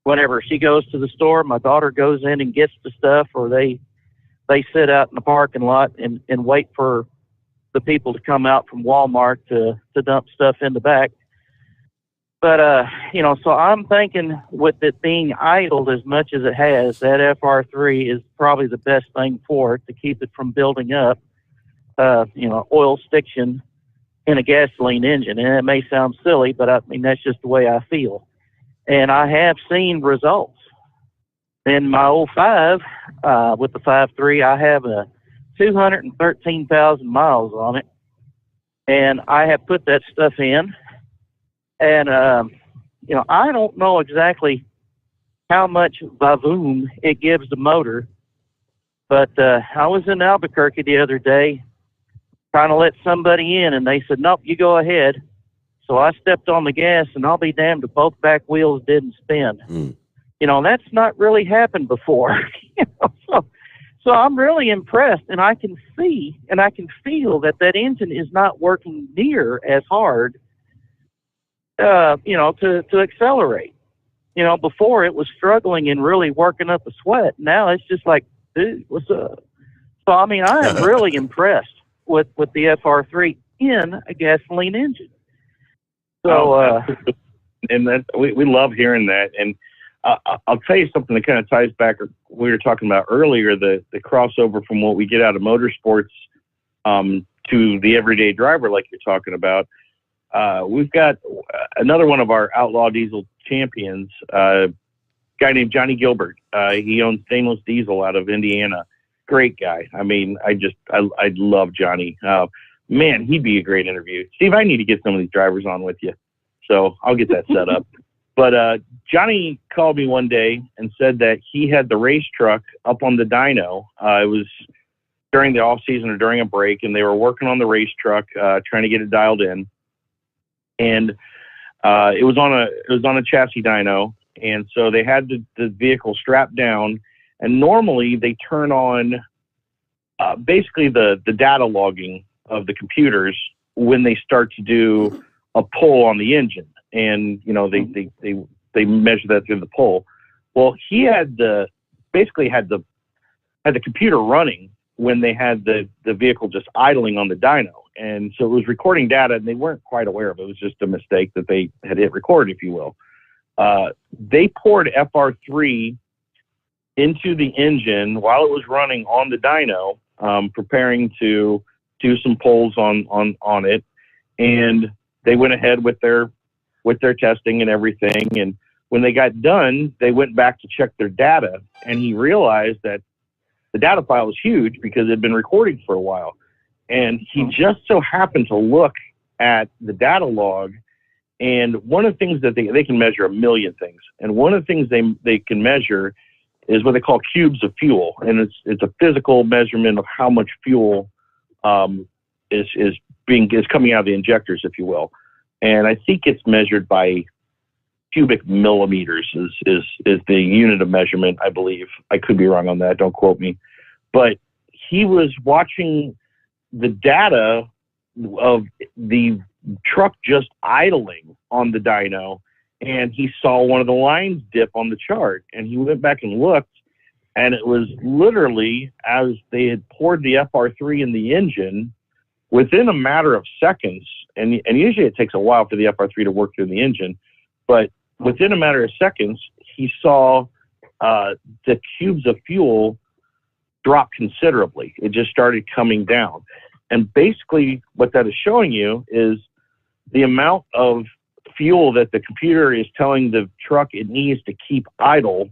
Whenever she goes to the store, my daughter goes in and gets the stuff, or they sit out in the parking lot and wait for the people to come out from Walmart to dump stuff in the back. But, so I'm thinking with it being idled as much as it has, that FR3 is probably the best thing for it to keep it from building up, oil stiction in a gasoline engine. And it may sound silly, but I mean, that's just the way I feel. And I have seen results. In my 05, with the 5.3, I have 213,000 miles on it. And I have put that stuff in. And, I don't know exactly how much vavoom it gives the motor. But I was in Albuquerque the other day trying to let somebody in, and they said, nope, you go ahead. So I stepped on the gas, and I'll be damned if both back wheels didn't spin. That's not really happened before. So So I'm really impressed, and I can see and I can feel that engine is not working near as hard, to accelerate. Before it was struggling and really working up a sweat. Now it's just like, dude, what's up? So, I mean, I am really impressed with the FR3 in a gasoline engine. So,
and that we love hearing that. And I'll tell you something that kind of ties back we were talking about earlier, the crossover from what we get out of motorsports to the everyday driver, like you're talking about. We've got another one of our outlaw diesel champions, a guy named Johnny Gilbert. He owns Stainless Diesel out of Indiana. Great guy. I mean, I love Johnny. Man, he'd be a great interview. Steve, I need to get some of these drivers on with you. So I'll get that set up. But Johnny called me one day and said that he had the race truck up on the dyno. It was during the off season or during a break, and they were working on the race truck, trying to get it dialed in. And it was on a chassis dyno, and so they had the vehicle strapped down. And normally they turn on basically the data logging of the computers when they start to do a pull on the engine, and they measure that through the pull. Well, he had the computer running when they had the vehicle just idling on the dyno. And so it was recording data, and they weren't quite aware of it. It was just a mistake that they had hit record, if you will. They poured FR3 into the engine while it was running on the dyno, preparing to do some pulls on it. And they went ahead with their testing and everything. And when they got done, they went back to check their data, and he realized that the data file was huge because it had been recording for a while. And he just so happened to look at the data log, and one of the things that they can measure a million things. And one of the things they can measure is what they call cubes of fuel. And it's a physical measurement of how much fuel is coming out of the injectors, if you will. And I think it's measured by cubic millimeters is the unit of measurement, I believe. I could be wrong on that. Don't quote me. But he was watching the data of the truck just idling on the dyno, and he saw one of the lines dip on the chart, and he went back and looked, and it was literally as they had poured the FR3 in the engine within a matter of seconds, and usually it takes a while for the FR3 to work through the engine, but within a matter of seconds, he saw the cubes of fuel drop considerably. It just started coming down. And basically what that is showing you is the amount of fuel that the computer is telling the truck it needs to keep idle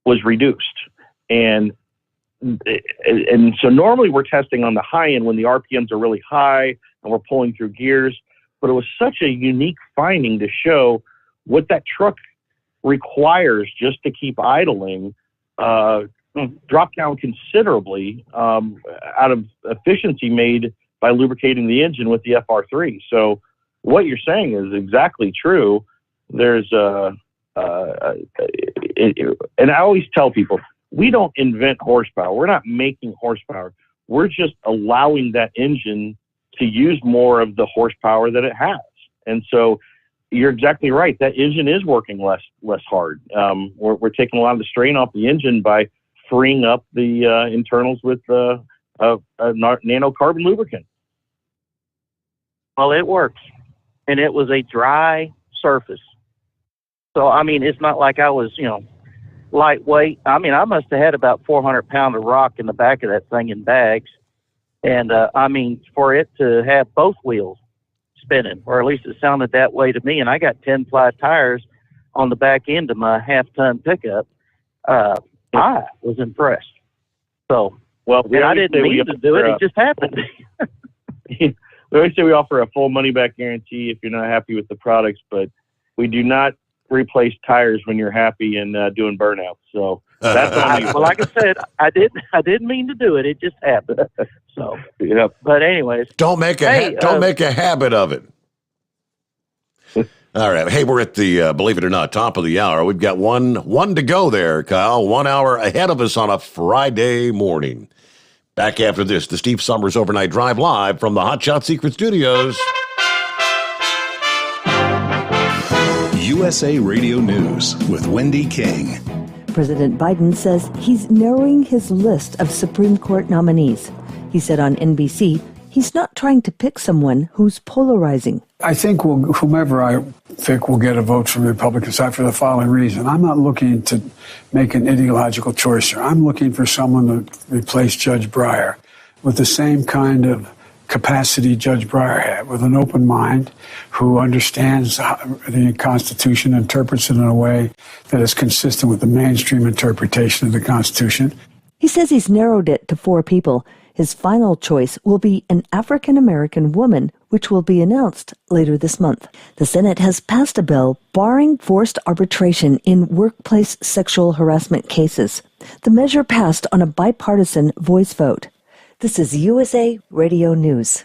was reduced. And so normally we're testing on the high end when the RPMs are really high and we're pulling through gears, but it was such a unique finding to show what that truck requires just to keep idling dropped down considerably out of efficiency made by lubricating the engine with the FR3. So what you're saying is exactly true. There's and I always tell people, we don't invent horsepower. We're not making horsepower. We're just allowing that engine to use more of the horsepower that it has. And so you're exactly right. That engine is working less hard. We're taking a lot of the strain off the engine by freeing up the internals with a nanocarbon lubricant.
Well, it works. And it was a dry surface. So, I mean, it's not like I was, lightweight. I mean, I must have had about 400 pounds of rock in the back of that thing in bags. And, for it to have both wheels spinning, or at least it sounded that way to me, and I got 10-ply tires on the back end of my half-ton pickup, I was impressed. So, and I didn't mean to do it. It just happened.
We always say we offer a full money-back guarantee if you're not happy with the products, but we do not replace tires when you're happy and doing burnouts. So that's on you.
Well, like I said, I didn't mean to do it. It just happened. So,
yep.
But anyways,
don't make a habit of it. All right. Hey, we're at the, believe it or not, top of the hour. We've got one to go there, Kyle. 1 hour ahead of us on a Friday morning. Back after this, the Steve Sommers Overnight Drive live from the Hot Shot Secret Studios.
USA Radio News with Wendy King.
President Biden says he's narrowing his list of Supreme Court nominees. He said on NBC, he's not trying to pick someone who's polarizing.
I think whomever I pick will get a vote from the Republican side for the following reason. I'm not looking to make an ideological choice here. I'm looking for someone to replace Judge Breyer with the same kind of capacity Judge Breyer had, with an open mind, who understands the Constitution, interprets it in a way that is consistent with the mainstream interpretation of the Constitution.
He says he's narrowed it to 4 people. His final choice will be an African-American woman, which will be announced later this month. The Senate has passed a bill barring forced arbitration in workplace sexual harassment cases. The measure passed on a bipartisan voice vote. This is USA Radio News.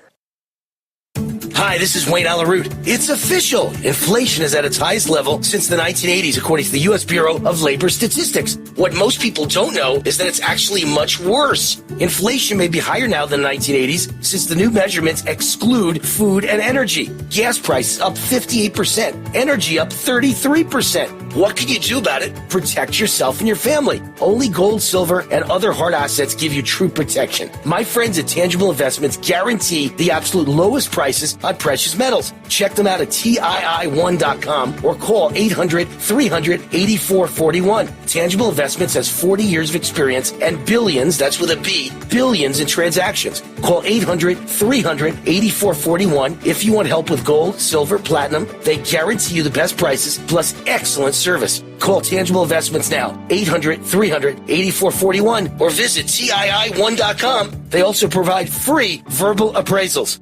Hi, this is Wayne Alaroot. It's official. Inflation is at its highest level since the 1980s, according to the U.S. Bureau of Labor Statistics. What most people don't know is that it's actually much worse. Inflation may be higher now than the 1980s since the new measurements exclude food and energy. Gas prices up 58%, energy up 33%. What can you do about it? Protect yourself and your family. Only gold, silver, and other hard assets give you true protection. My friends at Tangible Investments guarantee the absolute lowest prices on precious metals. Check them out at TII1.com or call 800-300-8441. Tangible Investments has 40 years of experience and billions, that's with a B, billions in transactions. Call 800-300-8441 if you want help with gold, silver, platinum. They guarantee you the best prices plus excellent service. Call Tangible Investments now, 800-300-8441, or visit TII1.com. They also provide free verbal appraisals.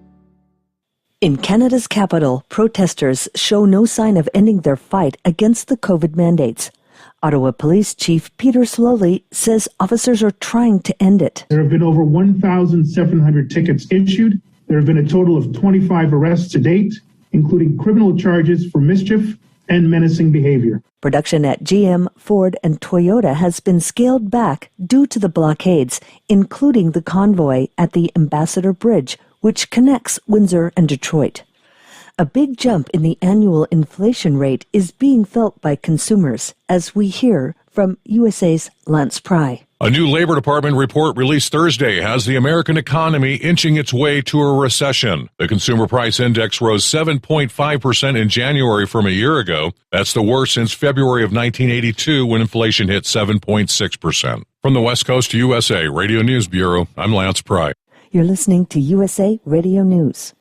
In Canada's capital, protesters show no sign of ending their fight against the COVID mandates. Ottawa Police Chief Peter Slowly says officers are trying to end it.
There have been over 1,700 tickets issued. There have been a total of 25 arrests to date, including criminal charges for mischief and menacing behavior.
Production at GM, Ford, and Toyota has been scaled back due to the blockades, including the convoy at the Ambassador Bridge, which connects Windsor and Detroit. A big jump in the annual inflation rate is being felt by consumers, as we hear from USA's Lance Pry.
A new Labor Department report released Thursday has the American economy inching its way to a recession. The Consumer Price Index rose 7.5% in January from a year ago. That's the worst since February of 1982, when inflation hit 7.6%. From the West Coast to USA Radio News Bureau, I'm Lance Pry.
You're listening to USA Radio News.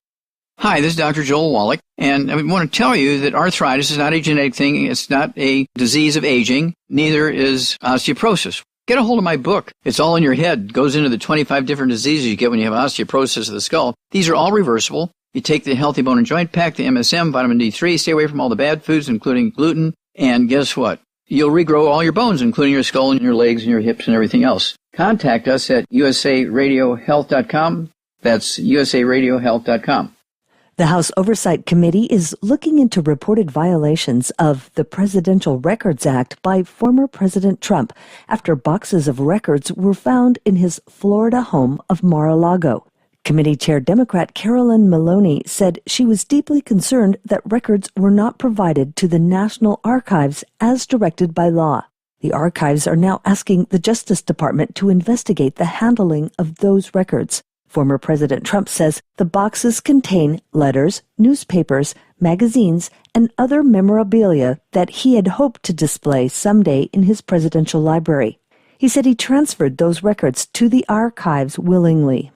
Hi, this is Dr. Joel Wallach, and I want to tell you that arthritis is not a genetic thing. It's not a disease of aging. Neither is osteoporosis. Get a hold of my book. It's all in your head. It goes into the 25 different diseases you get when you have osteoporosis of the skull. These are all reversible. You take the Healthy Bone and Joint Pack, the MSM, vitamin D3, stay away from all the bad foods, including gluten, and guess what? You'll regrow all your bones, including your skull and your legs and your hips and everything else. Contact us at usaradiohealth.com. That's usaradiohealth.com.
The House Oversight Committee is looking into reported violations of the Presidential Records Act by former President Trump after boxes of records were found in his Florida home of Mar-a-Lago. Committee Chair Democrat Carolyn Maloney said she was deeply concerned that records were not provided to the National Archives as directed by law. The archives are now asking the Justice Department to investigate the handling of those records. Former President Trump says the boxes contain letters, newspapers, magazines, and other memorabilia that he had hoped to display someday in his presidential library. He said he transferred those records to the archives willingly.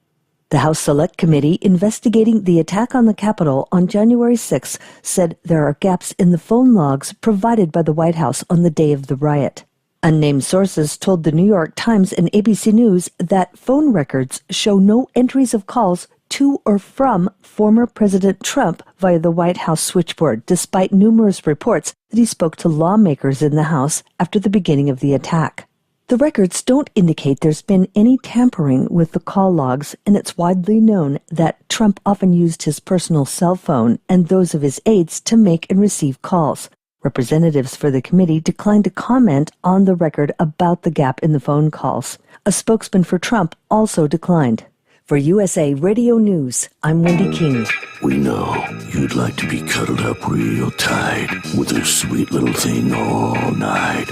The House Select Committee investigating the attack on the Capitol on January 6 said there are gaps in the phone logs provided by the White House on the day of the riot. Unnamed sources told the New York Times and ABC News that phone records show no entries of calls to or from former President Trump via the White House switchboard, despite numerous reports that he spoke to lawmakers in the House after the beginning of the attack. The records don't indicate there's been any tampering with the call logs, and it's widely known that Trump often used his personal cell phone and those of his aides to make and receive calls. Representatives for the committee declined to comment on the record about the gap in the phone calls. A spokesman for Trump also declined. For USA Radio News, I'm Wendy King.
We know you'd like to be cuddled up real tight with a sweet little thing all night.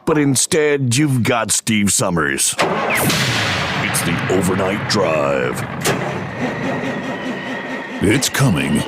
But instead, you've got Steve Sommers. It's the Overnight Drive.
It's coming.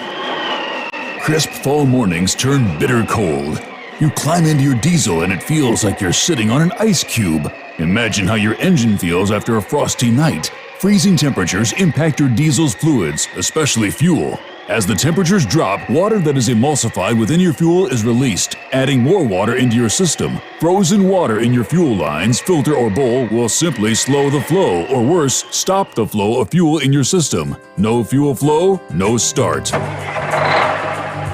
Crisp fall mornings turn bitter cold. You climb into your diesel and it feels like you're sitting on an ice cube. Imagine how your engine feels after a frosty night. Freezing temperatures impact your diesel's fluids, especially fuel. As the temperatures drop, water that is emulsified within your fuel is released, adding more water into your system. Frozen water in your fuel lines, filter, or bowl will simply slow the flow, or worse, stop the flow of fuel in your system. No fuel flow, no start.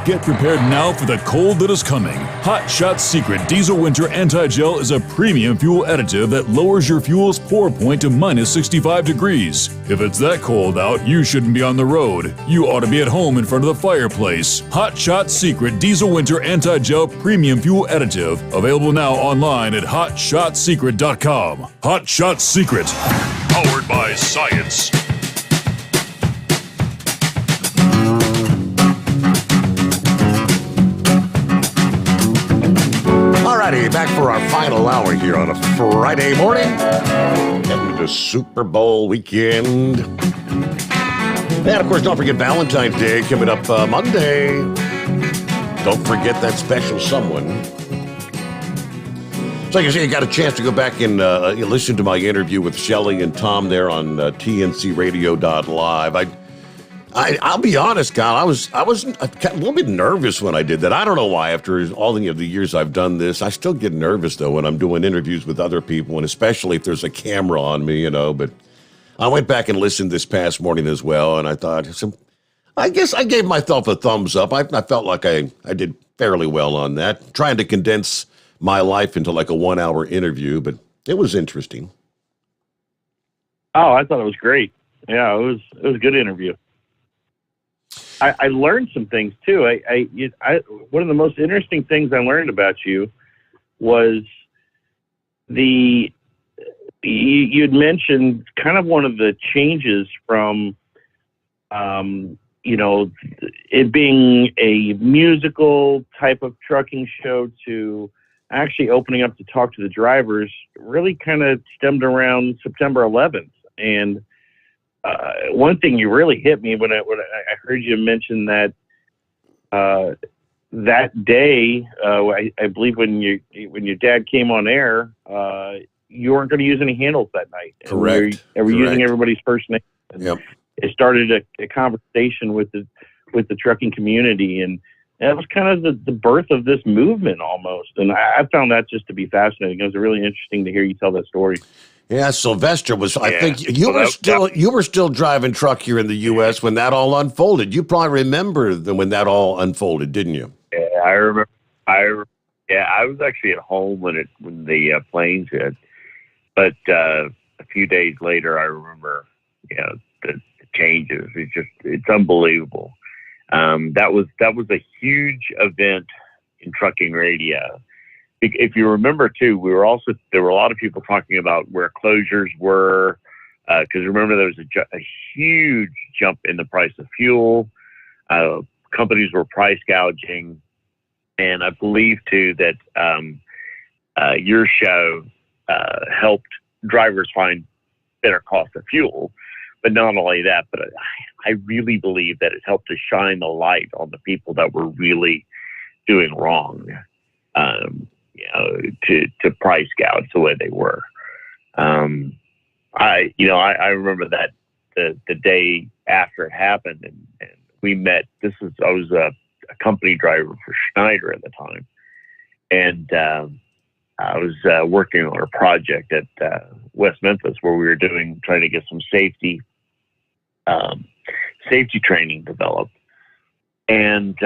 Get prepared now for the cold that is coming. Hot Shot Secret Diesel Winter Anti-Gel is a premium fuel additive that lowers your fuel's pour point to minus 65 degrees. If it's that cold out, you shouldn't be on the road. You ought to be at home in front of the fireplace. Hot Shot Secret Diesel Winter Anti-Gel Premium Fuel Additive. Available now online at hotshotsecret.com. Hot Shot Secret. Powered by science.
Alrighty, back for our final hour here on a Friday morning. Heading to Super Bowl weekend. And of course, don't forget Valentine's Day coming up Monday. Don't forget that special someone. So like I say, you got a chance to go back and listen to my interview with Shelley and Tom there on tncradio.live. I'll be honest, Kyle. I was a little bit nervous when I did that. I don't know why. After all the years I've done this, I still get nervous though when I'm doing interviews with other people, and especially if there's a camera on me, But I went back and listened this past morning as well, and I thought, I guess I gave myself a thumbs up. I felt like I did fairly well on that, trying to condense my life into like a 1-hour interview, but it was interesting.
Oh, I thought it was great. Yeah, it was a good interview. I learned some things too. One of the most interesting things I learned about you was you'd mentioned kind of one of the changes from, it being a musical type of trucking show to actually opening up to talk to the drivers. Really kind of stemmed around September 11th, and one thing you really hit me when I heard you mention that that day, I believe when your dad came on air, you weren't going to use any handles that night.
Correct.
And we're using everybody's first name.
Yep.
It started a conversation with the trucking community, and that was kind of the birth of this movement almost. And I found that just to be fascinating. It was really interesting to hear you tell that story.
Yeah, Sylvester was. I think you were still driving truck here in the U.S. when that all unfolded. You probably remember when that all unfolded, didn't you?
Yeah, I remember. I was actually at home when the planes hit, but a few days later, I remember. The changes. It's unbelievable. That was a huge event in trucking radio. If you remember too, there were a lot of people talking about where closures were, because remember there was a huge jump in the price of fuel. Companies were price gouging, and I believe too that your show helped drivers find better cost of fuel. But not only that, but I really believe that it helped to shine the light on the people that were really doing wrong. To price gouge the way they were. I remember that the day after it happened, and we met. I was a company driver for Schneider at the time, and I was working on a project at West Memphis where we were trying to get some safety training developed, and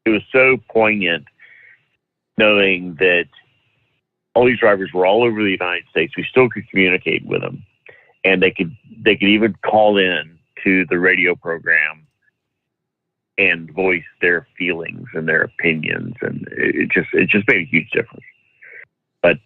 it was so poignant knowing that all these drivers were all over the United States. We still could communicate with them, and they could even call in to the radio program and voice their feelings and their opinions, and it just made a huge difference. But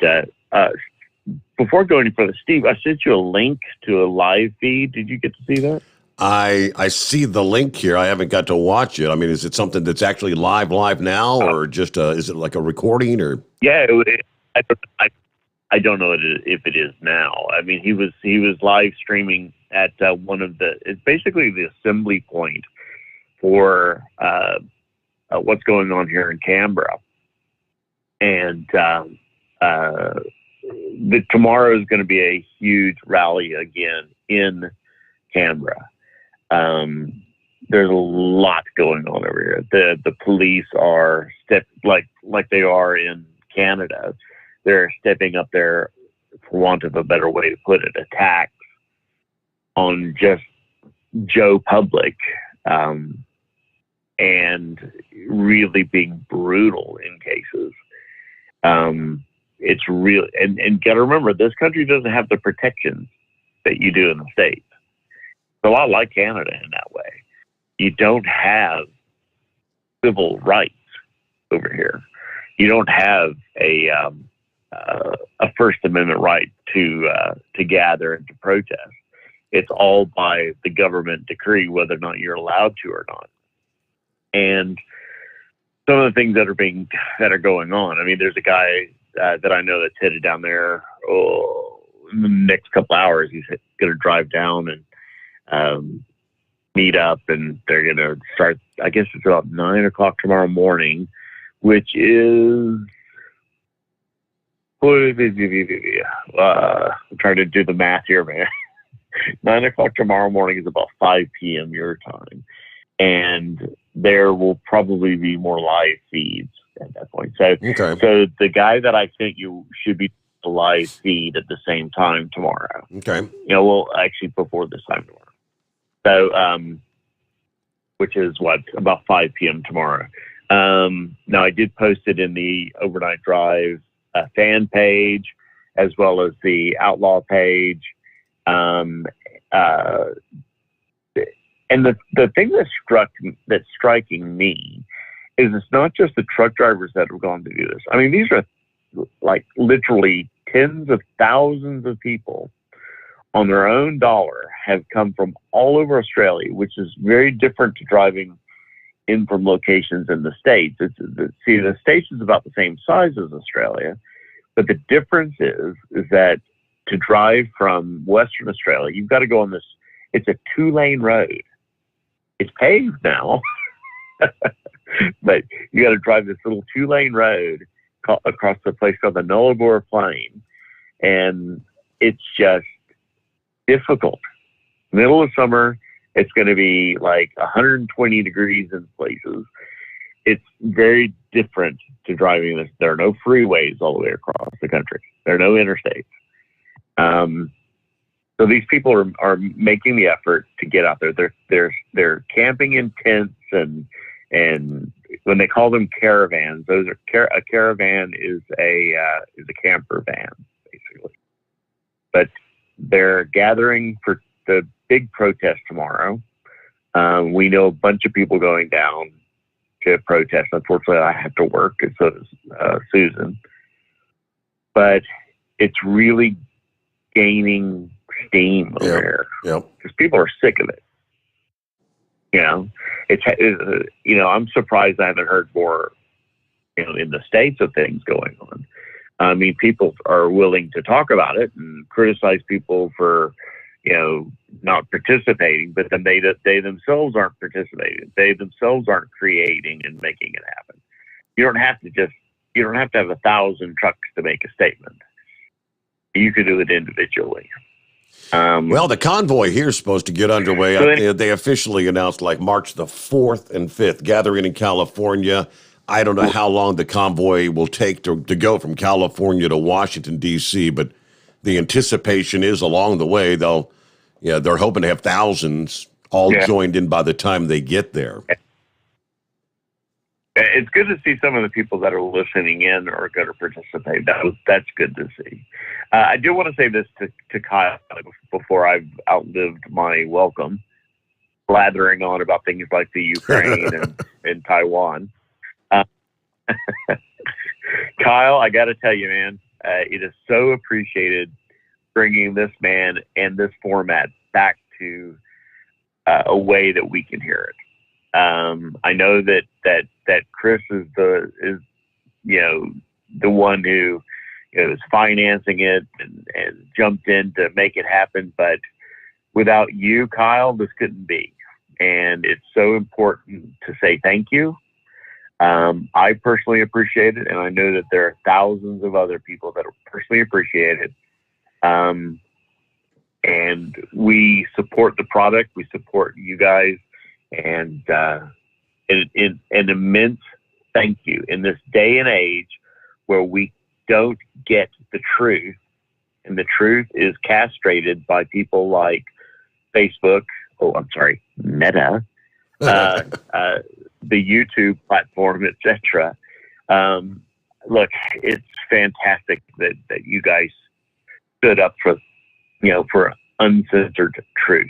before going any further, Steve, I sent you a link to a live feed. Did you get to see that?
I see the link here. I haven't got to watch it. I mean, is it something that's actually live now, or just is it like a recording? Or
Yeah, I don't know if it is now. I mean, he was live streaming at one of it's basically the assembly point for what's going on here in Canberra, and tomorrow is going to be a huge rally again in Canberra. There's a lot going on over here. The police are like they are in Canada. They're stepping up their, for want of a better way to put it, attacks on just Joe Public, and really being brutal in cases. It's real, and got to remember, this country doesn't have the protections that you do in the States. It's a lot like Canada in that way. You don't have civil rights over here. You don't have a First Amendment right to gather and to protest. It's all by the government decree whether or not you're allowed to or not. And some of the things that are going on. I mean, there's a guy that I know that's headed down there. In the next couple hours, he's going to drive down and meet up, and they're going to start. I guess it's about 9:00 tomorrow morning, which is. I'm trying to do the math here, man. 9:00 tomorrow morning is about 5 p.m. your time, and there will probably be more live feeds at that point. So the guy that I think you should be a live feed at the same time tomorrow.
Okay.
Well, actually before this time tomorrow. So, which is about 5 p.m. tomorrow. Now I did post it in the Overnight Drive fan page, as well as the Outlaw page. And the thing that's striking me is it's not just the truck drivers that have gone to do this. I mean, these are like literally tens of thousands of people on their own dollar have come from all over Australia, which is very different to driving in from locations in the States. The States is about the same size as Australia, but the difference is that to drive from Western Australia, you've got to go on this. It's a 2-lane road. It's paved now, but you got to drive this little 2-lane road across the place called the Nullarbor Plain, and it's just difficult. Middle of summer, it's going to be like 120 degrees in places. It's very different to driving this. There are no freeways all the way across the country. There are no interstates. So these people are making the effort to get out there. They're camping in tents, and when they call them caravans, a caravan is a camper van basically. But they're gathering for the big protest tomorrow. We know a bunch of people going down to protest. Unfortunately, I have to work, and so does Susan. But it's really gaining steam over here. Because people are sick of it. I'm surprised I haven't heard more, in the States of things going on. I mean, people are willing to talk about it and criticize people for, not participating, but then they themselves aren't participating. They themselves aren't creating and making it happen. You don't have to have 1,000 trucks to make a statement. You could do it individually.
Well, the convoy here is supposed to get underway. They officially announced like March the 4th and 5th, gathering in California. I don't know how long the convoy will take to go from California to Washington, D.C., but the anticipation is along the way they're hoping to have thousands all joined in by the time they get there.
it's good to see some of the people that are listening in are going to participate. That's good to see. I do want to say this to Kyle before I've outlived my welcome, blathering on about things like the Ukraine and Taiwan. Kyle, I got to tell you, man, it is so appreciated bringing this man and this format back to a way that we can hear it. I know that Chris is the one who is financing it and jumped in to make it happen. But without you, Kyle, this couldn't be. And it's so important to say thank you. I personally appreciate it, and I know that there are thousands of other people that personally appreciate it. And we support the product. We support you guys. And an immense thank you in this day and age where we don't get the truth, and the truth is castrated by people like Facebook. Meta, the YouTube platform, etc. Look, it's fantastic that you guys stood up for uncensored truth,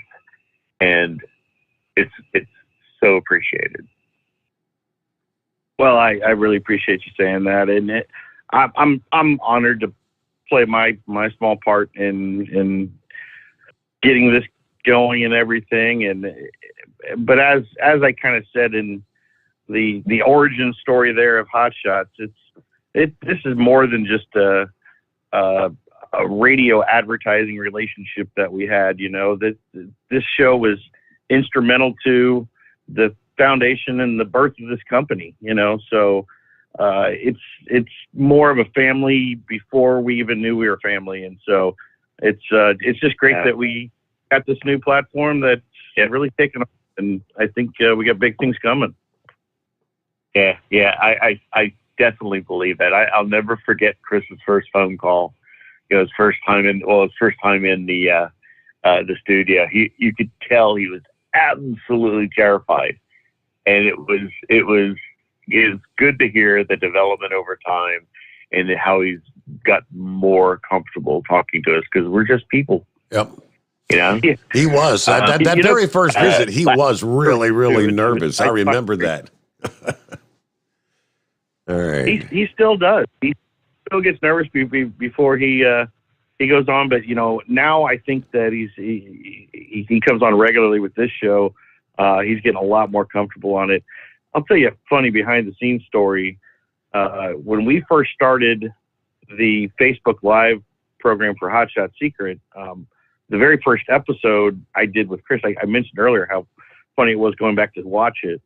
and it's so appreciated.
Well, I really appreciate you saying that, and I'm honored to play my small part in getting this going and everything. But as I kind of said in the origin story there of Hot Shots, this is more than just a radio advertising relationship that we had. This show was instrumental to the foundation and the birth of this company. So it's more of a family before we even knew we were family, and so it's just great that we got this new platform that's really taken off, and I think we got big things coming.
Yeah, I definitely believe that. I'll never forget Chris's first phone call. His first time in the studio. You could tell he was absolutely terrified, and it was good to hear the development over time and how he's got more comfortable talking to us because we're just people.
Yep. He was that very first visit. He was really, really nervous. I remember that. All right.
He still does. He still gets nervous before he goes on. But now I think that he comes on regularly with this show. He's getting a lot more comfortable on it. I'll tell you a funny behind the scenes story. When we first started the Facebook Live program for Hot Shot Secret, the very first episode I did with Chris, I mentioned earlier how funny it was going back to watch it.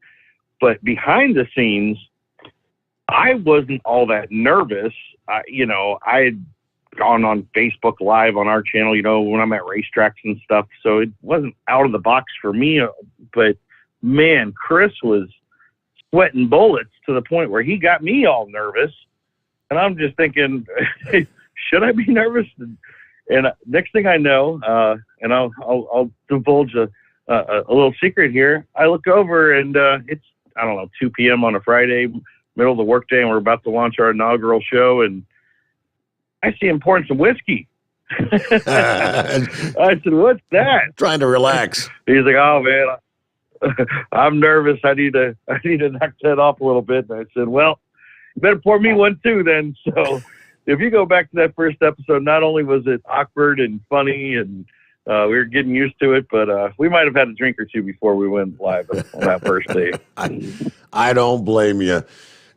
But behind the scenes, I wasn't all that nervous. I had gone on Facebook Live on our channel, when I'm at racetracks and stuff. So it wasn't out of the box for me. But, man, Chris was sweating bullets to the point where he got me all nervous. And I'm just thinking, should I be nervous? And next thing I know, and I'll divulge a little secret here. I look over and it's, 2 p.m. on a Friday, middle of the workday, and we're about to launch our inaugural show, and I see him pouring some whiskey. I said, "What's that?"
Trying to relax.
He's like, "Oh man, I'm nervous. I need to knock that off a little bit." And I said, "Well, you better pour me one too, then." So if you go back to that first episode, not only was it awkward and funny, and we were getting used to it, but we might have had a drink or two before we went live on that first day.
I don't blame you.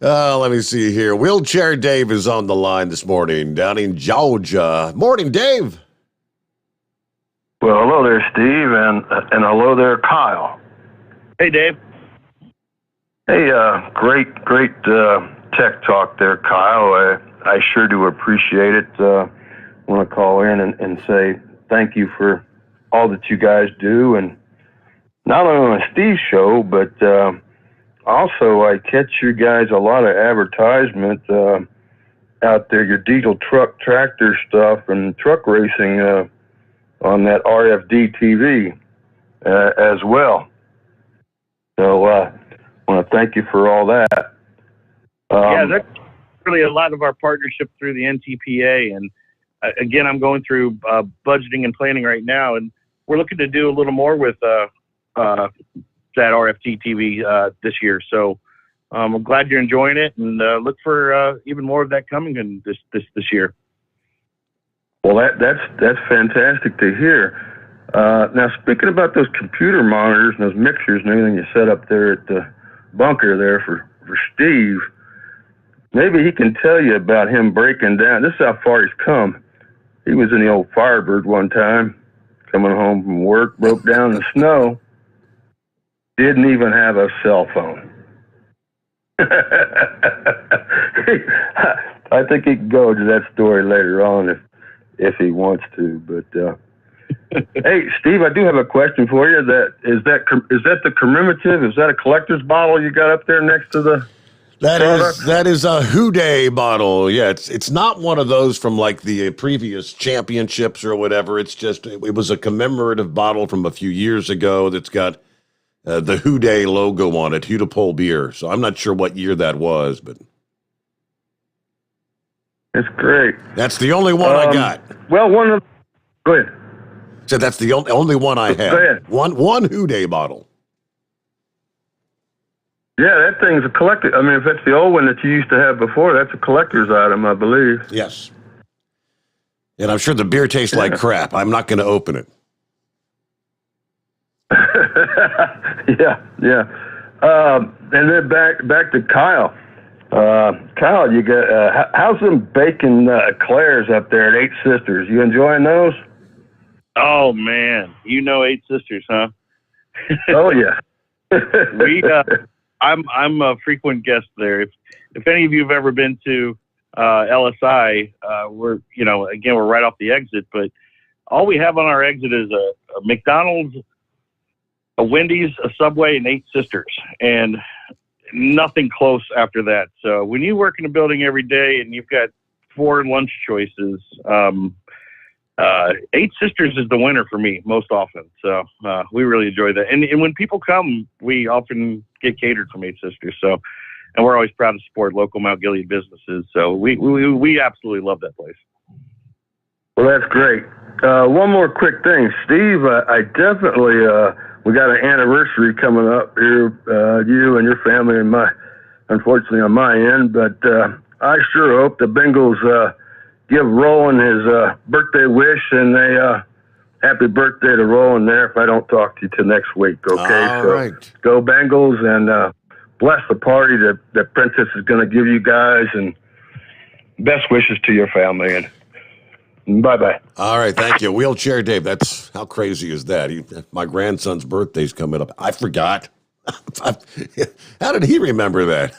Let me see here. Wheelchair Dave is on the line this morning down in Georgia. Morning, Dave.
Well, hello there, Steve, and hello there, Kyle.
Hey, Dave.
Hey, great tech talk there, Kyle. I sure do appreciate it. I want to call in and say thank you for all that you guys do, and not only on Steve's show, but also I catch you guys a lot of advertisement out there, your diesel truck tractor stuff and truck racing on that RFD TV as well. So I want to thank you for all that.
Yeah, that's really a lot of our partnership through the NTPA. And again, I'm going through budgeting and planning right now, and we're looking to do a little more with that RFT TV this year. So I'm glad you're enjoying it, and look for even more of that coming in this year.
Well, that's fantastic to hear. Now, speaking about those computer monitors and those mixers and everything you set up there at the bunker there for Steve, maybe he can tell you about him breaking down. This is how far he's come. He was in the old Firebird one time, coming home from work, broke down in the snow, didn't even have a cell phone. I think he can go to that story later on if he wants to. But hey, Steve, I do have a question for you. Is that the commemorative? Is that a collector's bottle you got up there next to the?
That is a Houday bottle. Yeah, it's not one of those from like the previous championships or whatever. It's just it was a commemorative bottle from a few years ago that's got the Houday logo on it, Hudapole beer. So I'm not sure what year that was, but
it's great.
That's the only one I got.
Well, go ahead.
So that's the only one I have.
Go ahead.
One Houday bottle.
Yeah, that thing's a collector. I mean, if that's the old one that you used to have before, that's a collector's item, I believe.
Yes. And I'm sure the beer tastes like crap. I'm not going to open it.
Yeah. And then back to Kyle. Kyle, you got how's them bacon eclairs up there at Eight Sisters? You enjoying those?
Oh man, you know Eight Sisters, huh?
Oh yeah.
I'm a frequent guest there. If any of you have ever been to LSI, we're right off the exit, but all we have on our exit is a McDonald's, a Wendy's, a Subway, and Eight Sisters, and nothing close after that. So when you work in a building every day and you've got 4 lunch choices, Eight Sisters is the winner for me most often. So we really enjoy that. And when people come, we often get catered from Eight Sisters. So, and we're always proud to support local Mount Gilead businesses. So we absolutely love that place.
Well, that's great. One more quick thing, Steve. I definitely we got an anniversary coming up here. You and your family and unfortunately on my end, but I sure hope the Bengals give Roland his birthday wish and happy birthday to Roland there if I don't talk to you till next week, okay?
All right.
Go Bengals and bless the party that Princess is going to give you guys, and best wishes to your family. And bye-bye.
All right, thank you. Wheelchair Dave, that's how crazy is that? My grandson's birthday's coming up. I forgot. How did he remember that?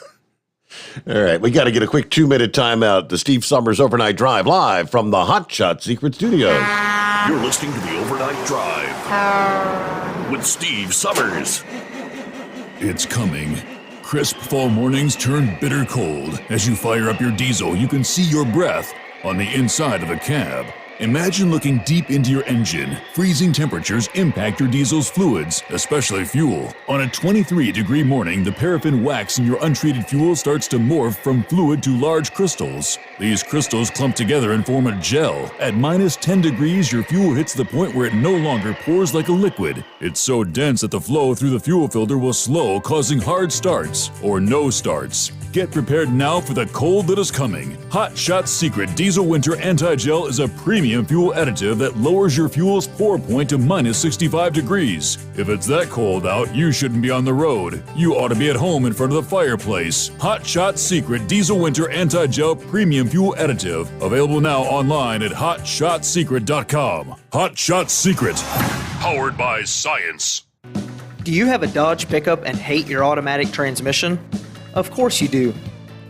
All right, we got to get a quick 2-minute timeout. The Steve Sommers Overnight Drive live from the Hot Shot Secret Studios.
You're listening to the Overnight Drive with Steve Sommers.
It's coming. Crisp fall mornings turn bitter cold. As you fire up your diesel, you can see your breath on the inside of a cab. Imagine looking deep into your engine. Freezing temperatures impact your diesel's fluids, especially fuel. On a 23-degree morning, the paraffin wax in your untreated fuel starts to morph from fluid to large crystals. These crystals clump together and form a gel. At minus 10 degrees, your fuel hits the point where it no longer pours like a liquid. It's so dense that the flow through the fuel filter will slow, causing hard starts or no starts. Get prepared now for the cold that is coming. Hot Shot Secret Diesel Winter Anti-Gel is a premium fuel additive that lowers your fuel's pour point to minus 65 degrees. If it's that cold out, you shouldn't be on the road. You ought to be at home in front of the fireplace. Hot Shot Secret Diesel Winter Anti-Gel Premium Fuel Additive. Available now online at hotshotsecret.com. Hot Shot Secret.
Powered by science.
Do you have a Dodge pickup and hate your automatic transmission? Of course you do.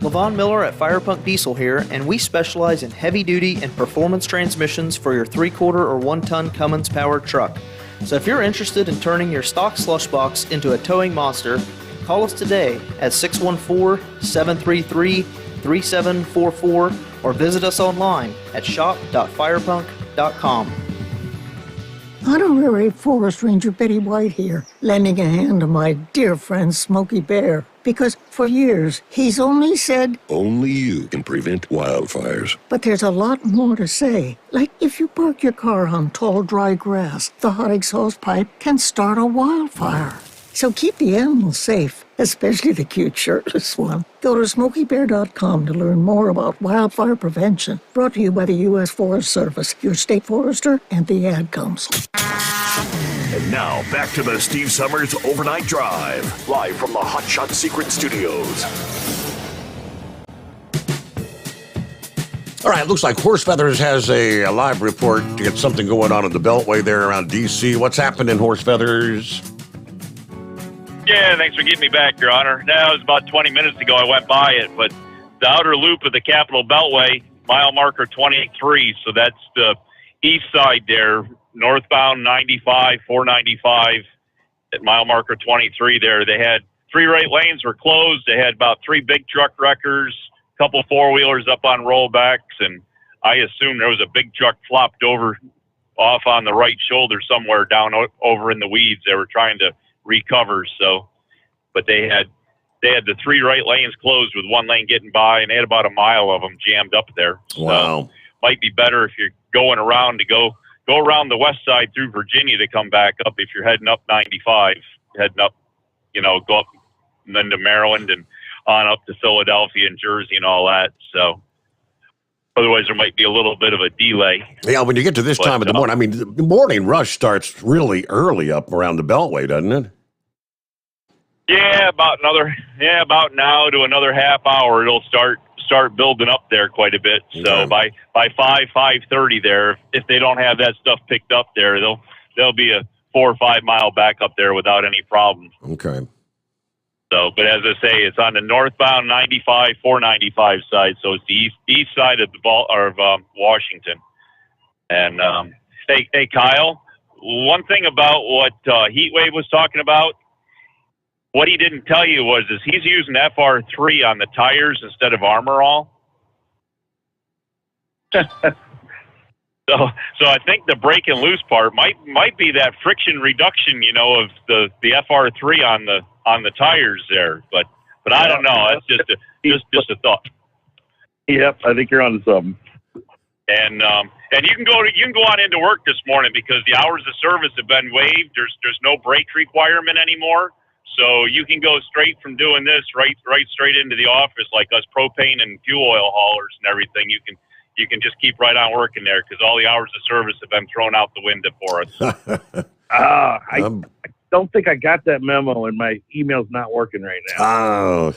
LaVon Miller at Firepunk Diesel here, and we specialize in heavy-duty and performance transmissions for your 3-quarter or 1-ton Cummins-powered truck. So if you're interested in turning your stock slush box into a towing monster, call us today at 614-733-3744 or visit us online at shop.firepunk.com.
Honorary Forest Ranger Betty White here, lending a hand to my dear friend Smokey Bear. Because for years, he's only said,
Only you can prevent wildfires.
but there's a lot more to say. Like if you park your car on tall, dry grass, the hot exhaust pipe can start a wildfire. So keep the animals safe, especially the cute shirtless one. Go to SmokeyBear.com to learn more about wildfire prevention. Brought to you by the U.S. Forest Service, your state forester, and the ad comes.
And now, back to the Steve Sommers Overnight Drive, live from the Hot Shot Secret Studios.
All right, looks like Horse Feathers has a live report to get something going on in the Beltway there around D.C. What's happening, Horse Feathers?
Yeah, thanks for getting me back, Your Honor. Now, it was about 20 minutes ago I went by it, but the outer loop of the Capitol Beltway, mile marker 23, so that's the east side there, northbound 95, 495, at mile marker 23 there. They had 3 right lanes were closed. They had about 3 big truck wreckers, a couple four-wheelers up on rollbacks, and I assume there was a big truck flopped over off on the right shoulder somewhere down over in the weeds. They were trying to recover, but they had the 3 right lanes closed with 1 lane getting by, and they had about a mile of them jammed up there.
Wow.
So might be better if you're going around to go around the west side through Virginia to come back up if you're heading up 95, heading up, go up and then to Maryland and on up to Philadelphia and Jersey and all that. So otherwise there might be a little bit of a delay.
Yeah, when you get to this time of the morning, I mean, the morning rush starts really early up around the Beltway, doesn't it?
Yeah, about now to another half hour, it'll start building up there quite a bit. Okay. So by 5:30 there, if they don't have that stuff picked up there, there'll be a 4 or 5 mile back up there without any problems.
Okay.
So, but as I say, it's on the northbound 95, 495 side, so it's the east side of Washington. And hey, Kyle, one thing about what Heatwave was talking about, what he didn't tell you was he's using FR3 on the tires instead of Armor All. So I think the break and loose part might be that friction reduction, of the FR3 on the tires there, but I don't know. That's just a thought.
Yep, I think you're onto something.
And you can go on into work this morning because the hours of service have been waived. There's no break requirement anymore. So you can go straight from doing this right straight into the office, like us propane and fuel oil haulers and everything. You can just keep right on working there because all the hours of service have been thrown out the window for us.
I don't think I got that memo, and my email's not working right now.
Oh,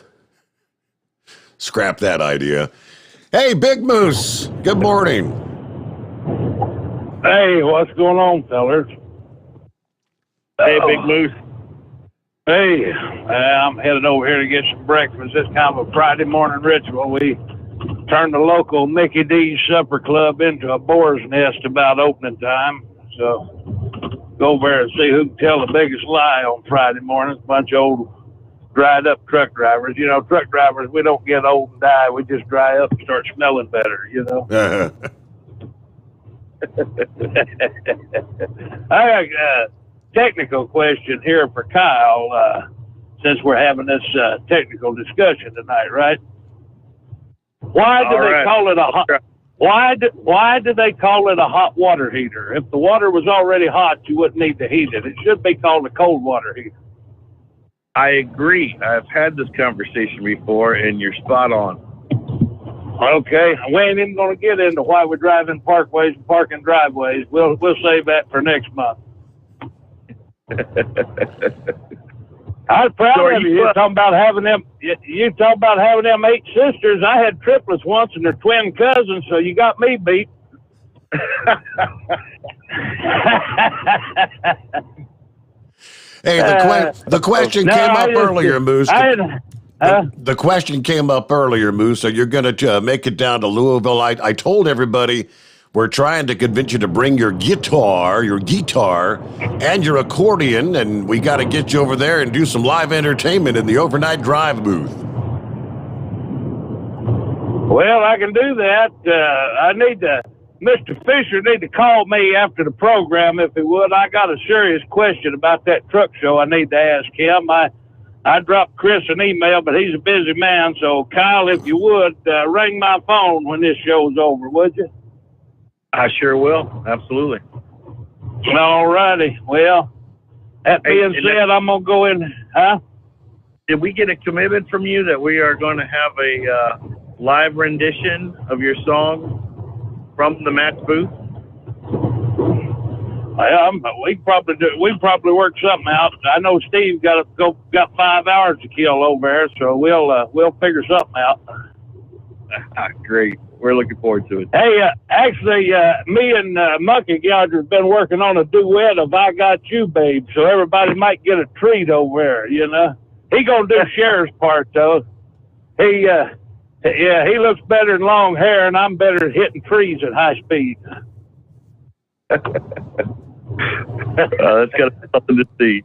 scrap that idea. Hey, Big Moose, good morning.
Hey, what's going on, fellers?
Hey, Big Moose.
Hey, I'm headed over here to get some breakfast. It's kind of a Friday morning ritual. We turned the local Mickey D's Supper Club into a boar's nest about opening time. So go over there and see who can tell the biggest lie on Friday mornings. A bunch of old dried up truck drivers. Truck drivers, we don't get old and die. We just dry up and start smelling better, I got technical question here for Kyle, since we're having this technical discussion tonight, right? Why do they call it a hot? Why do they call it a hot water heater? If the water was already hot, you wouldn't need to heat it. It should be called a cold water heater.
I agree. I've had this conversation before, and you're spot on.
Okay, we ain't even going to get into why we drive in parkways and park in driveways. We'll save that for next month. I was proud of you. You talking about having them? You talking about having them 8 sisters? I had triplets once, and they're twin cousins. So you got me beat.
Hey, the question came up earlier, Moose. The question came up earlier, Moose. So you're going to make it down to Louisville. I told everybody we're trying to convince you to bring your guitar, and your accordion, and we got to get you over there and do some live entertainment in the Overnight Drive booth.
Well, I can do that. I need to Mr. Fisher need to call me after the program if he would. I got a serious question about that truck show I need to ask him. I dropped Chris an email, but he's a busy man. So, Kyle, if you would, ring my phone when this show's over, would you?
I sure will. Absolutely.
All righty. Well, that being said, I'm going to go in. Huh?
Did we get a commitment from you that we are going to have a live rendition of your song from the Matt's booth?
We probably work something out. I know Steve got 5 hours to kill over there, so we'll figure something out.
Great. We're looking forward to it.
Hey, actually, me and Monkey Gouger's been working on a duet of "I Got You, Babe," so everybody might get a treat over there. You know, he gonna do Cher's part though. He looks better in long hair, and I'm better at hitting trees at high speed.
That's got something to see.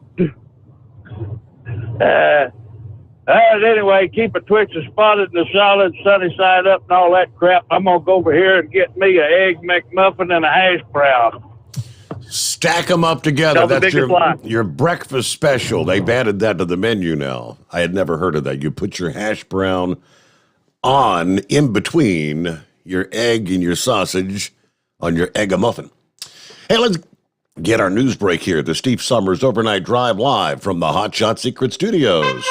Anyway, keep a Twitcher spotted in the solid, sunny side up and all that crap. I'm going to go over here and get me an egg McMuffin and a hash brown.
Stack them up together. That's your breakfast special. They've added that to the menu now. I had never heard of that. You put your hash brown on in between your egg and your sausage on your egg-a-muffin. Hey, let's get our news break here. The Steve Sommers Overnight Drive live from the Hot Shot Secret Studios.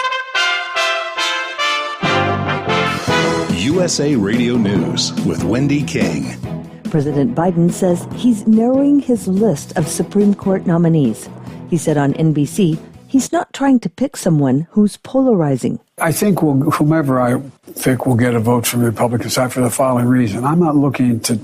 USA Radio News with Wendy King.
President Biden says he's narrowing his list of Supreme Court nominees. He said on NBC he's not trying to pick someone who's polarizing.
I think whomever I pick will get a vote from the Republican side for the following reason. I'm not looking to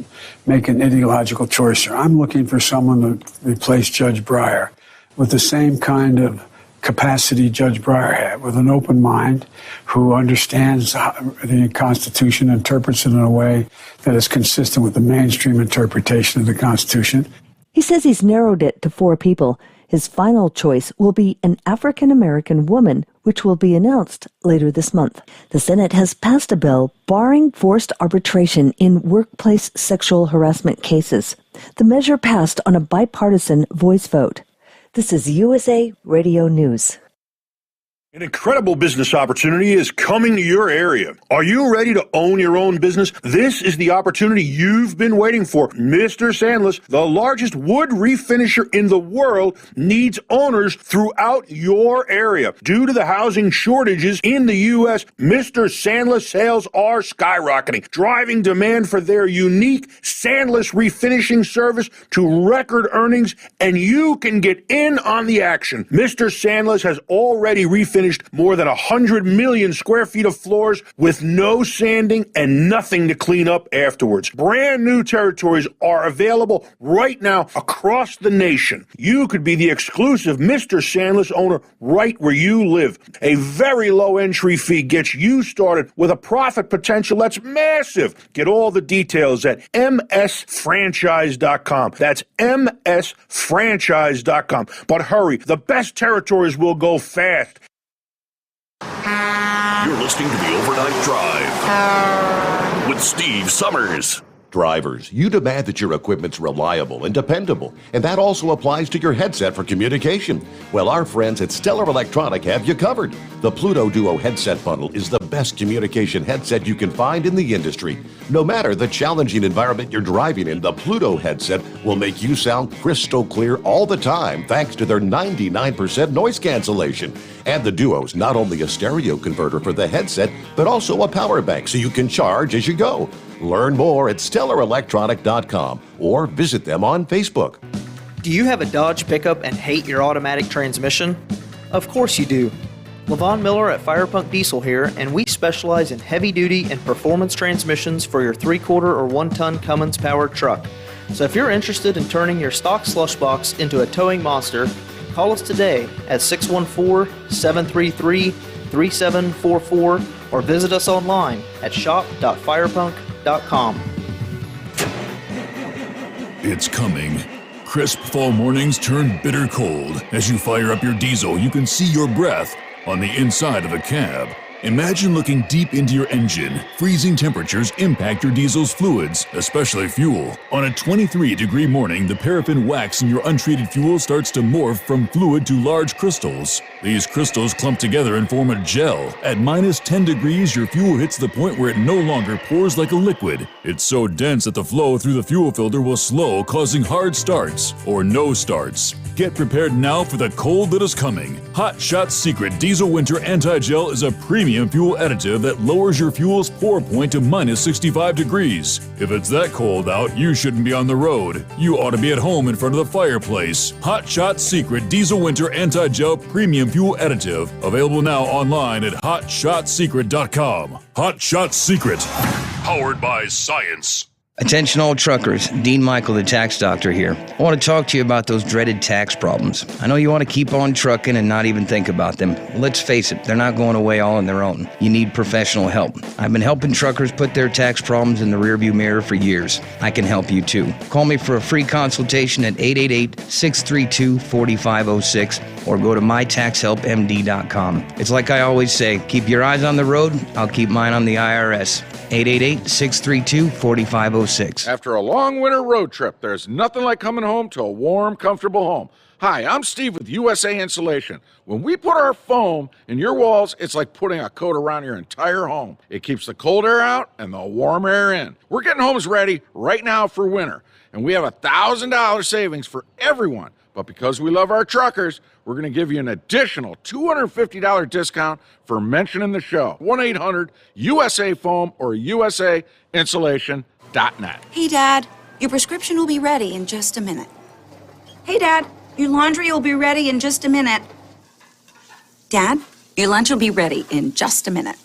make an ideological choice here. I'm looking for someone to replace Judge Breyer with the same kind of capacity Judge Breyer had, with an open mind, who understands the Constitution, interprets it in a way that is consistent with the mainstream interpretation of the Constitution.
He says he's narrowed it to 4 people. His final choice will be an African-American woman, which will be announced later this month. The Senate has passed a bill barring forced arbitration in workplace sexual harassment cases. The measure passed on a bipartisan voice vote. This is USA Radio News.
An incredible business opportunity is coming to your area. Are you ready to own your own business? This is the opportunity you've been waiting for. Mr. Sandless, the largest wood refinisher in the world, needs owners throughout your area. Due to the housing shortages in the U.S., Mr. Sandless sales are skyrocketing, driving demand for their unique Sandless refinishing service to record earnings, and you can get in on the action. Mr. Sandless has already refinished more than 100 million square feet of floors with no sanding and nothing to clean up afterwards. Brand new territories are available right now across the nation. You could be the exclusive Mr. Sandless owner right where you live. A very low entry fee gets you started with a profit potential that's massive. Get all the details at msfranchise.com. That's msfranchise.com. But hurry, the best territories will go fast.
You're listening to the Overnight Drive with Steve Sommers.
Drivers, you demand that your equipment's reliable and dependable, and that also applies to your headset for communication. Well, our friends at Stellar Electronic have you covered. The Pluto Duo headset bundle is the best communication headset you can find in the industry. No matter the challenging environment you're driving in, the Pluto headset will make you sound crystal clear all the time thanks to their 99% noise cancellation. And the Duo's not only a stereo converter for the headset, but also a power bank so you can charge as you go. Learn more at StellarElectronic.com or visit them on Facebook.
Do you have a Dodge pickup and hate your automatic transmission? Of course you do. Levon Miller at Firepunk Diesel here, and we specialize in heavy-duty and performance transmissions for your 3/4 or 1-ton Cummins-powered truck. So if you're interested in turning your stock slush box into a towing monster, call us today at 614-733-3744 or visit us online at shop.firepunk.com.
It's coming. Crisp fall mornings turn bitter cold. As you fire up your diesel, you can see your breath on the inside of a cab. Imagine looking deep into your engine. Freezing temperatures impact your diesel's fluids, especially fuel. On a 23-degree morning, the paraffin wax in your untreated fuel starts to morph from fluid to large crystals. These crystals clump together and form a gel. At minus 10 degrees, your fuel hits the point where it no longer pours like a liquid. It's so dense that the flow through the fuel filter will slow, causing hard starts or no starts. Get prepared now for the cold that is coming. Hot Shot Secret Diesel Winter Anti-Gel is a premium fuel additive that lowers your fuel's pour point to minus 65 degrees. If it's that cold out, you shouldn't be on the road. You ought to be at home in front of the fireplace. Hot Shot Secret Diesel Winter Anti-Gel Premium Fuel Additive. Available now online at HotShotSecret.com. Hot Shot Secret.
Powered by science.
Attention all truckers, Dean Michael, the tax doctor here. I want to talk to you about those dreaded tax problems. I know you want to keep on trucking and not even think about them. Let's face it, they're not going away all on their own. You need professional help. I've been helping truckers put their tax problems in the rearview mirror for years. I can help you too. Call me for a free consultation at 888-632-4506 or go to mytaxhelpmd.com. It's like I always say, keep your eyes on the road, I'll keep mine on the IRS. 888-632-4506.
After a long winter road trip, there's nothing like coming home to a warm, comfortable home. Hi, I'm Steve with USA Insulation. When we put our foam in your walls, it's like putting a coat around your entire home. It keeps the cold air out and the warm air in. We're getting homes ready right now for winter, and we have $1,000 savings for everyone. But because we love our truckers, we're going to give you an additional $250 discount for mentioning the show. 1-800-USA-FOAM or USAinsulation.net.
Hey, Dad, your prescription will be ready in just a minute. Hey, Dad, your laundry will be ready in just a minute. Dad, your lunch will be ready in just a minute.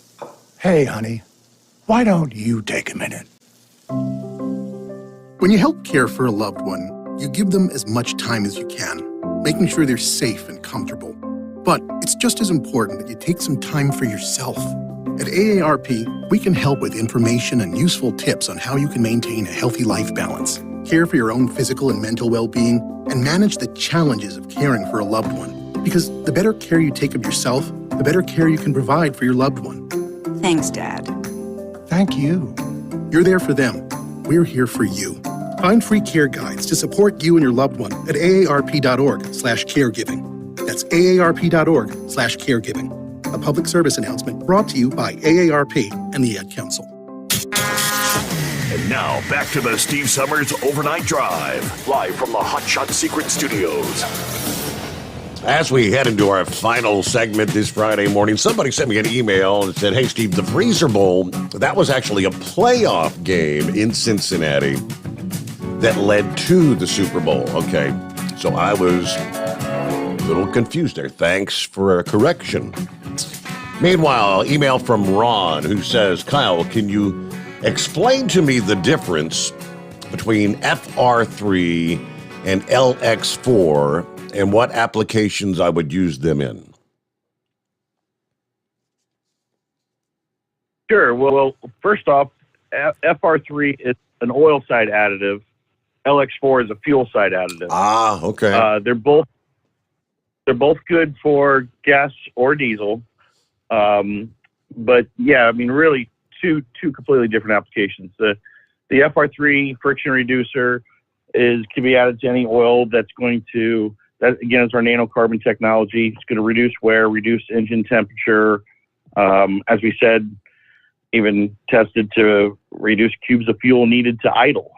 Hey, honey, why don't you take a minute?
When you help care for a loved one, you give them as much time as you can, making sure they're safe and comfortable. But it's just as important that you take some time for yourself. At AARP, we can help with information and useful tips on how you can maintain a healthy life balance, care for your own physical and mental well-being, and manage the challenges of caring for a loved one. Because the better care you take of yourself, the better care you can provide for your loved one.
Thanks, Dad.
Thank you.
You're there for them. We're here for you. Find free care guides to support you and your loved one at aarp.org/caregiving. That's aarp.org/caregiving. A public service announcement brought to you by AARP and the Ad Council.
And now, back to the Steve Sommers Overnight Drive, live from the Hot Shot Secret Studios.
As we head into our final segment this Friday morning, somebody sent me an email and said, hey, Steve, the Freezer Bowl, that was actually a playoff game in Cincinnati that led to the Super Bowl. Okay, so I was a little confused there. Thanks for a correction. Meanwhile, email from Ron who says, Kyle, can you explain to me the difference between FR3 and LX4 and what applications I would use them in?
Sure. Well, first off, FR3 is an oil side additive. LX4 is a fuel side additive.
Ah, okay.
They're both good for gas or diesel. But yeah, I mean, really two completely different applications. The FR3 friction reducer can be added to any oil that again is our nanocarbon technology. It's going to reduce wear, reduce engine temperature. As we said, even tested to reduce cubes of fuel needed to idle.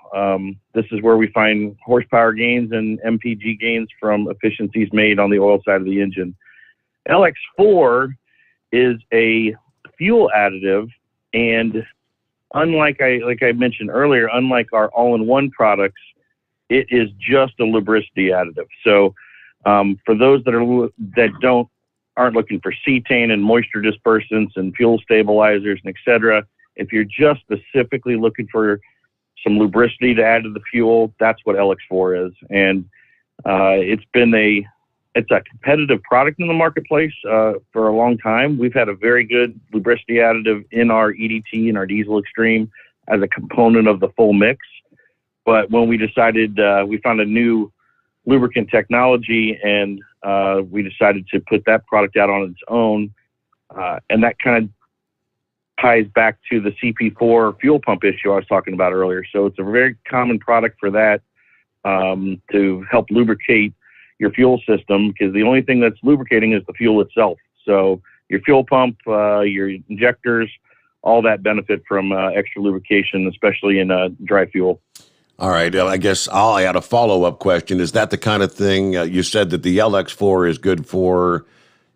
This is where we find horsepower gains and MPG gains from efficiencies made on the oil side of the engine. LX4 is a fuel additive, and unlike I mentioned earlier, unlike our all-in-one products, it is just a lubricity additive. So for those that aren't looking for cetane and moisture dispersants and fuel stabilizers and et cetera, if you're just specifically looking for some lubricity to add to the fuel, that's what LX4 is. And it's a competitive product in the marketplace for a long time. We've had a very good lubricity additive in our EDT and our diesel extreme as a component of the full mix. But when we decided, we found a new lubricant technology, and we decided to put that product out on its own. And that kind of ties back to the CP4 fuel pump issue I was talking about earlier. So it's a very common product for that, to help lubricate your fuel system, because the only thing that's lubricating is the fuel itself. So your fuel pump, your injectors, all that benefit from extra lubrication, especially in dry fuel.
All right. I guess I'll add a follow-up question. Is that the kind of thing you said that the LX4 is good for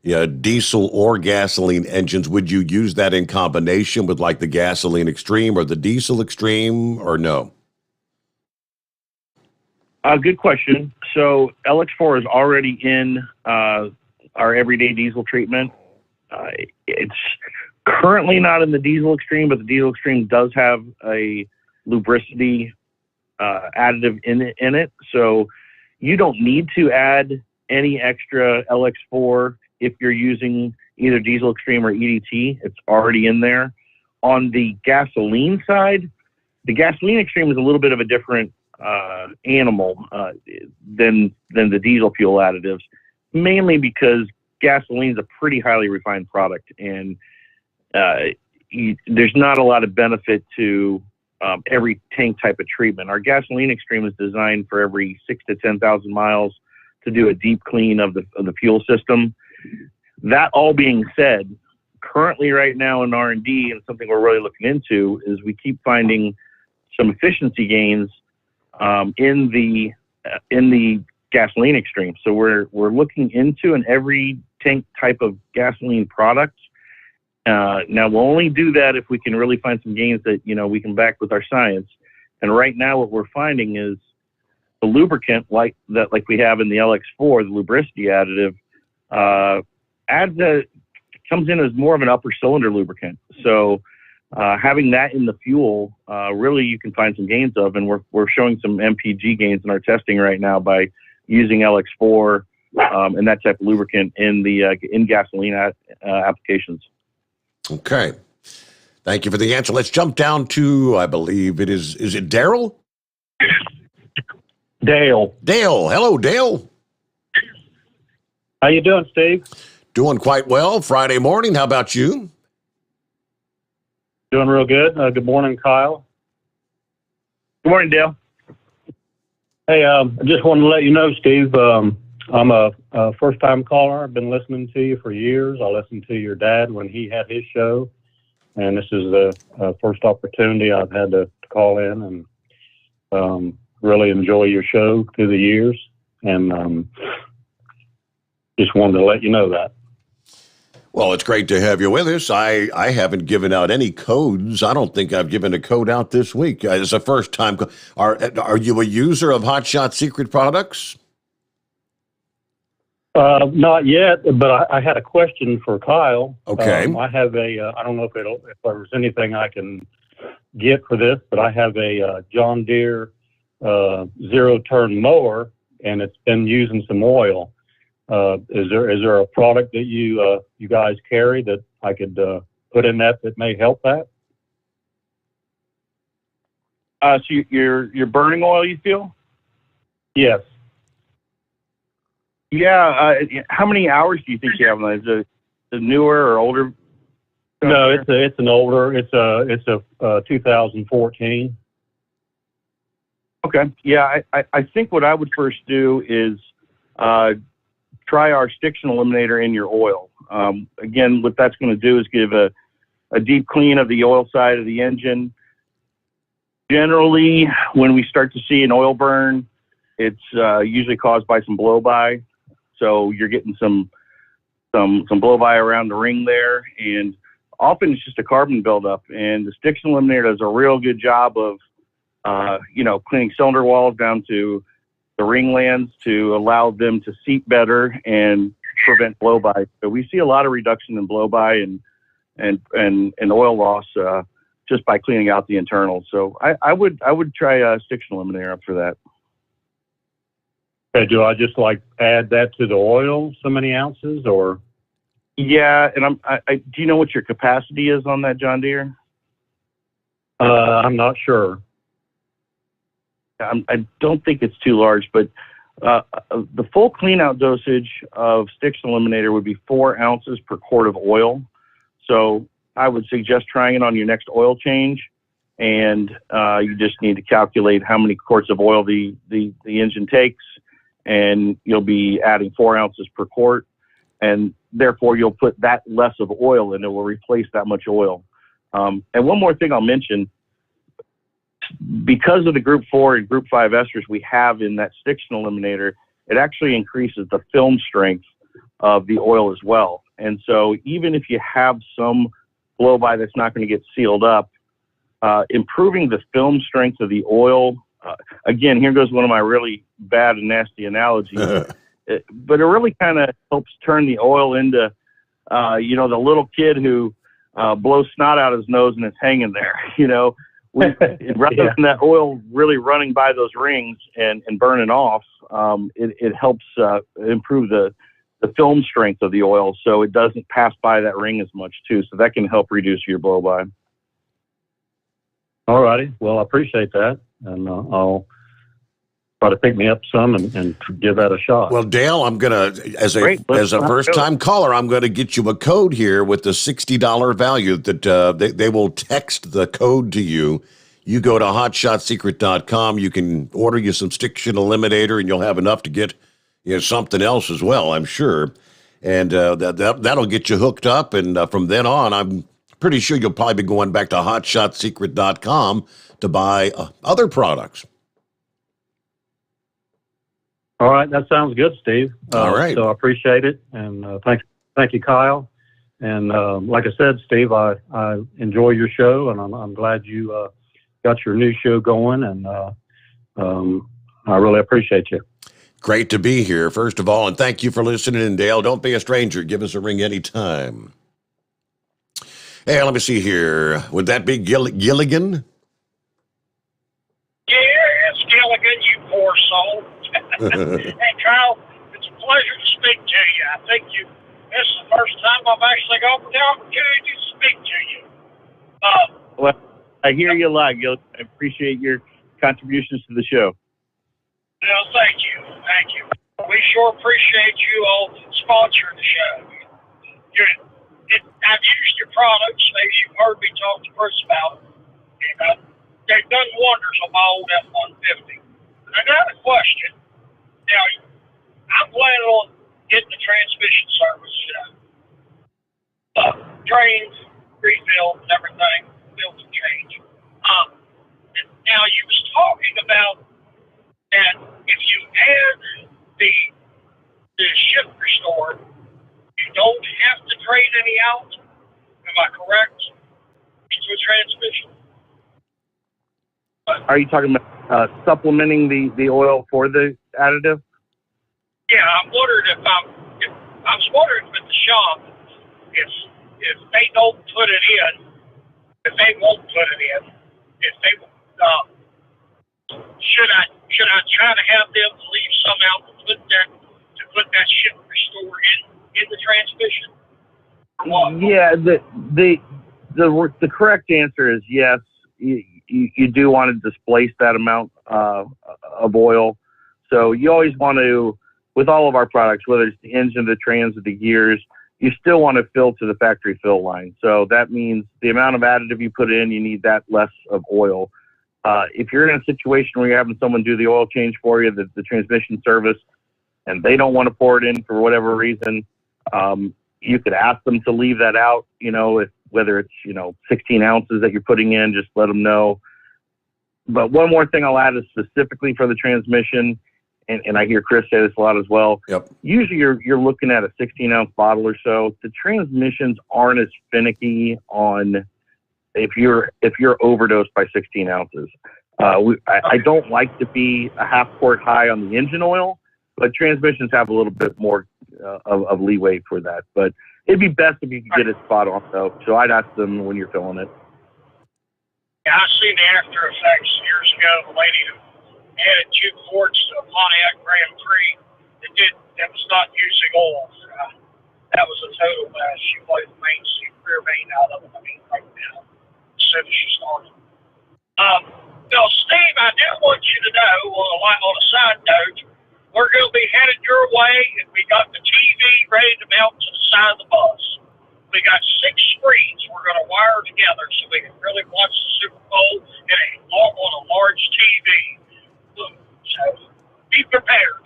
diesel or gasoline engines? Would you use that in combination with like the gasoline extreme or the diesel extreme, or no?
Good question. So LX4 is already in our everyday diesel treatment. It's currently not in the diesel extreme, but the diesel extreme does have a lubricity additive in it. So you don't need to add any extra LX4 if you're using either diesel extreme or EDT. It's already in there. On the gasoline side, the gasoline extreme is a little bit of a different animal than the diesel fuel additives, mainly because gasoline is a pretty highly refined product, and there's not a lot of benefit to every tank type of treatment. Our gasoline extreme is designed for every 6,000 to 10,000 miles to do a deep clean of the fuel system. That all being said, currently right now in R&D, and something we're really looking into, is we keep finding some efficiency gains in the gasoline extreme. So we're looking into an every tank type of gasoline product. Now we'll only do that if we can really find some gains that we can back with our science. And right now, what we're finding is the lubricant like we have in the LX4, the lubricity additive, comes in as more of an upper cylinder lubricant. So having that in the fuel, really you can find some gains of, and we're showing some MPG gains in our testing right now by using LX4 and that type of lubricant in gasoline applications.
Okay. Thank you for the answer. Let's jump down to, I believe is it Daryl?
Dale.
Dale. Hello, Dale.
How you doing, Steve?
Doing quite well. Friday morning. How about you?
Doing real good. Good morning, Kyle.
Good morning, Dale.
Hey, I just wanted to let you know, Steve, I'm a first-time caller. I've been listening to you for years. I listened to your dad when he had his show, and this is the first opportunity I've had to call in, and really enjoy your show through the years, and just wanted to let you know that.
Well, it's great to have you with us. I haven't given out any codes. I don't think I've given a code out this week. It's a first time. Are you a user of Hot Shot Secret products?
Not yet, but I had a question for Kyle.
Okay.
I have I don't know if there's anything I can get for this, but I have a John Deere zero-turn mower, and it's been using some oil. Is there a product that you guys carry that I could put in that may help that?
So you're burning oil, you feel?
Yes.
Yeah. How many hours do you think you have on that? Is it newer or older?
No, it's an older. It's a 2014.
Okay. Yeah, I think what I would first do is try our Stiction Eliminator in your oil. Again, what that's going to do is give a deep clean of the oil side of the engine. Generally, when we start to see an oil burn, it's usually caused by some blow-by. So you're getting some blow-by around the ring there, and often it's just a carbon buildup. And the Stiction Eliminator does a real good job of cleaning cylinder walls down to the ring lands to allow them to seat better and prevent blow-by. So we see a lot of reduction in blow-by and oil loss just by cleaning out the internals. So I would try a Stiction Eliminator up for that.
Okay, do I just add that to the oil, so many ounces, or?
Yeah, and do you know what your capacity is on that John Deere?
I'm not sure.
I don't think it's too large, but the full clean-out dosage of Stiction Eliminator would be 4 ounces per quart of oil. So I would suggest trying it on your next oil change. And you just need to calculate how many quarts of oil the engine takes, and you'll be adding 4 ounces per quart, and therefore you'll put that less of oil and it will replace that much oil. And one more thing I'll mention, because of the Group 4 and Group 5 esters we have in that stiction eliminator, it actually increases the film strength of the oil as well. And so even if you have some blow-by that's not going to get sealed up, improving the film strength of the oil, again, here goes one of my really bad and nasty analogies, but it really kind of helps turn the oil into, the little kid who blows snot out his nose and it's hanging there, rather than that oil really running by those rings and burning off, it helps improve the film strength of the oil so it doesn't pass by that ring as much too. So that can help reduce your blow-by.
All righty. Well, I appreciate that, and I'll try to pick me up some and give that a shot.
Well, Dale, I'm gonna as a first-time caller, I'm going to get you a code here with the $60 value that they will text the code to you. You go to hotshotsecret.com. You can order you some stiction eliminator, and you'll have enough to get something else as well, I'm sure. And that'll get you hooked up, and from then on, I'm pretty sure you'll probably be going back to hotshotsecret.com to buy other products.
All right, that sounds good, Steve.
All right.
So I appreciate it, and thank you, Kyle. And like I said, Steve, I enjoy your show, and I'm glad you got your new show going, and I really appreciate you.
Great to be here, first of all, and thank you for listening. And Dale, don't be a stranger. Give us a ring anytime. Hey, let me see here. Would that be Gilligan?
Yeah, it's Gilligan, you poor soul. Hey, Kyle, it's a pleasure to speak to you. I think this is the first time I've actually got the opportunity to speak to you.
Well, I hear you a lot, Gilligan. I appreciate your contributions to the show.
Well, thank you. Thank you. We sure appreciate you all sponsoring the show. I've used your products. Maybe you've heard me talk to Chris about it. And, they've done wonders on my old F-150. I got a question. Now, I'm planning on getting the transmission service drained, refilled, and everything, built and changed. Now, you was talking about that if you add the shift restore, you don't have to drain any out. Am I correct? Into a transmission.
Are you talking about supplementing the oil for the additive?
Yeah, I'm wondering I was wondering with the shop if they don't put it in, if they won't put it in, if they should I try to have them leave some out to put that shift restore in the transmission?
Yeah, the correct answer is yes. You do want to displace that amount of oil. So you always want to, with all of our products, whether it's the engine, the trans, or the gears, you still want to fill to the factory fill line. So that means the amount of additive you put in, you need that less of oil. If you're in a situation where you're having someone do the oil change for you, the transmission service, and they don't want to pour it in for whatever reason, you could ask them to leave that out, whether it's, 16 ounces that you're putting in, just let them know. But one more thing I'll add is specifically for the transmission, and I hear Chris say this a lot as well.
Yep.
Usually you're looking at a 16-ounce bottle or so. The transmissions aren't as finicky on if you're overdosed by 16 ounces. I don't like to be a half quart high on the engine oil, but transmissions have a little bit more of leeway for that. But it'd be best if you could get it spot on, though. So I'd ask them when you're filling it.
Yeah, I seen the after effects years ago. The lady who added 2 quarts to a Pontiac Grand Prix that was not using oil. That was a total mess. She played the rear main out of it. Right now, as soon as she started. Now, Steve, I do want you to know, on a side note, we're going to be headed your way, and we got the TV ready to mount to the side of the bus. We got 6 screens we're going to wire together so we can really watch the Super Bowl on a large TV. So be prepared.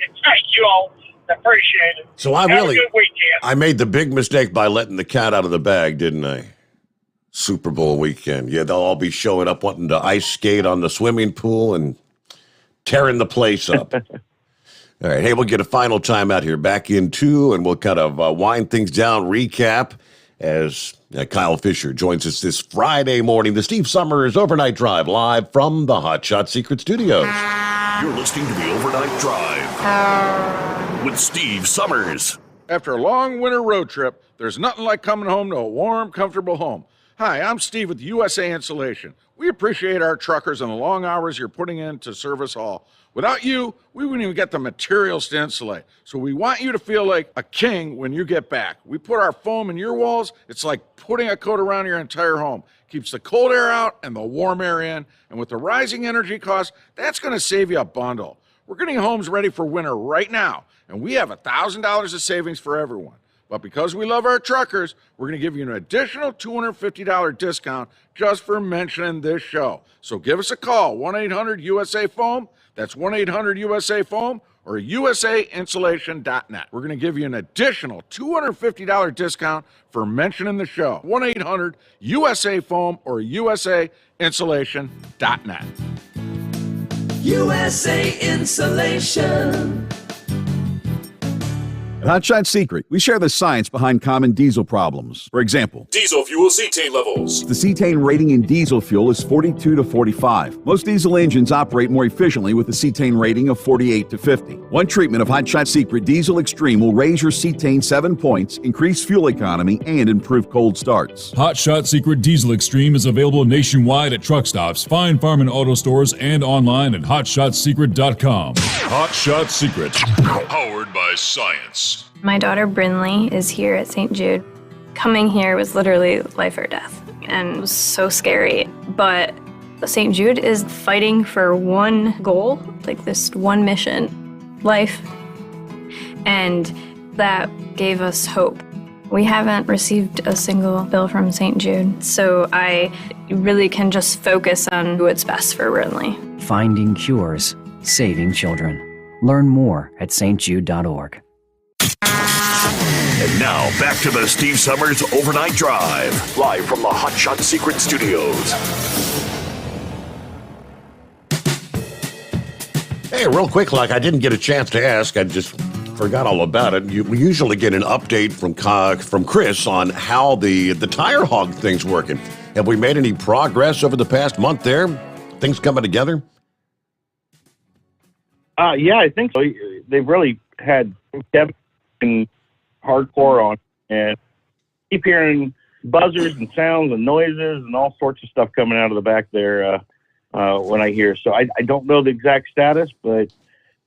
And thank you all. Appreciate it.
So
Have a good weekend.
I made the big mistake by letting the cat out of the bag, didn't I? Super Bowl weekend. Yeah, they'll all be showing up wanting to ice skate on the swimming pool and tearing the place up. All right, hey, we'll get a final timeout here. Back in 2, and we'll kind of wind things down, recap, as Kyle Fisher joins us this Friday morning. The Steve Sommers Overnight Drive, live from the Hot Shot Secret Studios.
You're listening to the Overnight Drive with Steve Sommers.
After a long winter road trip, there's nothing like coming home to a warm, comfortable home. Hi, I'm Steve with USA Insulation. We appreciate our truckers and the long hours you're putting in to serve us all. Without you, we wouldn't even get the materials to insulate. So we want you to feel like a king when you get back. We put our foam in your walls. It's like putting a coat around your entire home. Keeps the cold air out and the warm air in. And with the rising energy costs, that's going to save you a bundle. We're getting homes ready for winter right now, and we have $1,000 of savings for everyone. But because we love our truckers, we're going to give you an additional $250 discount just for mentioning this show. So give us a call, 1-800-USA-FOAM. That's 1-800-USA-FOAM or usainsulation.net. We're going to give you an additional $250 discount for mentioning the show. 1-800-USA-FOAM or usainsulation.net.
USA Insulation.
At Hot Shot Secret, we share the science behind common diesel problems. For example,
Diesel fuel cetane levels.
the cetane rating in diesel fuel is 42 to 45. Most diesel engines operate more efficiently with a cetane rating of 48 to 50. One treatment of Hot Shot Secret Diesel Extreme will raise your cetane 7 points, increase fuel economy, and improve cold starts.
Hot Shot Secret Diesel Extreme is available nationwide at truck stops, fine farm and auto stores, and online at hotshotsecret.com. Hot Shot Secret.
Powered by science.
My daughter Brinley is here at St. Jude. Coming here was literally life or death, and it was so scary. But St. Jude is fighting for one goal, like this one mission, life. And that gave us hope. We haven't received a single bill from St. Jude, so I really can just focus on what's best for Brinley.
Finding cures, saving children. Learn more at stjude.org.
And now, back to the Steve Sommers Overnight Drive, live from the Hot Shot Secret Studios.
Hey, real quick, like I didn't get a chance to ask. I just forgot all about it. We usually get an update from Chris on how the tire hog thing's working. Have we made any progress over the past month there? Things coming together?
Yeah, I think so. They've really had Kevin and hardcore on, and keep hearing buzzers and sounds and noises and all sorts of stuff coming out of the back there when I hear. So I don't know the exact status, but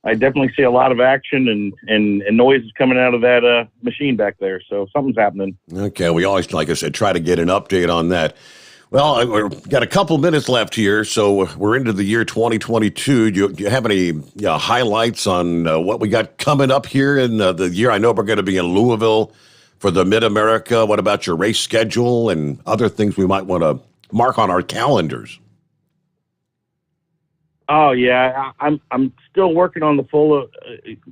I definitely see a lot of action and noises coming out of that machine back there. So something's happening.
Okay, we always, like I said, try to get an update on that. Well, we've got a couple minutes left here, so we're into the year 2022. Do you have any highlights on what we got coming up here in the year? I know we're going to be in Louisville for the Mid-America. What about your race schedule and other things we might want to mark on our calendars?
Oh yeah, I'm still working on the full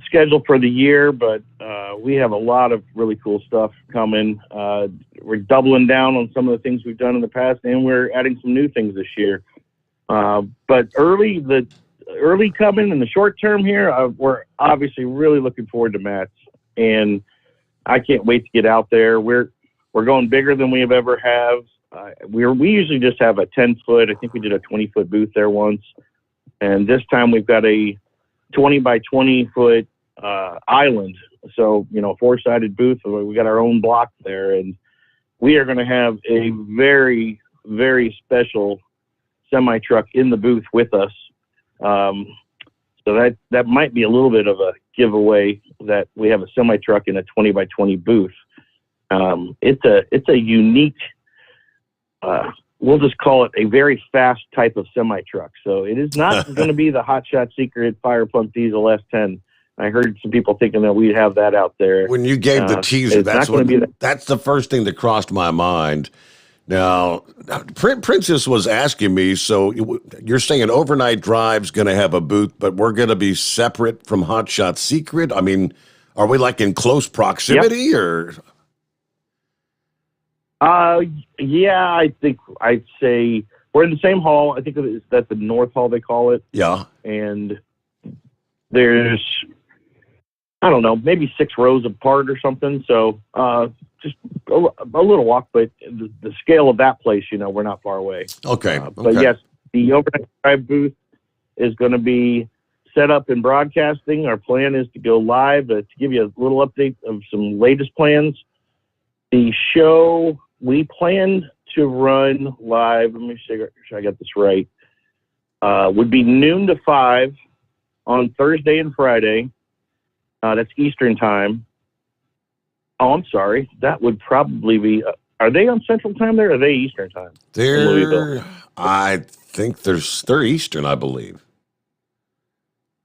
schedule for the year, but we have a lot of really cool stuff coming. We're doubling down on some of the things we've done in the past, and we're adding some new things this year. But early coming in the short term here, we're obviously really looking forward to Matt's, and I can't wait to get out there. We're going bigger than we have ever have. We usually just have a 10-foot. I think we did a 20-foot booth there once. And this time we've got a 20 by 20 foot island. So, 4-sided booth. We got our own block there, and we are going to have a very, very special semi truck in the booth with us. So that might be a little bit of a giveaway that we have a semi truck in a 20 by 20 booth. It's a unique, we'll just call it a very fast type of semi truck. So it is not going to be the Hot Shot Secret Fire Pump Diesel S10. I heard some people thinking that we'd have that out there.
When you gave the teaser, that's the first thing that crossed my mind. Now, Princess was asking me, so you're saying Overnight Drive's going to have a booth, but we're going to be separate from Hot Shot Secret? I mean, are we like in close proximity or?
Yeah, I think I'd say we're in the same hall. I think that's the North Hall, they call it.
Yeah.
And there's, I don't know, maybe 6 rows apart or something. So just a little walk, but the scale of that place, we're not far away.
Okay.
But yes, the Overnight Drive booth is going to be set up in broadcasting. Our plan is to go live to give you a little update of some latest plans. The show we planned to run live, let me make sure I got this right, would be noon to 5 on Thursday and Friday. That's Eastern time. Oh, I'm sorry. That would probably be, are they on Central time there or are they Eastern time?
I think they're Eastern, I believe.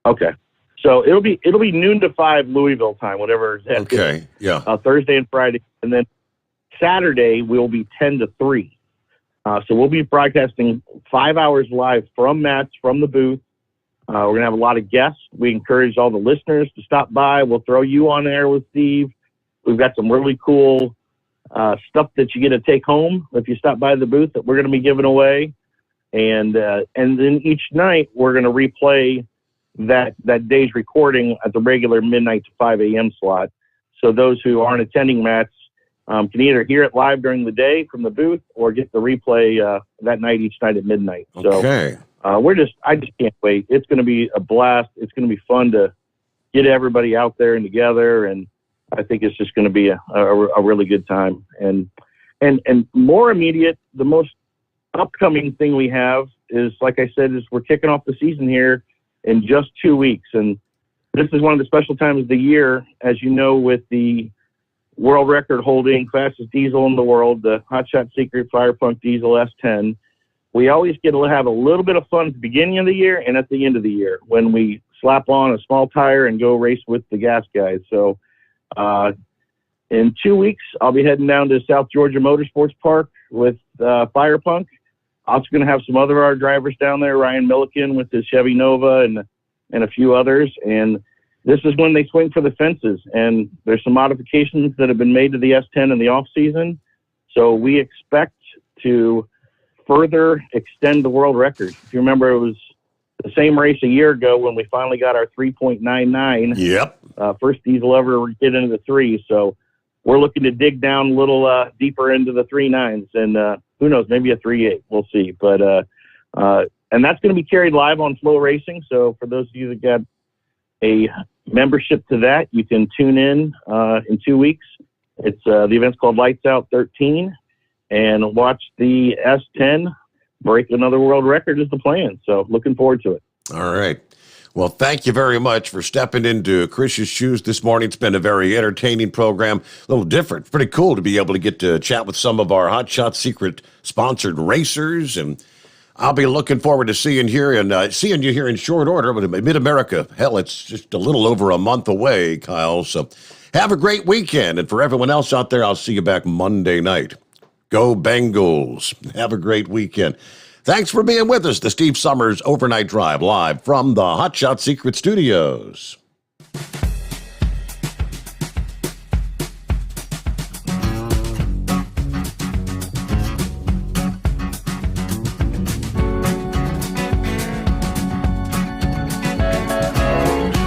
Okay. So it'll be noon to 5 Louisville time, whatever that is.
Okay, yeah.
Thursday and Friday. And then Saturday will be 10 to 3. So we'll be broadcasting 5 hours live from Matt's, from the booth. We're going to have a lot of guests. We encourage all the listeners to stop by. We'll throw you on air with Steve. We've got some really cool stuff that you get to take home if you stop by the booth that we're going to be giving away. And then each night we're going to replay that day's recording at the regular midnight to 5 a.m. slot. So those who aren't attending Matt's can either hear it live during the day from the booth or get the replay that night, each night at midnight.
Okay.
So I just can't wait. It's going to be a blast. It's going to be fun to get everybody out there and together. And I think it's just going to be a really good time. And more immediate, the most upcoming thing we have is, like I said, is we're kicking off the season here in just 2 weeks. And this is one of the special times of the year, as you know, with the world record holding fastest diesel in the world, the Hot Shot Secret Fire Punk Diesel S10. We always get to have a little bit of fun at the beginning of the year and at the end of the year when we slap on a small tire and go race with the gas guys. So in 2 weeks, I'll be heading down to South Georgia Motorsports Park with Fire Punk. Also going to have some other our drivers down there, Ryan Milliken with his Chevy Nova and a few others. And this is when they swing for the fences. And there's some modifications that have been made to the S10 in the off season. So we expect to further extend the world record. If you remember, it was the same race a year ago when we finally got our 3.99.
Yep.
First diesel ever get into the 3. So we're looking to dig down a little deeper into the 3.9s and who knows, maybe a 3.8. We'll see. But and that's going to be carried live on Flow Racing. So for those of you that got a membership to that, you can tune in 2 weeks. It's the event's called Lights Out 13. And watch the S10 break another world record is the plan. So looking forward to it.
All right. Well, thank you very much for stepping into Chris's shoes this morning. It's been a very entertaining program, a little different. Pretty cool to be able to get to chat with some of our Hot Shot Secret sponsored racers. And I'll be looking forward to seeing you here in short order. But Mid-America, hell, it's just a little over a month away, Kyle. So have a great weekend. And for everyone else out there, I'll see you back Monday night. Go Bengals. Have a great weekend. Thanks for being with us. The Steve Sommers Overnight Drive live from the Hot Shot Secret Studios.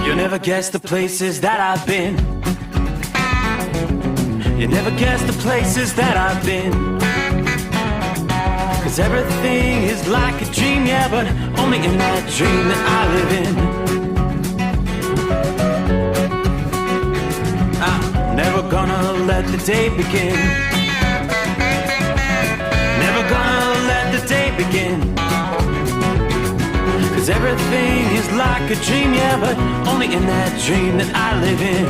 You'll never guess the places that I've been. You never guess the places that I've been. 'Cause everything is like a dream, yeah, but only in that dream that I live in. I'm never gonna let the day begin. Never gonna let the day begin. 'Cause everything is like a dream, yeah, but only in that dream that I live in.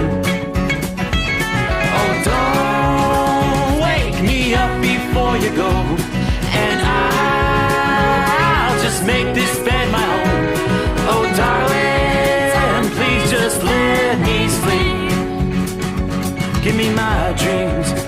Oh, don't wake me up before you go, and I'll just make this bed my home. Oh, darling, please just live. in my dreams.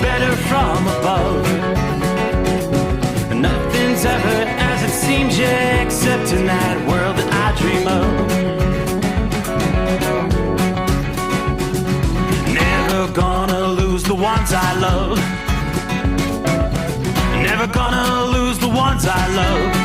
Better from above. Nothing's ever as it seems, yeah, except in that world that I dream of. Never gonna lose the ones I love. Never gonna lose the ones I love.